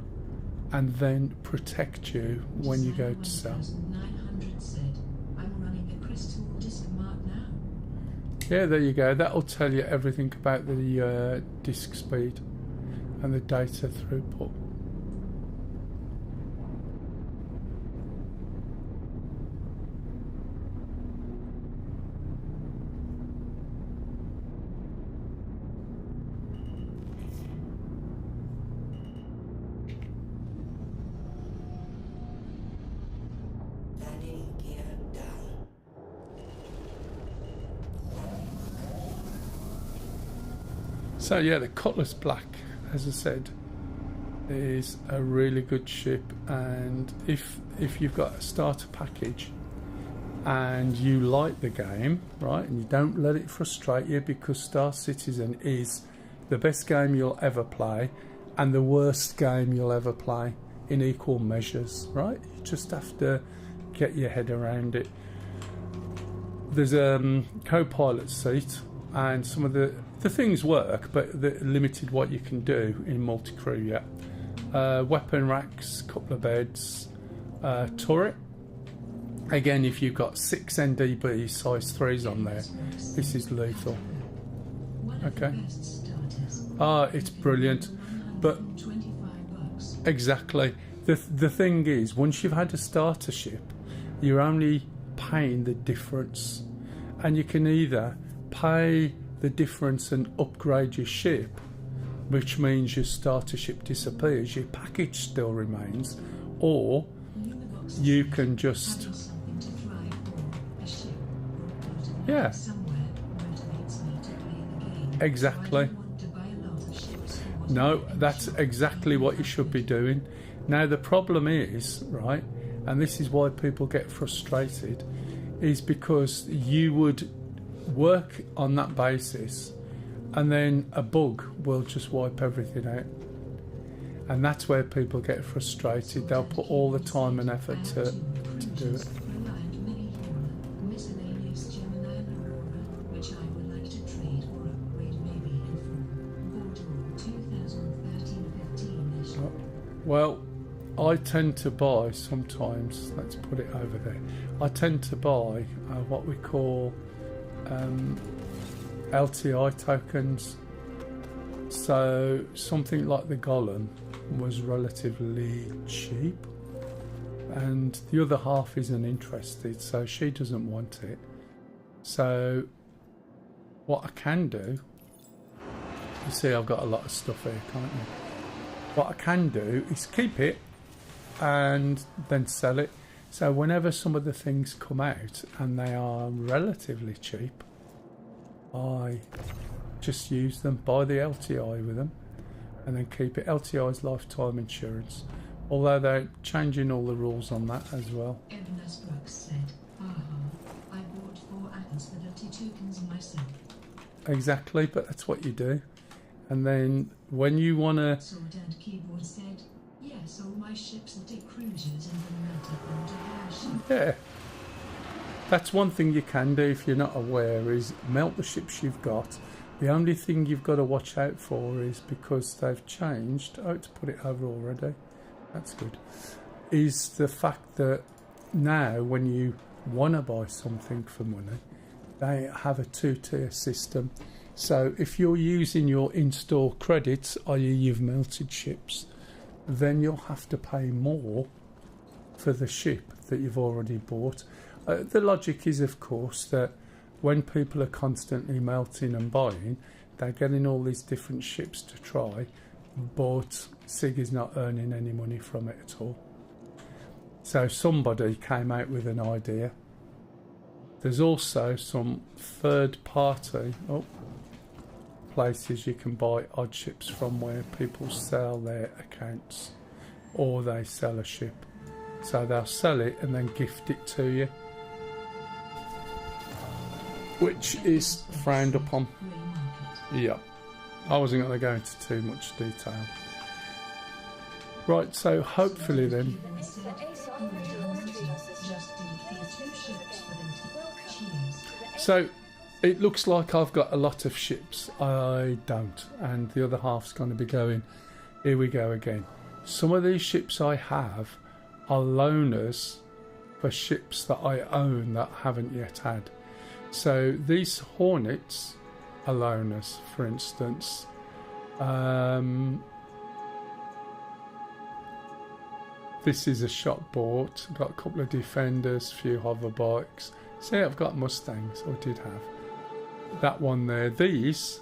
and then protect you when you go to sell. 1900 said, I'm running a crystal disk mark now. Yeah, there you go. That'll tell you everything about the disk speed and the data throughput. Landing gear down. So yeah, the Cutlass Black, as I said, is a really good ship, and if you've got a starter package and you like the game, right, and you don't let it frustrate you, because Star Citizen is the best game you'll ever play and the worst game you'll ever play in equal measures, right? You just have to get your head around it. There's a co-pilot seat, and some of the things work, but they're limited what you can do in multi-crew yet. Weapon racks, couple of beds, turret. Again, if you've got 6 NDB size 3s on there, this is lethal. Okay. It's brilliant. But exactly. The thing is, once you've had a starter ship, you're only paying the difference. And you can either pay the difference and upgrade your ship, which means your starter ship disappears, your package still remains, or you can just exactly. No, that's exactly what you should be doing. Now the problem is, right, and this is why people get frustrated, is because you would work on that basis and then a bug will just wipe everything out, and that's where people get frustrated. They'll put all the time and effort to do it. Well, I tend to buy sometimes, let's put it over there, I tend to buy what we call LTI tokens. So something like the Golem was relatively cheap, and the other half isn't interested, so she doesn't want it. So what I can do, you see I've got a lot of stuff here, can't you? What I can do is keep it and then sell it. So whenever some of the things come out and they are relatively cheap, I just use them, buy the LTI with them, and then keep it. LTI's lifetime insurance, although they're changing all the rules on that as well. As Brooks said, I bought 4 atoms for 30 tokens myself. Exactly, but that's what you do. And then when you want to... Sword and Keyboard said, yes, all my ships are dick cruisers and then melted them to airship. Yeah. That's one thing you can do if you're not aware, is melt the ships you've got. The only thing you've got to watch out for is, because they've changed... Oh, it's put it over already. That's good. Is the fact that now when you want to buy something for money, they have a 2-tier system. So if you're using your in-store credits, i.e. you've melted ships, then you'll have to pay more for the ship that you've already bought. The logic is, of course, that when people are constantly melting and buying, they're getting all these different ships to try, but SIG is not earning any money from it at all. So somebody came out with an idea There's also some third party places you can buy odd ships from where people sell their accounts or they sell a ship. So they'll sell it and then gift it to you, which is frowned upon. Yeah, I wasn't going to go into too much detail. Right, so hopefully then so it looks like I've got a lot of ships. I don't, and the other half's going to be going, here we go again. Some of these ships I have are loaners for ships that I own that I haven't yet had. So these Hornets are loaners, for instance. This is a shop bought. Got a couple of Defenders, a few hover bikes. See, I've got Mustangs, or did have. That one there. These,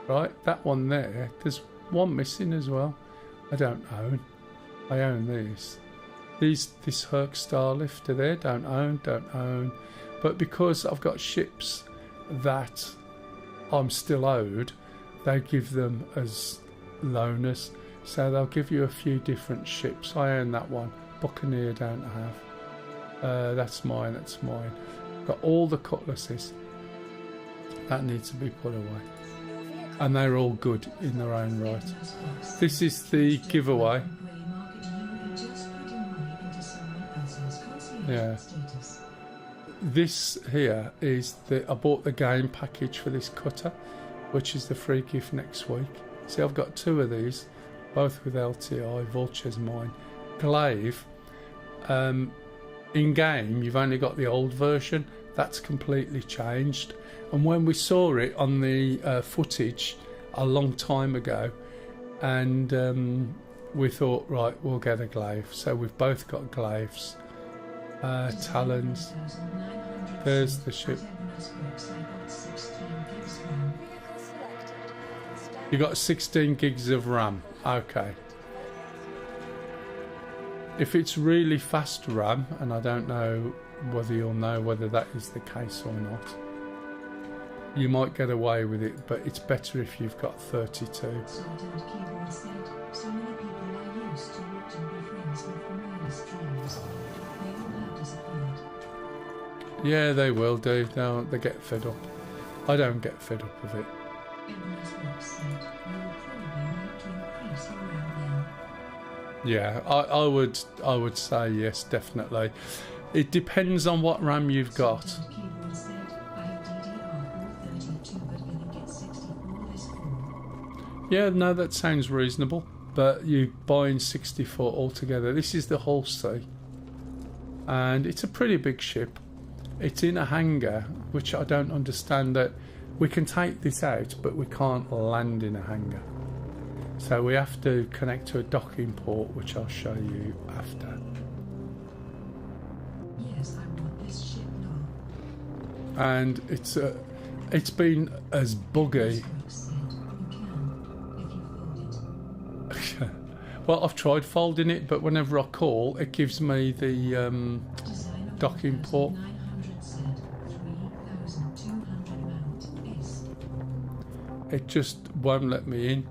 right, that one there. There's one missing as well. I don't own. I own these. This Herc Starlifter there, don't own. But because I've got ships that I'm still owed, they give them as loaners. So they'll give you a few different ships. I own that one. Buccaneer don't have. That's mine. Got all the cutlasses. That needs to be put away. And they're all good in their own right. This is the giveaway. Yeah. This here is I bought the game package for this cutter, which is the free gift next week. See, I've got two of these, both with LTI. Vulture's mine. Glaive. In game, you've only got the old version. That's completely changed. And when we saw it on the footage a long time ago, and we thought, right, we'll get a glaive. So we've both got glaives. Talons. There's the ship. You got 16 gigs of RAM. Okay. If it's really fast RAM, and I don't know whether you'll know whether that is the case or not, you might get away with it, but it's better if you've got 32. Yeah, they will do. They get fed up. I don't get fed up with it. Yeah, I would say yes, definitely. It depends on what RAM you've got. Yeah, no, that sounds reasonable. But you buying 64 altogether. This is the Hull C, and it's a pretty big ship. It's in a hangar, which I don't understand. That we can take this out, but we can't land in a hangar. So we have to connect to a docking port, which I'll show you after. Yes, I want this ship now. And it's been as buggy. Well, I've tried folding it, but whenever I call, it gives me the docking port. It just won't let me in.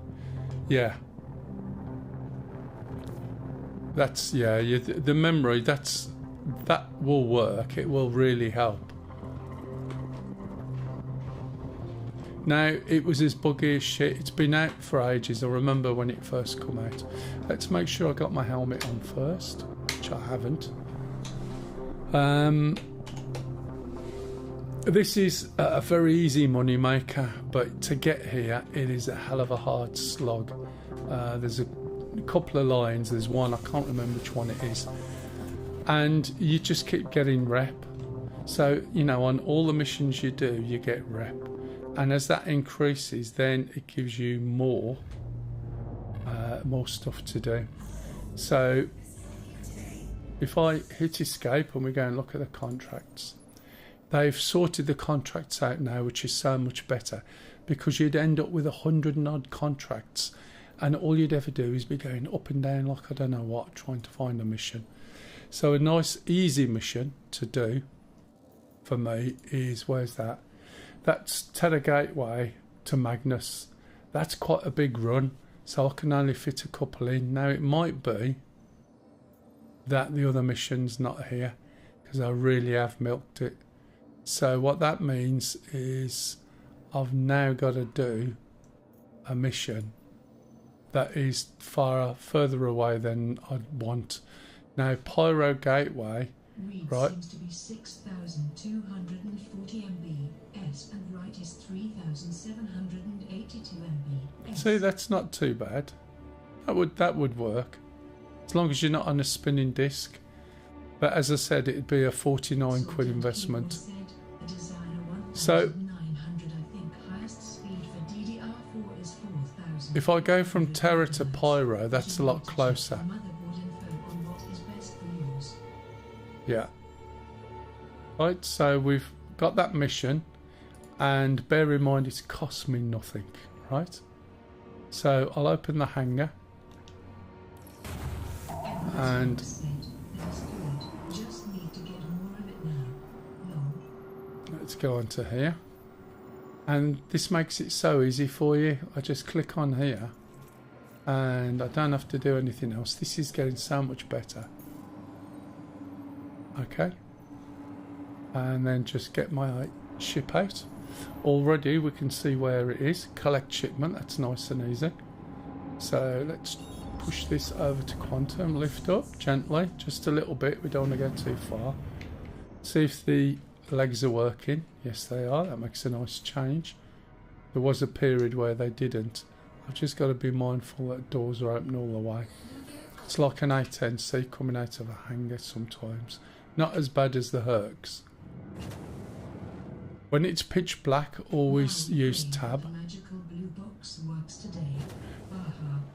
Yeah. That's, yeah, the memory, that will work. It will really help. Now, it was as buggy as shit. It's been out for ages. I remember when it first come out. Let's make sure I got my helmet on first, which I haven't. This is a very easy money maker, but to get here, it is a hell of a hard slog. There's a couple of lines. There's one, I can't remember which one it is. And you just keep getting rep. So, you know, on all the missions you do, you get rep. And as that increases, then it gives you more stuff to do. So if I hit escape and we go and look at the contracts, they've sorted the contracts out now, which is so much better, because you'd end up with 100 and odd contracts, and all you'd ever do is be going up and down like I don't know what, trying to find a mission. So a nice easy mission to do for me is, where's that? That's Terra Gateway to Magnus. That's quite a big run, so I can only fit a couple in. Now it might be that the other mission's not here because I really have milked it. So what that means is I've now got to do a mission that is further away than I'd want. Now Pyro Gateway, Read right? seems to be 6,240 MB. S and write is 3,782 MB. See, that's not too bad. That would work, as long as you're not on a spinning disc. But as I said, it'd be a 49 quid investment. So if I go from Terra to Pyro, that's a lot closer. Yeah. Right, so we've got that mission, and bear in mind it's cost me nothing, right? So I'll open the hangar, and let's go on to here. And this makes it so easy for you. I just click on here and I don't have to do anything else. This is getting so much better. Okay, and then just get my ship out. Already we can see where it is. Collect shipment, that's nice and easy. So let's push this over to quantum, lift up gently, just a little bit, we don't want to go too far. See if the legs are working. Yes they are, that makes a nice change. There was a period where they didn't. I've just got to be mindful that doors are open all the way. It's like an A10C coming out of a hangar sometimes. Not as bad as the Hercs. When it's pitch black, always use tab.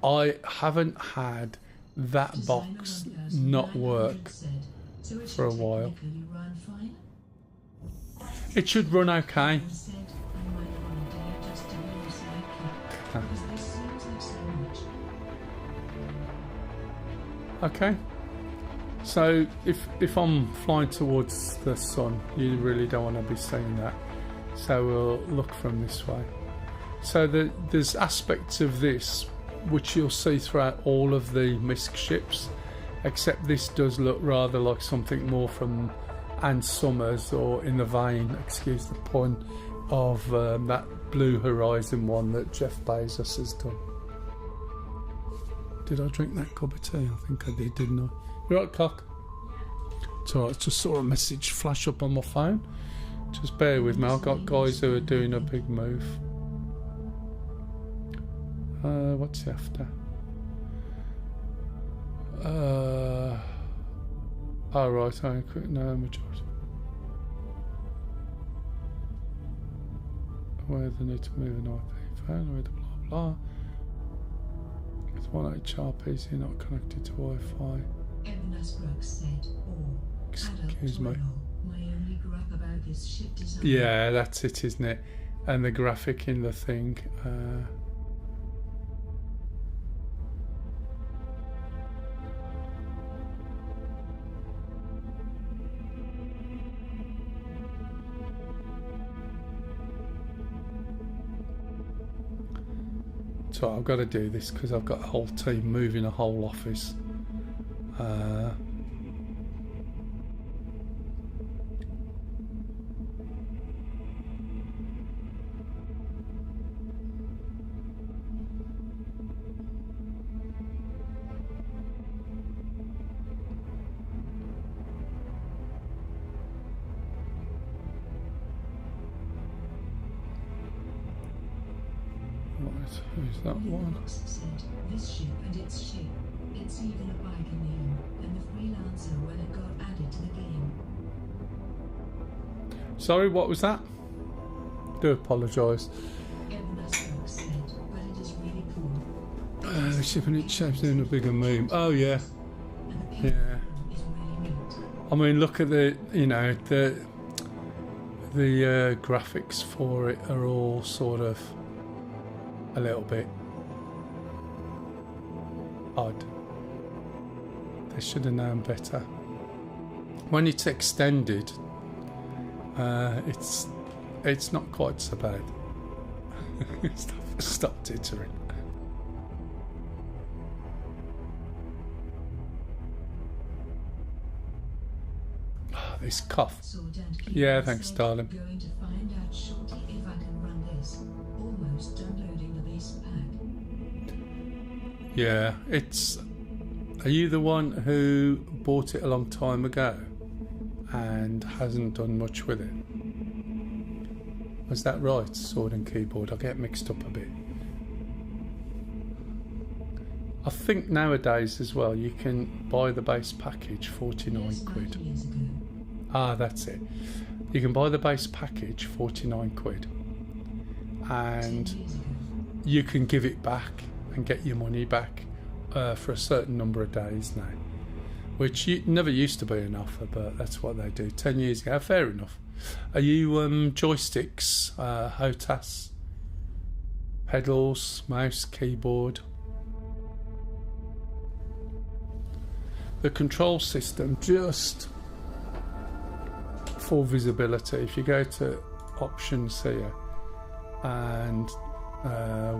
I haven't had that box not work for a while. It should run okay. Okay. So if I'm flying towards the sun, you really don't want to be seeing that. So we'll look from this way. So there's aspects of this which you'll see throughout all of the MISC ships, except this does look rather like something more from Ann Summers, or in the vein, excuse the pun, of that Blue Horizon one that Jeff Bezos has done. Did I drink that cup of tea? I think I did, didn't I? You right, cock? It's alright, I just saw a message flash up on my phone. Just bear with me, I've got guys who are doing a big move. What's he after? Oh right, no, majority. Where they need to move an IP phone, with blah blah. It's 1 PC not connected to Wi-Fi. Excuse me. Yeah, that's it, isn't it? And the graphic in the thing. So I've got to do this because I've got a whole team moving a whole office. Who's that one? This ship and its ship. It's even a biker name, and the freelancer when it got added to the game. Sorry, what was that? Do apologise. The ship and its shape's doing a bigger move. Oh yeah, yeah. I mean, look at the, you know, the graphics for it are all sort of a little bit odd. They should have known better. When it's extended, It's not quite so bad. Stop tittering. This cough. Sword and keyboard Yeah, thanks, said, darling. Going to find out shortly if I can run this. Almost downloading the base pack. Yeah, Are you the one who bought it a long time ago and hasn't done much with it? Was that right, sword and keyboard? I get mixed up a bit. I think nowadays as well you can buy the base package, 49 Yes, 9 quid. years ago. Ah, that's it. You can buy the base package, 49 quid. 10 And years ago. you can give it back and get your money back for a certain number of days now. Which never used to be an offer, but that's what they do. 10 years ago, fair enough. Are you joysticks, HOTAS, pedals, mouse, keyboard? The control system, just for visibility, if you go to options here and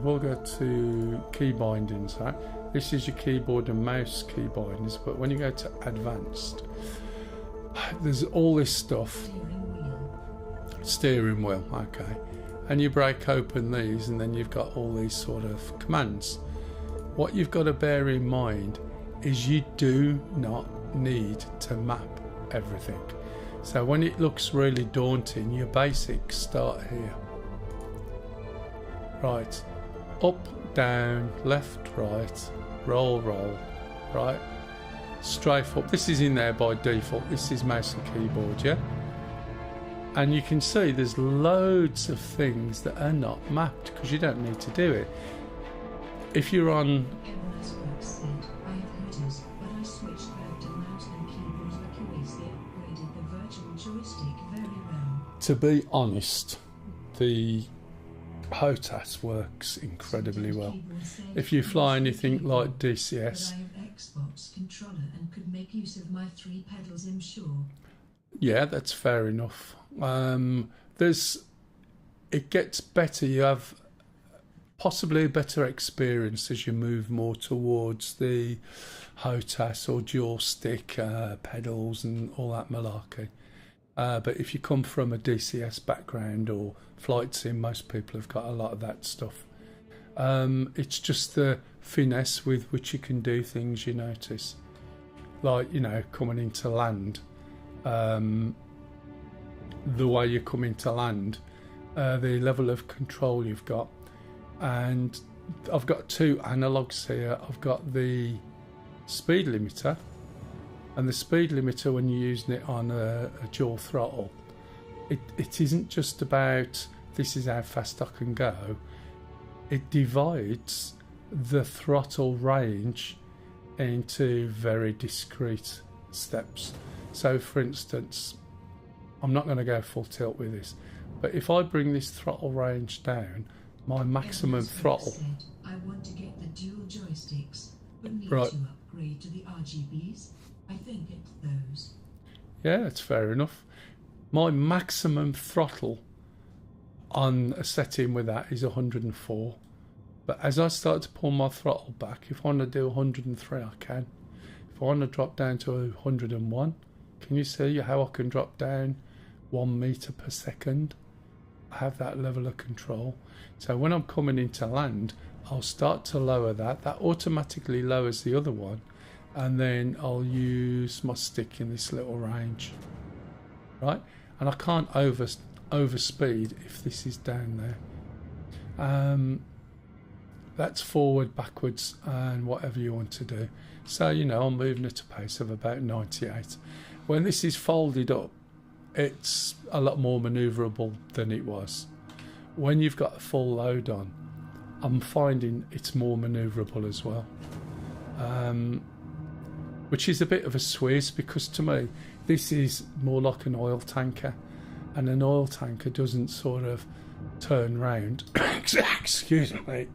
we'll go to key bindings, right? This is your keyboard and mouse key bindings, but when you go to advanced, there's all this stuff. Steering wheel, okay. And you break open these and then you've got all these sort of commands. What you've got to bear in mind is you do not need to map everything. So when it looks really daunting, your basics start here. Right, up, down, left, right, roll, right, strafe up. This is in there by default. This is mouse and keyboard, yeah? And you can see there's loads of things that are not mapped because you don't need to do it. If you're on... Evernote Works said, I have heard this, but I switched back to mouse and keyboard because they upgraded the virtual joystick very well. To be honest, the HOTAS works incredibly well. If you fly anything like DCS... But I have Xbox controller and could make use of my 3 pedals, I'm sure. Yeah, that's fair enough. It gets better. You have possibly a better experience as you move more towards the HOTAS or dual stick pedals and all that malarkey. But if you come from a DCS background or flight sim, most people have got a lot of that stuff. It's just the finesse with which you can do things, you notice. Like, coming into land. The way you come into land, the level of control you've got, and I've got 2 analogues here. I've got the speed limiter, and the speed limiter when you're using it on a dual throttle, it isn't just about this is how fast I can go. It divides the throttle range into very discrete steps. So for instance, I'm not going to go full tilt with this, but if I bring this throttle range down, my maximum Evernote throttle... said, I want to get the dual joysticks, but need Right. to upgrade to the RGBs. I think it's those. Yeah, that's fair enough. My maximum throttle on a setting with that is 104. But as I start to pull my throttle back, if I want to do 103, I can. If I want to drop down to 101, can you see how I can drop down 1 meter per second? I have that level of control. So when I'm coming into land, I'll start to lower that. That automatically lowers the other one. And then I'll use my stick in this little range. Right? And I can't overspeed if this is down there. That's forward, backwards, and whatever you want to do. So, I'm moving at a pace of about 98. When this is folded up, it's a lot more manoeuvrable than it was. When you've got a full load on, I'm finding it's more manoeuvrable as well. Which is a bit of a swizz, because to me, this is more like an oil tanker. And an oil tanker doesn't sort of turn round. Excuse me.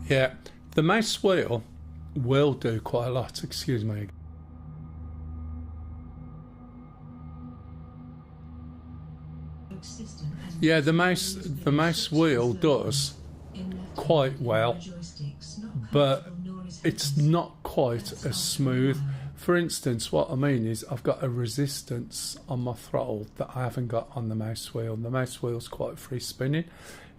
Yeah, the mouse wheel will do quite a lot. Excuse me. System has Yeah, the mouse wheel does quite well, but it's not quite as smooth. For instance, what I mean is I've got a resistance on my throttle that I haven't got on the mouse wheel. The mouse wheel's quite free spinning.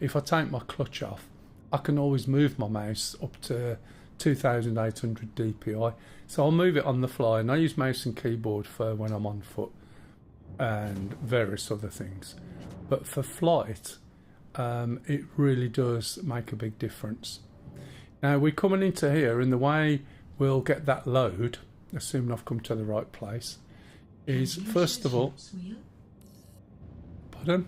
If I take my clutch off, I can always move my mouse up to 2800 dpi. So I'll move it on the fly, and I use mouse and keyboard for when I'm on foot and various other things. But for flight, it really does make a big difference. Now we're coming into here, and the way we'll get that load, assuming I've come to the right place, is first of all, pardon?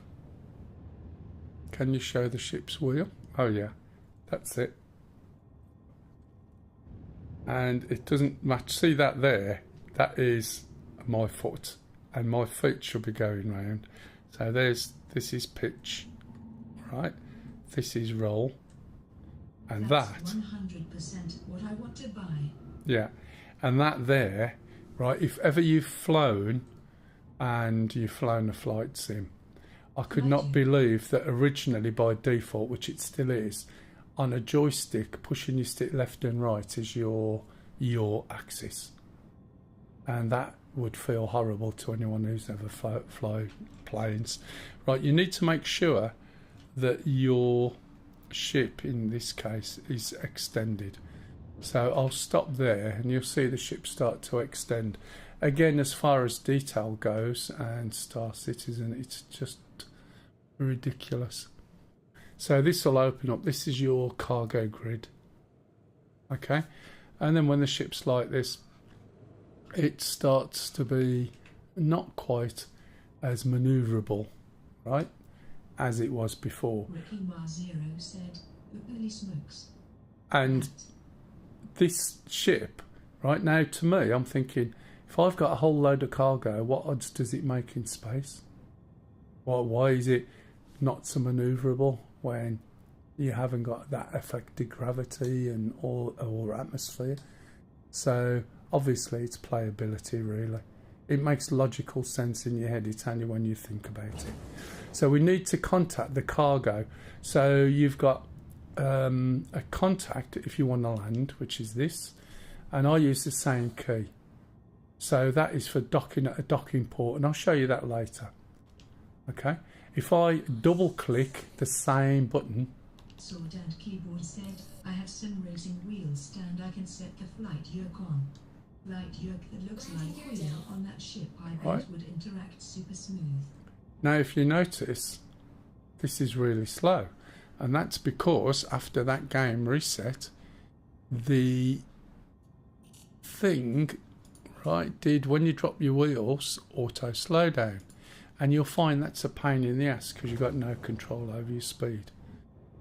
Can you show the ship's wheel? Oh yeah, that's it. And it doesn't match. See that there? That is my foot, and my feet should be going round. So this is pitch, right? This is roll, and that's 100% what I want to buy. Yeah, and that there, right? If ever you've flown, and you've flown a flight sim, I could not believe that originally by default, which it still is, on a joystick, pushing your stick left and right is your axis, and that would feel horrible to anyone who's ever fly planes. Right, you need to make sure that your ship, in this case, is extended. So I'll stop there, and you'll see the ship start to extend. Again, as far as detail goes, and Star Citizen, it's just ridiculous. So this will open up. This is your cargo grid. Okay, and then when the ship's like this, it starts to be not quite as manoeuvrable, right, as it was before. Ricky Mar Zero said, "The belly smokes." And this ship, right now, to me, I'm thinking, if I've got a whole load of cargo, what odds does it make in space? Why is it not so manoeuvrable when you haven't got that affected gravity and or atmosphere? So obviously it's playability, really. It makes logical sense in your head. It's only when you think about it. So we need to contact the cargo. So you've got a contact if you want to land, which is this, and I use the same key. So that is for docking at a docking port, and I'll show you that later. Okay, if I double click the same button, Sword and Keyboard said, "I have sim racing wheels stand. I can set the flight yoke on. Flight yoke that looks like wheel on that ship. I bet would interact super smooth." Now if you notice, this is really slow, and that's because after that game reset, the thing, right, did, when you drop your wheels, auto slow down, and you'll find that's a pain in the ass because you've got no control over your speed.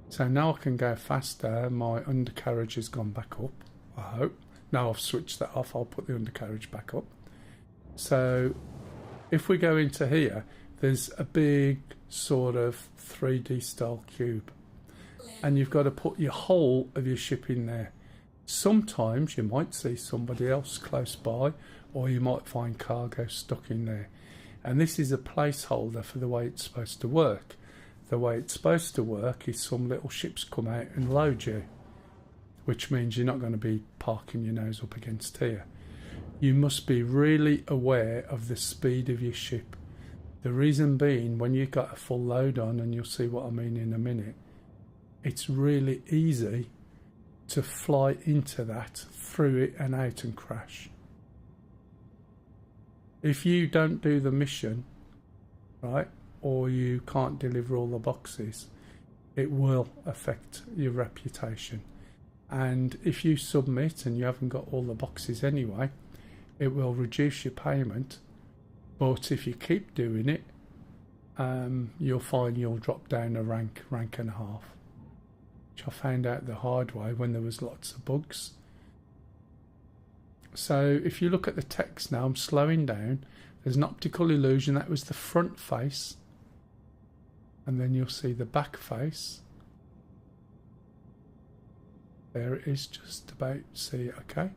So now I can go faster. My undercarriage has gone back up, I hope. Now I've switched that off, I'll put the undercarriage back up. So if we go into here, there's a big sort of 3D style cube, and you've got to put your whole of your ship in there. Sometimes you might see somebody else close by, or you might find cargo stuck in there. And this is a placeholder for the way it's supposed to work. The way it's supposed to work is some little ships come out and load you, which means you're not going to be parking your nose up against here. You must be really aware of the speed of your ship. The reason being, when you've got a full load on, and you'll see what I mean in a minute, it's really easy to fly into that, through it and out and crash. If you don't do the mission, right, or you can't deliver all the boxes, it will affect your reputation. And if you submit and you haven't got all the boxes anyway, it will reduce your payment. But if you keep doing it, you'll find you'll drop down a rank and a half, which I found out the hard way when there was lots of bugs. So if you look at the text now, I'm slowing down. There's an optical illusion. That was the front face, and then you'll see the back face, There it is, just about see it, okay?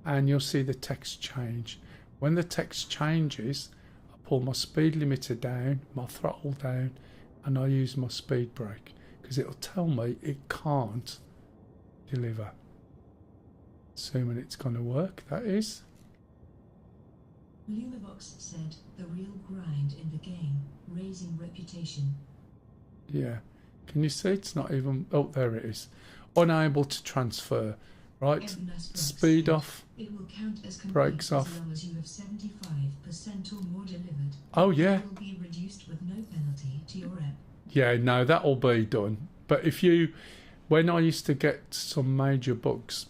And you'll see the text change. When the text changes, I pull my speed limiter down, my throttle down, and I use my speed brake because it'll tell me it can't deliver. Assuming it's going to work, that is. Lumivox said, the real grind in the game, raising reputation. Yeah. Can you see? It's not even... Oh, there it is. Unable to transfer. Right. Speed off. It will count as brakes off. as long as you have 75% or more delivered. Oh, yeah. It will be reduced with no penalty to your rep. Yeah, no, that'll be done. But if you... When I used to get some major bugs...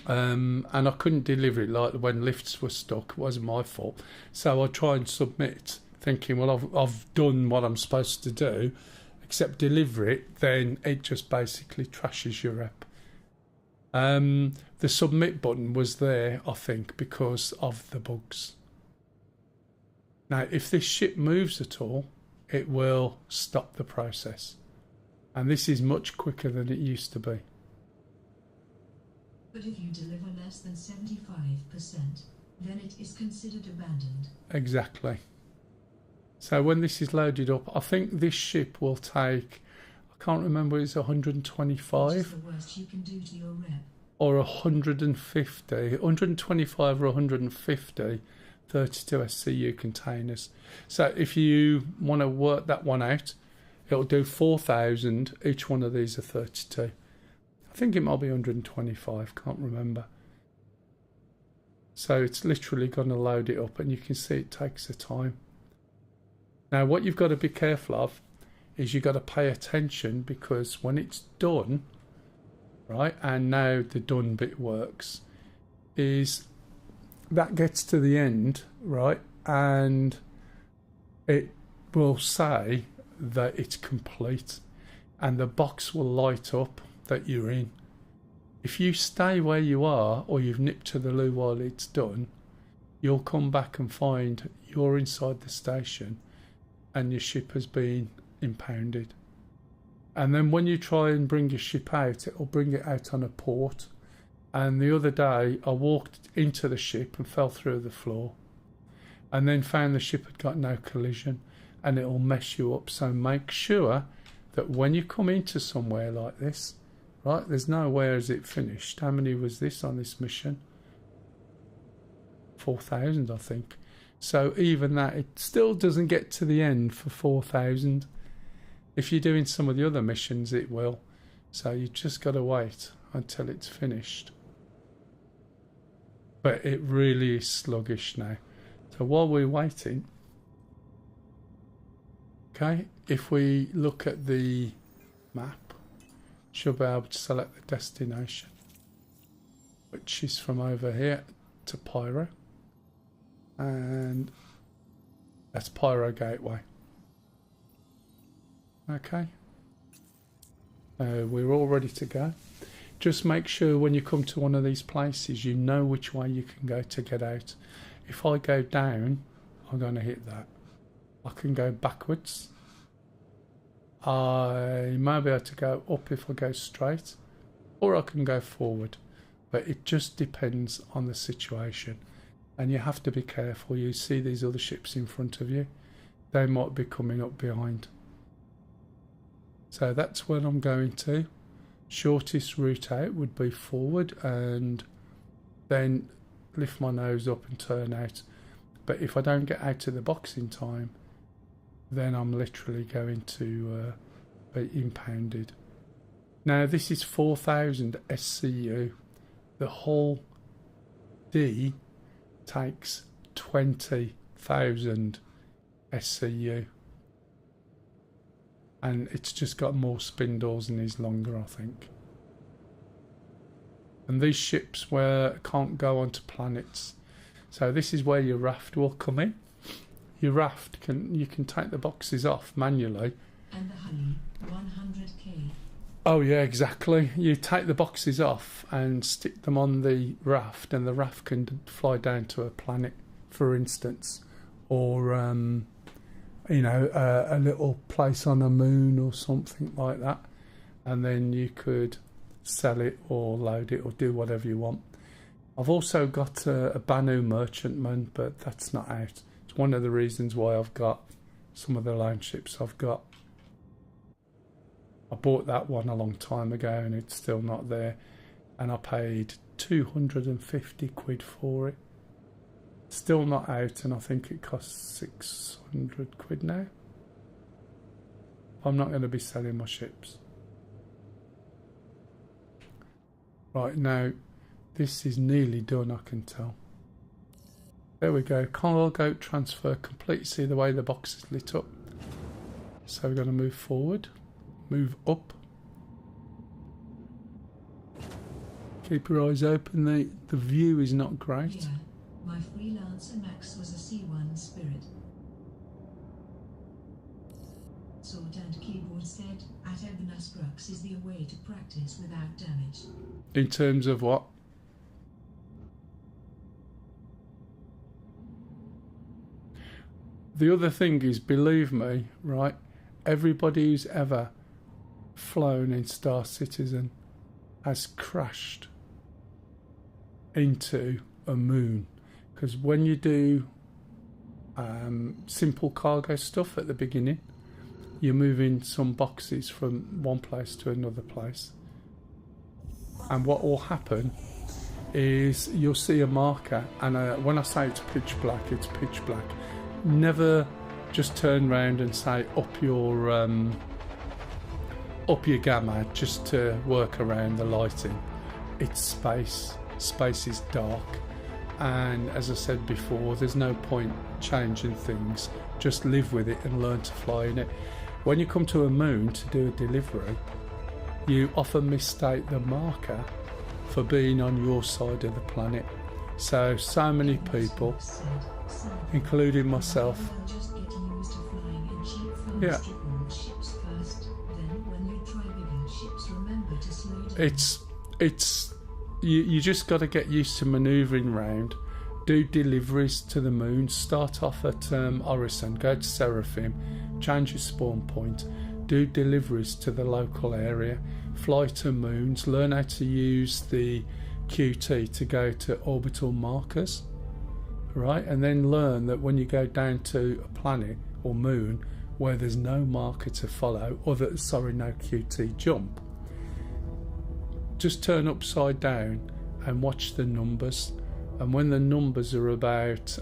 and I couldn't deliver it, like when lifts were stuck, it wasn't my fault. So I try and submit, thinking, well, I've done what I'm supposed to do, except deliver it, then it just basically trashes your rep. The submit button was there, I think, because of the bugs. Now, if this ship moves at all, it will stop the process. And this is much quicker than it used to be. But if you deliver less than 75%, then it is considered abandoned. Exactly. So when this is loaded up, I think this ship will take, I can't remember, it's 125 What is the worst you can do to your rep? or 150, 125 or 150 32 SCU containers. So if you want to work that one out, it'll do 4,000. Each one of these are 32. I think it might be 125, can't remember. So it's literally going to load it up, and you can see it takes the time. Now what you've got to be careful of is you've got to pay attention, because when it's done, right, and now the done bit works, is that gets to the end, right, and it will say that it's complete, and the box will light up that you're in. If you stay where you are, or you've nipped to the loo while it's done, you'll come back and find you're inside the station and your ship has been impounded. And then when you try and bring your ship out, it'll bring it out on a port. And the other day I walked into the ship and fell through the floor, and then found the ship had got no collision, and it'll mess you up. So make sure that when you come into somewhere like this, right, there's no where is it finished. How many was this on this mission? 4,000, I think. So even that, it still doesn't get to the end for 4,000. If you're doing some of the other missions, it will. So you just got to wait until it's finished. But it really is sluggish now. So while we're waiting, okay, if we look at the map, should be able to select the destination, which is from over here to Pyro, and that's Pyro Gateway. Okay, we're all ready to go. Just make sure when you come to one of these places, you know which way you can go to get out. If I go down, I'm going to hit that. I can go backwards. I may be able to go up if I go straight, or I can go forward. But it just depends on the situation. And you have to be careful. You see these other ships in front of you. They might be coming up behind. So that's where I'm going to. Shortest route out would be forward, and then lift my nose up and turn out. But if I don't get out of the box in time, then I'm literally going to be impounded. Now this is 4,000 SCU. The hull D takes 20,000 SCU. And it's just got more spindles and is longer, I think. And these ships can't go onto planets. So this is where your raft will come in. Your raft you can take the boxes off manually. And the honey, 100k. Oh yeah, exactly. You take the boxes off and stick them on the raft, and the raft can fly down to a planet, for instance, or a little place on a moon or something like that. And then you could sell it or load it or do whatever you want. I've also got a Banu merchantman, but that's not out. It's one of the reasons why I've got some of the loan ships I've got. I bought that one a long time ago and it's still not there, and I paid 250 quid for it. Still not out, and I think it costs 600 quid now. I'm not going to be selling my ships. Right, now this is nearly done, I can tell. There we go, cargo transfer complete. See the way the box is lit up? So we're going to move forward, move up. Keep your eyes open, the view is not great. Yeah, my freelancer Max was a C1 spirit. Sword and Keyboard said, at Ebenestrux is the way to practice without damage. In terms of what? The other thing is, believe me, right, everybody who's ever flown in Star Citizen has crashed into a moon. Because when you do simple cargo stuff at the beginning, you're moving some boxes from one place to another place. And what will happen is you'll see a marker, and when I say it's pitch black, it's pitch black. Never just turn round and say up your gamma just to work around the lighting. It's space. Space is dark, and as I said before, there's no point changing things. Just live with it and learn to fly in it. When you come to a moon to do a delivery, you often mistake the marker for being on your side of the planet. So many people, including myself, yeah, it's you just got to get used to manoeuvring round. Do deliveries to the moon. Start off at Orison, go to Seraphim, change your spawn point, do deliveries to the local area, fly to moons, learn how to use the QT to go to orbital markers, right? And then learn that when you go down to a planet or moon where there's no marker to follow, or no QT jump, just turn upside down and watch the numbers. And when the numbers are about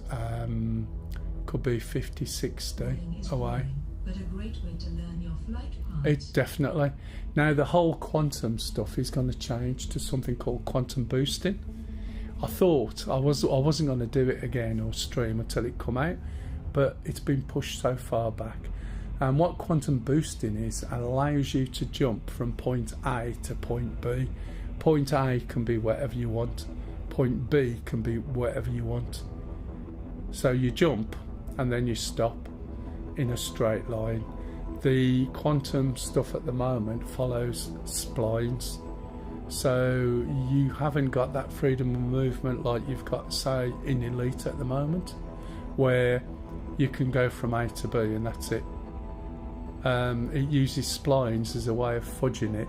could be 50, 60 away, but a great way to learn your flight path. It definitely. Now the whole quantum stuff is going to change to something called quantum boosting. I thought I wasn't going to do it again or stream until it come out, but it's been pushed so far back. And what quantum boosting is, allows you to jump from point A to point B. Point A can be wherever you want. Point B can be wherever you want. So you jump and then you stop in a straight line. The quantum stuff at the moment follows splines, so you haven't got that freedom of movement like you've got, say, in Elite at the moment, where you can go from A to B and that's it. It uses splines as a way of fudging it,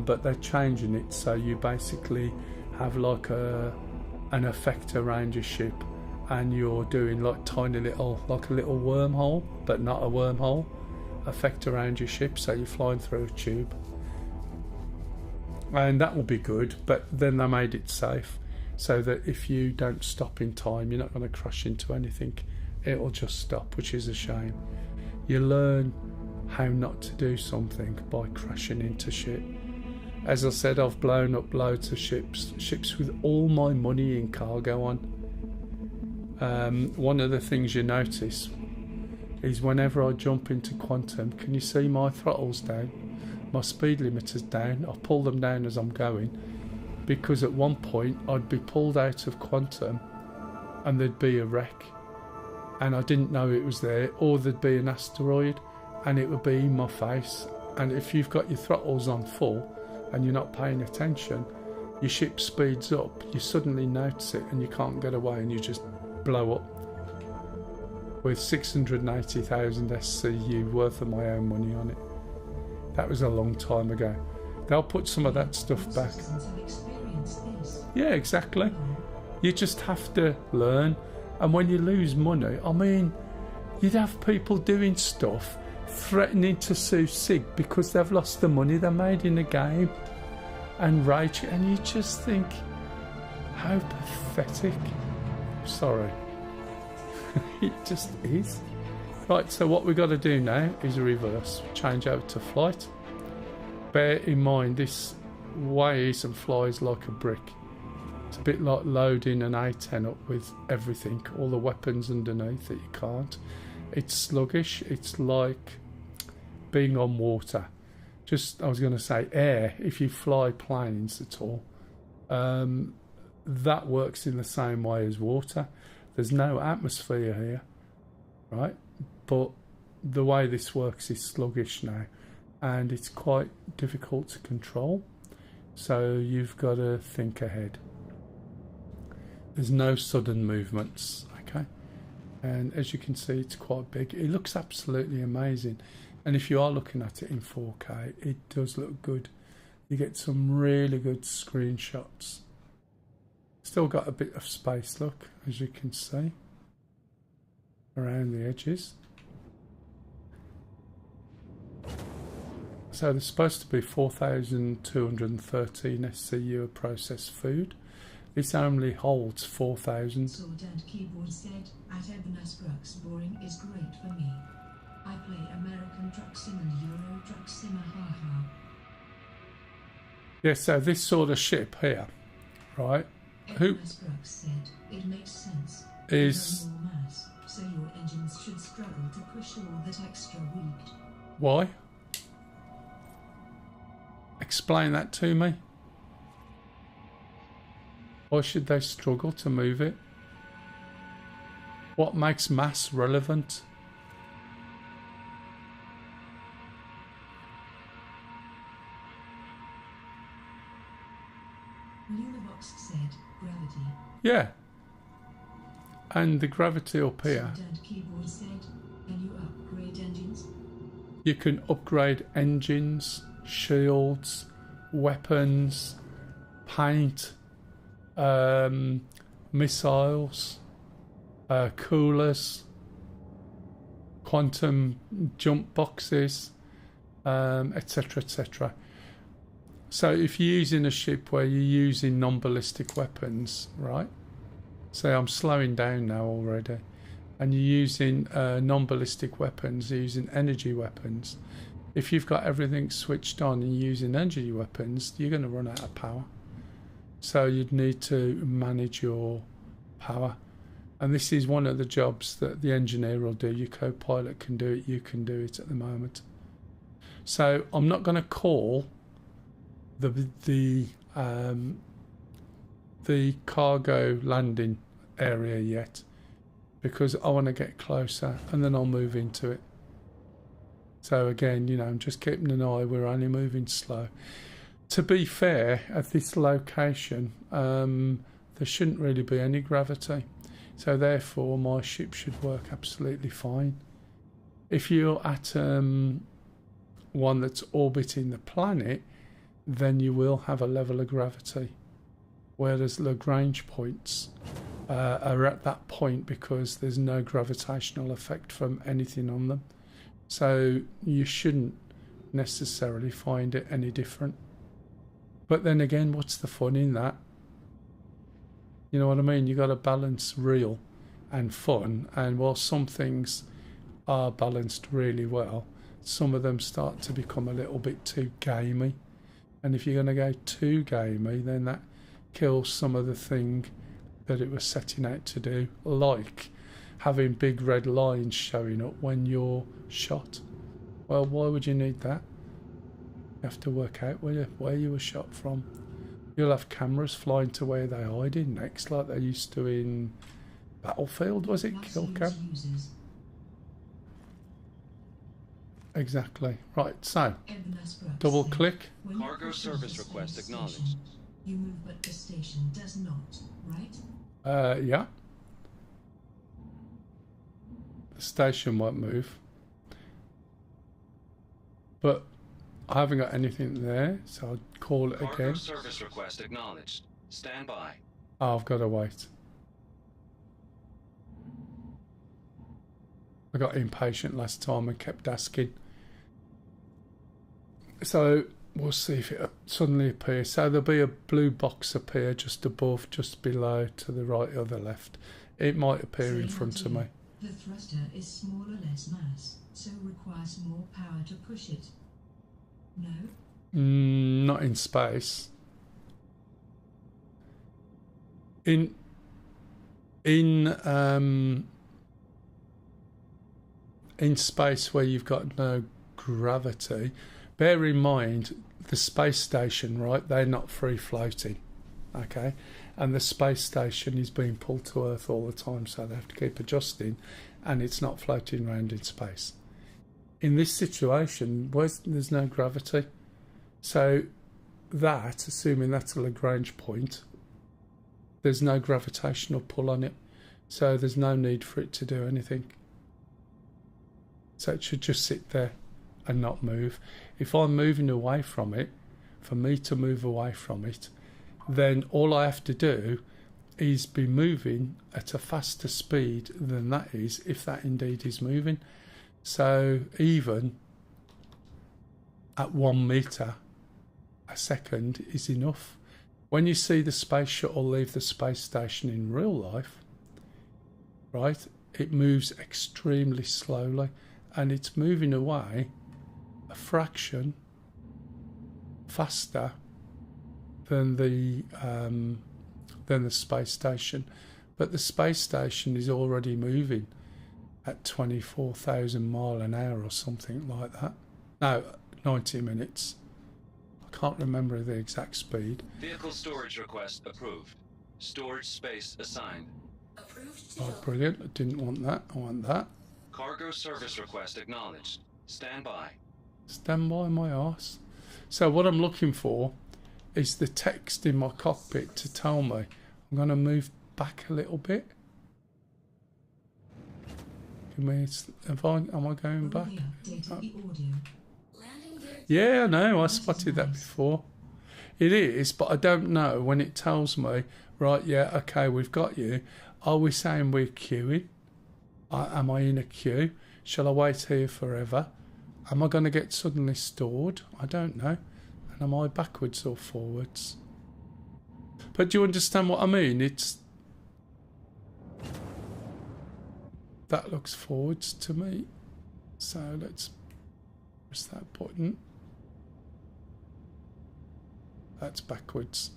but they're changing it so you basically have like an effect around your ship, and you're doing like tiny little, like a little wormhole, but not a wormhole, effect around your ship, so you're flying through a tube. And that will be good, but then they made it safe, so that if you don't stop in time, you're not going to crash into anything. It'll just stop, which is a shame. You learn how not to do something by crashing into shit. As I said, I've blown up loads of ships with all my money in cargo on. One of the things you notice is whenever I jump into quantum, can you see my throttles down? My speed limiter's down. I pull them down as I'm going, because at one point I'd be pulled out of quantum and there'd be a wreck and I didn't know it was there, or there'd be an asteroid and it would be in my face. And if you've got your throttles on full and you're not paying attention, your ship speeds up, you suddenly notice it and you can't get away and you just blow up with 680,000 SCU worth of my own money on it. That was a long time ago. they'll put some of that stuff back. Citizens have experienced this. Yeah, exactly. You just have to learn. And when you lose money, I mean, you'd have people doing stuff, threatening to sue SIG because they've lost the money they made in the game, and rage, and you just think, how pathetic. Sorry. It just is. Right, so what we've got to do now is reverse, change over to flight. Bear in mind, this weighs and flies like a brick. It's a bit like loading an A10 up with everything, all the weapons underneath that you can't. It's sluggish. It's like being on water. I was going to say air, if you fly planes at all. That works in the same way as water. There's no atmosphere here, right? But the way this works is sluggish now, and it's quite difficult to control. So you've got to think ahead. There's no sudden movements, okay? And as you can see, it's quite big. It looks absolutely amazing. And if you are looking at it in 4K, it does look good. You get some really good screenshots. Still got a bit of space, look, as you can see, around the edges. So there's supposed to be 4,213 SCU of processed food. This only holds 4,000. Sword and Keyboard said, at Ebenas Brooks, boring is great for me. I play American Truck Sim and Euro Truck Simmer, haha. Yeah, so this sort of ship here, right? Ebenas Brooks said, it makes sense. Is more mass, so your engines should struggle to push all that extra weight. why? Explain that to me. Why should they struggle to move it? What makes mass relevant? Lunabox said, gravity. Yeah. And the gravity up here, Sword and Keyboard said, can you upgrade engines? you can upgrade engines, shields, weapons, paint, missiles, coolers, quantum jump boxes, etc, etc. So if you're using a ship where you're using non-ballistic weapons, right? Say I'm slowing down now already, and you're using non-ballistic weapons, you're using energy weapons. If you've got everything switched on and you're using energy weapons, you're going to run out of power. So you'd need to manage your power. And this is one of the jobs that the engineer will do. Your co-pilot can do it, you can do it at the moment. So I'm not going to call the cargo landing area yet, because I want to get closer and then I'll move into it. So again, you know, I'm just keeping an eye. We're only moving slow. To be fair, at this location, there shouldn't really be any gravity. So therefore, my ship should work absolutely fine. If you're at one that's orbiting the planet, then you will have a level of gravity. Whereas Lagrange points are at that point because there's no gravitational effect from anything on them. So you shouldn't necessarily find it any different. But then again, what's the fun in that? You know what I mean? You got to balance real and fun. And while some things are balanced really well, some of them start to become a little bit too gamey. And if you're going to go too gamey, then that kills some of the thing that it was setting out to do, like having big red lines showing up when you're shot. Well, why would you need that? You have to work out where you were shot from. You'll have cameras flying to where they hide in next, like they used to in Battlefield, was it? Kill cam? Exactly. Right, so double click. Cargo service request acknowledged. You move, but the station does not, right? Yeah. The station won't move. But I haven't got anything there, so I'll call it Cargo again. service request acknowledged. Stand by. Oh, I've got to wait. I got impatient last time and kept asking. So we'll see if it suddenly appears. So there'll be a blue box appear just above, just below, to the right or the left. It might appear in front of me. The thruster is small or less mass, so requires more power to push it. No? Not in space. In space where you've got no gravity, bear in mind the space station, right? They're not free floating, okay? And the space station is being pulled to Earth all the time, so they have to keep adjusting, and it's not floating around in space. In this situation, there's no gravity, so that, assuming that's a Lagrange point, there's no gravitational pull on it, so there's no need for it to do anything. So it should just sit there and not move. If I'm moving away from it, for me to move away from it, then all I have to do is be moving at a faster speed than that is, if that indeed is moving. So even at 1 meter a second is enough. When you see the space shuttle leave the space station in real life, right, it moves extremely slowly, and it's moving away a fraction faster than the space station. But the space station is already moving at 24,000 miles an hour or something like that. No, 90 minutes. I can't remember the exact speed. Vehicle storage request approved. Storage space assigned. Approved Oh, to brilliant. I didn't want that. I want that. Cargo service request acknowledged. Stand by. Stand by my arse. So what I'm looking for is the text in my cockpit to tell me I'm going to move back a little bit. Am I going back? Yeah, I know. I spotted that before. It is, but I don't know when it tells me, right, yeah, okay, we've got you. Are we saying we're queuing? Am I in a queue? Shall I wait here forever? Am I going to get suddenly stored? I don't know. And am I backwards or forwards? But do you understand what I mean? That looks forwards to me. So let's press that button. That's backwards.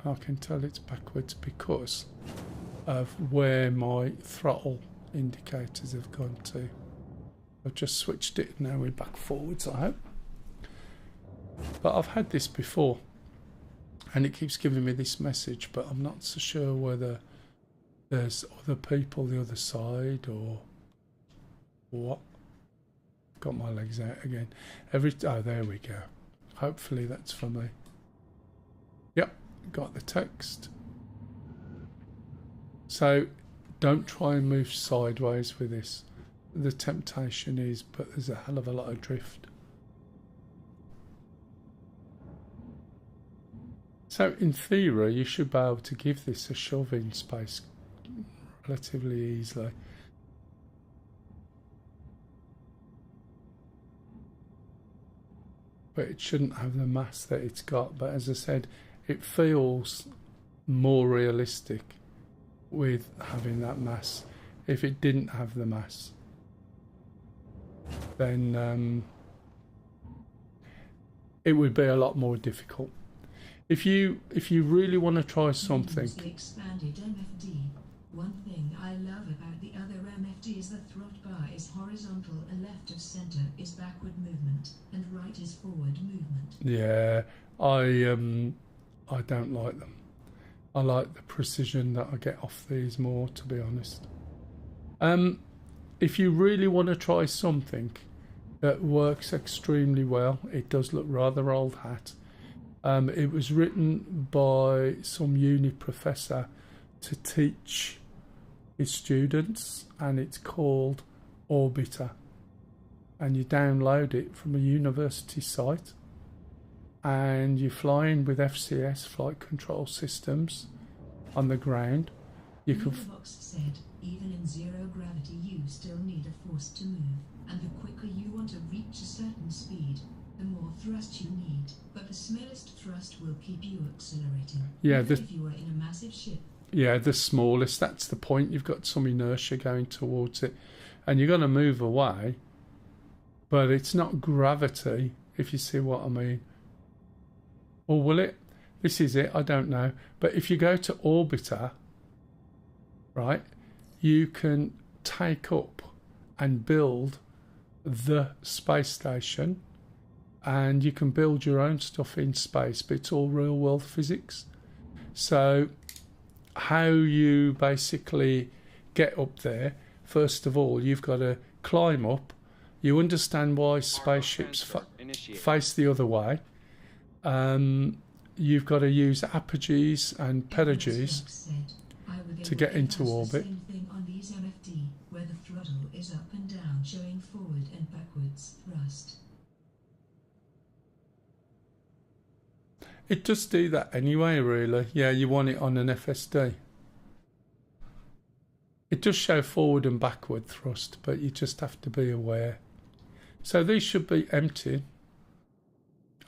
I can tell it's backwards because of where my throttle indicators have gone to. I've just switched it, now we're back forwards, I hope. But I've had this before and it keeps giving me this message, but I'm not so sure whether there's other people the other side or what. Got my legs out again. Oh, there we go. Hopefully that's for me. Yep, got the text. So don't try and move sideways with this. The temptation is, but there's a hell of a lot of drift. So in theory, you should be able to give this a shove in space relatively easily. But it shouldn't have the mass that it's got. But as I said, it feels more realistic with having that mass. If it didn't have the mass, then it would be a lot more difficult. If you really want to try something. Expanded MFD. One thing I love about the other MFD is the throttle bar is horizontal and left of center is backward movement and right is forward movement. Yeah, I don't like them. I like the precision that I get off these more, to be honest. If you really want to try something that works extremely well, it does look rather old hat. It was written by some uni professor to teach his students, and it's called orbiter, and you download it from a university site, and you fly in with FCS, flight control systems, on the ground. You can. Box said, even in zero gravity, you still need a force to move, and the quicker you want to reach a certain speed, the more thrust you need. But the smallest thrust will keep you accelerating. Yeah, even if you are in a massive ship. Yeah, the smallest. That's the point. You've got some inertia going towards it, and you're going to move away. But it's not gravity, if you see what I mean. Or will it? This is it. I don't know. But if you go to orbiter, right, you can take up and build the space station, and you can build your own stuff in space, but it's all real world physics. So how you basically get up there, first of all, you've got to climb up. You understand why spaceships face the other way. You've got to use apogees and perigees to get into orbit. Same thing on these MFD, where the throttle is up and down, showing forward and backwards thrust. It does do that anyway, really. Yeah, you want it on an FSD. It does show forward and backward thrust, but you just have to be aware. So these should be empty,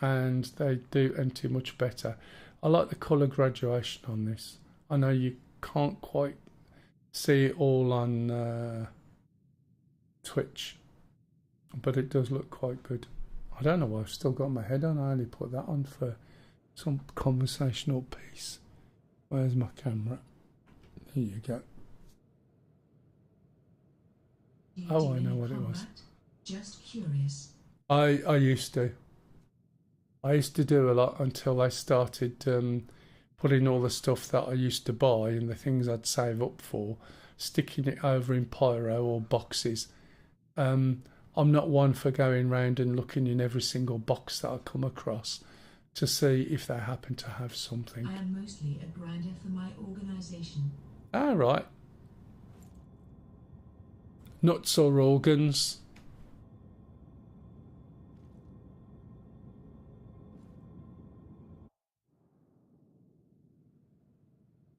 and they do empty much better. I like the colour graduation on this. I know you can't quite see it all on Twitch, but it does look quite good. I don't know why I've still got my head on. I only put that on for some conversational piece. Where's my camera? There you go. Oh, I know what it was. Just curious. I used to. I used to do a lot until they started putting all the stuff that I used to buy and the things I'd save up for, sticking it over in pyro or boxes. I'm not one for going round and looking in every single box that I come across to see if they happen to have something. I am mostly a grinder for my organisation. Ah, right. Nuts or organs?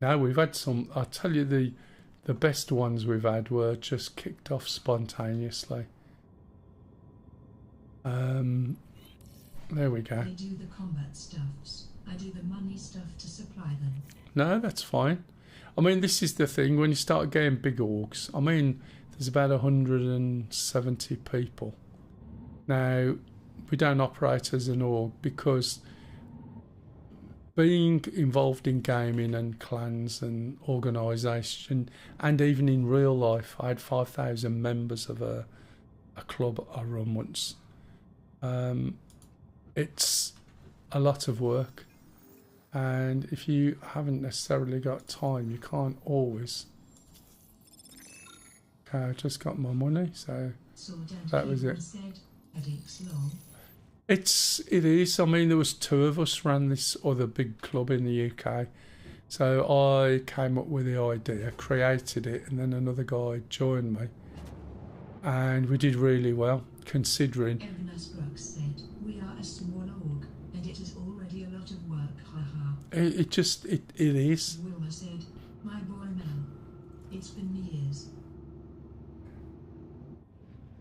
No, we've had some. I'll tell you, the best ones we've had were just kicked off spontaneously. There we go. They do the combat stuffs. I do the money stuff to supply them. No, that's fine. I mean, this is the thing, when you start getting big orgs, I mean, there's about 170 people. Now, we don't operate as an org because being involved in gaming and clans and organisation, and even in real life, I had 5,000 members of a club I run once. It's a lot of work, and if you haven't necessarily got time, you can't always. Okay, I just got my money, so that was it. It is. I mean, there was 2 of us ran this other big club in the UK, so I came up with the idea, created it, and then another guy joined me, and we did really well considering. Evans Brooks said, "We are a small org, and it is already a lot of work." Haha. It is. Wilma said, "My boy Mel, it's been years."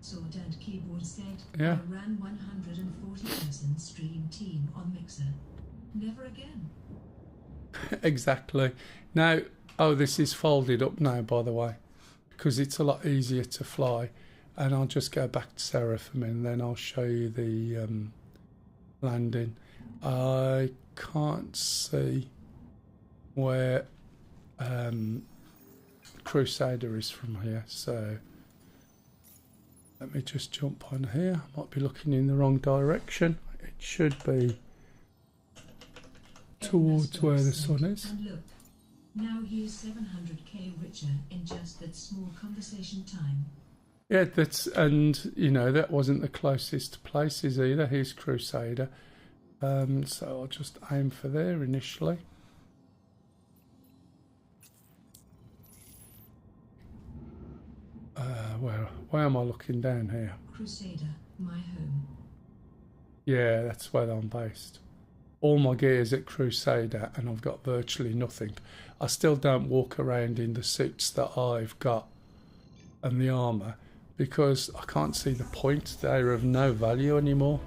Sword and Keyboard said, Yeah. "I ran 140-person stream team on Mixer. Never again." Exactly. Now, this is folded up now, by the way, because it's a lot easier to fly. And I'll just go back to Seraphim and then I'll show you the landing. I can't see where Crusader is from here, so let me just jump on here. I might be looking in the wrong direction. It should be towards where the sun is. And look, now he is 700k richer in just that small conversation time. Yeah, and you know, that wasn't the closest places either. Here's Crusader. So I'll just aim for there initially. where am I looking down here? Crusader, my home. Yeah, that's where I'm based. All my gear's at Crusader and I've got virtually nothing. I still don't walk around in the suits that I've got and the armour because I can't see the point. They're of no value anymore.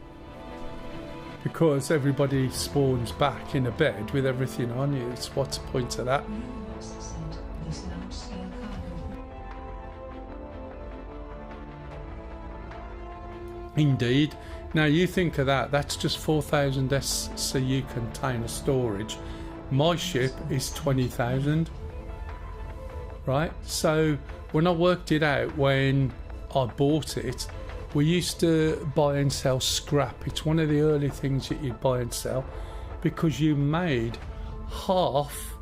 Because everybody spawns back in a bed with everything on you. It's what's the point of that? Indeed. Now you think of that, that's just 4,000 SCU container storage. My ship is 20,000. Right? So when I worked it out when I bought it, we used to buy and sell scrap. It's one of the early things that you'd buy and sell because you made half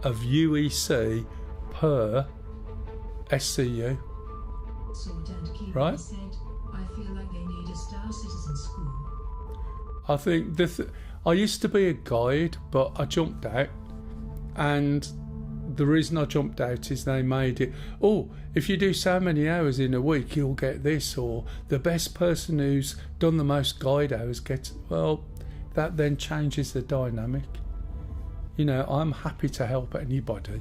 of UEC per SCU. Right? I feel like they need a Star Citizen school. I think I used to be a guide, but I jumped out, and the reason I jumped out is they made it, if you do so many hours in a week you'll get this, or the best person who's done the most guide hours gets. Well, that then changes the dynamic. You know, I'm happy to help anybody.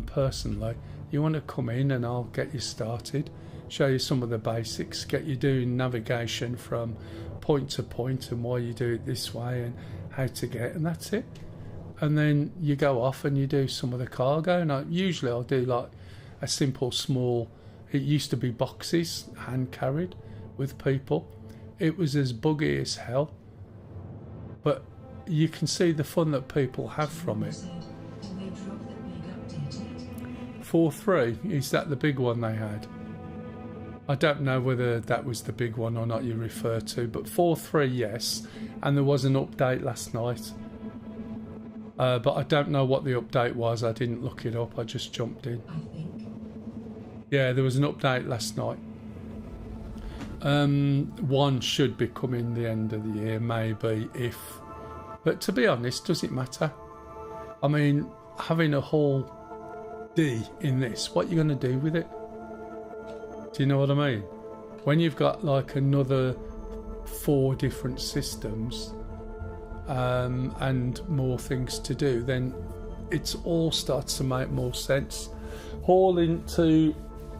Personally, you want to come in and I'll get you started, show you some of the basics, get you doing navigation from point to point and why you do it this way and how to get, and that's it. And then you go off and you do some of the cargo. And usually I'll do like a simple small, it used to be boxes hand carried with people. It was as buggy as hell, but you can see the fun that people have from it. 4.3, is that the big one they had? I don't know whether that was the big one or not you refer to, but 4.3 yes, and there was an update last night. But I don't know what the update was. I didn't look it up. I just jumped in. Yeah, there was an update last night. One should be coming the end of the year, maybe, if... But to be honest, does it matter? I mean, having a whole D in this, what are you going to do with it? Do you know what I mean? When you've got like another 4 different systems... and more things to do, then it all starts to make more sense. Hauling to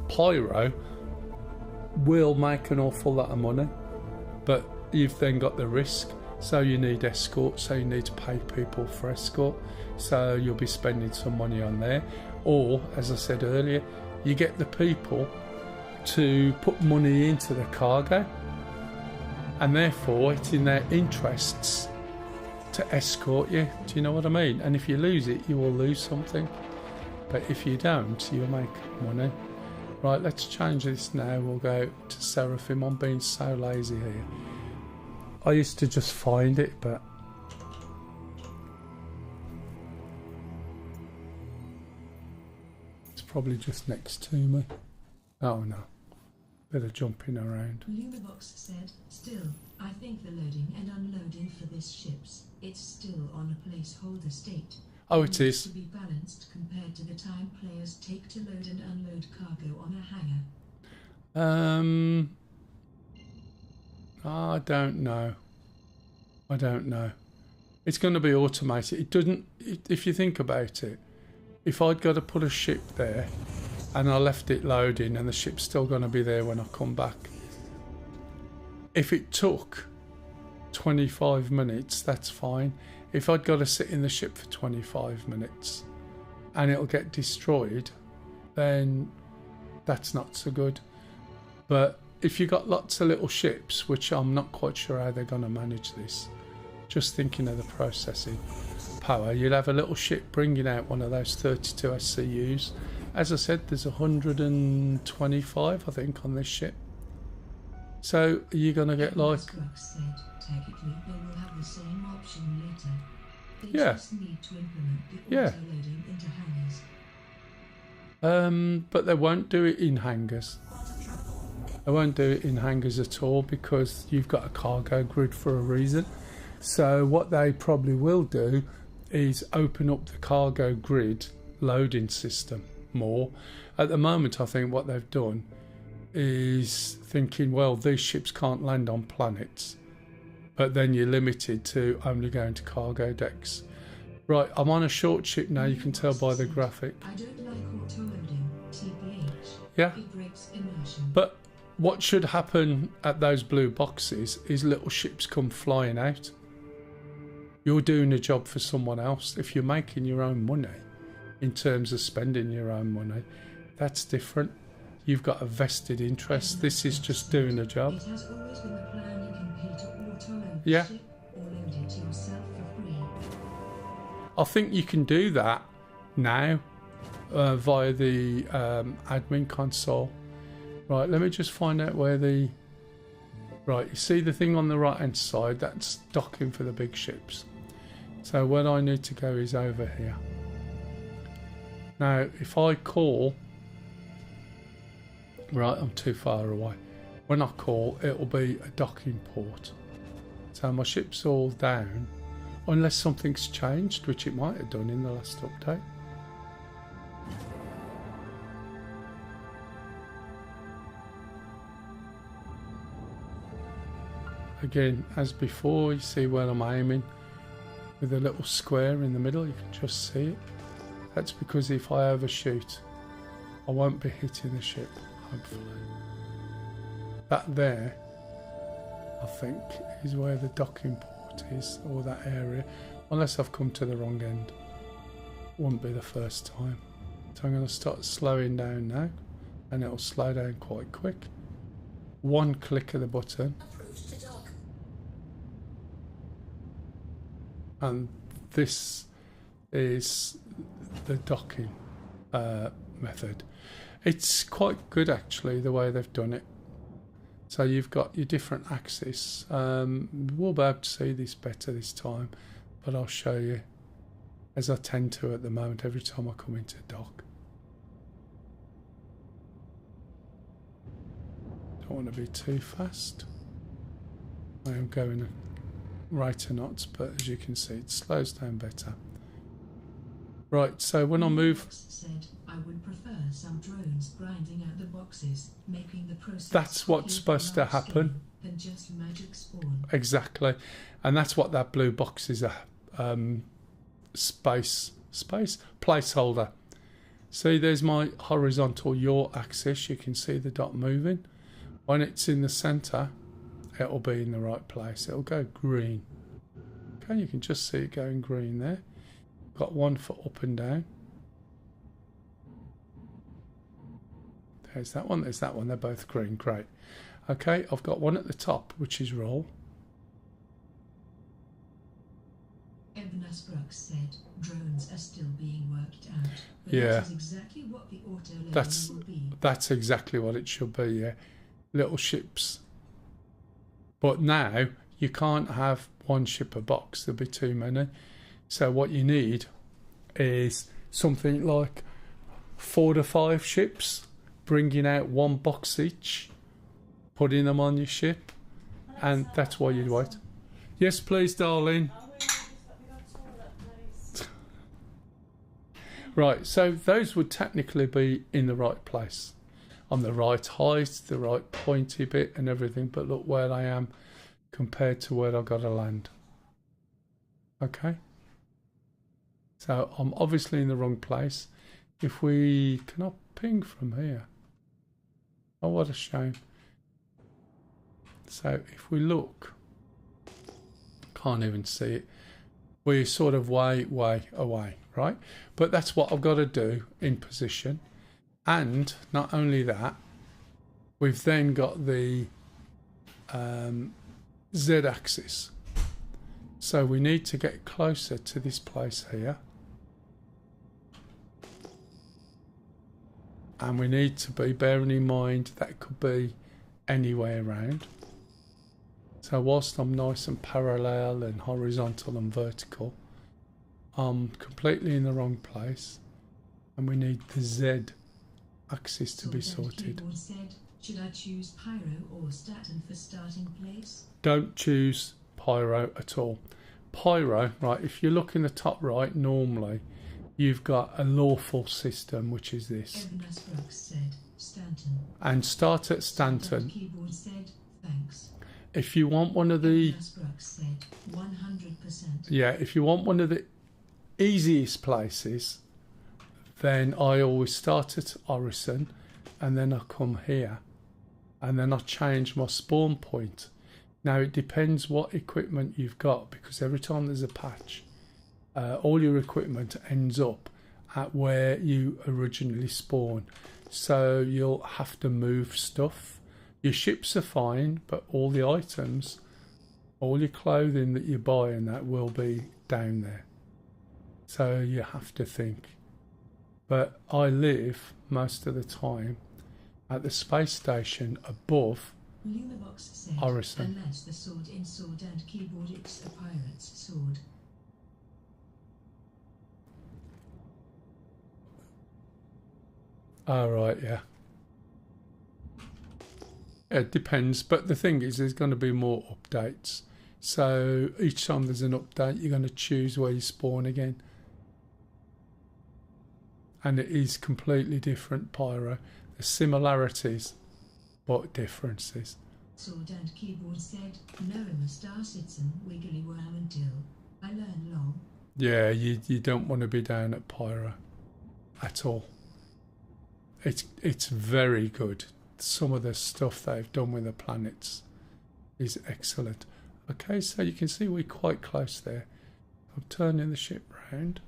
Pyro will make an awful lot of money, but you've then got the risk, so you need escort, so you need to pay people for escort, so you'll be spending some money on there. Or, as I said earlier, you get the people to put money into the cargo, and therefore it's in their interests to escort you. Do you know what I mean? And if you lose it, you will lose something, but if you don't, you'll make money. Right, let's change this now. We'll go to Seraphim. I'm being so lazy here. I used to just find it, but it's probably just next to me. Oh no, better jumping around. Lunabox said, still, I think the loading and unloading for this ship's, it's still on a placeholder state. Oh, it is. To be balanced compared to the time players take to load and unload cargo on a hangar. I don't know. It's going to be automated. It doesn't. If you think about it, if I'd got to put a ship there and I left it loading and the ship's still going to be there when I come back, if it took 25 minutes, that's fine. If I'd got to sit in the ship for 25 minutes and it'll get destroyed, then that's not so good. But if you've got lots of little ships, which I'm not quite sure how they're going to manage this, just thinking of the processing power, you'd have a little ship bringing out one of those 32 SCUs. As I said, there's 125, I think, on this ship. So you're going to get like... Technically, they will have the same option later. They Yeah. just need to implement the Yeah. auto-loading into hangars. But they won't do it in hangars. They won't do it in hangars at all because you've got a cargo grid for a reason. So what they probably will do is open up the cargo grid loading system more. At the moment, I think what they've done is thinking, well, these ships can't land on planets, but then you're limited to only going to cargo decks. Right, I'm on a short ship now, you can tell by the graphic. I don't like auto-loading, TPH. Yeah. It breaks immersion. But what should happen at those blue boxes is little ships come flying out. You're doing a job for someone else. If you're making your own money, in terms of spending your own money, that's different. You've got a vested interest. This is just doing a job. It has always been the plan you can pay to auto-load the Yeah. ship or load it yourself for free. I think you can do that now via the admin console. Right, let me just find out where the... Right, you see the thing on the right hand side? That's docking for the big ships. So where I need to go is over here. Now, if I call... Right, I'm too far away. When I call, it'll be a docking port. So my ship's all down, unless something's changed, which it might have done in the last update. Again, as before, you see where I'm aiming with a little square in the middle, you can just see it. That's because if I overshoot, I won't be hitting the ship, hopefully. That there, I think, is where the docking port is, or that area, unless I've come to the wrong end. Won't be the first time. So I'm going to start slowing down now, and it'll slow down quite quick. One click of the button, Approved to dock. and this is the docking method. It's quite good actually, the way they've done it. So you've got your different axes. We'll be able to see this better this time, but I'll show you, as I tend to at the moment every time I come into dock. Don't want to be too fast. I am going at rate of knots, but as you can see, it slows down better. Right, so when I move... Said, I would prefer some drones grinding out the boxes, making the process That's what's supposed to happen. Than just magic spawn. Exactly, and that's what that blue box is, a space placeholder. See, there's my horizontal yaw axis. You can see the dot moving. When it's in the center, it'll be in the right place. It'll go green. Okay, you can just see it going green there. Got one for up and down. There's that one, there's that one. They're both green. Great. Okay, I've got one at the top, which is roll. Ebenas Brooks said drones are still being worked out. But Yeah. that is exactly what the auto-loading will be. That's exactly what it should be, yeah. Little ships. But now you can't have one ship a box, there'll be too many. So what you need is something like 4 to 5 ships, bringing out one box each, putting them on your ship, and that's why you'd wait. Yes, please, darling. Right, so those would technically be in the right place, on the right height, the right pointy bit and everything, but look where I am compared to where I've got to land. Okay, so I'm obviously in the wrong place. If we cannot ping from here, oh, what a shame. So if we look, can't even see it, we're sort of way away, right? But that's what I've got to do in position. And not only that, we've then got the Z-axis. So we need to get closer to this place here. And we need to be bearing in mind that could be anywhere around. So whilst I'm nice and parallel and horizontal and vertical, I'm completely in the wrong place. And we need the Z axis to be sorted. Said, should I choose Pyro or Statin for starting place? Don't choose Pyro at all. Pyro, right, if you look in the top right, normally you've got a lawful system, which is this. Evnas Brooks said, Stanton. And start at Stanton. Keyboard said, thanks. If you want one of the... Evnas Brooks said, 100%. Yeah, if you want one of the easiest places, then I always start at Orison, and then I come here, and then I change my spawn point. Now it depends what equipment you've got, because every time there's a patch, all your equipment ends up at where you originally spawn. So you'll have to move stuff. Your ships are fine, but all the items, all your clothing that you buy and that will be down there. So you have to think. But I live most of the time at the space station above Lumibox said, Orison. unless the sword in Sword and Keyboard it's a pirate's sword. Oh, right, yeah. It depends, but the thing is there's going to be more updates. So each time there's an update, you're going to choose where you spawn again. And it is completely different, Pyro. There's similarities, but differences. Sword and Keyboard said, Noema Star Citizen, Wiggly Worm and Dill. I learn long. Yeah, you don't want to be down at Pyro at all. It's very good. Some of the stuff they've done with the planets is excellent. Okay, so you can see we're quite close there. I'm turning the ship round.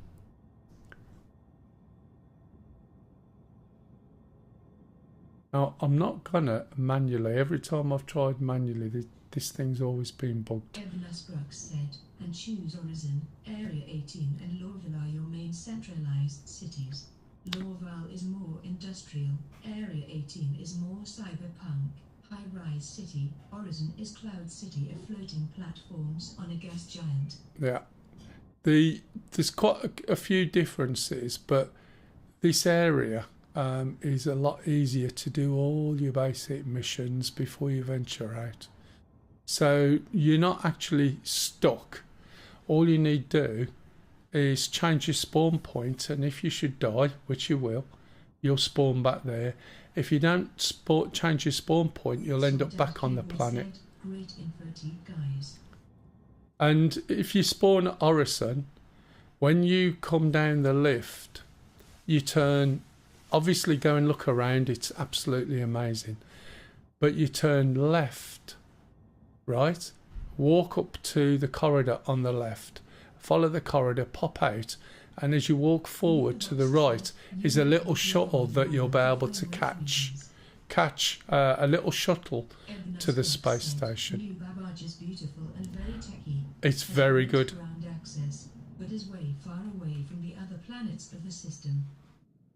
Now, I'm not gonna manually. Every time I've tried manually, this thing's always been bugged. Evnas Brooks said, and choose Orison, Area 18 and Lorville are your main centralized cities. Lorville is more industrial, Area 18 is more cyberpunk, high-rise city, Orison is Cloud City of floating platforms on a gas giant. Yeah. There's quite a few differences, but this area is a lot easier to do all your basic missions before you venture out. So you're not actually stuck. All you need to do is change your spawn point, and if you should die, which you will, you'll spawn back there. If you don't change your spawn point, you'll end up back on the planet. Great info to you guys. And if you spawn at Orison, when you come down the lift, you turn, obviously go and look around, it's absolutely amazing. But you turn left, right? Walk up to the corridor on the left, follow the corridor, pop out, and as you walk forward to the right is a little shuttle that you'll be able to catch a little shuttle to the space station. It's very good. Access, but is way far away from the other planets of the system.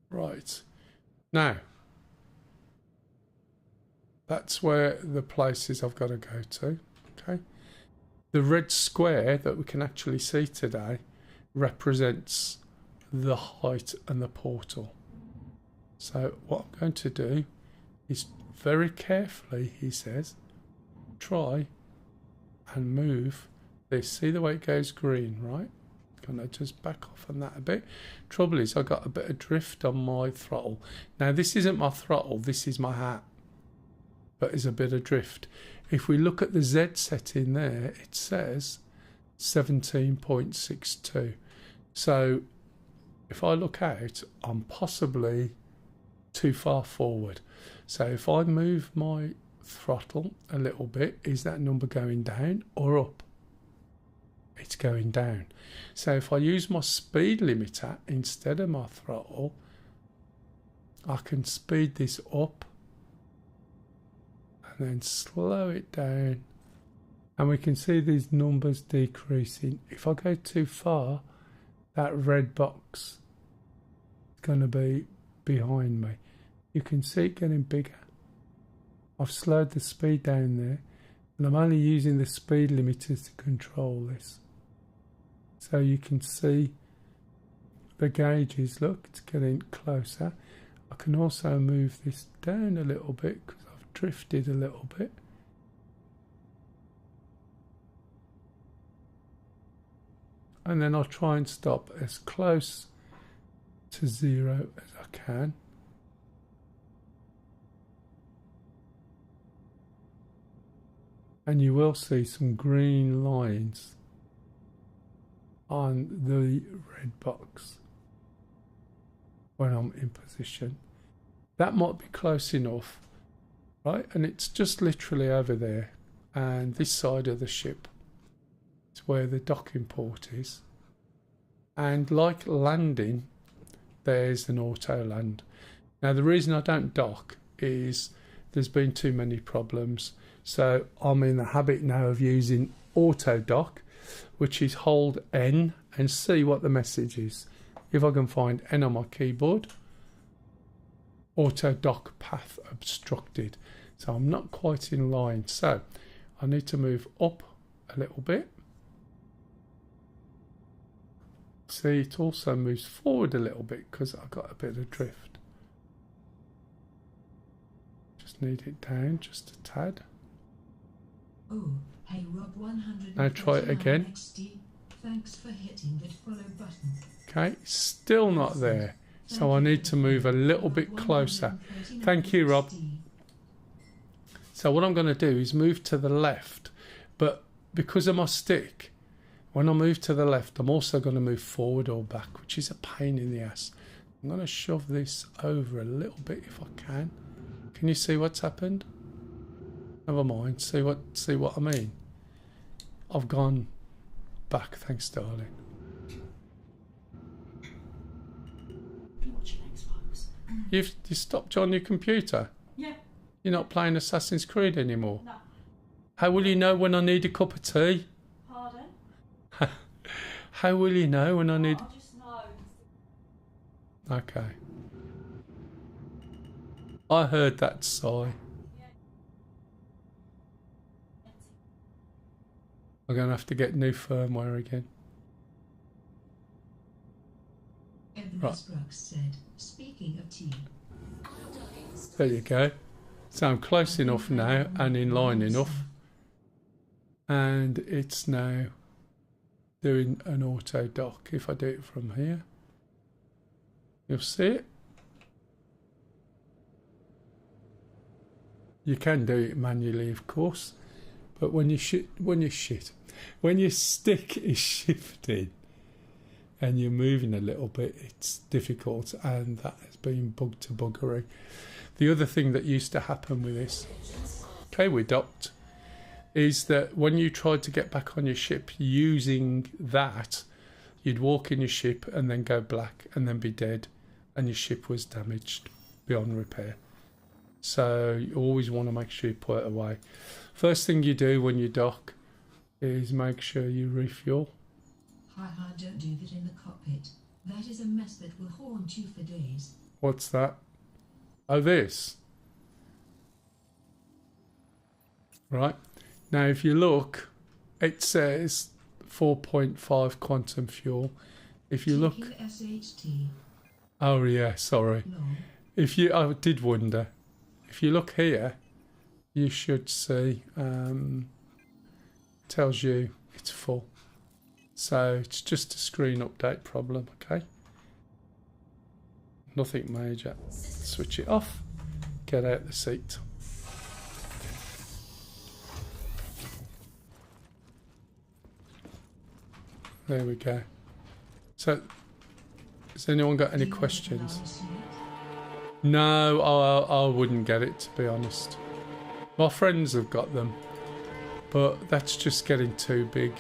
Right. Now, that's where the places I've got to go to. Okay. The red square that we can actually see today represents the height and the portal. So what I'm going to do is very carefully, he says, try and move this. See the way it goes green, right? Gonna just back off on that a bit. Trouble is I got a bit of drift on my throttle. Now this isn't my throttle, this is my hat, but there's a bit of drift. If we look at the Z setting there, it says 17.62. So if I look out, I'm possibly too far forward. So if I move my throttle a little bit, is that number going down or up? It's going down. So if I use my speed limiter instead of my throttle, I can speed this up and then slow it down, and we can see these numbers decreasing. If I go too far, that red box is going to be behind me. You can see it getting bigger. I've slowed the speed down there, and I'm only using the speed limiters to control this. So you can see the gauges, look, it's getting closer. I can also move this down a little bit because I've drifted a little bit. And then I'll try and stop as close to 0 as I can. And you will see some green lines on the red box when I'm in position. That might be close enough, right? And it's just literally over there, and this side of the ship is where the docking port is. And like landing, there's an auto land. Now the reason I don't dock is there's been too many problems, so I'm in the habit now of using auto dock, which is hold N and see what the message is. If I can find N on my keyboard, auto dock path obstructed. So I'm not quite in line. So I need to move up a little bit. See, it also moves forward a little bit because I got a bit of drift. Just need it down just a tad. Oh, hey Rob 100. Now try it again. XD. Thanks for hitting that follow button. Okay, still not there. So I need to move a little bit closer. Thank you, Rob. So what I'm going to do is move to the left, but because of my stick, when I move to the left, I'm also going to move forward or back, which is a pain in the ass. I'm going to shove this over a little bit if I can. Can you see what's happened? Never mind. See what I mean? I've gone back. Thanks, darling. You stopped on your computer? Yeah. You're not playing Assassin's Creed anymore? No. How will you know when I need a cup of tea? Pardon? How will you know when I need... I just know. Okay. I heard that sigh. I'm going to have to get new firmware again. Right. Brooks said, speaking of tea. There you go. So I'm close enough now and in line enough. And it's now doing an auto dock. If I do it from here, you'll see it. You can do it manually, of course, but when your stick is shifting and you're moving a little bit, it's difficult, and that has been bug to buggery. The other thing that used to happen with this, okay, we docked, is that when you tried to get back on your ship using that, you'd walk in your ship and then go black and then be dead, and your ship was damaged beyond repair. So you always want to make sure you put it away. First thing you do when you dock is make sure you refuel. Haha, don't do that in the cockpit. That is a mess that will haunt you for days. What's that? Oh, this. Right. Now, if you look, it says 4.5 quantum fuel. If you look... SHT. Oh, yeah, sorry. If you... I did wonder. If you look here, you should see... tells you it's full. So it's just a screen update problem, okay? Nothing major. Switch it off. Get out the seat. There we go. So, has anyone got any questions? No, I wouldn't get it, to be honest. My friends have got them, but that's just getting too big.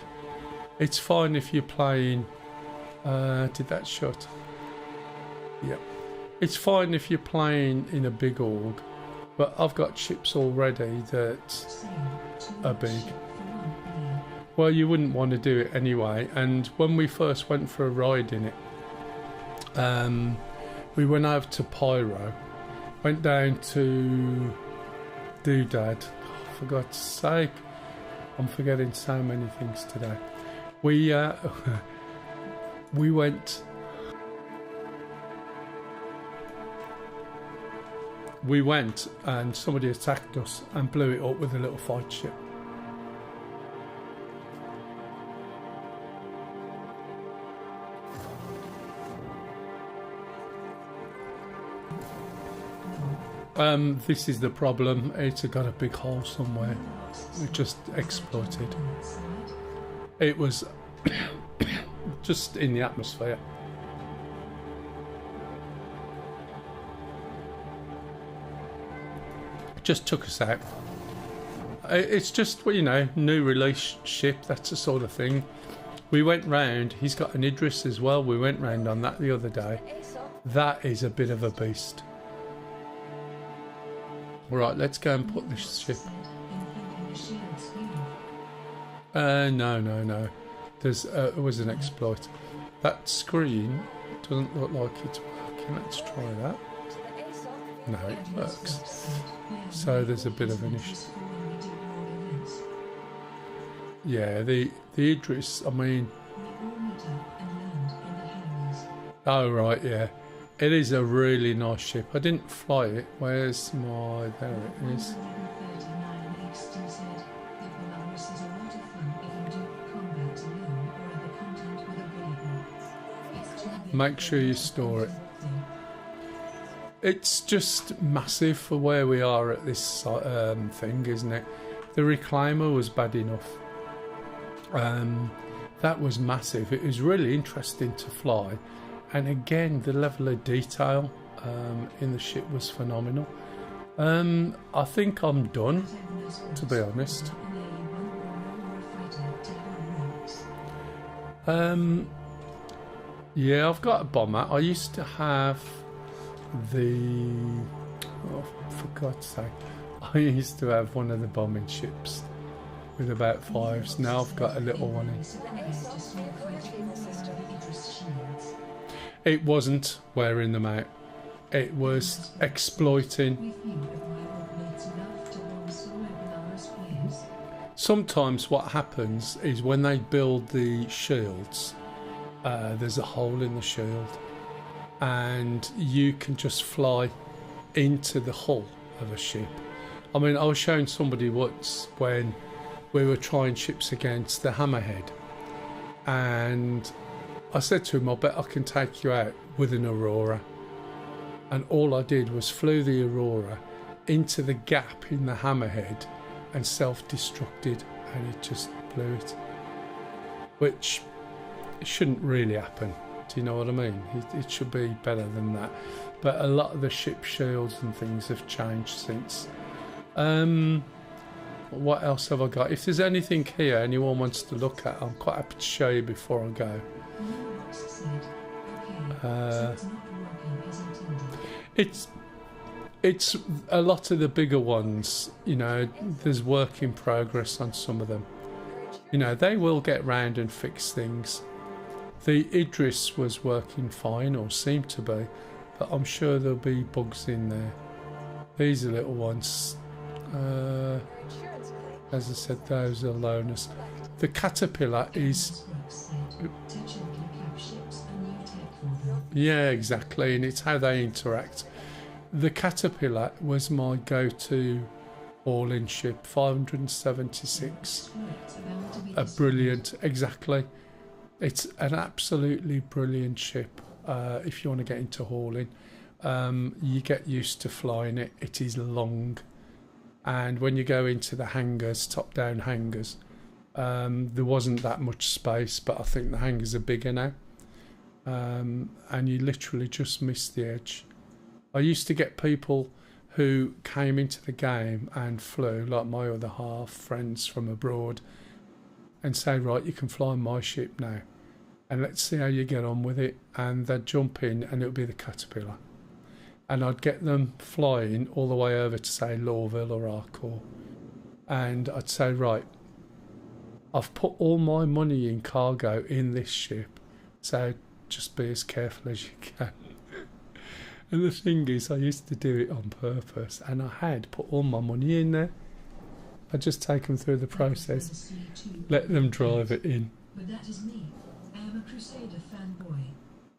It's fine if you're playing... did that shut? Yep. It's fine if you're playing in a big org, but I've got ships already that are big. Well, you wouldn't want to do it anyway. And when we first went for a ride in it, we went over to Pyro, went down to Doodad. Oh, for God's sake, I'm forgetting so many things today. We went and somebody attacked us and blew it up with a little fight ship. This is the problem. It's got a big hole somewhere. It just exploited. It was just in the atmosphere. It just took us out. It's just, well, you know, new release ship, that's the sort of thing. We went round, he's got an Idris as well, we went round on that the other day. That is a bit of a beast. Right, let's go and put this ship. No. It was an exploit. That screen doesn't look like it's working. Let's try that. No, it works. So there's a bit of an issue. Yeah, the Idris, I mean... Oh, right, yeah. It is a really nice ship. I didn't fly it. Where's my... There it is. Make sure you store it. It's just massive for where we are at this thing, isn't it? The Reclaimer was bad enough. That was massive. It was really interesting to fly, and again the level of detail in the ship was phenomenal. I think I'm done, to be honest. Yeah, I've got a bomber. I used to have the... Oh, for God's sake. I used to have one of the bombing ships with about 5s. Now I've got a little one in. It wasn't wearing them out. It was exploiting. Sometimes what happens is when they build the shields, there's a hole in the shield and you can just fly into the hull of a ship. I mean, I was showing somebody once when we were trying ships against the Hammerhead, and I said to him, I bet I can take you out with an Aurora. And all I did was flew the Aurora into the gap in the Hammerhead and self-destructed, and it just blew it. Which shouldn't really happen. Do you know what I mean? It should be better than that. But a lot of the ship shields and things have changed since. What else have I got? If there's anything here anyone wants to look at, I'm quite happy to show you before I go. It's a lot of the bigger ones, you know, there's work in progress on some of them. You know, they will get round and fix things. The Idris was working fine, or seemed to be, but I'm sure there'll be bugs in there. These are little ones. As I said, those are loners. The Caterpillar is... Yeah, exactly, and it's how they interact. The Caterpillar was my go-to all-in ship, 576. A brilliant, exactly. It's an absolutely brilliant ship if you want to get into hauling. You get used to flying it. It is long. And when you go into the hangars, top-down hangars, there wasn't that much space, but I think the hangars are bigger now. And you literally just miss the edge. I used to get people who came into the game and flew, like my other half, friends from abroad, and say, right, you can fly my ship now, and let's see how you get on with it. And they'd jump in and it would be the Caterpillar. And I'd get them flying all the way over to, say, Lorville or Harcourt. And I'd say, right, I've put all my money in cargo in this ship, so just be as careful as you can. And the thing is, I used to do it on purpose, and I had put all my money in there. I'd just take them through the process, let them drive it in. But that is me. I am a Crusader fanboy.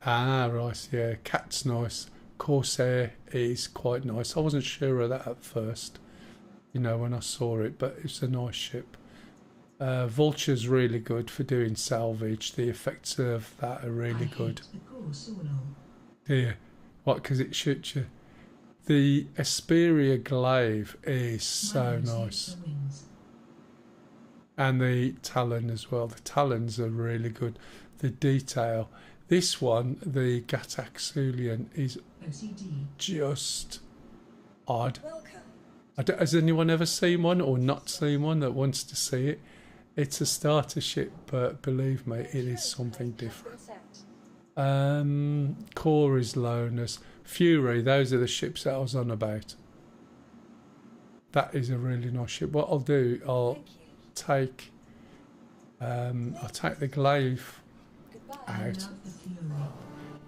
Ah, right, yeah. Cat's nice. Corsair is quite nice. I wasn't sure of that at first, you know, when I saw it, but it's a nice ship. Vulture's really good for doing salvage. The effects of that are really good. Yeah. What, because it shoots you? The Esperia glaive is so Miles nice. use the wings. And the talon as well. The talons are really good. The detail. This one, the Gataxulian, is OCD. just odd. Welcome. Has anyone ever seen one or not seen one that wants to see it? It's a starter ship, but believe me, it is something different. Core is Lonus. Fury, those are the ships that I was on about. That is a really nice ship. What I'll do, I'll take the glaive I out. love the Fury.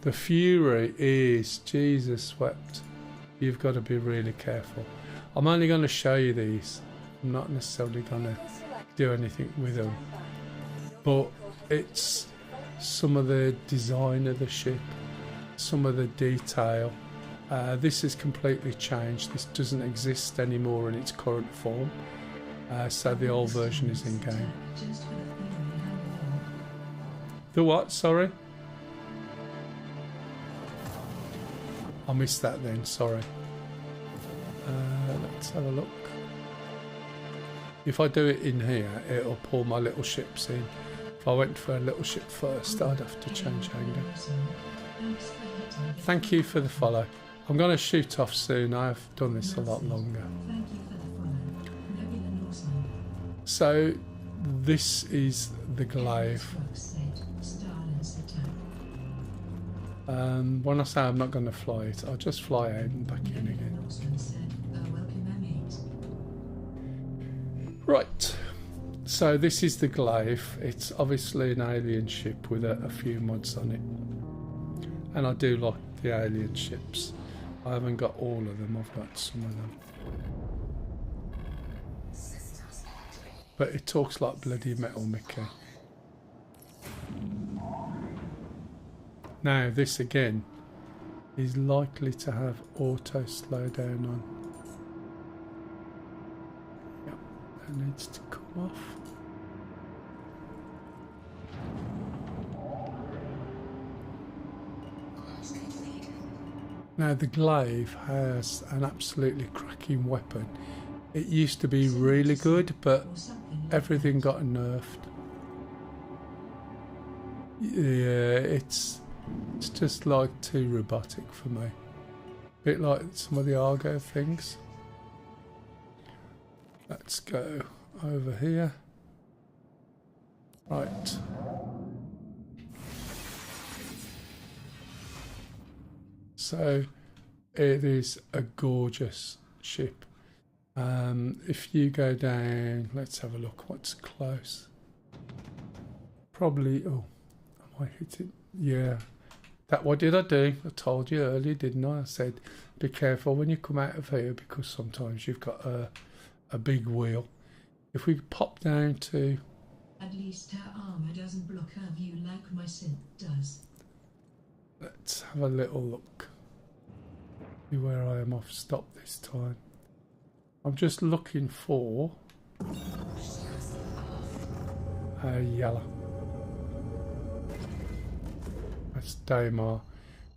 The Fury is Jesus wept. You've got to be really careful. I'm only going to show you these. I'm not necessarily going to do anything with them. But it's some of the design of the ship, some of the detail. This has completely changed. This doesn't exist anymore in its current form. So the old version is in game. Just for the Fury handle. The what? Sorry? I missed that then, sorry. Let's have a look. If I do it in here, it'll pull my little ships in. If I went for a little ship first, I'd have to change angle. Thanks for hitting. Thank you for the follow. I'm going to shoot off soon. I've done this a lot longer. Thank you for the follow. Nebula Norseman. So this is the glaive. Fox said, Stalin's attack. When I say I'm not going to fly it, I'll just fly out and back in Nebula again. Norseman said, welcome M8. Right. So this is the glaive. It's obviously an alien ship with a few mods on it. And I do like the alien ships. I haven't got all of them, I've got some of them. But it talks like bloody Metal Mickey. Now this again is likely to have auto slowdown on. Yep, that needs to come off. Now the glaive has an absolutely cracking weapon. It used to be really good, but everything got nerfed. Yeah, it's just like too robotic for me. Bit like some of the Argo things. Let's go over here. Right. So it is a gorgeous ship. If you go down, let's have a look what's close. Probably, oh, am I hitting? Yeah. What did I do? I told you earlier, didn't I? I said, be careful when you come out of here because sometimes you've got a big wheel. If we pop down to... At least her armor doesn't block her view like my synth does. Let's have a little look. See where I am off stop this time. I'm just looking for a yellow. That's Daymar.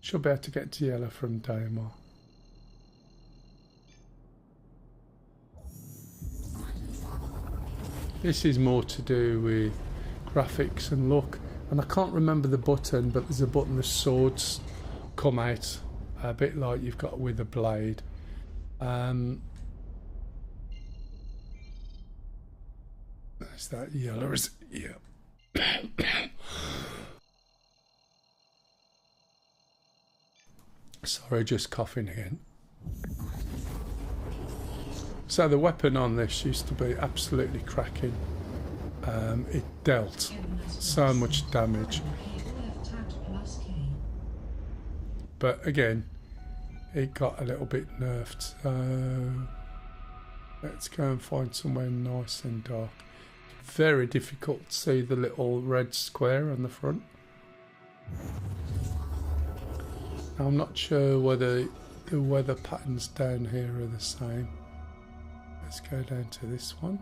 Should be able to get to yellow from Daymar. This is more to do with graphics and look. And I can't remember the button, but there's a button the swords come out. A bit like you've got with a blade. Is that yellow? Is it? Yeah. Sorry, just coughing again. So the weapon on this used to be absolutely cracking. It dealt so much damage. But again, it got a little bit nerfed. So let's go and find somewhere nice and dark. Very difficult to see the little red square on the front. Now, I'm not sure whether the weather patterns down here are the same. Let's go down to this one.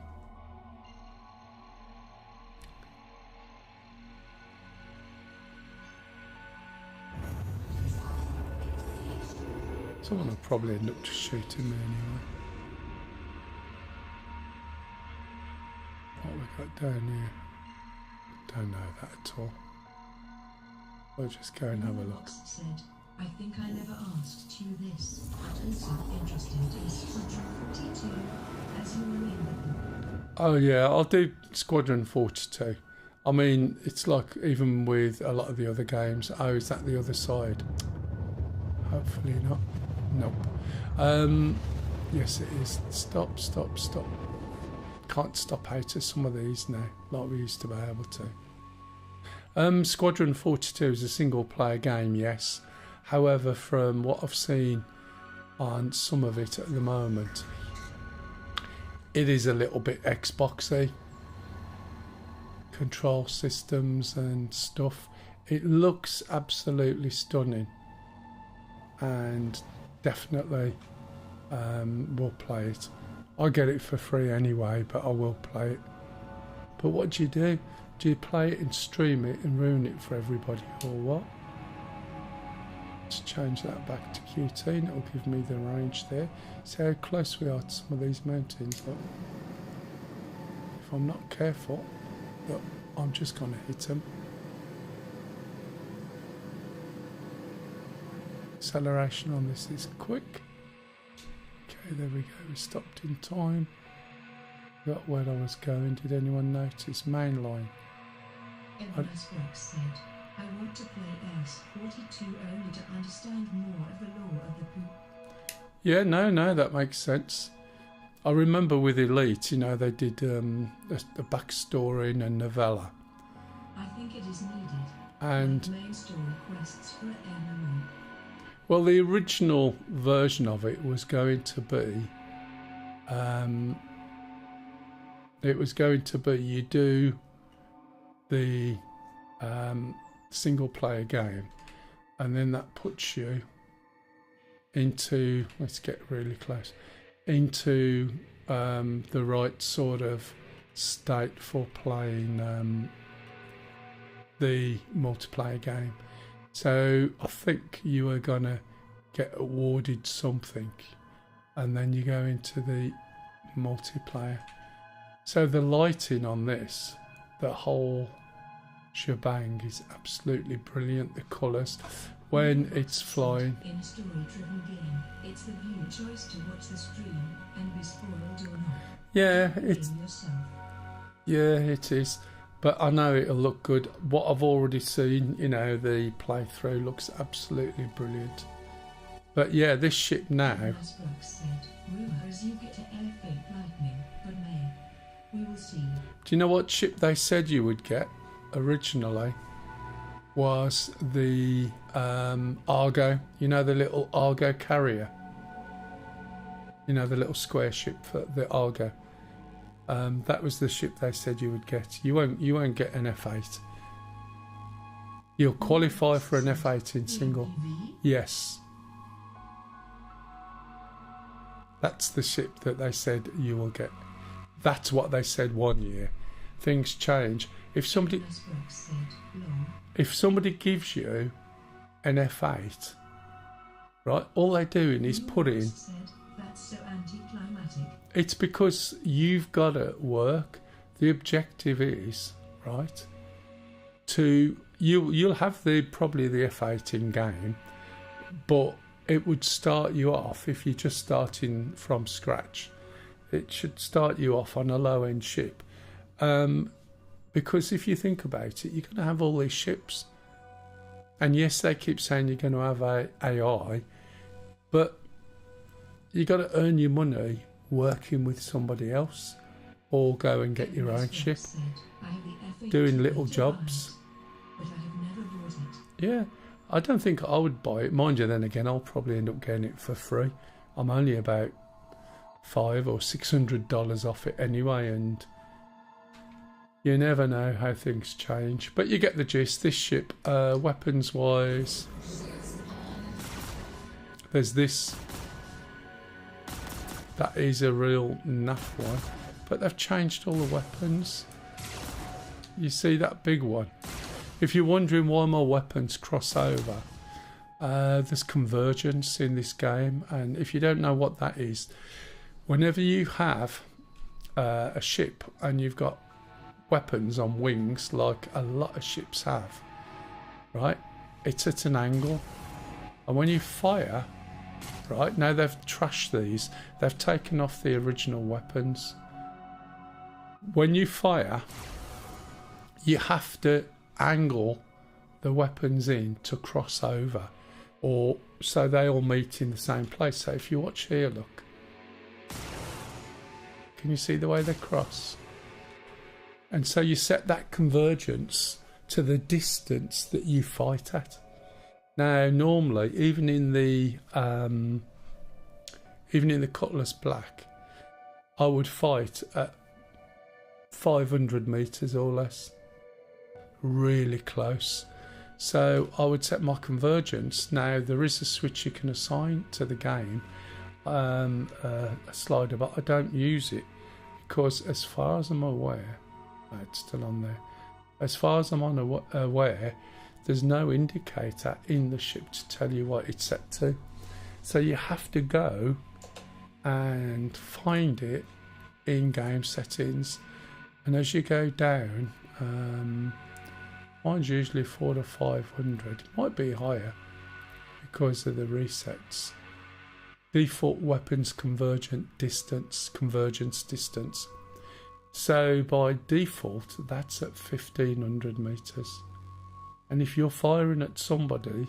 Someone will probably end up just shooting me anyway. What we got down here? Don't know that at all. We'll just go and have a look. Said, I think I never asked you this, but also interested in Squadron 42, as you were in them. Oh yeah, I'll do Squadron 42. I mean, it's like even with a lot of the other games. Oh, is that the other side? Hopefully not. Nope. Yes it is. Stop. Can't stop out of some of these now, like we used to be able to. Squadron 42 is a single player game, yes. However, from what I've seen on some of it at the moment, it is a little bit Xboxy. Control systems and stuff. It looks absolutely stunning, and definitely will play it. I get it for free anyway, but I will play it. But what do you do? Do you play it and stream it and ruin it for everybody, or what? Let's change that back to QT and it'll give me the range there. See how close we are to some of these mountains. Look. If I'm not careful, look, I'm just going to hit them. Acceleration on this is quick. Okay, there we go. We stopped in time. Got where I was going. Did anyone notice? Main line. Everyone said, I want to play S42 only to understand more of the lore of the poop. Yeah, no, that makes sense. I remember with Elite, you know, they did a backstory and a novella. I think it is needed. And main story quests for MMO. Well, the original version of it was going to be, you do the single player game, and then that puts you into, let's get really close, into the right sort of state for playing the multiplayer game. So I think you are gonna get awarded something, and then you go into the multiplayer. So the lighting on this, the whole shebang, is absolutely brilliant. The colours when it's flying. In a story-driven game, it's the viewer choice to watch the stream and be spoiled or not. Yeah, Yourself. it is. But I know it'll look good. What I've already seen, you know, the playthrough looks absolutely brilliant. But yeah, this ship now. Said, rumors you get to air fake lightning, but may. We will see. Do you know what ship they said you would get originally? Was the Argo. You know, the little Argo carrier. You know, the little square ship for the Argo. That was the ship they said you would get. You won't get an F8. You'll qualify for an F8 in single. Yes. That's the ship that they said you will get. That's what they said one year. Things change. If somebody gives you an F8, right, all they're doing is putting. That's so anticlimactic. It's because you've got to work. The objective is, right, you'll have probably the F8 in game, but it would start you off, if you're just starting from scratch, it should start you off on a low end ship. Because if you think about it, you're going to have all these ships, and yes, they keep saying you're going to have AI, but you got to earn your money working with somebody else, or go and get your own ship, doing little jobs. But I have never bought it. Yeah, I don't think I would buy it. Mind you, then again, I'll probably end up getting it for free. I'm only about $500 or $600 off it anyway, and you never know how things change. But you get the gist. This ship, weapons wise, there's this. That is a real naff one, but they've changed all the weapons. You see that big one? If you're wondering why my weapons cross over, There's convergence in this game, and if you don't know what that is, whenever you have a ship and you've got weapons on wings like a lot of ships have, right, it's at an angle, and when you fire, right, now they've trashed these, they've taken off the original weapons. When you fire, you have to angle the weapons in to cross over, or so they all meet in the same place. So if you watch here, look, can you see the way they cross? And so you set that convergence to the distance that you fight at. Now normally, even in the Cutlass Black, I would fight at 500 meters or less, really close. So I would set my convergence. Now there is a switch you can assign to the game, a slider, but I don't use it because, as far as I'm aware, it's still on there. As far as I'm aware, there's no indicator in the ship to tell you what it's set to. So you have to go and find it in game settings. And as you go down, mine's usually 400 to 500. It might be higher because of the resets. Default weapons convergence distance. So by default, that's at 1500 meters. And if you're firing at somebody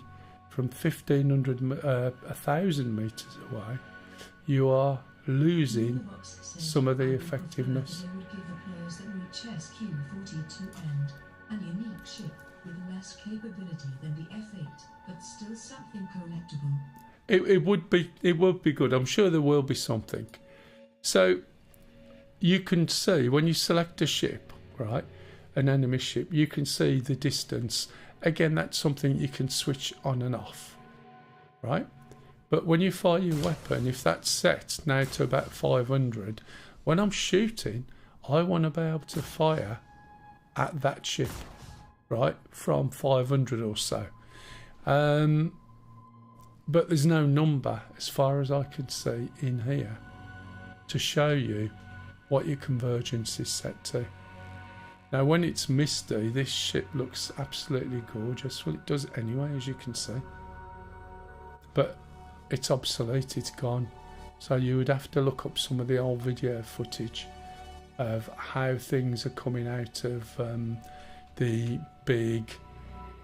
from 1,000 meters away, you are losing some of the effectiveness. They would give the players that reach SQ-42 and a unique ship with less capability than the F8, but still something collectible. It would be good. I'm sure there will be something. So you can see when you select a ship, right, an enemy ship, you can see the distance. Again, that's something you can switch on and off, right? But when you fire your weapon, if that's set now to about 500, when I'm shooting, I want to be able to fire at that ship, right, from 500 or so. But there's no number, as far as I can see in here, to show you what your convergence is set to. Now, when it's misty, this ship looks absolutely gorgeous. Well, it does anyway, as you can see. But it's obsolete, it's gone. So you would have to look up some of the old video footage of how things are coming out of the big,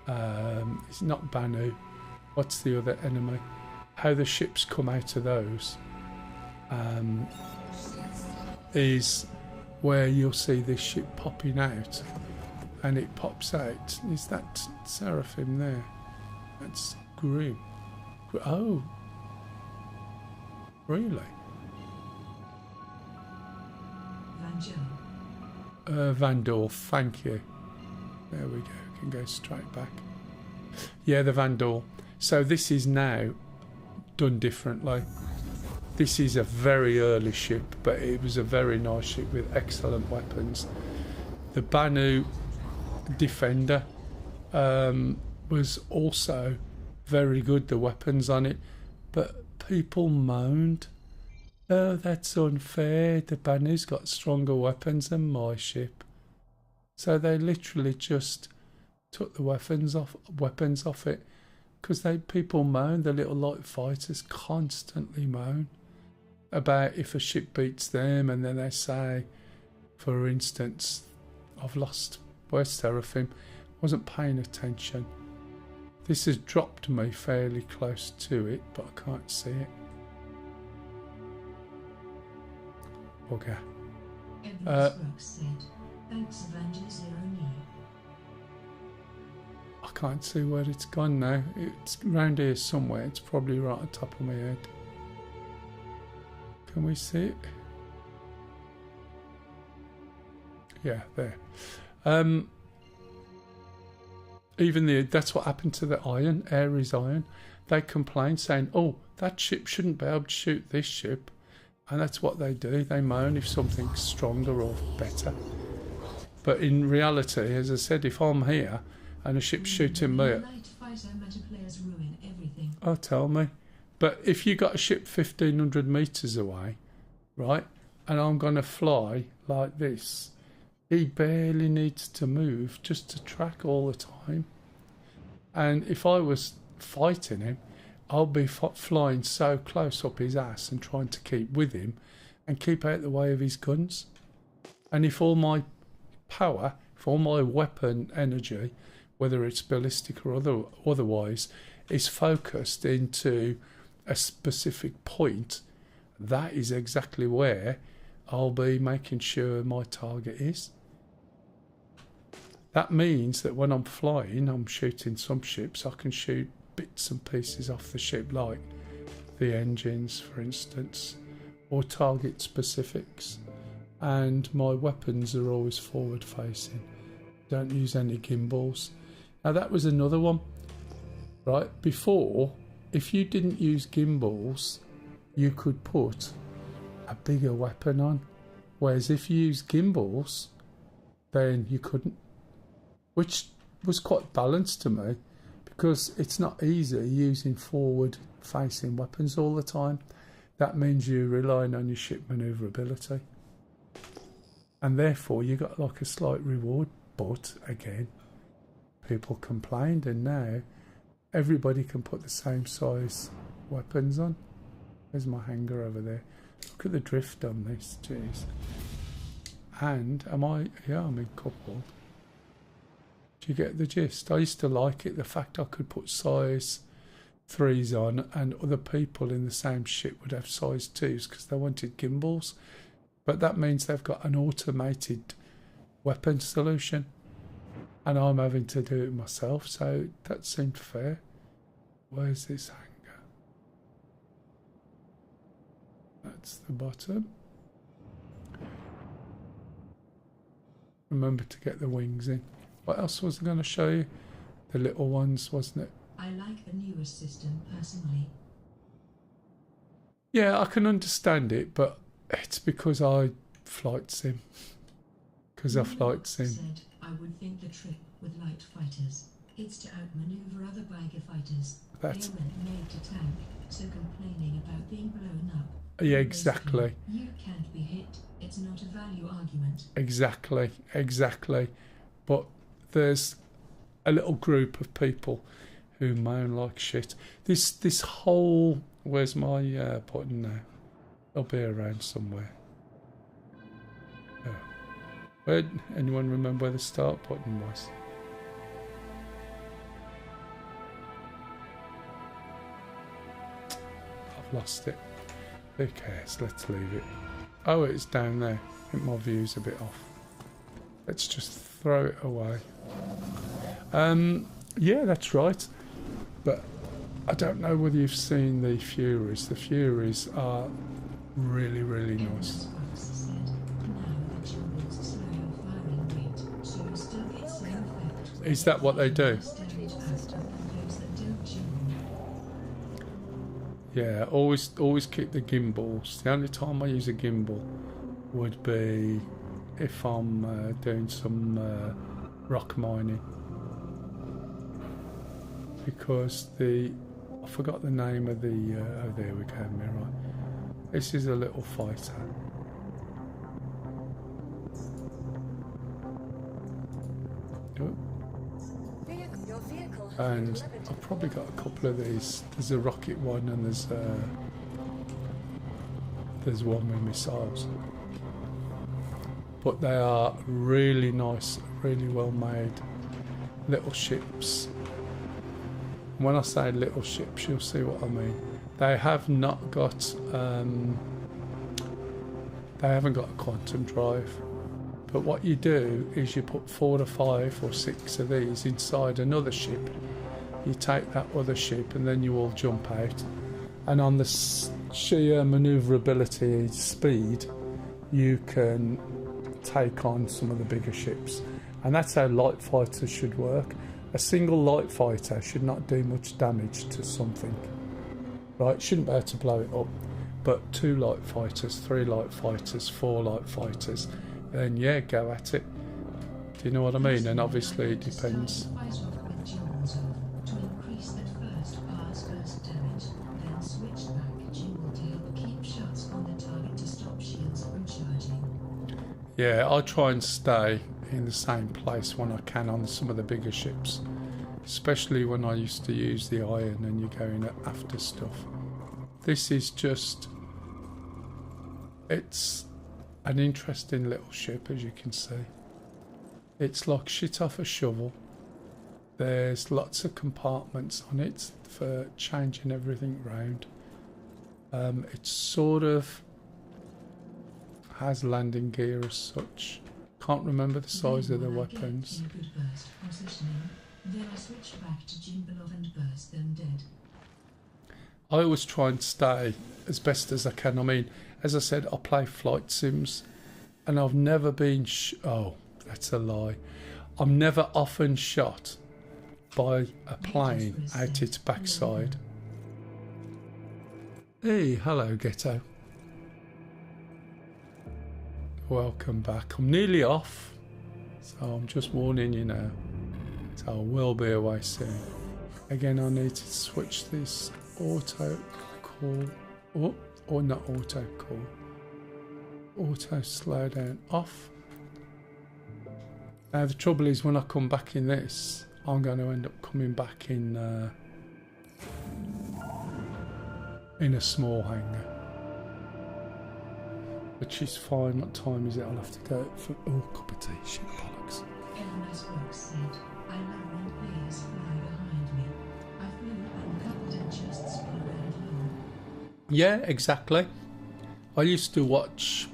it's not Banu, what's the other enemy? How the ships come out of those is where you'll see this ship popping out, and it pops out. Is that Seraphim there? That's Grim. Oh, really? Vandal, thank you. There we go, we can go straight back. Yeah, the Vandal. So this is now done differently. This is a very early ship, but it was a very nice ship with excellent weapons. The Banu Defender was also very good, the weapons on it, but people moaned, oh, that's unfair, the Banu's got stronger weapons than my ship. So they literally just took the weapons off it, because people moan, the little light fighters constantly moan about if a ship beats them, and then they say, for instance, I've lost, where's Seraphim? Wasn't paying attention. This has dropped me fairly close to it, but I can't see it. Okay. Thanks, Avenger Zero Knee. I can't see where it's gone now. It's round here somewhere. It's probably right on top of my head. Can we see it? Yeah, there. Even that's what happened to the iron, Ares iron. They complain saying, oh, that ship shouldn't be able to shoot this ship. And that's what they do. They moan if something's stronger or better. But in reality, as I said, if I'm here and a ship's shooting me, Oh, tell me. But if you got a ship 1,500 metres away, right, and I'm going to fly like this, he barely needs to move just to track all the time. And if I was fighting him, I'll be flying so close up his ass and trying to keep with him and keep out the way of his guns. And if all my power, if all my weapon energy, whether it's ballistic or otherwise, is focused into a specific point, that is exactly where I'll be making sure my target is. That means that when I'm flying, I'm shooting some ships, I can shoot bits and pieces off the ship, like the engines, for instance, or target specifics. And my weapons are always forward facing. Don't use any gimbals. Now that was another one, right? Before, if you didn't use gimbals, you could put a bigger weapon on. Whereas if you use gimbals, then you couldn't. Which was quite balanced to me, because it's not easy using forward facing weapons all the time. That means you're relying on your ship manoeuvrability. And therefore you got like a slight reward, but again, people complained, and now everybody can put the same size weapons on. There's my hanger over there. Look at the drift on this, jeez. And I'm in coupled. Do you get the gist? I used to like it, the fact I could put size 3s on and other people in the same ship would have size 2s because they wanted gimbals. But that means they've got an automated weapon solution and I'm having to do it myself, so that seemed fair. Where's this hanger? That's the bottom. Remember to get the wings in. What else was I going to show you? The little ones, wasn't it? I like the newer system personally. Yeah, I can understand it, but it's because I flight sim. Because I flight sim. Said, I would think the trick with light fighters, it's to outmaneuver other bigger fighters. That's... They weren't made to tank, so complaining about being blown up. Yeah, exactly. You can't be hit. It's not a value argument. Exactly. But there's a little group of people who moan like shit. This whole... Where's my button now? It'll be around somewhere. Oh. Anyone remember where the start button was? I've lost it. Who cares? Let's leave it. Oh, it's down there. I think my view's a bit off. Let's just throw it away. Yeah, that's right. But I don't know whether you've seen the Furies. The Furies are really, really nice. Is that what they do? Yeah, always keep the gimbals. The only time I use a gimbal would be if I'm doing some rock mining, because I forgot the name of the oh, there we go, mirror. This is a little fighter. Oh. Your vehicle has And been delivered to I've probably got a couple of these. There's a rocket one and there's one with missiles. But they are really nice, really well made little ships. When I say little ships, you'll see what I mean. They have not got they haven't got a quantum drive. But what you do is you put 4 to 5 or 6 of these inside another ship. You take that other ship and then you all jump out. And on the sheer manoeuvrability and speed, you can take on some of the bigger ships. And that's how light fighters should work. A single light fighter should not do much damage to something. Right? Shouldn't be able to blow it up. But 2 light fighters, 3 light fighters, 4 light fighters, then yeah, go at it. Do you know what I mean? And obviously it depends. To increase that first pass, first death. Yeah, I try and stay in the same place when I can on some of the bigger ships, especially when I used to use the iron and you're going after stuff. This is just, it's an interesting little ship, as you can see. It's like shit off a shovel. There's lots of compartments on it for changing everything round. It sort of has landing gear as such. Can't remember the size of the weapons. In a good burst positioning, then I switch back to Jimbalov and burst them dead. I always try and stay as best as I can. I mean, as I said, I play flight sims, and I've never been oh, that's a lie. I'm never often shot by a plane out its backside. Hey, hello, Ghetto. Welcome back. I'm nearly off, so I'm just warning you now. So I will be away soon. Again, I need to switch this auto call, or not auto call, auto slow down off. Now the trouble is, when I come back in this, I'm going to end up coming back in a small hangar, which is fine. What time is it? I'll have to go for cup of tea. Shit, bollocks. Elmas Brooks said, I love when players fly behind me. I flew uncoupled and just spun around long. Yeah, exactly. I used to watch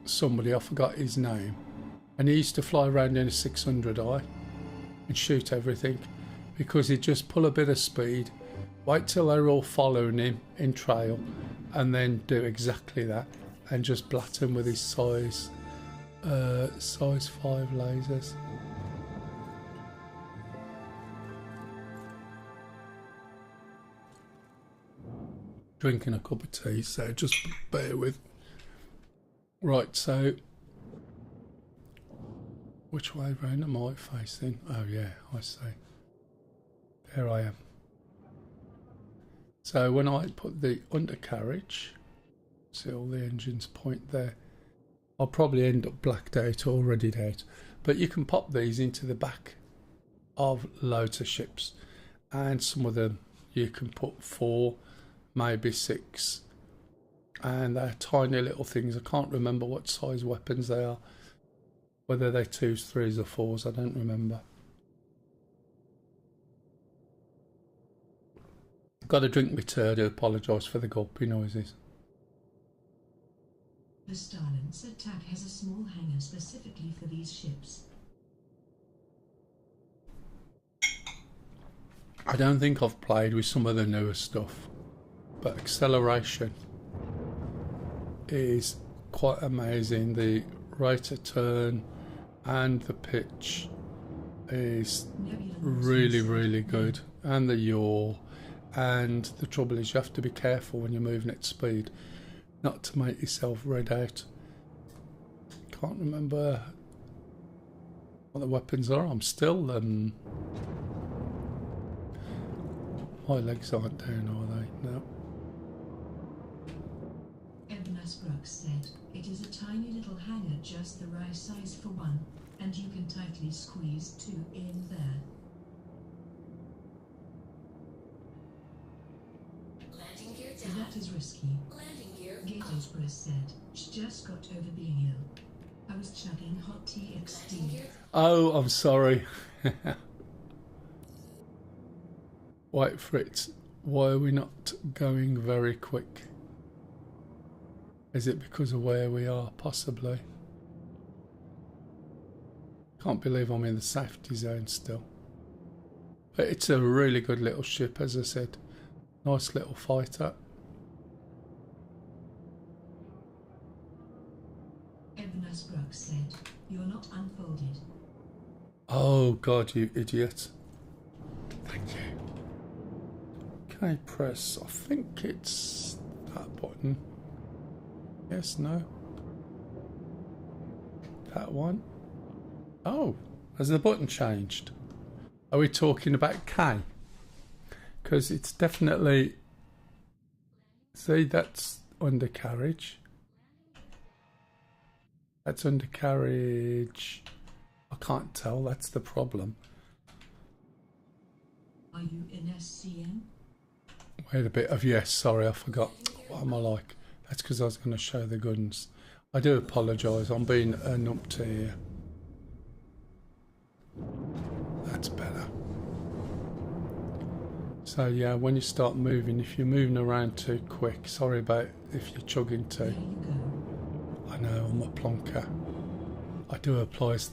somebody, I forgot his name, and he used to fly around in a 600i and shoot everything, because he'd just pull a bit of speed, wait till they're all following him in trail, and then do exactly that and just blat him with his size 5 lasers. Drinking a cup of tea, so just bear with. Right, so which way round am I facing? Oh yeah, I see. There I am. So when I put the undercarriage, see all the engines point there, I'll probably end up blacked out or readied out. But you can pop these into the back of loads of ships, and some of them you can put 4, maybe 6, and they're tiny little things. I can't remember what size weapons they are, whether they're 2s, 3s or 4s, I don't remember. Got to drink my turd. I apologise for the gulpy noises. The Starlins attack has a small hangar specifically for these ships. I don't think I've played with some of the newer stuff, but acceleration is quite amazing. The rate of turn and the pitch is really, really good, and the yaw. And the trouble is, you have to be careful when you're moving at speed not to make yourself red out. Can't remember what the weapons are. I'm still my legs aren't down, are they? No. Elmas Brooks said, it is a tiny little hangar, just the right size for one, and you can tightly squeeze 2 in there. Landing gear down. That is risky. Landing gear Gators Press said, she just got over being ill. I was chugging hot TXT. Oh, I'm sorry. Wait for it. Why are we not going very quick? Is it because of where we are? Possibly. Can't believe I'm in the safety zone still. But it's a really good little ship, as I said. Nice little fighter. Elmas Brooks said, you're not unfolded. Oh God, you idiot. Thank you. Can I press? I think it's that button. Yes, no. That one. Oh, has the button changed? Are we talking about K? Because it's definitely... See, that's undercarriage. That's undercarriage. I can't tell, that's the problem. Are you in SCM? Wait a bit of yes, sorry, I forgot. What am I like? That's because I was going to show the guns. I do apologise, I'm being a numpty here. That's better. So yeah, when you start moving, if you're moving around too quick, sorry about if you're chugging too. There you go. I know, I'm a plonker. I do apologise,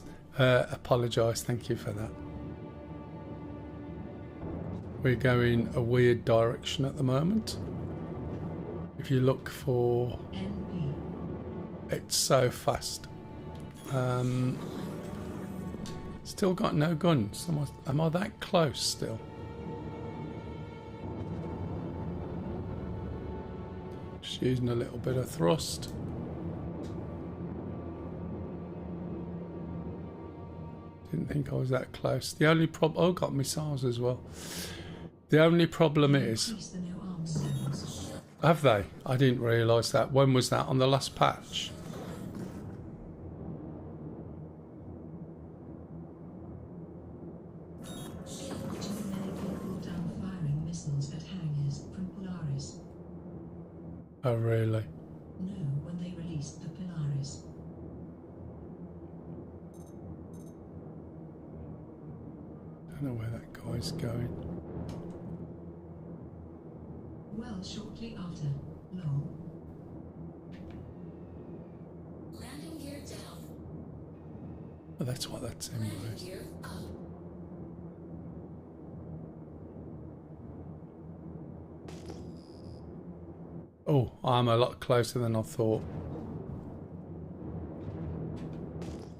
thank you for that. We're going a weird direction at the moment. If you look for... NP. It's so fast. Still got no guns. Am I that close still? Just using a little bit of thrust. Didn't think I was that close. The only problem... Oh, got missiles as well. The only problem is... Increase the no arms zones. Have they? I didn't realise that. When was that? On the last patch? Too many people down firing missiles at hangars from Polaris. Oh, really? No, when they released the Polaris. Don't know where that guy's going. Well, shortly after. Lol. Landing gear down. Oh, that's what that symbol Landing is. gear up. Oh, I'm a lot closer than I thought.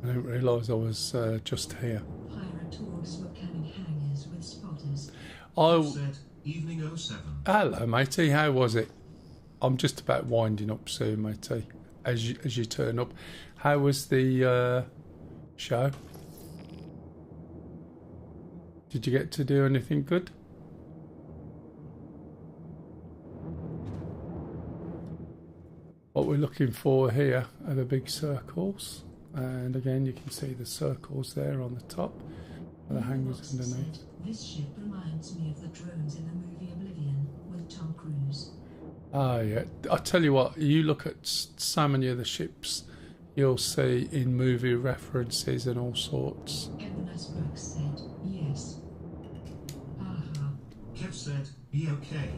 I didn't realise I was just here. Piratorgs were canning hangars with spotters. Oh, Said evening 07. hello, matey. How was it? I'm just about winding up soon, matey. As you turn up, how was the show? Did you get to do anything good? What we're looking for here are the big circles, and again you can see the circles there on the top, and the hangars Fox underneath. said, this ship reminds me of the drones in the movie Oblivion with Tom Cruise. Ah, yeah. I tell you what, you look at so many of the ships you'll see in movie references and all sorts. Evan Asbrook said, yes. Aha. Kev said, be okay.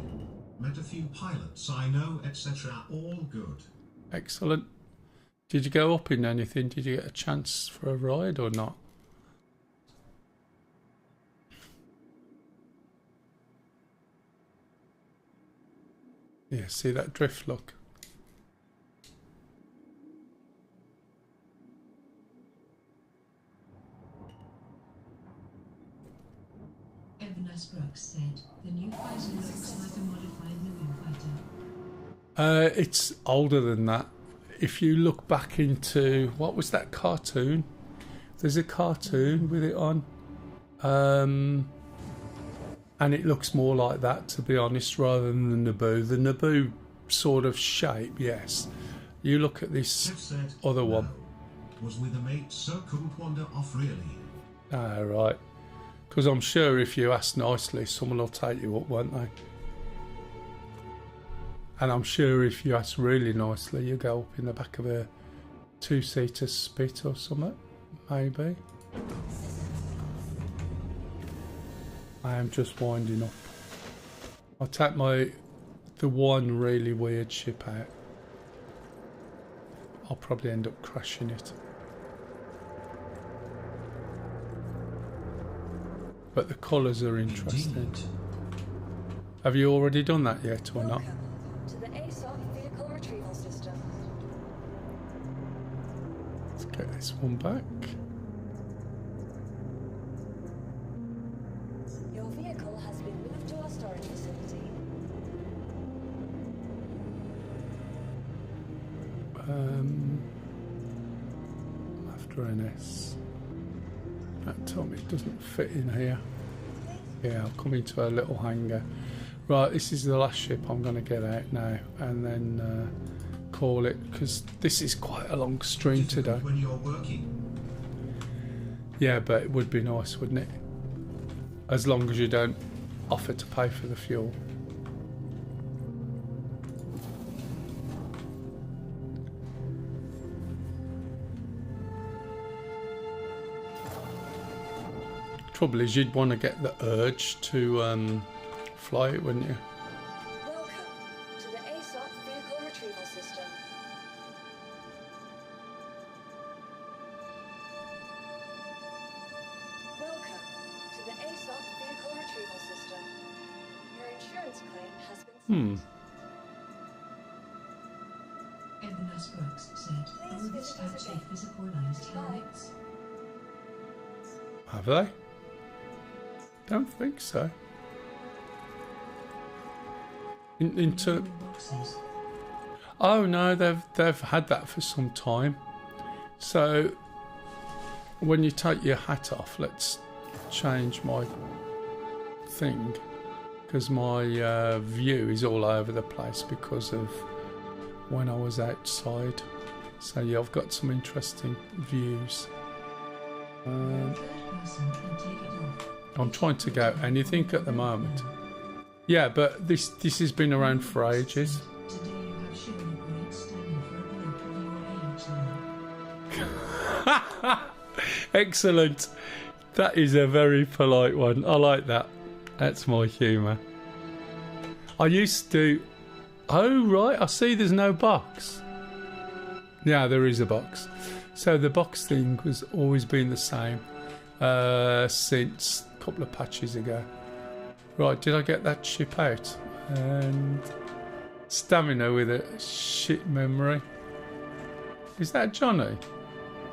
Met a few pilots I know, etc. All good. Excellent. Did you go up in anything? Did you get a chance for a ride or not? Yeah, see that drift look? Evan Asbrook said, the new fighter looks like a modified Newing fighter. It's older than that. If you look back into... What was that cartoon? There's a cartoon with it on. And it looks more like that, to be honest, rather than the Naboo. The Naboo sort of shape, yes. You look at this Kev said, other one. no. Was with a mate, so couldn't wander off really. Ah, right. Because I'm sure if you ask nicely, someone will take you up, won't they? And I'm sure if you ask really nicely, you go up in the back of a two-seater Spit or something, maybe. I am just winding up. I'll take the one really weird ship out. I'll probably end up crashing it. But the colours are interesting. Indeed. Have you already done that yet or not? Welcome to the ASOC vehicle retrieval system. Let's get this one back. Your vehicle has been moved to our storage facility. After an S. That told me it doesn't fit in here. Yeah, I'll come into a little hangar. Right, this is the last ship I'm going to get out now, and then call it, because this is quite a long stream today. When you're working. Yeah, but it would be nice, wouldn't it? As long as you don't offer to pay for the fuel. Trouble is, you'd want to get the urge to fly it, wouldn't you? Welcome to the ASOP Vehicle Retrieval System. Welcome to the ASOP Vehicle Retrieval System. Your insurance claim has been sent. Evan Brooks said, Please "Will visit this us patch again. a physicalized helmets?" Have they? Don't think so. Into Boxes. oh no, they've had that for some time. So when you take your hat off, let's change my thing, because my view is all over the place because of when I was outside. So yeah, I've got some interesting views. Third person can take it off. I'm trying to go anything at the moment. Yeah, but this has been around for ages. Today you have shown a great standing for a bloke of your age now. Excellent. That is a very polite one. I like that. That's my humour. I used to... Oh, right. I see there's no box. Yeah, there is a box. So the box thing has always been the same since a couple of patches ago. Right, did I get that ship out? And stamina with a shit memory. Is that Johnny?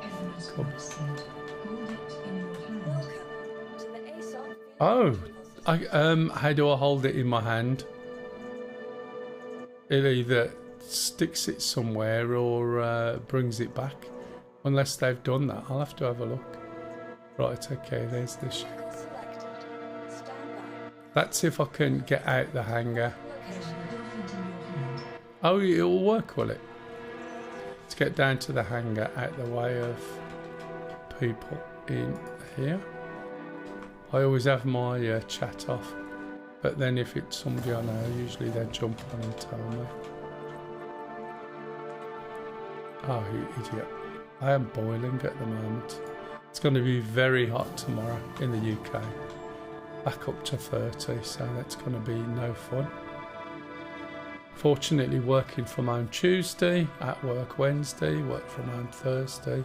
Evan Brooks said, "Hold it in your hand." Welcome to the ASOP Vehicle Oh, Retrieval System. how do I hold it in my hand? It either sticks it somewhere or brings it back. Unless they've done that, I'll have to have a look. Right, okay, there's the ship. Vehicle selected. Stand by. Let's see if I can get out the hangar. Location. Dolphin in your hand. Oh, it'll work, will it? Let's get down to the hangar out the way of people in here. I always have my chat off, but then if it's somebody I know, usually they jump on and tell me. Oh, you idiot. I am boiling at the moment. It's going to be very hot tomorrow in the UK. Back up to 30, so that's going to be no fun. Fortunately, working from home Tuesday, at work Wednesday, work from home Thursday.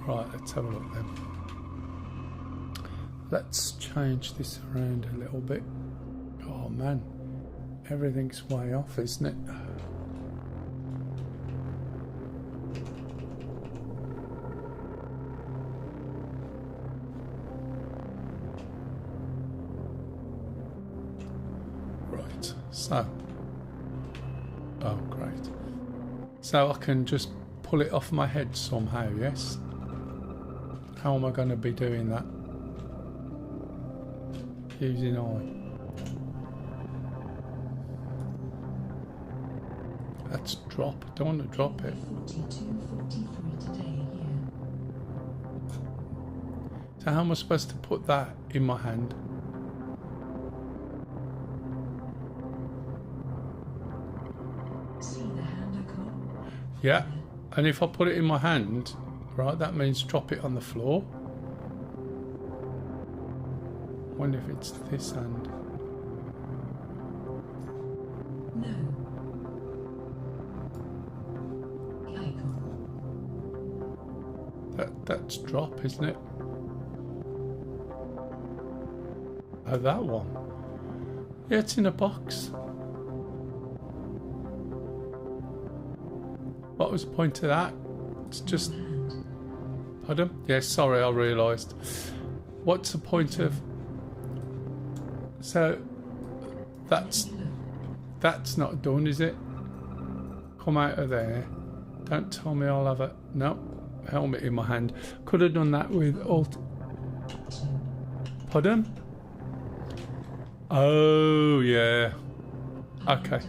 Right, let's have a look then. Let's change this around a little bit. Oh man, everything's way off, isn't it? Right, so. Oh, great. So I can just pull it off my head somehow, yes? How am I going to be doing that? Using eye. Let's drop. I don't want to drop it. 42:43 today here. So how am I supposed to put that in my hand? See the hand icon? Yeah. And if I put it in my hand, right, that means drop it on the floor. I wonder if it's this hand. No. The icon. That's drop, isn't it? Oh, that one. Yeah, it's in a box. What was the point of that? It's just... Pardon? Yeah, sorry, I realised. What's the point of... So, that's not done, is it? Come out of there. Don't tell me I'll have a... No, helmet in my hand. Could have done that with alt... Pardon? Oh, yeah. Okay.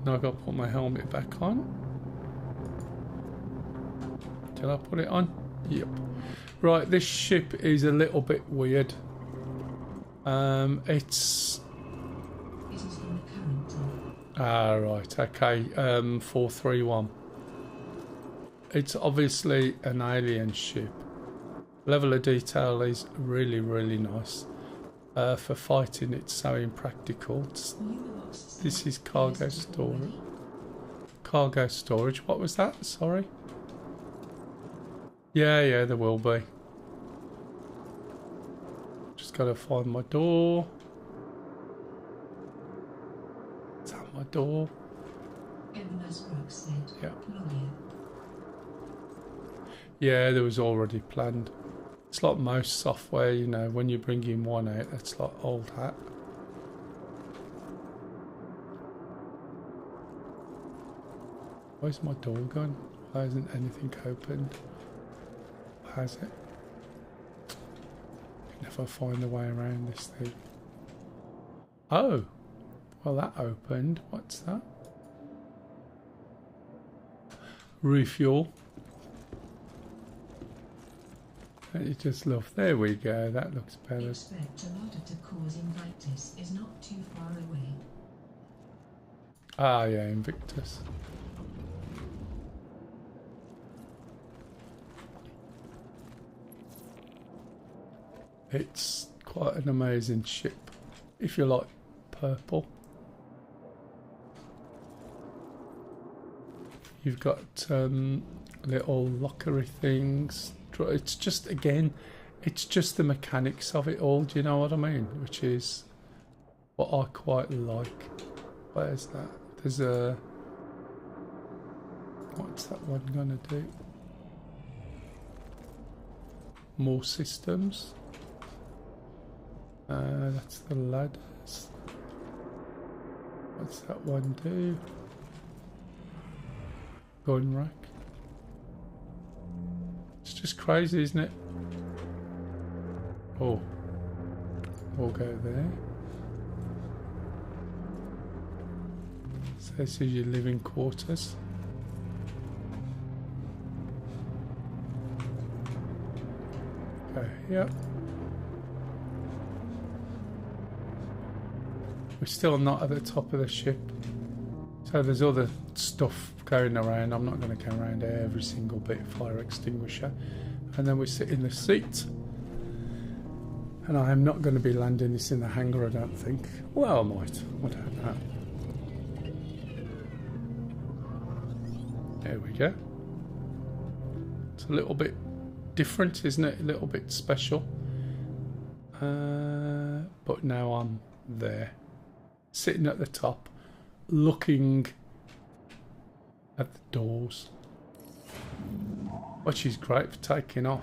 Now I've got to put my helmet back on. Did I put it on? Yep. Right, this ship is a little bit weird. It's... It is from the current time. Ah, right, okay. 431. It's obviously an alien ship. Level of detail is really, really nice. For fighting, it's so impractical. This is cargo storage. Cargo storage. What was that? Sorry. Yeah, there will be. Just gotta find my door. Is that my door? Yeah. Yeah, there was already planned. It's like most software, you know, when you bring in one out, that's like old hat. Where's my door gone? Why isn't anything opened? Has it? Can never find a way around this thing. Oh! Well, that opened. What's that? Refuel. You just love. There we go. That looks better. Expect a lot of the cause Invictus is not too far away. Ah, yeah, Invictus. It's quite an amazing ship. If you like purple. You've got little lockery things. It's just, again, it's just the mechanics of it all, do you know what I mean? Which is what I quite like. Where's that? There's a... What's that one gonna do? More systems. That's the ladders. What's that one do? Gun rack. It's just crazy, isn't it? Oh. We'll go there. So this is your living quarters. Okay, yep. We're still not at the top of the ship. So there's other stuff going around. I'm not going to go around every single bit. Fire extinguisher. And then we sit in the seat. And I am not going to be landing this in the hangar, I don't think. Well, I might. I don't know. There we go. It's a little bit different, isn't it? A little bit special. But now I'm there. Sitting at the top. Looking at the doors. Which is great for taking off.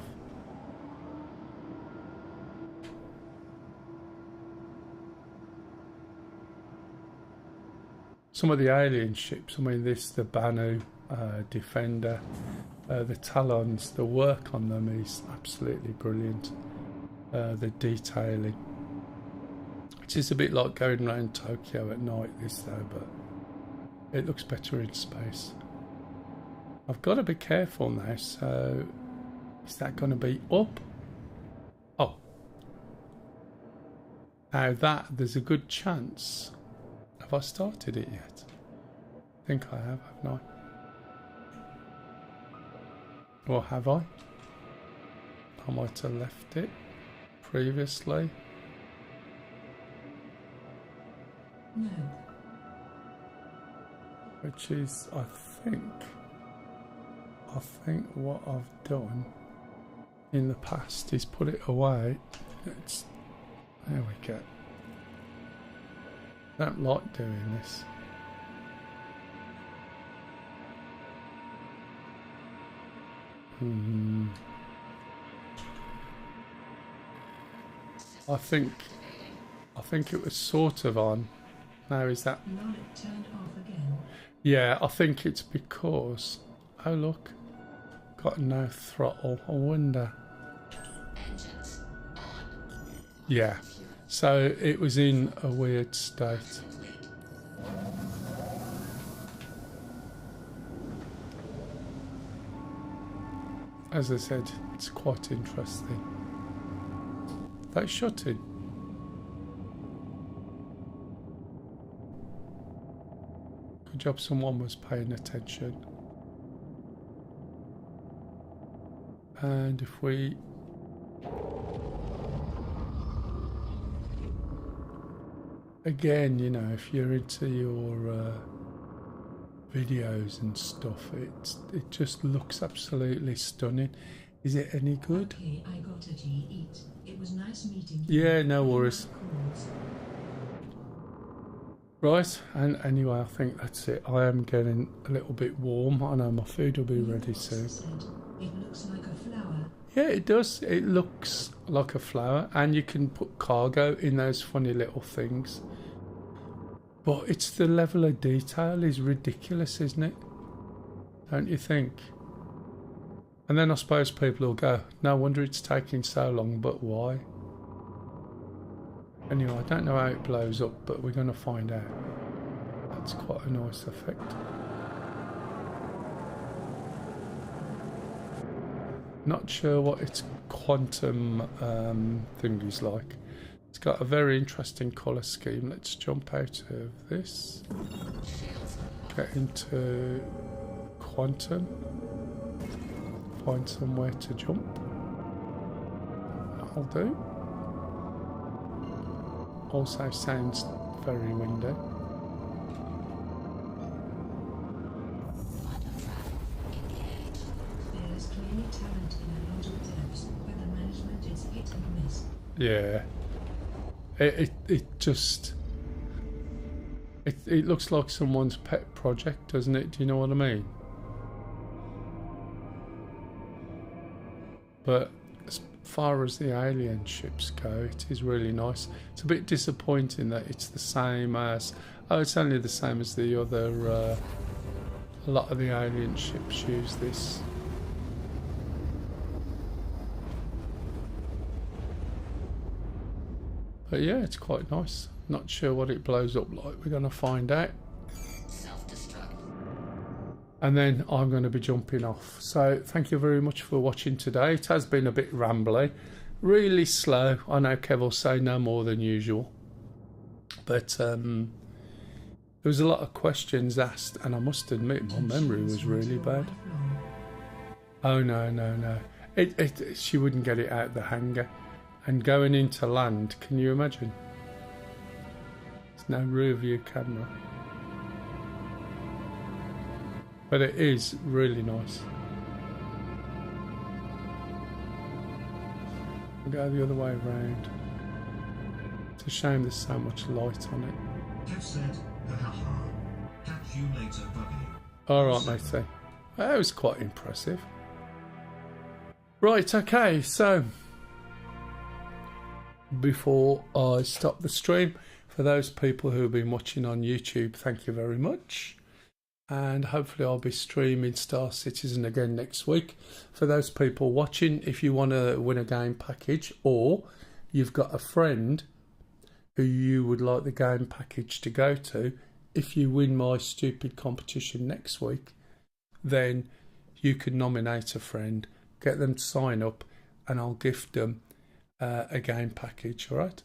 Some of the alien ships, I mean this, the Banu, Defender, the Talons, the work on them is absolutely brilliant. The detailing. Which is a bit like going around Tokyo at night, this though, but it looks better in space. I've got to be careful now, so is that going to be up? Oh. Now that, there's a good chance. Have I started it yet? I think I have, haven't I? Or have I? I might have left it previously. No. Which is, I think what I've done in the past is put it away. There we go. I don't like doing this. I think it was sort of on. Now is that? Not it turned off again. Yeah, I think it's because. Oh look, got no throttle. I wonder. Engines on. Yeah, so it was in a weird state. as I said, it's quite interesting. They shut it. Good job someone was paying attention. And if we... Again, you know, if you're into your videos and stuff, it just looks absolutely stunning. Is it any good? Okay, I got it. Eat. It was nice meeting you. Yeah, no worries. Right, and anyway, I think that's it. I am getting a little bit warm. I know my food will be ready soon. It looks like a flower. Yeah, it does. It looks like a flower, and you can put cargo in those funny little things. But it's the level of detail is ridiculous, isn't it? Don't you think? And then I suppose people will go, no wonder it's taking so long, but why? Anyway, I don't know how it blows up, but we're going to find out. That's quite a nice effect. Not sure what its quantum thing is like. It's got a very interesting colour scheme. Let's jump out of this. Get into quantum. Find somewhere to jump. That'll do. Also sounds very windy. There is clearly talent in a lot of devs, but the management is hit and miss. Yeah. It just... It looks like someone's pet project, doesn't it? Do you know what I mean? But as far as the alien ships go, it is really nice. It's a bit disappointing that it's the same as... Oh, it's only the same as the other... a lot of the alien ships use this. But yeah, it's quite nice. Not sure what it blows up like. We're going to find out. Self-destruct. And then I'm going to be jumping off. So thank you very much for watching today. It has been a bit rambly. Really slow. I know Kev will say no more than usual. But there was a lot of questions asked. And I must admit, my memory was really bad. Oh, no. She wouldn't get it out the hangar. And going into land, can you imagine? There's no rear view camera. But it is really nice. We'll go the other way around. It's a shame there's so much light on it. Kev said, ha ha ha. Catch you later, buddy. Alright, matey. That was quite impressive. Right, okay, so... Before I stop the stream, for those people who have been watching on YouTube, thank you very much. And hopefully I'll be streaming Star Citizen again next week. For those people watching, if you want to win a game package, or you've got a friend who you would like the game package to go to, if you win my stupid competition next week, then you can nominate a friend, get them to sign up, and I'll gift them a game package, alright?